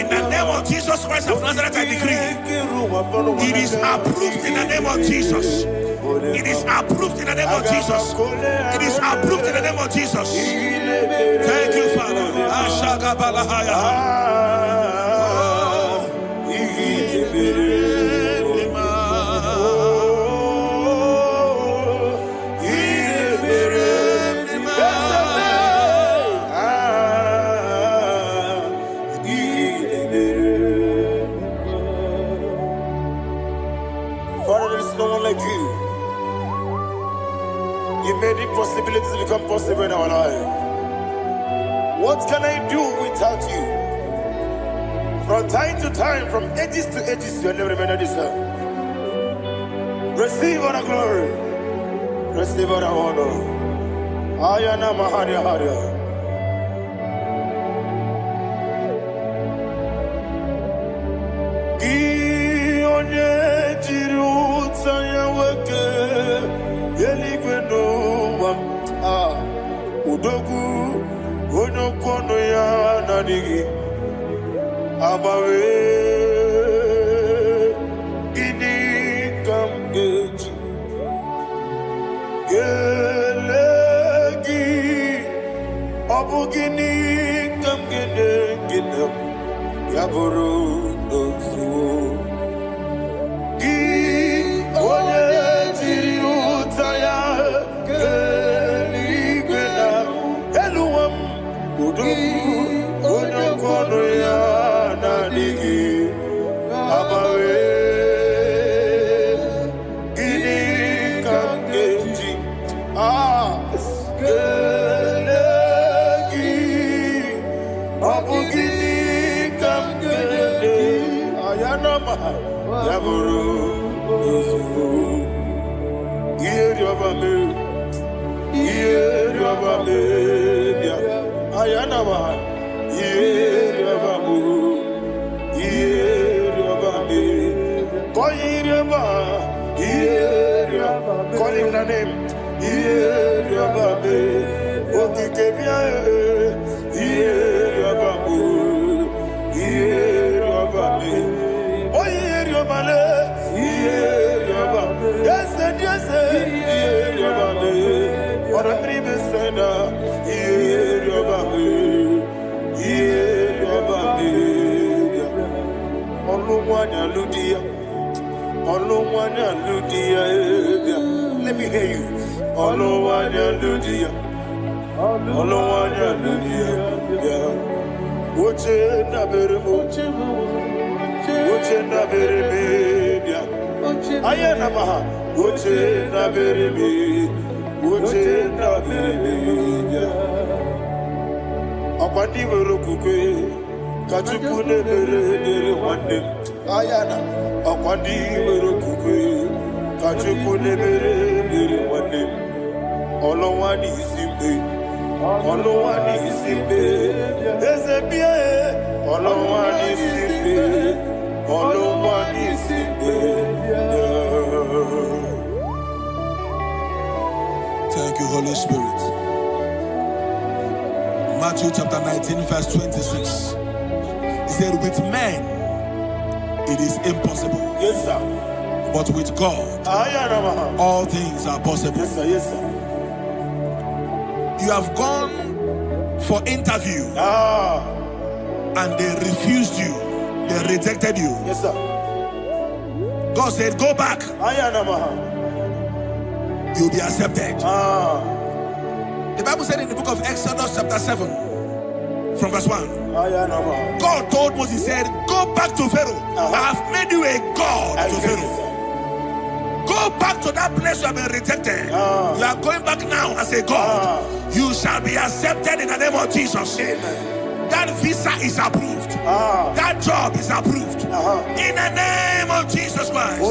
the name of Jesus Christ of Nazareth, I decree it is approved in the name of Jesus. It is approved in the name of Jesus. It is approved in the name of Jesus. Thank you, Father. Father, there is no one like you. You made impossibilities become possible in our life. What can I do without you? From time to time, from ages to ages, you have never remained the same. Receive all the glory. Receive all the honor. Ayana Maharia Haria. Udogu onokono ya nadigi abawe ini kamgeji gelegi abugini kamgene gene Yaburu Dosu Gi Onye Jiri Utaya Keligwena Eluwam Udu Onye Kono ya Nanigi Abawe Gini Kamgeji Kelegi Abu Gini Kamgede Ayanama Yaburu Uzu Yeriobame Yeriobame Ayanama Yeriobamu Yerobame Koyireba Yerobame Call him the name Yerobame Okikebia Yeriobamu Yerobame Oyeriobale Yerobame Yes Yerobame Ora tribe sena Yerobame Yerobame Olumwanya Ludia Olumwanya Ludia Let me hear you Olumwanya Ludia Olumwanya Ludia Woche na beremo Woche na bereme Ayana maha Woche na bereme Woche na bereme Akwandi werokukwe Kachuku ne bere wande Ayana Akwandi werokukwe Kachuku ne bere wande Olowani isimbe Olowani isimbe Ezebie Olowani isimbe Olowani isimbe Thank you, Holy Spirit. Matthew chapter 19, verse 26. He said, with men it is impossible. Yes, sir. But with God, all things are possible. Yes, sir. Yes, sir. You have gone for interview and they refused you. They rejected you. Yes, sir. God said, go back. You'll be accepted. The Bible said in the book of Exodus chapter 7 from verse 1. God told Moses, he said, go back to Pharaoh. I have made you a God to Pharaoh. Go back to that place you have been rejected. You are going back now as a God. You shall be accepted in the name of Jesus. That visa is approved. That job is approved. In the name of Jesus Christ.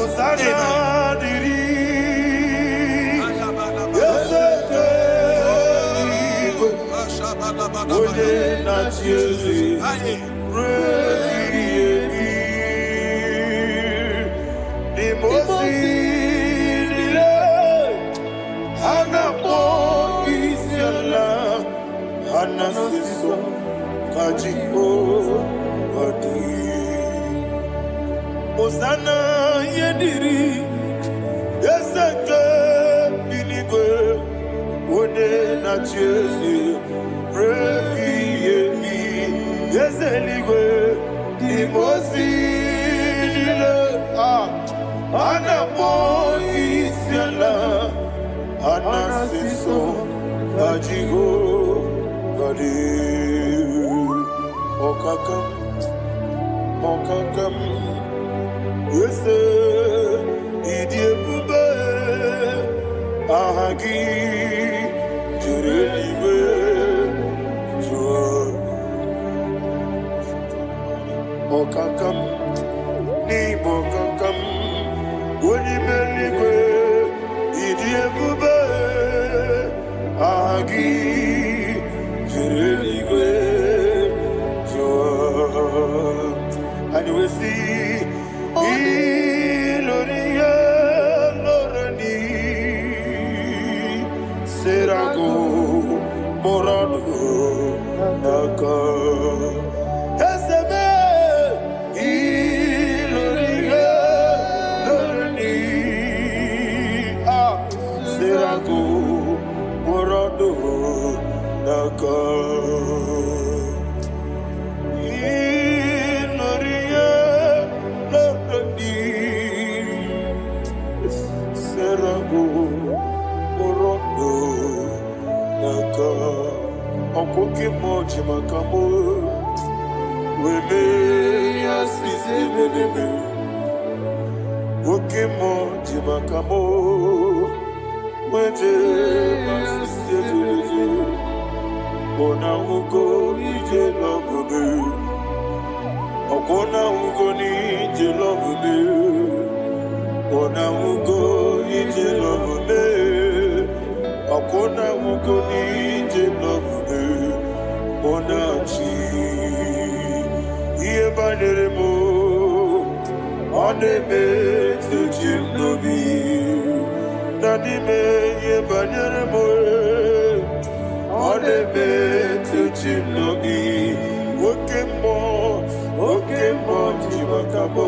Osana yediri Ezeke binigwe One na chezi Rebi yemi Ezeligwe Imosi nile Anapo isiala Anasiso Ajigo Gadi Okakam Okakam Yese Idiebube Ahagi Jurelibe Jua Okakam Ni Bokakam Unimeligwe Idiebube Ahagi Jurelibe Jua And we see Iloria Lorani Serago Morado Naka Ezebe Iloria Lorani Serago Morado Naka Jimaka, Okoki mo Jimaka mo, Weme Yasisi Leleme, Oki mo Jimaka mo, Weje Masisi Leleme, Ona Ugo Ije Love Me, Okona Ugo Nije Love Me, Ona Ugo Ije Love Me. Akona ugo nije love ona chi iye banere mo ane me tujim nobi nani me iye banere mo ane me tujim nobi oke mo jimaka mo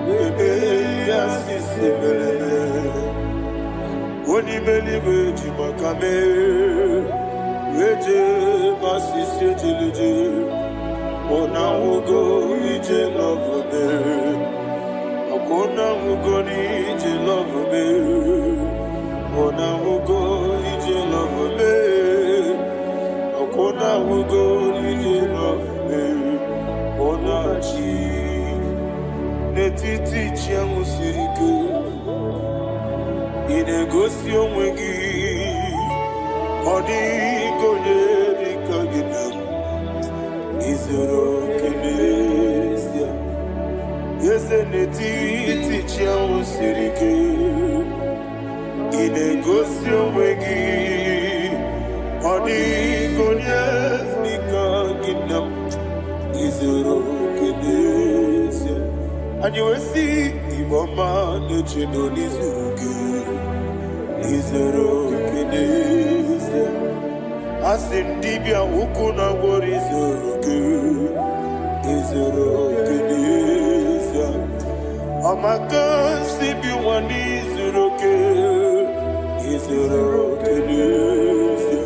bebe yasisi melele Oni meliwe jimakame, weje masisi jilije, ona ugo ije love me, akona ugo ni ije love me, ona ugo ije love me, akona ugo ije love me, ona chi, netiti chiamu sirike. Inegosi onwegi odigonye dikagina izoro kenesia yese netiti chiawo sirike Inegosi onwegi odigonye dikagina izoro kenesia Anyiwesi iboma nechino nizuke Izero kenese Asindibia ukuna wori izero kenese Amaka sibi wani izero kenese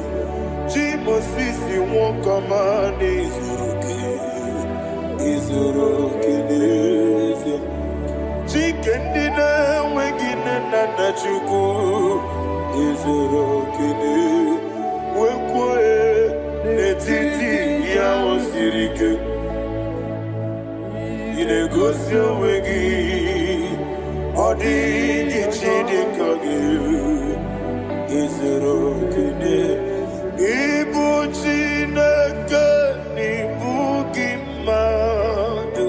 Jimo sisi wakamani izero kenese Chikendina wegina nana chuku Izoro kene wekwe netiti ya osirike Inegosi wegi odi ichidikage Izoro kene ibu chineke nibu gimadu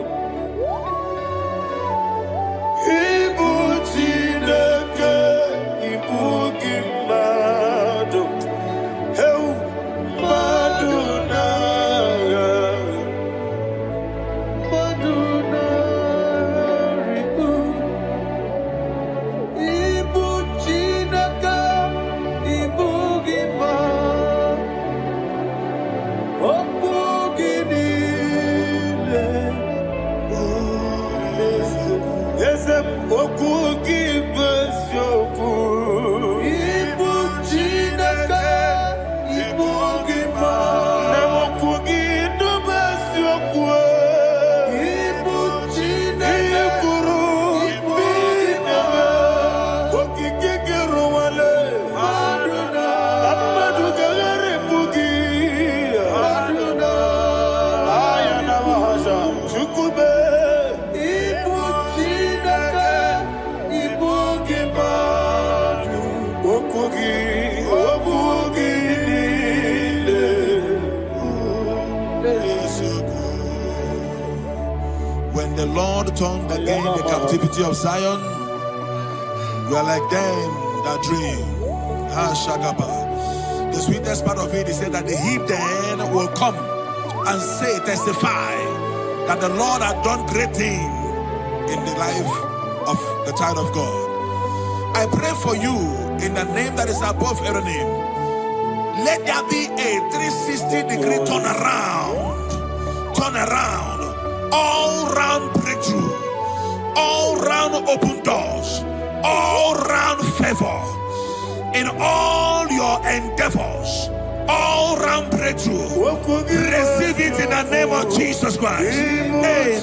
When the Lord turned again the captivity of Zion, we are like them that dream. The sweetest part of it is said that the heathen will come and say, testify, that the Lord had done great things in the life of the child of God. I pray for you in the name that is above every name. Let there be a 360-degree turn around, all round breakthrough, all round open doors, all round favor in all your endeavors, all round breakthrough. Receive it in the name of Jesus Christ. Amen.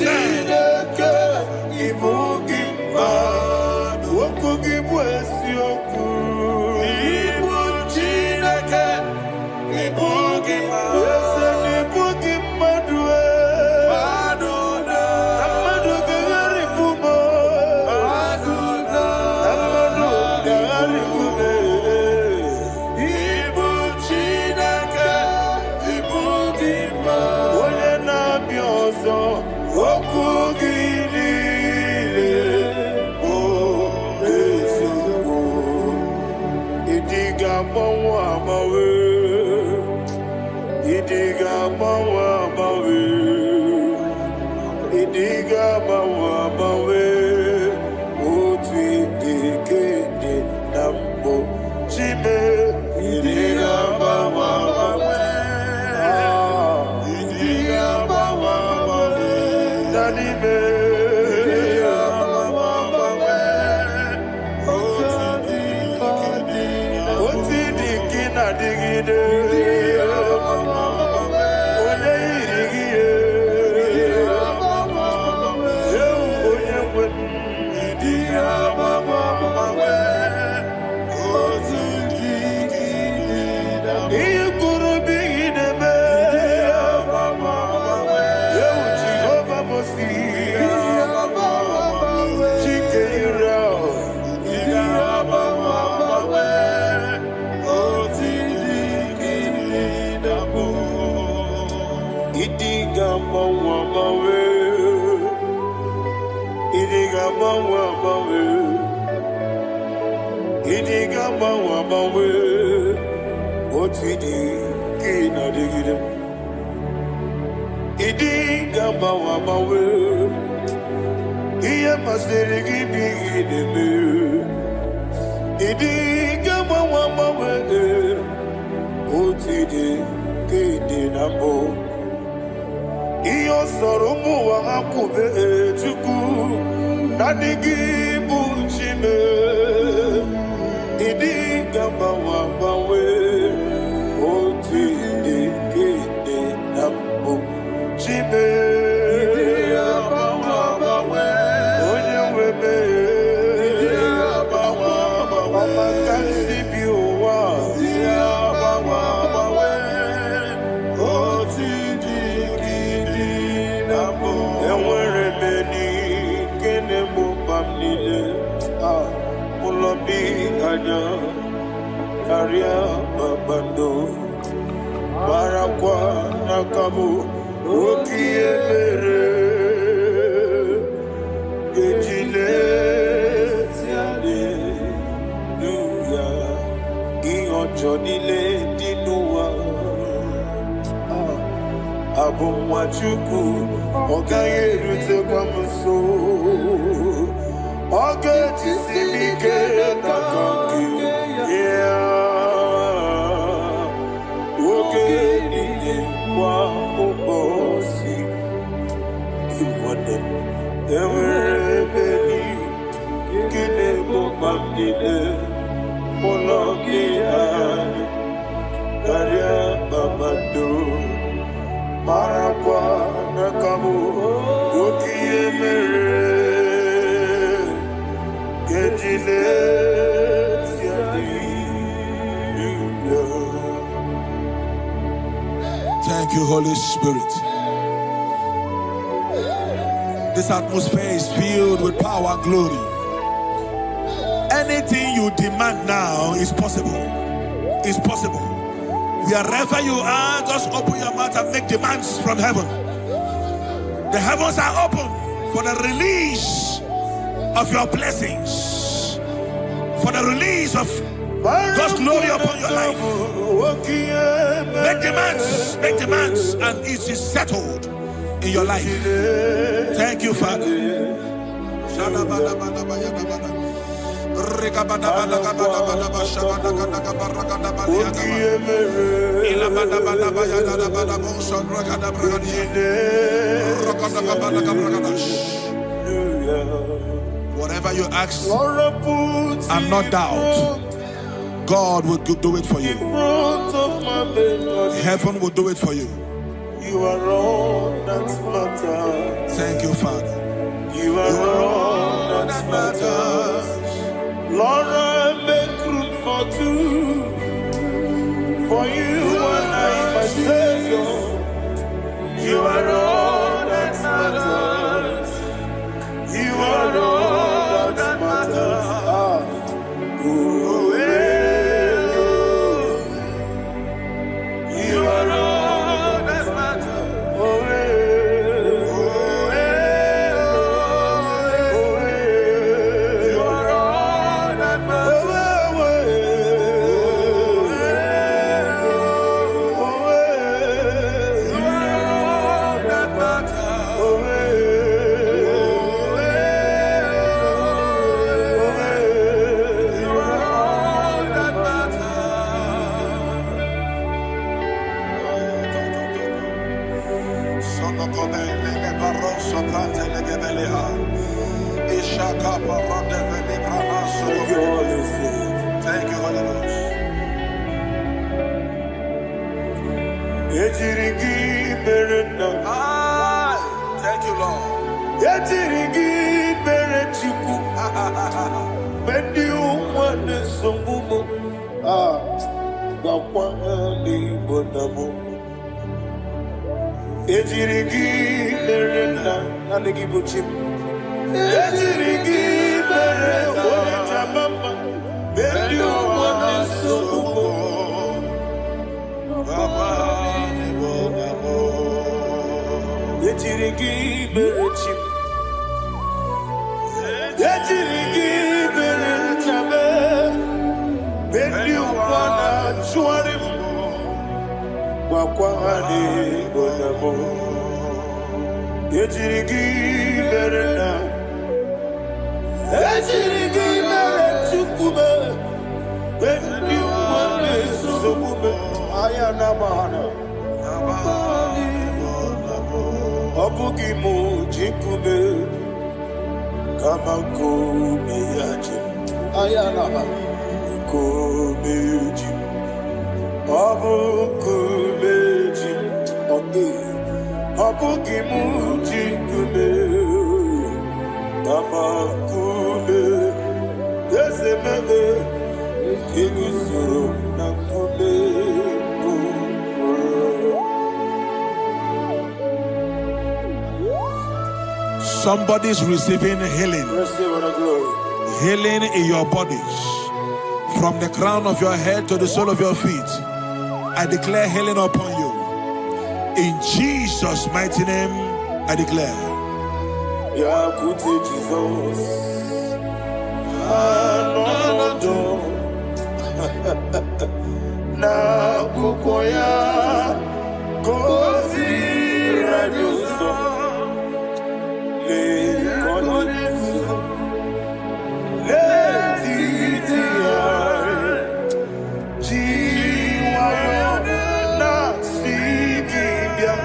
Thank you, Holy Spirit. This atmosphere is filled with power and glory. Anything you demand now is possible. It's possible. Wherever you are, just open your mouth and make demands from heaven. The heavens are open for the release of your blessings, for the release of God's glory upon your life. Make demands, and it is settled in your life. Thank you, Father. Whatever you ask and not doubt, God will do it for you. Heaven will do it for you. You are all that matters. Thank you, Father. You are all that matters. Lord, I make room for two. For you and I, my Savior. You are all that matters. You are all that matters. You are all that matters. Thank you, Holy Ghost. Thank you, Lord. Somebody's receiving healing. Healing in your bodies. From the crown of your head to the sole of your feet. I declare healing upon you. In Jesus' mighty name, I declare. Jesus. Na kukoya kozi rajuso le konesu le titia jiwayo na sigibia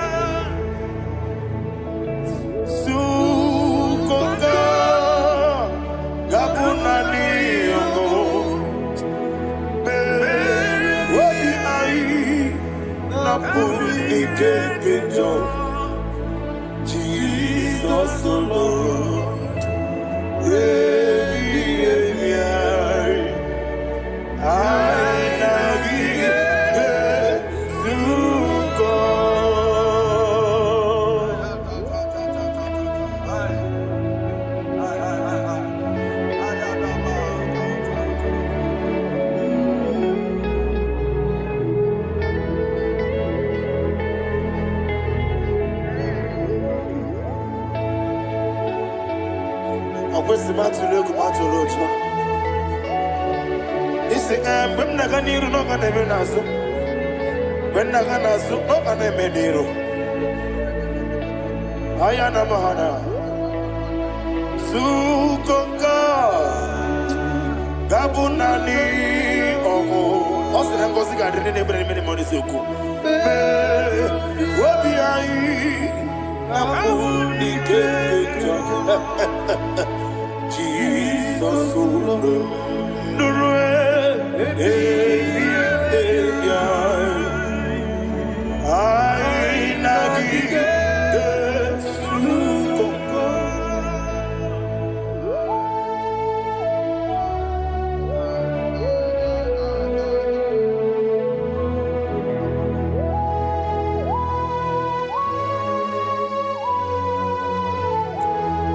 sukonga gabunani yongo Jesus alone.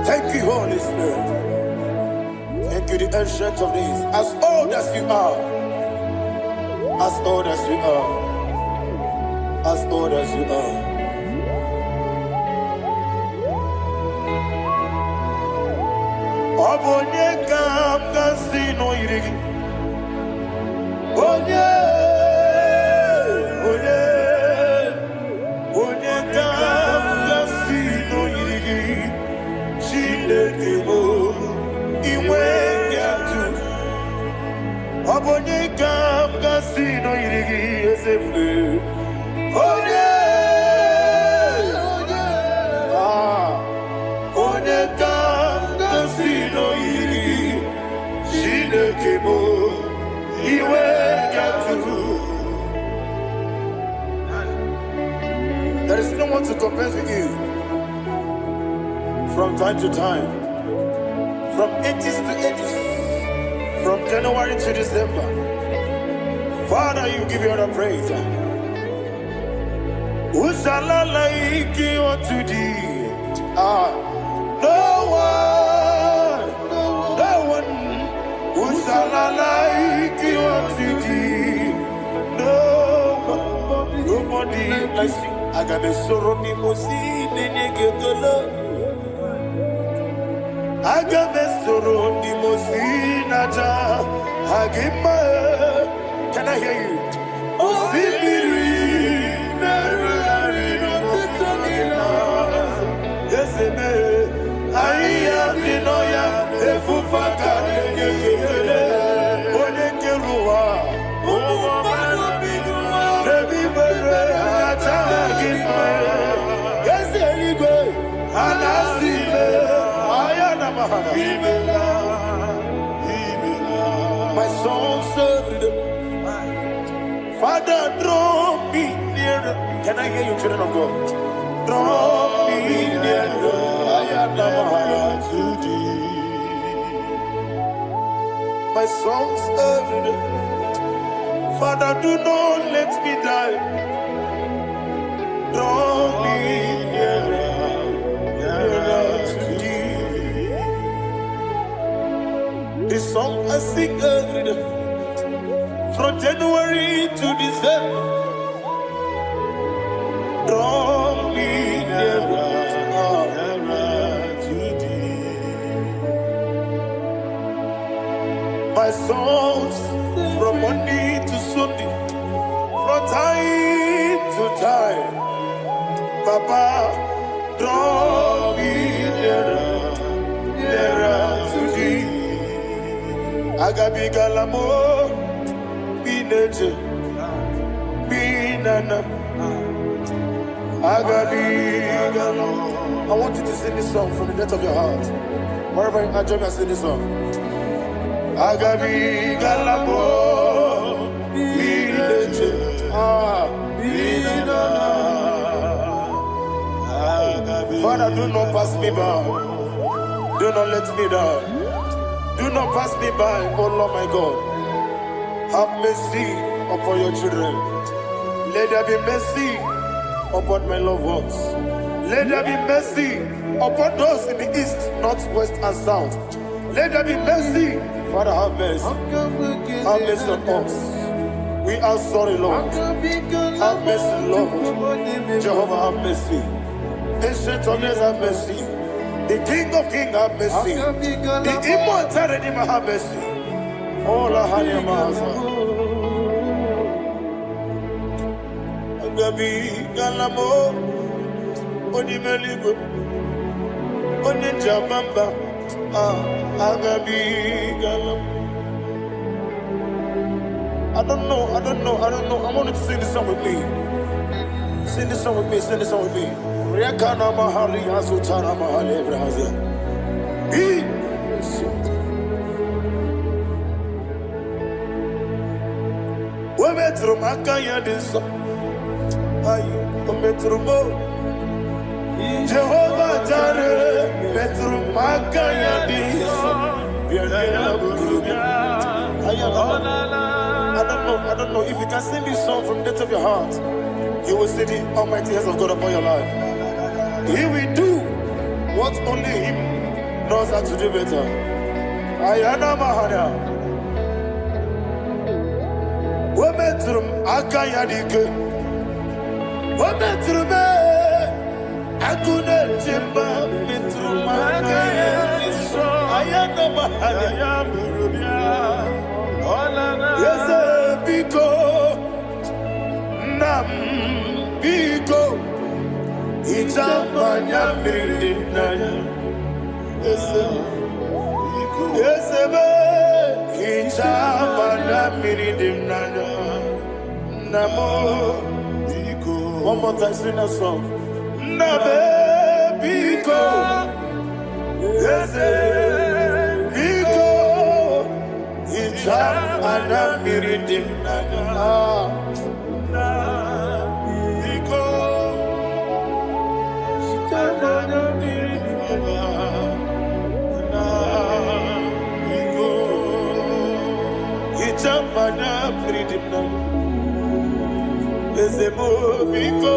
Thank you, Holy Spirit. Thank you, the ancient of days. As old as you are, as old as you are, as old as you are. Obonye kam kasino irigi. Onye kam kasino irigi. Chinekebo iwe yatu. Obonye kam kasino irigi esefu. Onye don't want to compare with you. From time to time, from ages to ages, from January to December, Father, you give you all the praise. Who shall I like you unto thee? No one. Who shall I like you unto thee? Nobody likes you. I got a sorrow, I got a sorrow, can I hear you? I am the Noya, the Fufaka, my soul served. Father, draw me nearer. Can I hear you, children of God? Draw me nearer. I am to thee. My soul served. Father, do not let me die. Draw me nearer to thee. This song I sing every day, from January to December. Draw me nearer to thee. My songs from Monday to Sunday, from time to time. Papa, draw me nearer to thee. Agabi galamo, bineje, binana. Agabi galamo. I want you to sing this song from the depth of your heart. Wherever you are, join me and sing this song. Agabi galamo, bineje, binana. Father, do not pass me by. Do not let me die. Do not pass me by, oh Lord my God. Have mercy upon your children. Let there be mercy upon my loved ones. Let there be mercy upon those in the east, north, west, and south. Let there be mercy. Father, have mercy. Have mercy on us. We are sorry, Lord. Have mercy, Lord. Jehovah, have mercy. Ancient of days, have mercy. The King of Kings, have mercy. The immortal Redeemer, have mercy. All our honey master. Agabi galamo, oni meligo, oni jabamba. Agabi galamo. I don't know. I want you to sing this song with me. Sing this song with me. Sing this song with me. Rekana mahali azutana mahali Brazil. We metro makaya diso. Ayo, we metro mo. Jehovah Jireh, metro makaya diso. I don't know if you can sing this song from the depth of your heart. You will see the almighty hands of God upon your life. He will do what only Him knows how to do better. Ayana Mahana. Wometrum Akayadike. Wometrum Akuna Jimba. Metrum Akayadike. Ayana Mahana. Yes, Biko. Nam Biko. Itamanya Mirinaya. Yes, Itamanya Mirinaya. Namo Biko. One more time, sing a song. Nabe Biko. Yes, Biko. Itamanya Mirinaya. Ezemo Biko.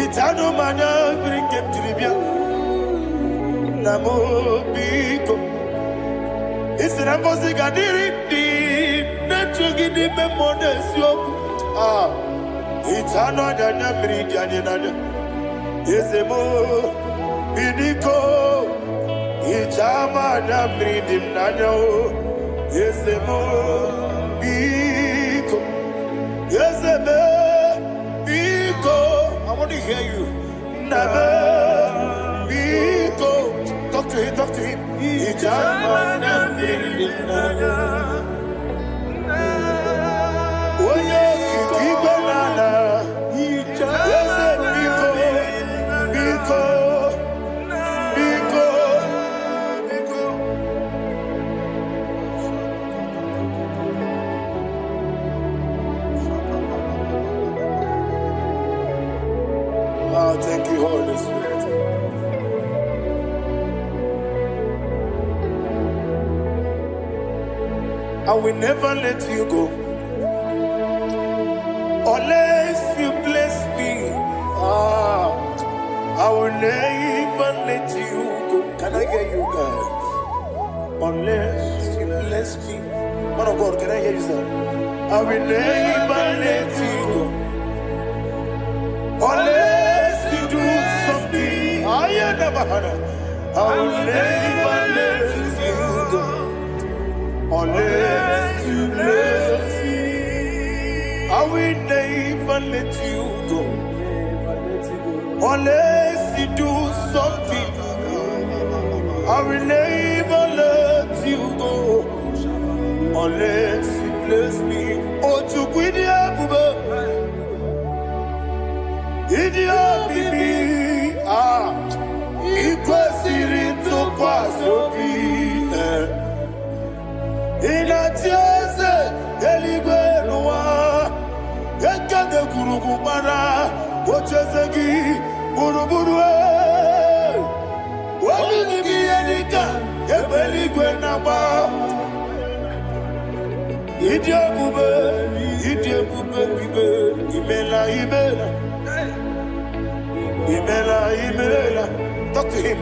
Itano mana bring him trivia. Namo Biko. It's an impossible di natugi di memodesio. Itano dana bring yanina. Ezemo Biko. Itama na bring him nano. Ezemo Biko. Ezemo Biko. I want to hear you. Nabe Biko. Talk to him, talk to him. Itama na bring him nano. Oye kiki banana. Ezemo Biko. Biko. Biko. Oh, thank you, Holy Spirit. I will never let you go unless you bless me. I will never let you go. Can I hear you guys? Unless you bless me. Man of God, can I hear you, sir? I will never let you go. Unless you do something, I will never let you go. Unless you bless me, I will never let you go. Unless you do something, I will never let you go. Unless you bless me, oh, to quit Idia bibi ikwesiri tukwasobi inatieze eligwe nuwa ekade kurugumara ochezegi buruburu wabigi yedika ebeligwe naba Idia bube bibe imela Imela, talk to him.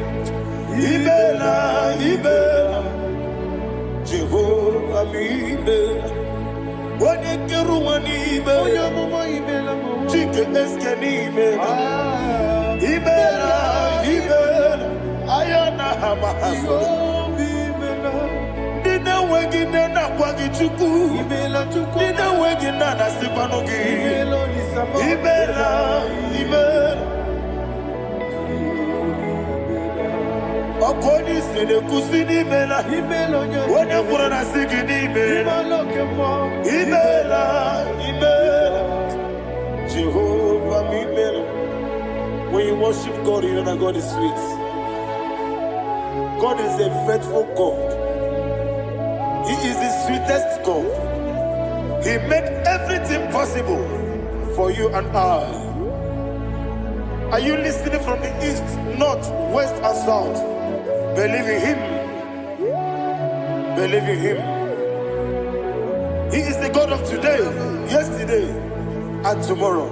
Imela, Jehovah Imela. Wanikeru Imela, Chicken Escanimela. Imela, Ayana Hamahaso. Dina wegina na kwagichuku. Dina wegina na sipanogi. Imela. Akoni sene kusini mela Wone kurana sigini mela Imela Jehovah Imela. When you worship God, you know that God is sweet. God is a faithful God. He is the sweetest God. He made everything possible for you and I. Are you listening from the east, north, west and south? Believe in him. Believe in him. He is the God of today, yesterday, and tomorrow,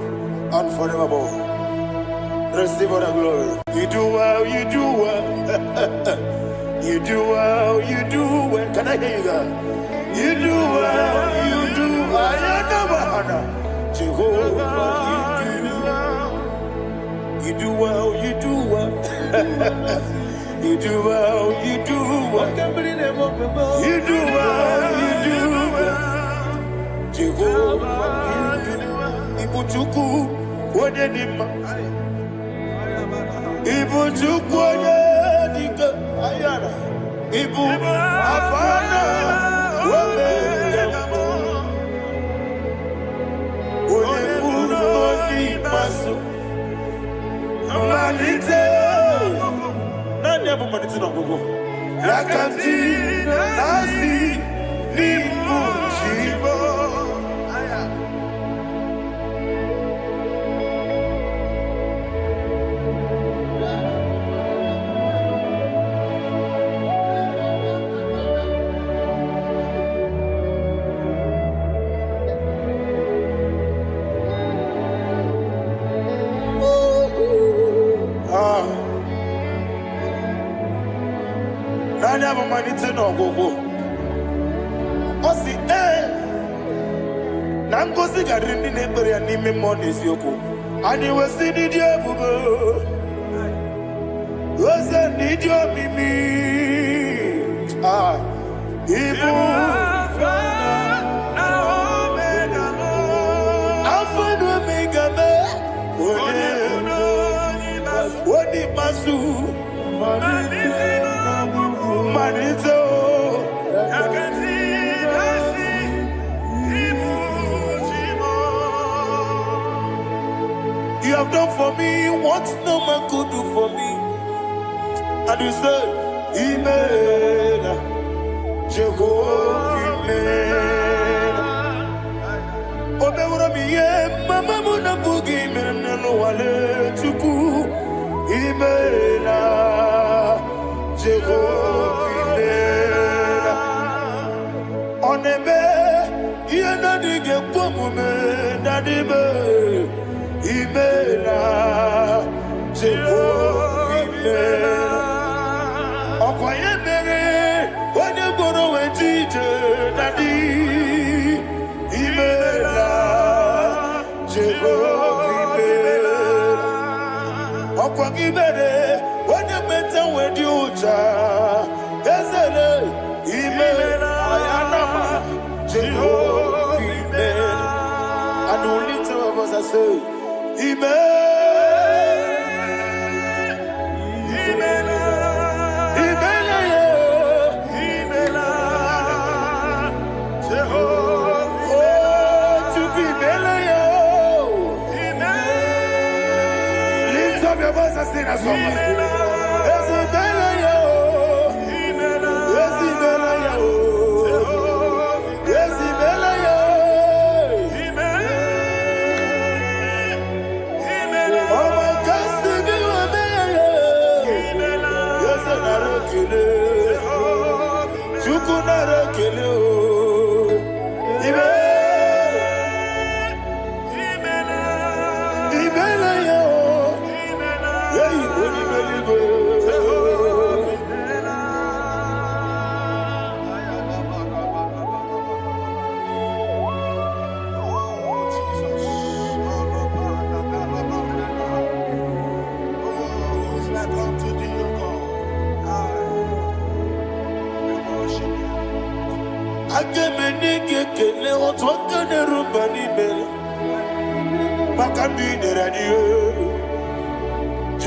and forevermore. Receive all the glory. You do well, you do well. You do well, you do well. Can I hear you guys? You do well, you do well. Jehovah, you do well, you do well. You do well, you do well. You do well, you do well. Jehovah, you do well. Ibuchuku, Wadenima. Ibuchuku, Wadenima. Ayana. Ibu, Afana, Wadenima. Wadenima, Masu. Malite. Yakati nasi ni mujibo. mmalite n'ọgwụgwụ. Ọ sị na ngozi ga-adịrị ndị na-ekpere ya n'ime mmụọ na eziokwu. Anyị wesị n'ịdị ebube, oze n'ịdị omimi. Ibu Alpha na Omega me. Wodi masu manito. You have done for me what no man could do for me. And you said, Amen. Jehovah, Amen. Obewura mi ye mama muna bugi mirnelo wale tuku. Amen. Jehovah, Amen. Onebe ye na dige pomume na dibe. Imela Jehovah Imela Okoye mere Onye boro wejije Nadi Imela Jehovah Imela Okoye mere Onye meta wedi uja Ezele Imela Ayanama Jehovah Imela And only two of us are saved. Lift up your voice and sing a song.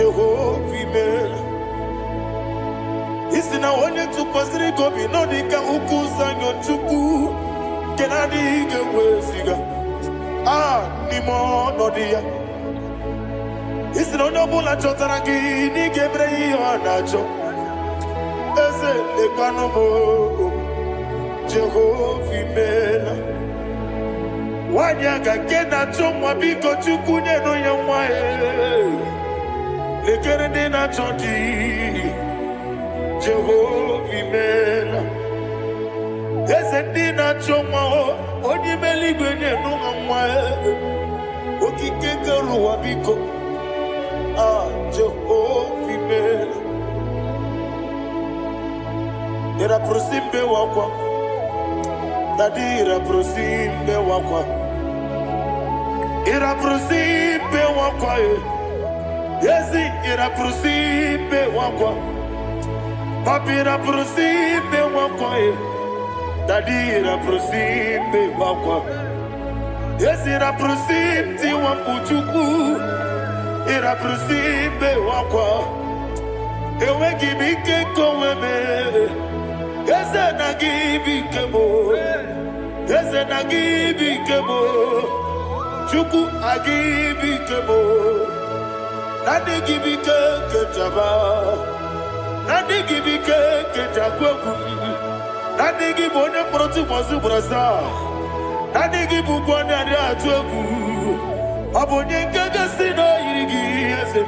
Jehovah Imela. Isi na onye tụkwasịrị gị obi nọ dịka ukwu zanyo Chukwu nke na-adịghị eweziga n'ime ọnọdụ ya. Isi na onye ọbụla chọtara gị na ị ga-emere ya ihe ọ na-achọ. Eze lekwanụ m Jehovah Imela. Nwanyị aga nke na-achọ nwa biko Chukwu nyenụ ya nwa ya. Lekere ndị na-achọ di Jehovah Imela. Eze ndị na-achọ nwa onye ime eluigwe nyenụ ha nwa ya. Okike kere ụwa biko Jehovah Imela. Ira prosimbe wakwa Dadira prosimbe wakwa Ira prosimbe wakwa Yesi ira prosimbe wakwa Papi ira prosimbe wakwa Dadira prosimbe wakwa Yesi ira prosimti wakuchuku Ira prosimbe wakwa Ewe gibike koweme Eze na gibike mo Eze na gibike mo Chukwu agibike mo Nadi gibike kejaba Nadi gibike kejakwegu Nadi gibone proti mozu brasa Nadi gibugwane adi atwegu Abonye nkege sino irigi eze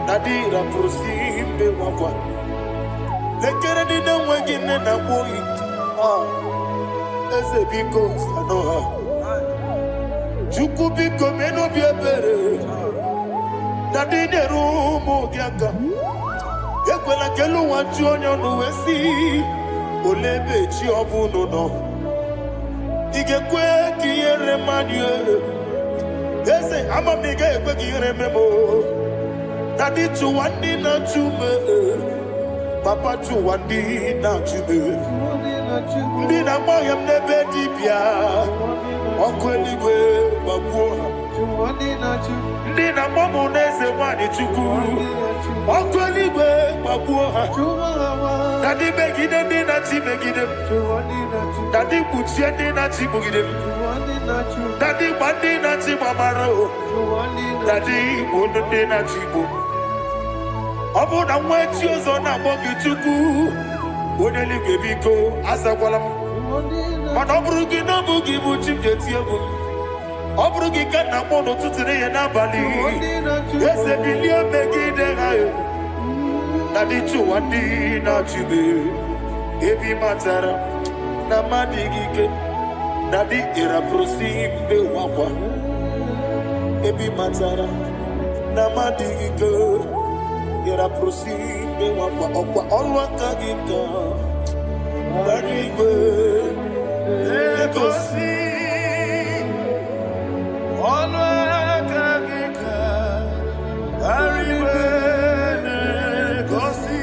Nadi raprosimbe wakwa Lekere di na wegine na boyi Eze biko sanoha Chukwu biko meno biebere Nadi nerumu biaka Ekwela kelu wanchu onyo nuwesi olebe chi obuno no igekwe kiyere manye ese amamiga ekwe kiyere memo dadi chuwandi na chume papa chuwandi na chume ndi na moyam nebe dibia okweligwe babuo ndi na momo neze wani chuku okweligwe babuo dadi megide ndi na chi megide dadi kuchie ndi na chi bugide dadi bandi na chi mamaro dadi bono ndi na chi bo obu na mwechi ozo na bogi chuku oneligwe biko azakwala mana oburu gi no bugi bu chimjeti egu oburu gi kana mono tutire ye na bali ese bilio megide hayo dadi chuwandi na chibe ebi matara na madigike dadi era prosimbe wakwa ebi matara na madigike era prosimbe wakwa okwa olwaka gika dadi gwe ekosi olwaka gika dadi gwe ekosi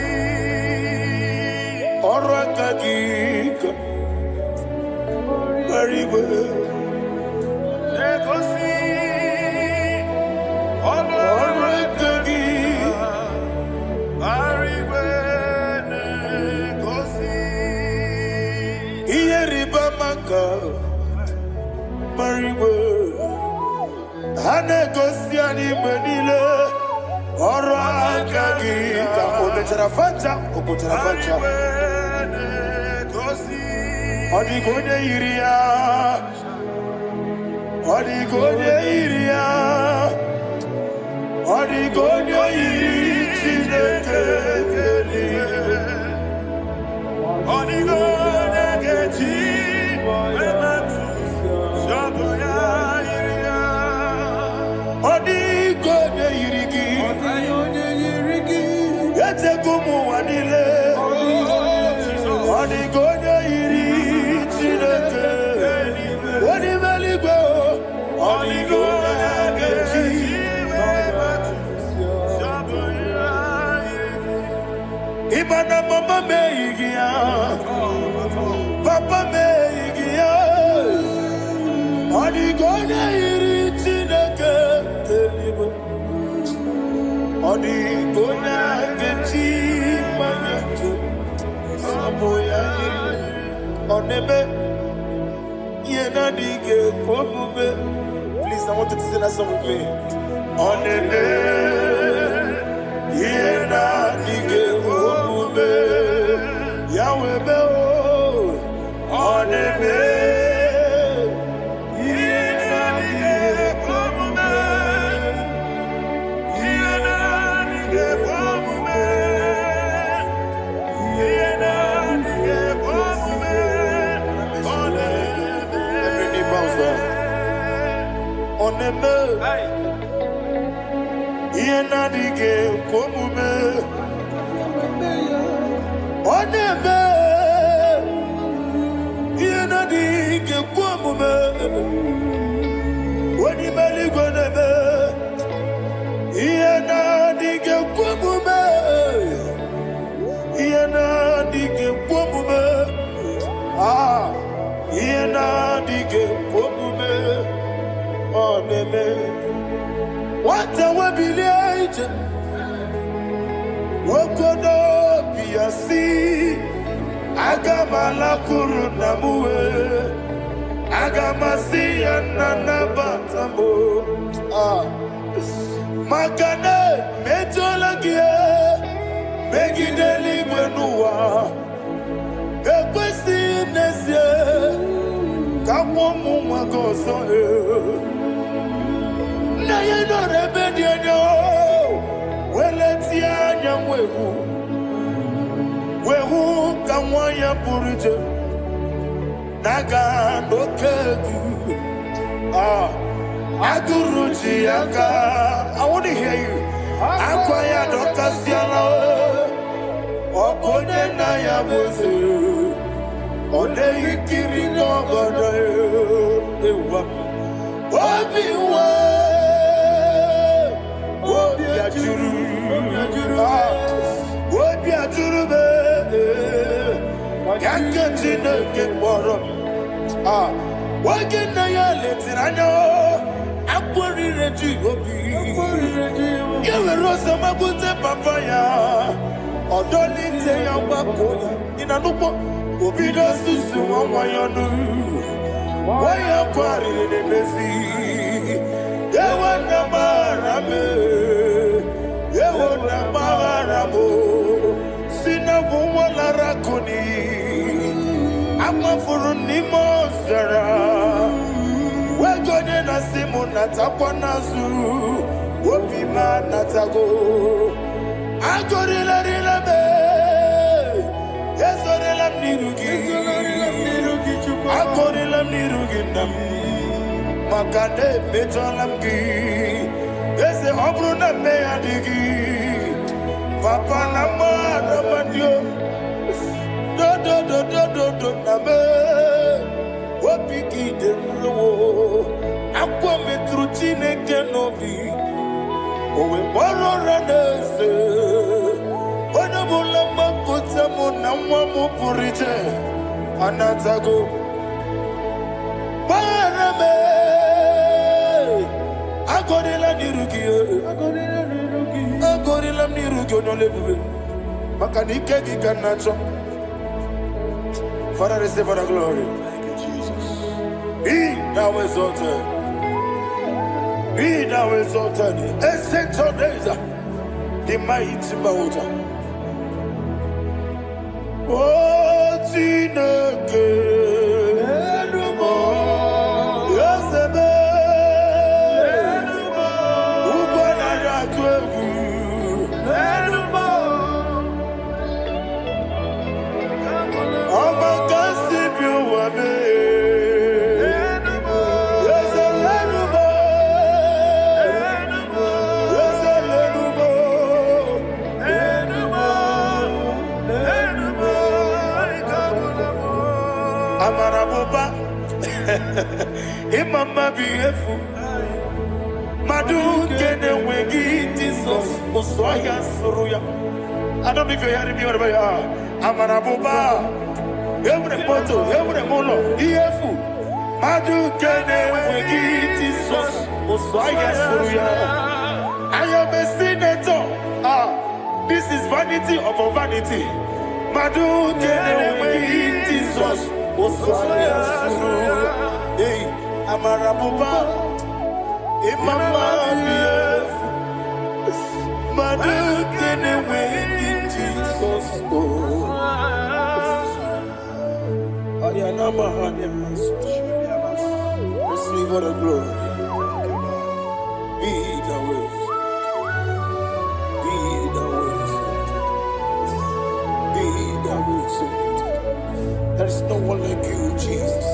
olwaka gika dadi gwe ekosi olwaka gika dadi gwe ekosi iyeriba maka mariwe hanegosi animenile oro akagi ka onetara facha odigonye iria odigonye iri chineke kelie odigonye geji wematu shogoya iria odigonye irigi etegumu wanile odigonye iri chineke odimeligwe odigonye geji wematu shogoya iria ibana mama meigia papa meigia odigonye iri chineke keligwe odigonye geji manyetu samoya onebe yena dige komube. Please, I want you to sing that song with me. Onebe yena dige komube Yahweh be onebe yena dige komube yena dige komube yena dige komube onebe every knee bows down onebe yena dige komube onebe yena dige komube woni meli gonebe yena dige komube yena dige komube yena dige komube onebe wata wabilije wokodo biasi agamala kuruna muwe agamasi yanana batamo makane metolagie megideli mwenuwa ekwesi nesie kamwomu mwagoso na yeno rebedienyo weletia nyamwehu wehu kamwaya purije naga dokegu aguruji aka. I want to hear you. Akwaya dokasiana okonye na ya bozu Ode ikiri n'obodo ewa. Obiwa, obi ajuru be. Yanke Chineke kpọrọ nwoke nna ya letiri anya akpọrire ji obi ya were ọsọ mabute papa ya ọdọlite ya gbakọ ya ịna n'ụgbọ obido susu nwa ya ọnụ nwaya kwarịrị n'emezi ewe na gbara me ewe na gbara mo si na bụ nwa lara kuni amafuru n'ime ọzara wegode na simu natakwa n'azụ obi ma natago agorila me ezorila m n'iru gị agorila m n'iru gị nna m maka na emetọla m gị eze ọ bụrụ na mme ya dị gị papa na mmadụ madio do na me obi gị dị mlowo akwa metụrụ Chineke n'obi owe gbọrọ ụra n'eze onye ọbụla mgbakọta mụ na nwa m pụrụ iche anatago gbara me agọrịla n'iru gị agọrịla m n'iru gị onye ọla ebube maka na ike gị ka na-achọ. Father, receive all the glory. Thank you, Jesus. Be thou exalted. Be thou exalted. Ancient of days, the mighty mountain. Oh, Chineke. Imama beautiful Madu kene wegi Jesus Oswaya Suruya. I don't know if you're hearing me wherever you are. Amarabuba Every photo, every molo Iefu Madu kene wegi Jesus Oswaya Suruya. I am a senator. This is vanity upon vanity. Madu kene wegi Jesus Oswaya Suruya. Hey, Amarabuba, Imama, Madu, can wait in Jesus. Ayanama, receive all the glory. Be the way, be the way, there is no one like you, Jesus.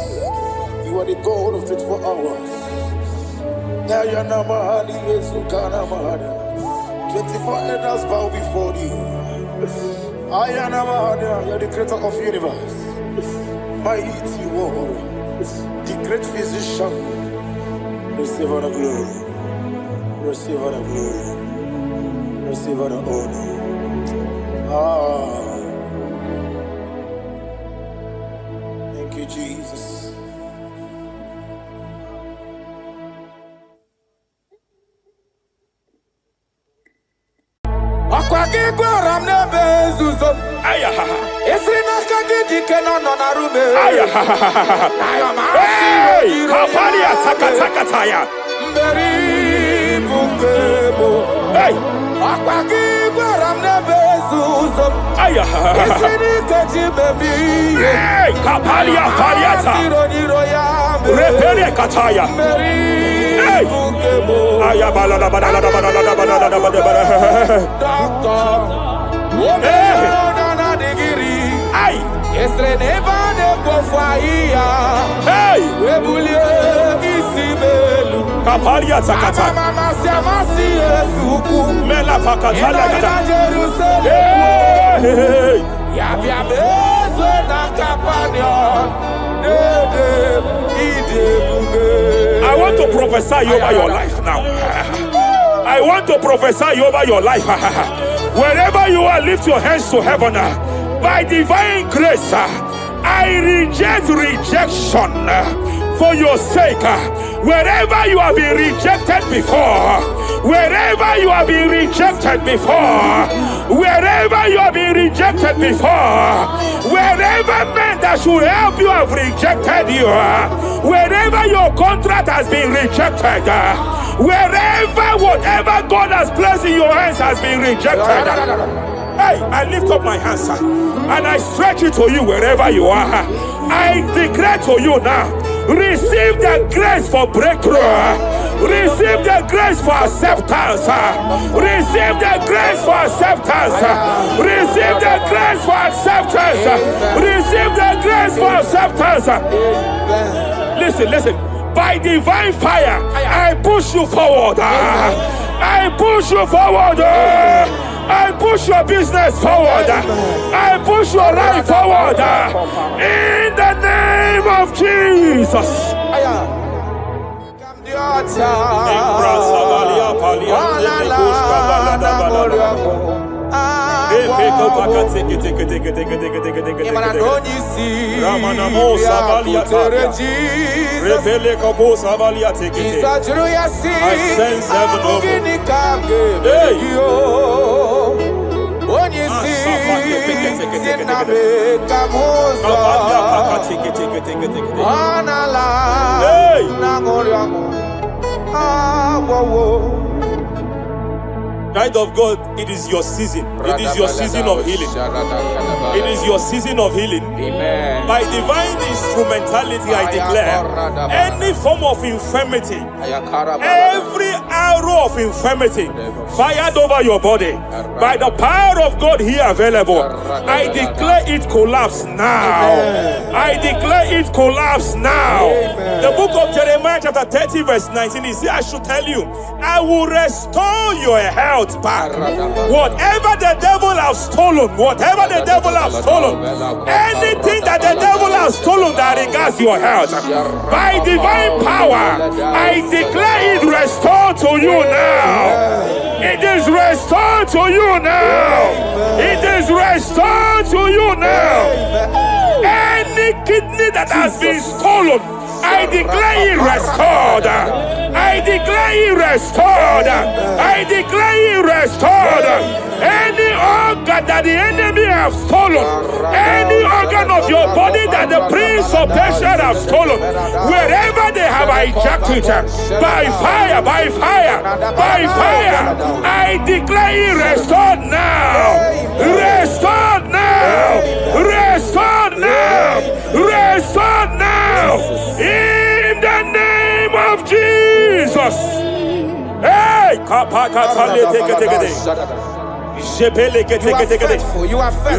You are the God of 24 hours. 24 elders bow before you. You are the creator of the universe. Mighty warrior, the great physician. Receive all the glory. Receive all the glory. Receive all the honor. Thank you, Jesus. I want to prophesy over your life now. I want to prophesy over your life. Wherever you are, lift your hands to heaven. By divine grace, I reject rejection for your sake. Wherever you have been rejected before, wherever you have been rejected before, wherever you have been rejected before, wherever men that should help you have rejected you, wherever your contract has been rejected, wherever whatever God has placed in your hands has been rejected. Hey, I lift up my hands and I stretch it to you wherever you are. I declare to you now, receive the grace for breakthrough. Receive the grace for acceptance. Receive the grace for acceptance. Receive the grace for acceptance. Receive the grace for acceptance. Listen. By divine fire, I push you forward. I push you forward. I push your business forward. I push your life forward. In the name of Jesus. I sense heaven open. When you see Child of God, it is your season. It is your season of healing. It is your season of healing. Amen. By divine instrumentality, I declare any form of infirmity, every arrow of infirmity fired over your body, by the power of God here available, I declare it collapse now. I declare it collapse now. The book of Jeremiah chapter 30 verse 19 is here. I should tell you, I will restore your health back. Whatever the devil has stolen, whatever the devil has stolen, anything that the devil has stolen that regards your health, by divine power, I declare it restored to you now. It is restored to you now. It is restored to you now. Any kidney that has been stolen, I declare it restored. I declare it restored. I declare it restored. Any organ that the enemy have stolen, any organ of your body that the prince of Persia have stolen, wherever they have hijacked it, by fire, by fire, by fire, I declare it restored now. Restored now. Restored now. Restored now. In the name of Jesus. Hey, you are faithful. You are faithful.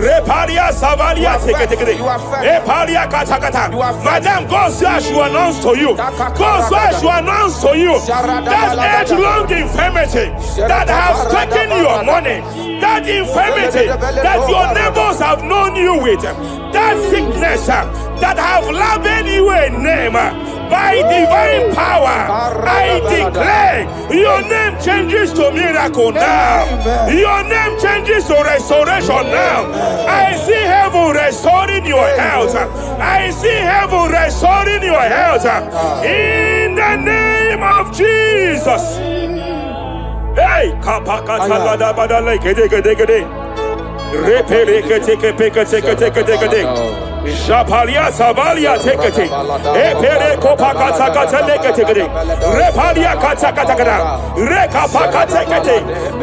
Madam, God says I should announce to you. God says I should announce to you that age-long infirmity that has taken your money, that infirmity that your neighbors have known you with, that sickness that have labeled you a name, by divine power, I declare your name changes to miracle now. Your name changes to restoration now. I see heaven restoring your health. I see heaven restoring your health. In the name of Jesus. Hey, Shapalia Savalia tekete, Epere Kopakata Katakate, Repalia Katakata, Rekapakatekate.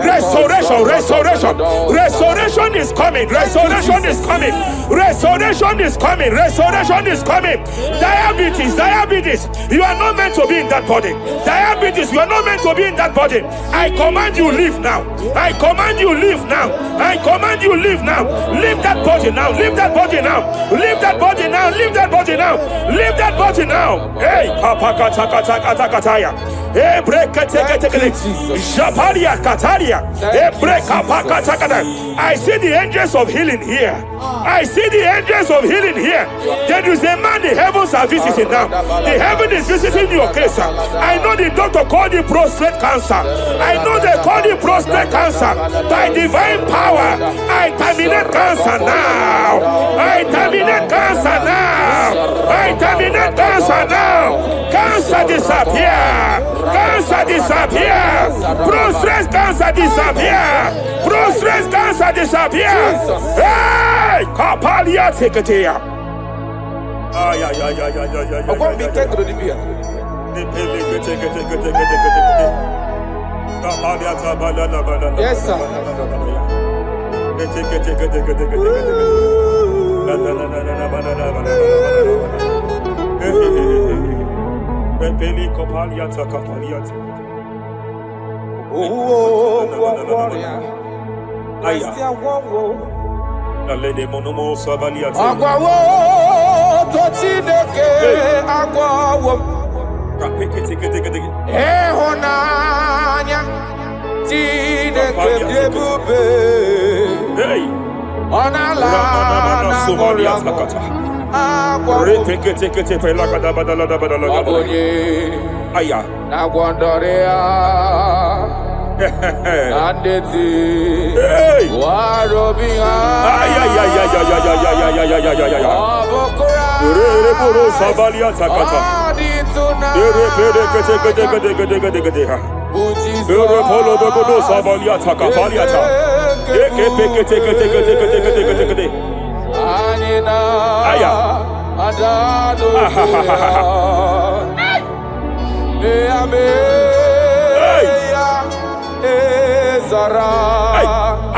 Restoration, restoration, restoration is coming, restoration is coming, restoration is coming, restoration is coming. Diabetes, you are not meant to be in that body. Diabetes, you are not meant meant to be in that body, I command you leave now. I command you leave now. I command you leave now. Leave that body now. Leave that body now. Leave that body now. Leave that body now. Leave that body now. Hey, papa kata kata kata kataya. Hey, break Japalia Kataria. Hey, break kata kata. I see the angels of healing here. I see the angels of healing here. There is a man the heavens are visiting now. The heaven is visiting your case. I know the doctor called it prostate cancer. I know they call it prostate cancer. By divine power, I terminate cancer now. I terminate cancer now. I terminate cancer now. Cancer disappear. Cancer disappear. Prostate cancer disappear. Prostate cancer disappear. Hey, Kapalia Teketea. Ay, ay, ay, ay, ay, ay, ay, ay, Yes, sir.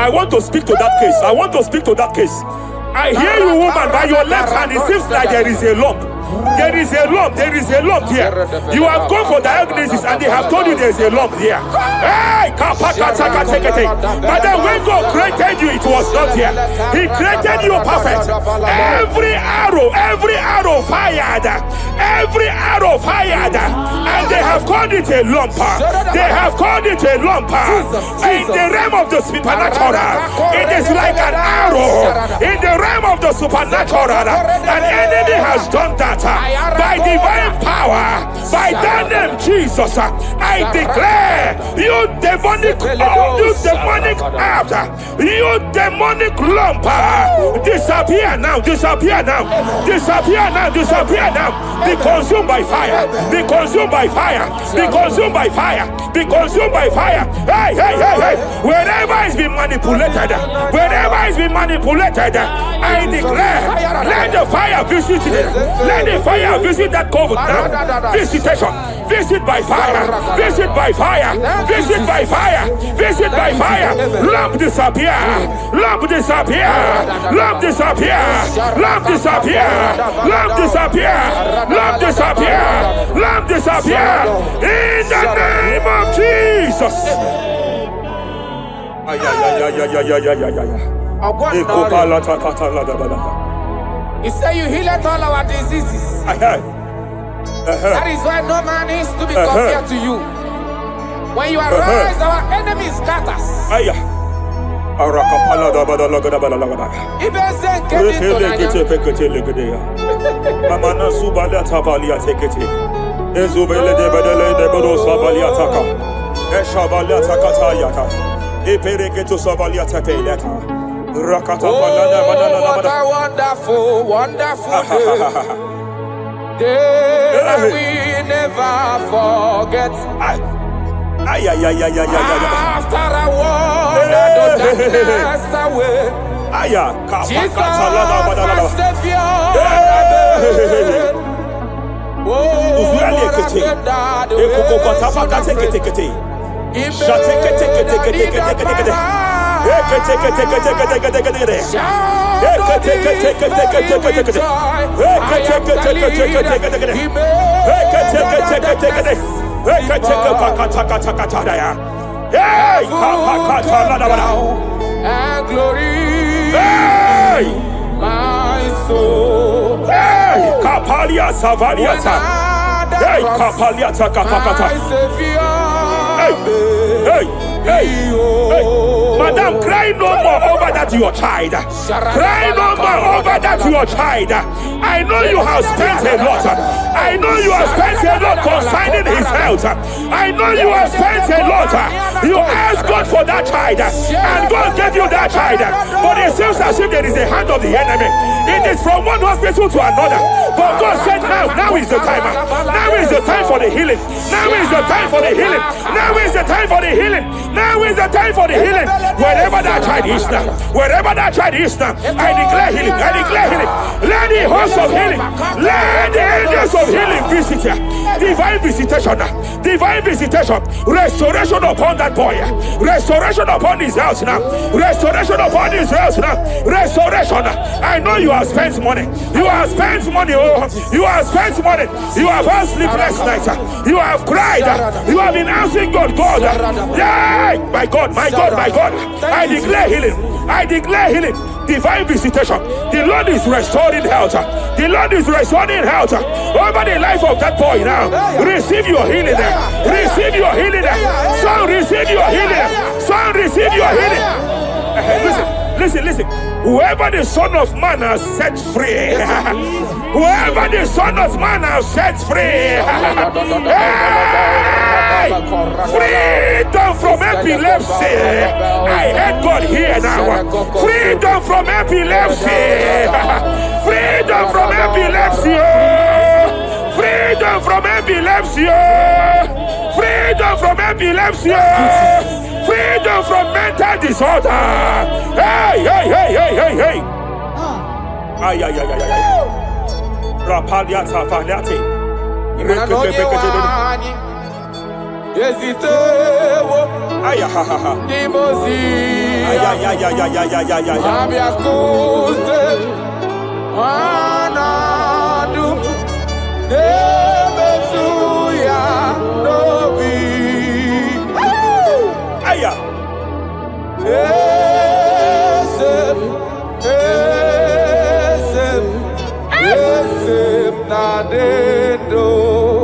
I want to speak to that case. I want to speak to that case. I hear you, woman, by your left hand. It seems like there is a lump. There is a lump. There is a lump here. You have gone for diagnosis and they have told you there is a lump here. Hey, but then when God created you, it was not here. He created you perfect. Every arrow fired. Every arrow fired. And they have called it a lump. They have called it a lump. In the realm of the supernatural, it is like an arrow. In the realm of the supernatural, an enemy has done that. By divine power, by that name Jesus, I declare you demonic act, you demonic lump, disappear now, disappear now, disappear now, disappear now. Be consumed by fire, be consumed by fire, be consumed by fire, be consumed by fire. Hey, hey, hey, hey. Wherever it's been manipulated, wherever it's been manipulated, I declare, let the fire visit it. Let the fire visit that coven now. Visitation. Visit by fire. Visit by fire. Visit by fire. Visit by fire. Lamp disappear. Lamp disappear. Lamp disappear. Lamp disappear. Lamp disappear. Lamp disappear. Lamp disappear. In the name of Jesus. Ay, ay, ay, ay, ay, ay, ay, ay, ay. You say you heal all our diseases. That is why no man is to be compared to you. When you arise, our enemies scatters. What a wonderful, wonderful day that we never forget. After a war, the darkness away. Jesus, my Savior. Oh, what a good dad. Hey, and glory, hey, my soul. hey, Kapalia Savaliata. Hey, Kapaliata Kapakata. Hey, hey, hey, hey. Madam, cry no more over that your child. Cry no more over that your child. I know you have spent a lot. I know you have spent a lot concerning his health. I know you have spent a lot. You asked God for that child, and God gave you that child. But it seems as if there is a hand of the enemy. It is from one hospital to another. But God said, now is the time. Now is the time for the healing. Now is the time for the healing. Now is the time for the healing. Now is the time for the healing. Wherever that child is now, wherever that child is now, I declare healing. I declare healing. Let the host of healing, let the angels of healing visit you. Divine visitation, divine visitation, restoration upon that boy, restoration upon his house now, restoration upon his house now, restoration. I know you have spent money. You have spent money. Oh, you have spent money. You have had sleepless nights. You have cried. You have been asking God, God. Yeah, my God, my God, my God. I declare healing. I declare healing. Divine visitation. The Lord is restoring health. The Lord is restoring health over the life of that boy now. Receive your healing. Receive your healing. Son, receive your healing. Son, receive your healing. Listen. Whoever the Son of Man has set free, whoever the Son of Man has set free, hey, freedom from epilepsy. I heard God here now. Freedom from epilepsy. Freedom from epilepsy. Freedom from epilepsy. Freedom from epilepsy. Freedom from mental disorder. Hey. Ay. Rapalia Savaliate.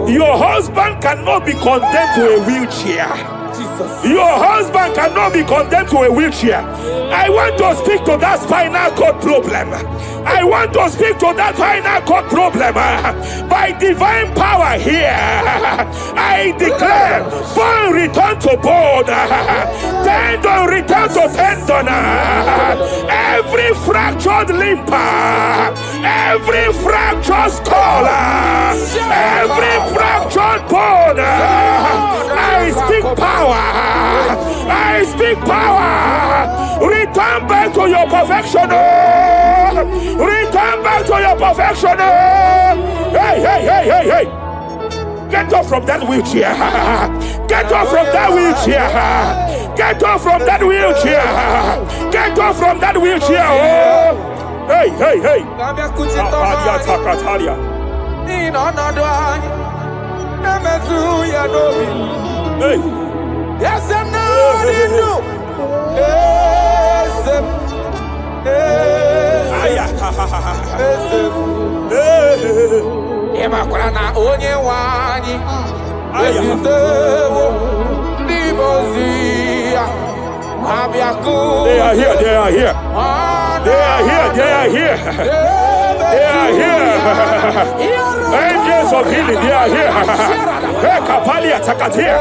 Your husband cannot be condemned to a wheelchair. Your husband cannot be condemned to a wheelchair. I want to speak to that spinal cord problem. I want to speak to that spinal cord problem. By divine power here, I declare bone return to bone, tendon return to tendon. Every fractured limb, every fractured skull, every fractured bone, I speak power. I speak power. Return back to your perfection. Return back to your perfection. Hey. Get off from that wheelchair. Get off from that wheelchair. Get off from that wheelchair. Get off from that wheelchair. Oh. Hey. Hey. Yes, and no, Emakrana onye wani Esitewo Libozia Abiaku. They are here. They are here. Angels of healing, they are here. Hey, Kapalia Takatia.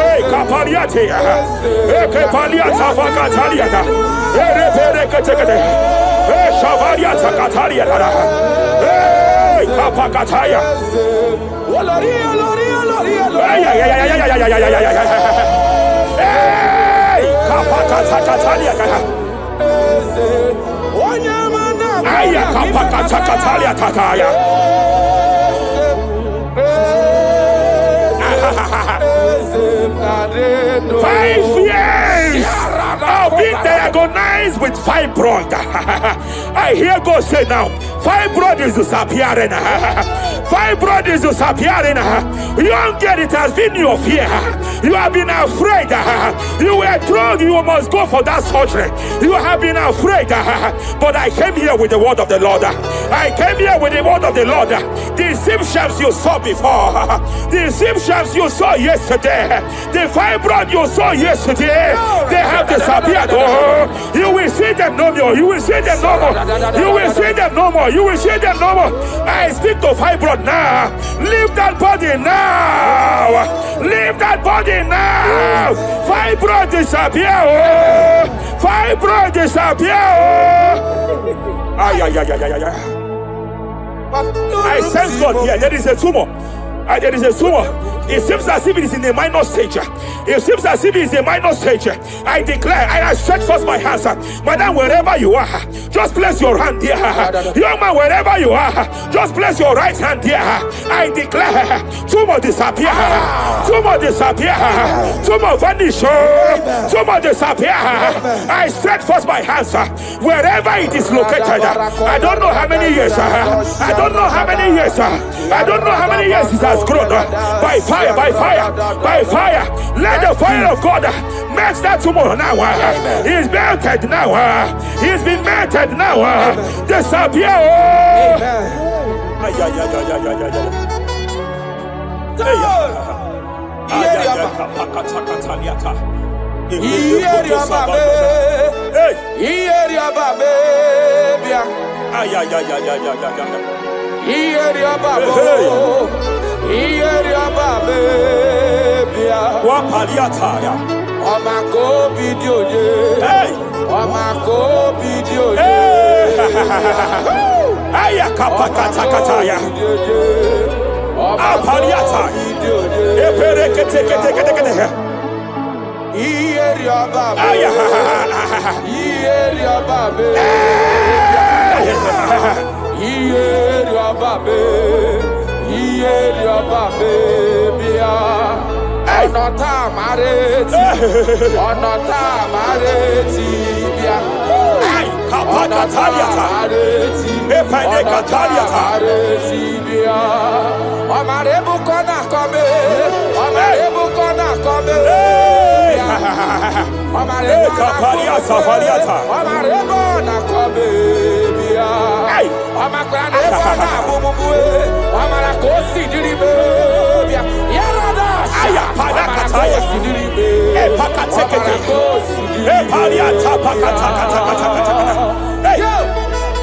Hey, Kapaliatia. Hey, Kapalia Tafakatalia. Hey, Shavalia Takatalia. Hey, Kapakataya. Hey, Kapakatakalia. Aya Kapakatakalia Tataya. 5 years of being diagnosed with fibroid. I hear God say now, fibroid is disappearing. Fibroid is disappearing. Young girl, it has been your fear. You have been afraid. You were told you must go for that surgery. You have been afraid. But I came here with the word of the Lord. I came here with the word of the Lord. The symptoms you saw before, the symptoms you saw yesterday, the fibroid you saw yesterday, they have disappeared. Oh, you will see them no more. You will see them no more. You will see them no more. You will see them no more. I speak to fibroid now. Leave that body now. Leave that body now. Fibroid disappear. Oh, fibroid disappear. Oh. Ay, ay, ay, ay, ay, ay. I sense God here. There is a tumor. There is a tumor. It seems as if it is in a minor stage. It seems as if it is a minor stage. I declare, I stretch forth my hands. Madam, wherever you are, just place your hand here. Young man, wherever you are, just place your right hand here. I declare, tumor disappear. Tumor disappear. Tumor vanish. Tumor disappear. I stretch forth my hands wherever it is located. I don't know how many years. I don't know how many years. I don't know how many years it has grown. By fire, by fire, by fire. Let the fire of God match that tumor now. He's melted now. He's been melted now. Disappear.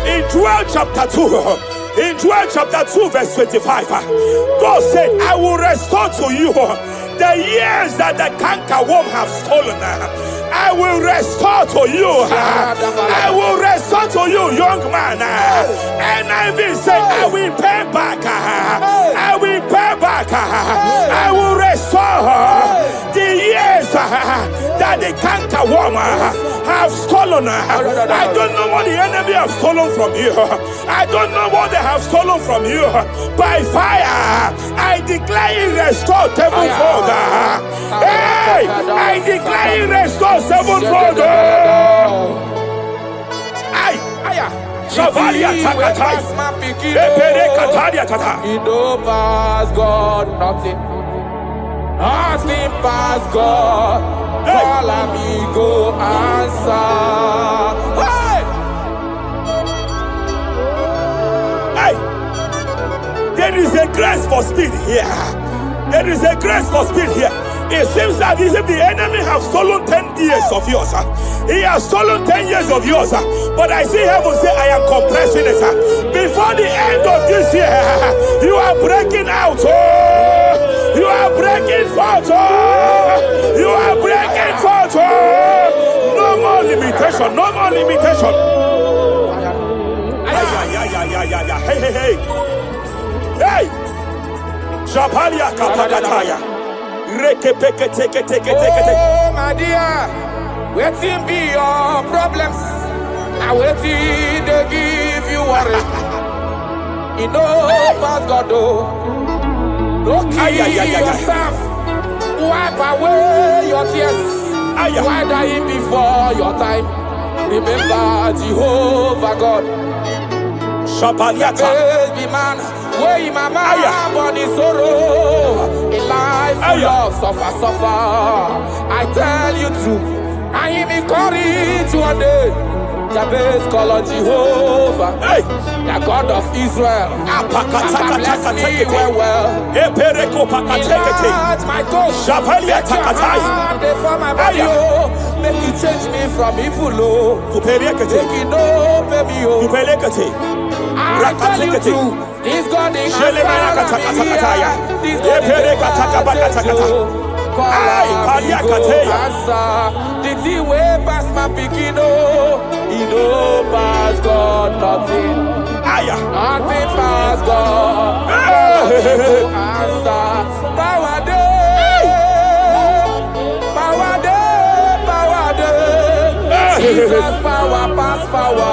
In Joel chapter 2, in Joel chapter 2 verse 25, God said, I will restore to you the years that the cankerworm have stolen. I will restore to you. I will restore to you, young man. And I will say, I will pay back. I will pay back. I will restore the years that the cankerworm have stolen. I don't know what the enemy have stolen from you. I don't know what they have stolen from you. By fire, I declare it restored sevenfold. Hey, I declare it restored sevenfold. Shavalia Takatai. Epere Kataria Tata. He don't pass God nothing. Nothing pass God. Call amigo answer. Hey! There is a grace for speed here. There is a grace for speed here. It seems that if the enemy have stolen 10 years of yours, he has stolen 10 years of yours. But I see heaven say, I am compressing it. Before the end of this year, you are breaking out. Oh, you are breaking forth. Oh, you are breaking forth. Oh, no more limitation. No more limitation. Hey, hey, hey. Hey. Shabalia Kapakataya. Oh, my dear, waiting be your problems. I waiting to give you worry. You know, pass God, don't kill yourself. Wipe away your tears. Why dying before your time? Remember Jehovah God. Shabalia Baby man, Where my man born in sorrow, in life full of suffer. I tell you truth, I am encouraged one day. Jabez call on Jehovah, the God of Israel. Bless me well. Enlarge my coast. Make your hand for my body. Make you change me from evil. Make you know baby. I tell you true. This God in Israel. This God in the thing way past my beginning. He know past God nothing. Nothing past God. Answer. Power day. Power day. Power day. Jesus power past power.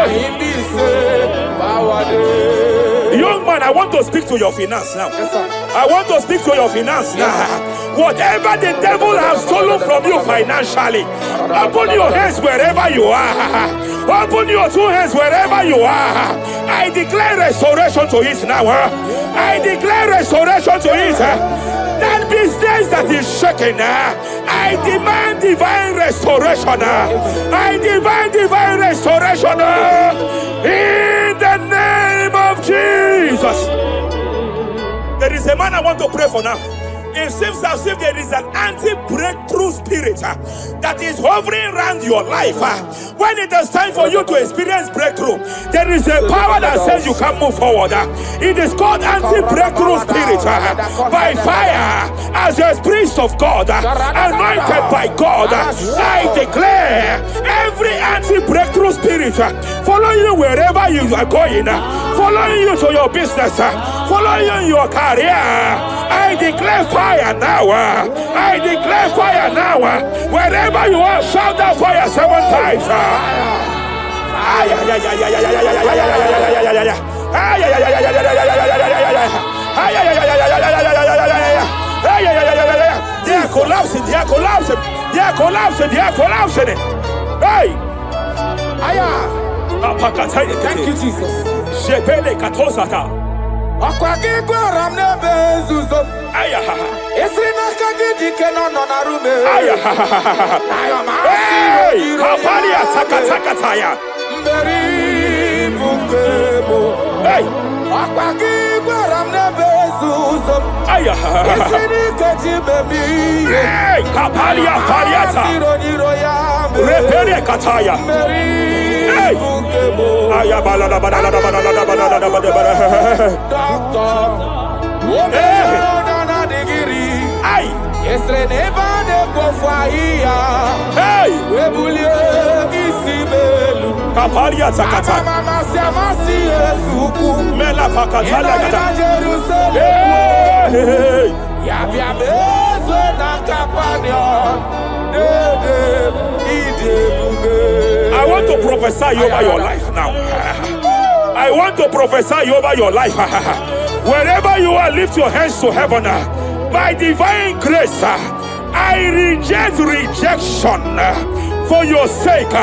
Him be say power day. Young man, I want to speak to your finance now. Yes, sir. I want to speak to your finance now. Whatever the devil has stolen from you financially, open your hands wherever you are. Open your two hands wherever you are. I declare restoration to it now. I declare restoration to it. That business that is shaken, I demand divine restoration. I demand divine restoration in the name of Jesus. There is a man I want to pray for now. It seems as if there is an anti-breakthrough spirit that is hovering around your life. When it is time for you to experience breakthrough, there is a power that says you can move forward. It is called anti-breakthrough spirit. By fire, as a priest of God, anointed by God, I declare every anti-breakthrough spirit following you wherever you are going, following you to your business, following you in your career. I declare fire now. I declare fire now. Wherever you are, shout that fire 7 times. They are collapsing. They are collapsing. They are collapsing. They are collapsing. Hey. Thank you, Jesus. I want to prophesy over your life now. I want to prophesy over your life. Wherever you are, lift your hands to heaven. By divine grace, I reject rejection for your sake.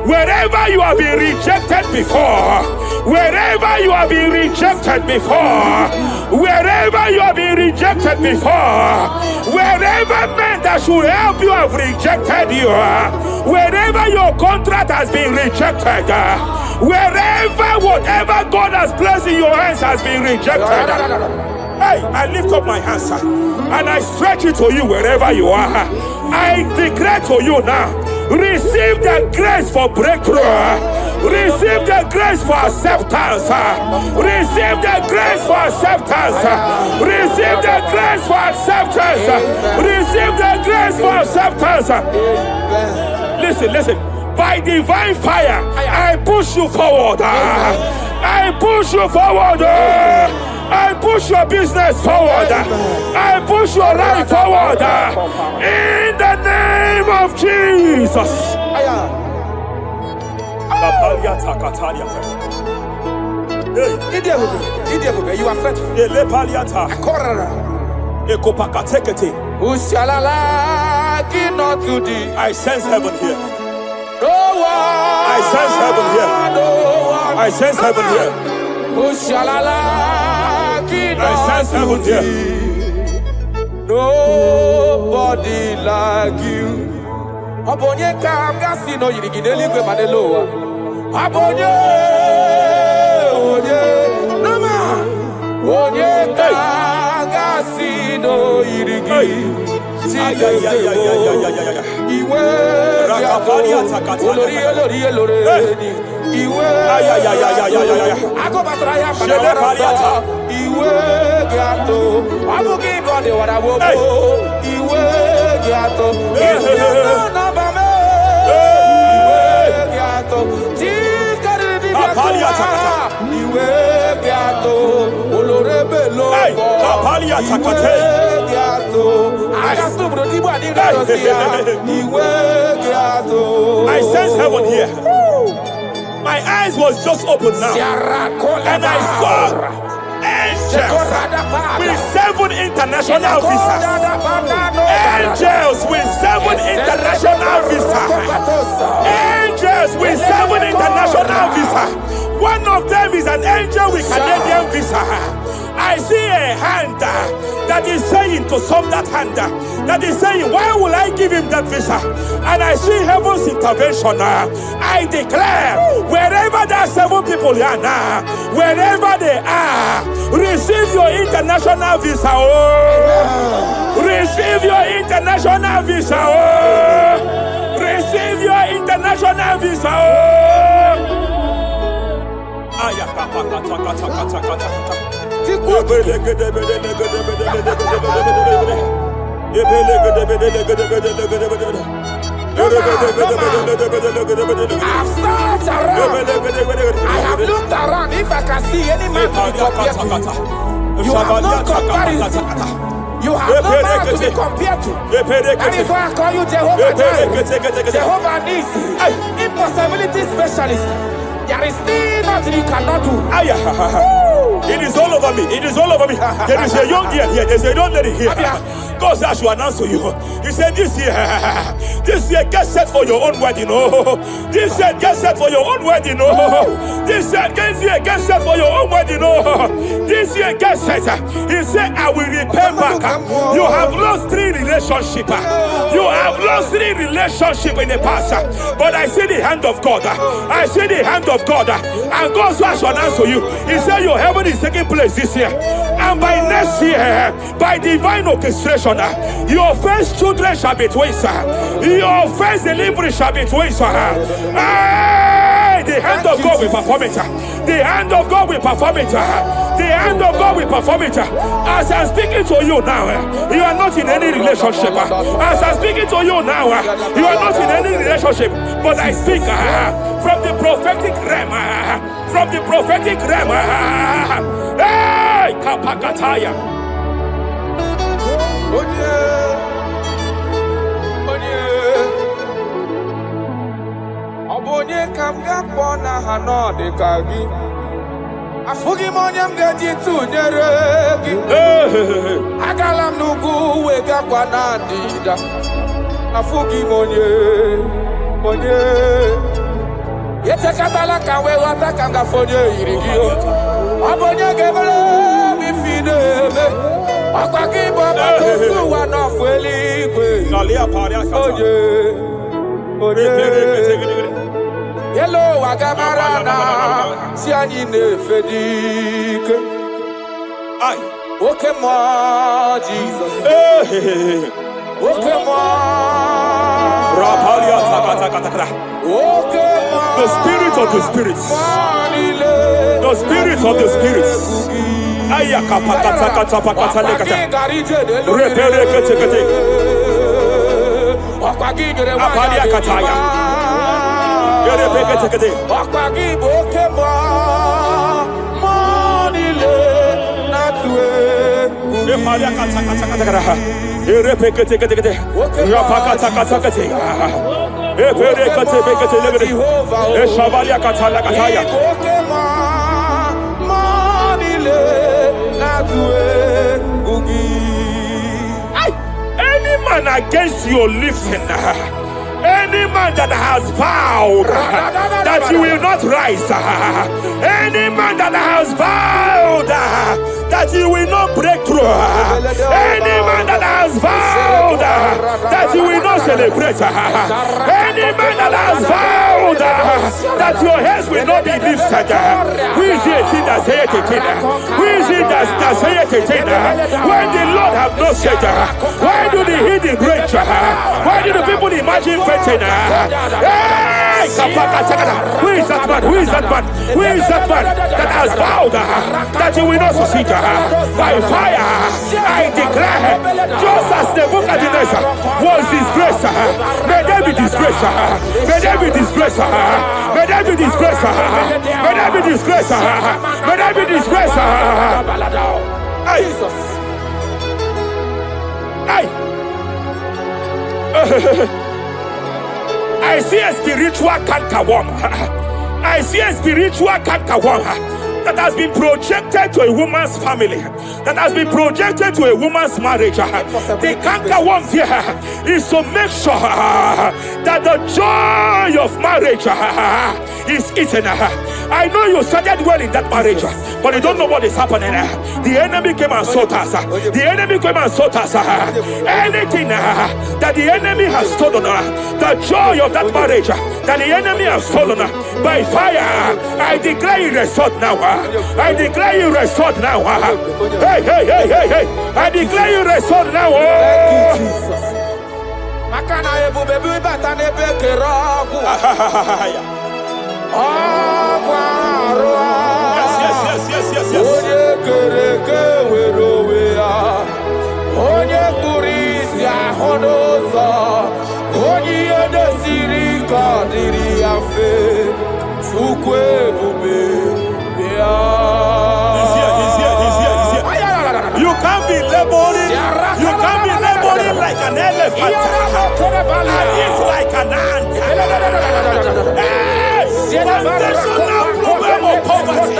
Wherever you have been rejected before, wherever you have been rejected before, wherever you have been rejected before, wherever men that should help you have rejected you, wherever your contract has been rejected, wherever whatever God has placed in your hands has been rejected. Hey, I lift up my hands and I stretch it to you wherever you are. I declare to you now, receive the grace for breakthrough. Receive the grace for acceptance. Receive the grace for acceptance. Receive the grace for acceptance. Receive the grace for acceptance. Listen. By divine fire, I push you forward. I push you forward. I push your business forward. I push your life forward. In the name of Jesus. You are faithful. I sense heaven here. I sense heaven here. I sense heaven here. sense heaven here. Nobody like you. Abonye kamgasi no yirigideli gwe maneloa. Abonye, nama. Abonye kamgasi no yirigi. Iwe Iwe Ako batraya panawara Iwe gato Abu give on the water Iwe gato Iwe nabame Iwe gato Iwe gato Olorebelo Iwe gato I sense heaven here. My eyes was just open now, and I saw angels with 7 international visas. Angels with 7 international visas. Angels with 7 international visas. One of them is an angel with Canadian visa. I see a hand that is saying to some that hand that is saying, why will I give him that visa? And I see heaven's intervention. I declare, wherever there are 7 people here now, wherever they are, receive your international visa. Oh, receive your international visa. Oh, receive your international visa. Oh. I have looked around if I can see any man to be compared to. You have no comparison. You have no man to be compared to. That is why I call you Jehovah Jireh, Jehovah Nisi, impossibility specialist. There is still nothing you cannot do. It is all over me. It is all over me. There is a young girl here. There's a young lady here. God said I should announce to you. He said this year, get set for your own wedding. Oh, this year, get set for your own wedding. Oh, this year, get set for your own wedding. Oh, this year, get set. He said, I will repay back. You have lost 3 relationships. You have lost 3 relationships in the past. But I see the hand of God. I see the hand of God. And God said I should announce to you. He said your heaven is taking place this year. And by next year, by divine orchestration, your first children shall be twins. Your first delivery shall be twins. The hand of God will perform it. The hand of God will perform it. The hand of God will perform it. As I'm speaking to you now, you are not in any relationship. As I'm speaking to you now, you are not in any relationship. But I speak from the prophetic realm. From the prophetic realm. Hey, Kapakataya. Obonye kamga pona hano de kagi. Afugi monyam geji tunyere gi. Agalam nugu wega kwa nadida. Afugi monye. Yete katala kawe wata kanga fonye irigio. Obonye gebele mi fideme. Akwaki baba kusu wana fueli kwe. Hello, Agamarana, Siani Nefedik. Okay, moi, Jesus. Okay, moi. The spirit of the spirits. The spirit of the spirits. Any man against your lifting, any man that has vowed that you will not rise, any man that has vowed that you will not break through. Any man that has vowed that you will not celebrate. Any man that has vowed that your hands will not be lifted. Who is it that say it again? Who is it that say it again? When the Lord have not said, why do the hidden rage? Why do the people imagine fainting? Hey, who is that man? Who is that man? Who is that man that has vowed that you will not succeed? By fire, I declare, just as Nebuchadnezzar was disgraced, may they be disgraced. May they be disgraced. May they be disgraced. May they be disgraced. May they be disgraced. Jesus. I see a spiritual cankerworm. I see a spiritual cankerworm that has been projected to a woman's family, that has been projected to a woman's marriage. The cankerworm here is to make sure that the joy of marriage is eaten. I know you started well in that marriage, but you don't know what is happening. The enemy came and sought us. The enemy came and sought us. Anything that the enemy has stolen, the joy of that marriage that the enemy has stolen, by fire, I declare you restored now. I declare you restored now. Hey, hey, hey, hey, hey. I declare you restored now. You can't be laboring. You can't be laboring like an elephant. And it's like an ant. Foundational problem of poverty.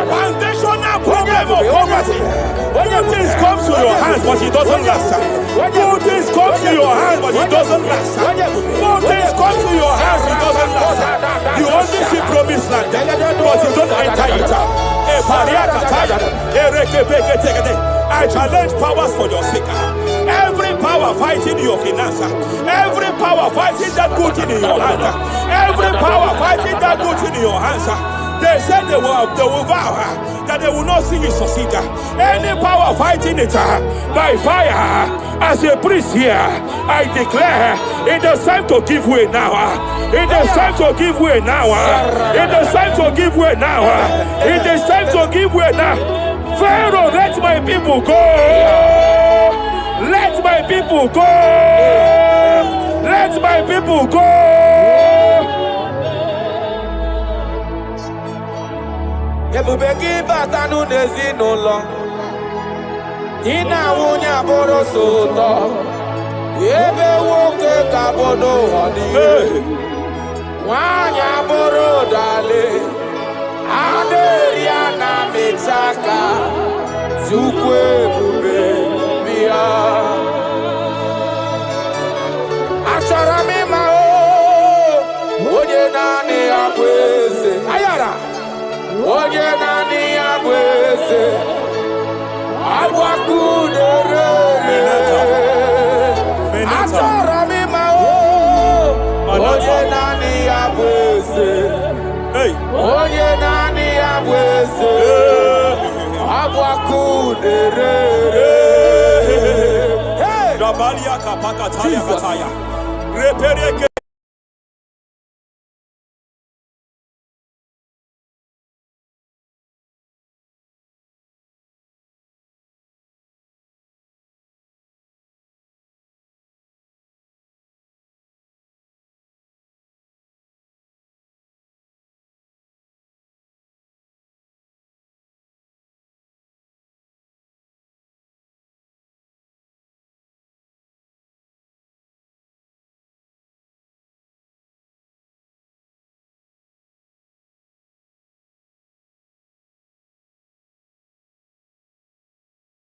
Foundational problem of poverty. When things come to your hands, but it doesn't last. When things come to your hands, but it doesn't last. When things come to your hands, it doesn't last. You only see promised land, but you don't enter it. I challenge powers for your sake. Every power fighting your finance, every power fighting that good thing in your hand, every power fighting that good thing in your hands. They said they will vow that they will not see you succeed. Any power fighting it by fire, as a priest here, I declare it is time to give way now. It is time to give way now. It is time to give way now. It is time to give way now. Pharaoh, let my people go. Let my people go. Let my people go. Ebubegi batanu nezi n'ụlọ ina nwunye abụrụ so ụtọ ebe nwoke ka bodo ọdịye nwanyị abụrụ dale adịrị ya na mechaka Chukwu ebube bịa achọrọ m ịma onye naanị ya bụ eze ayara onye naanị ya bụ eze agbakudere achọrọ m ịma onye naanị ya bụ eze onye naanị ya bụ eze agbakudere Rabalia kapaka taya kataya. Repereke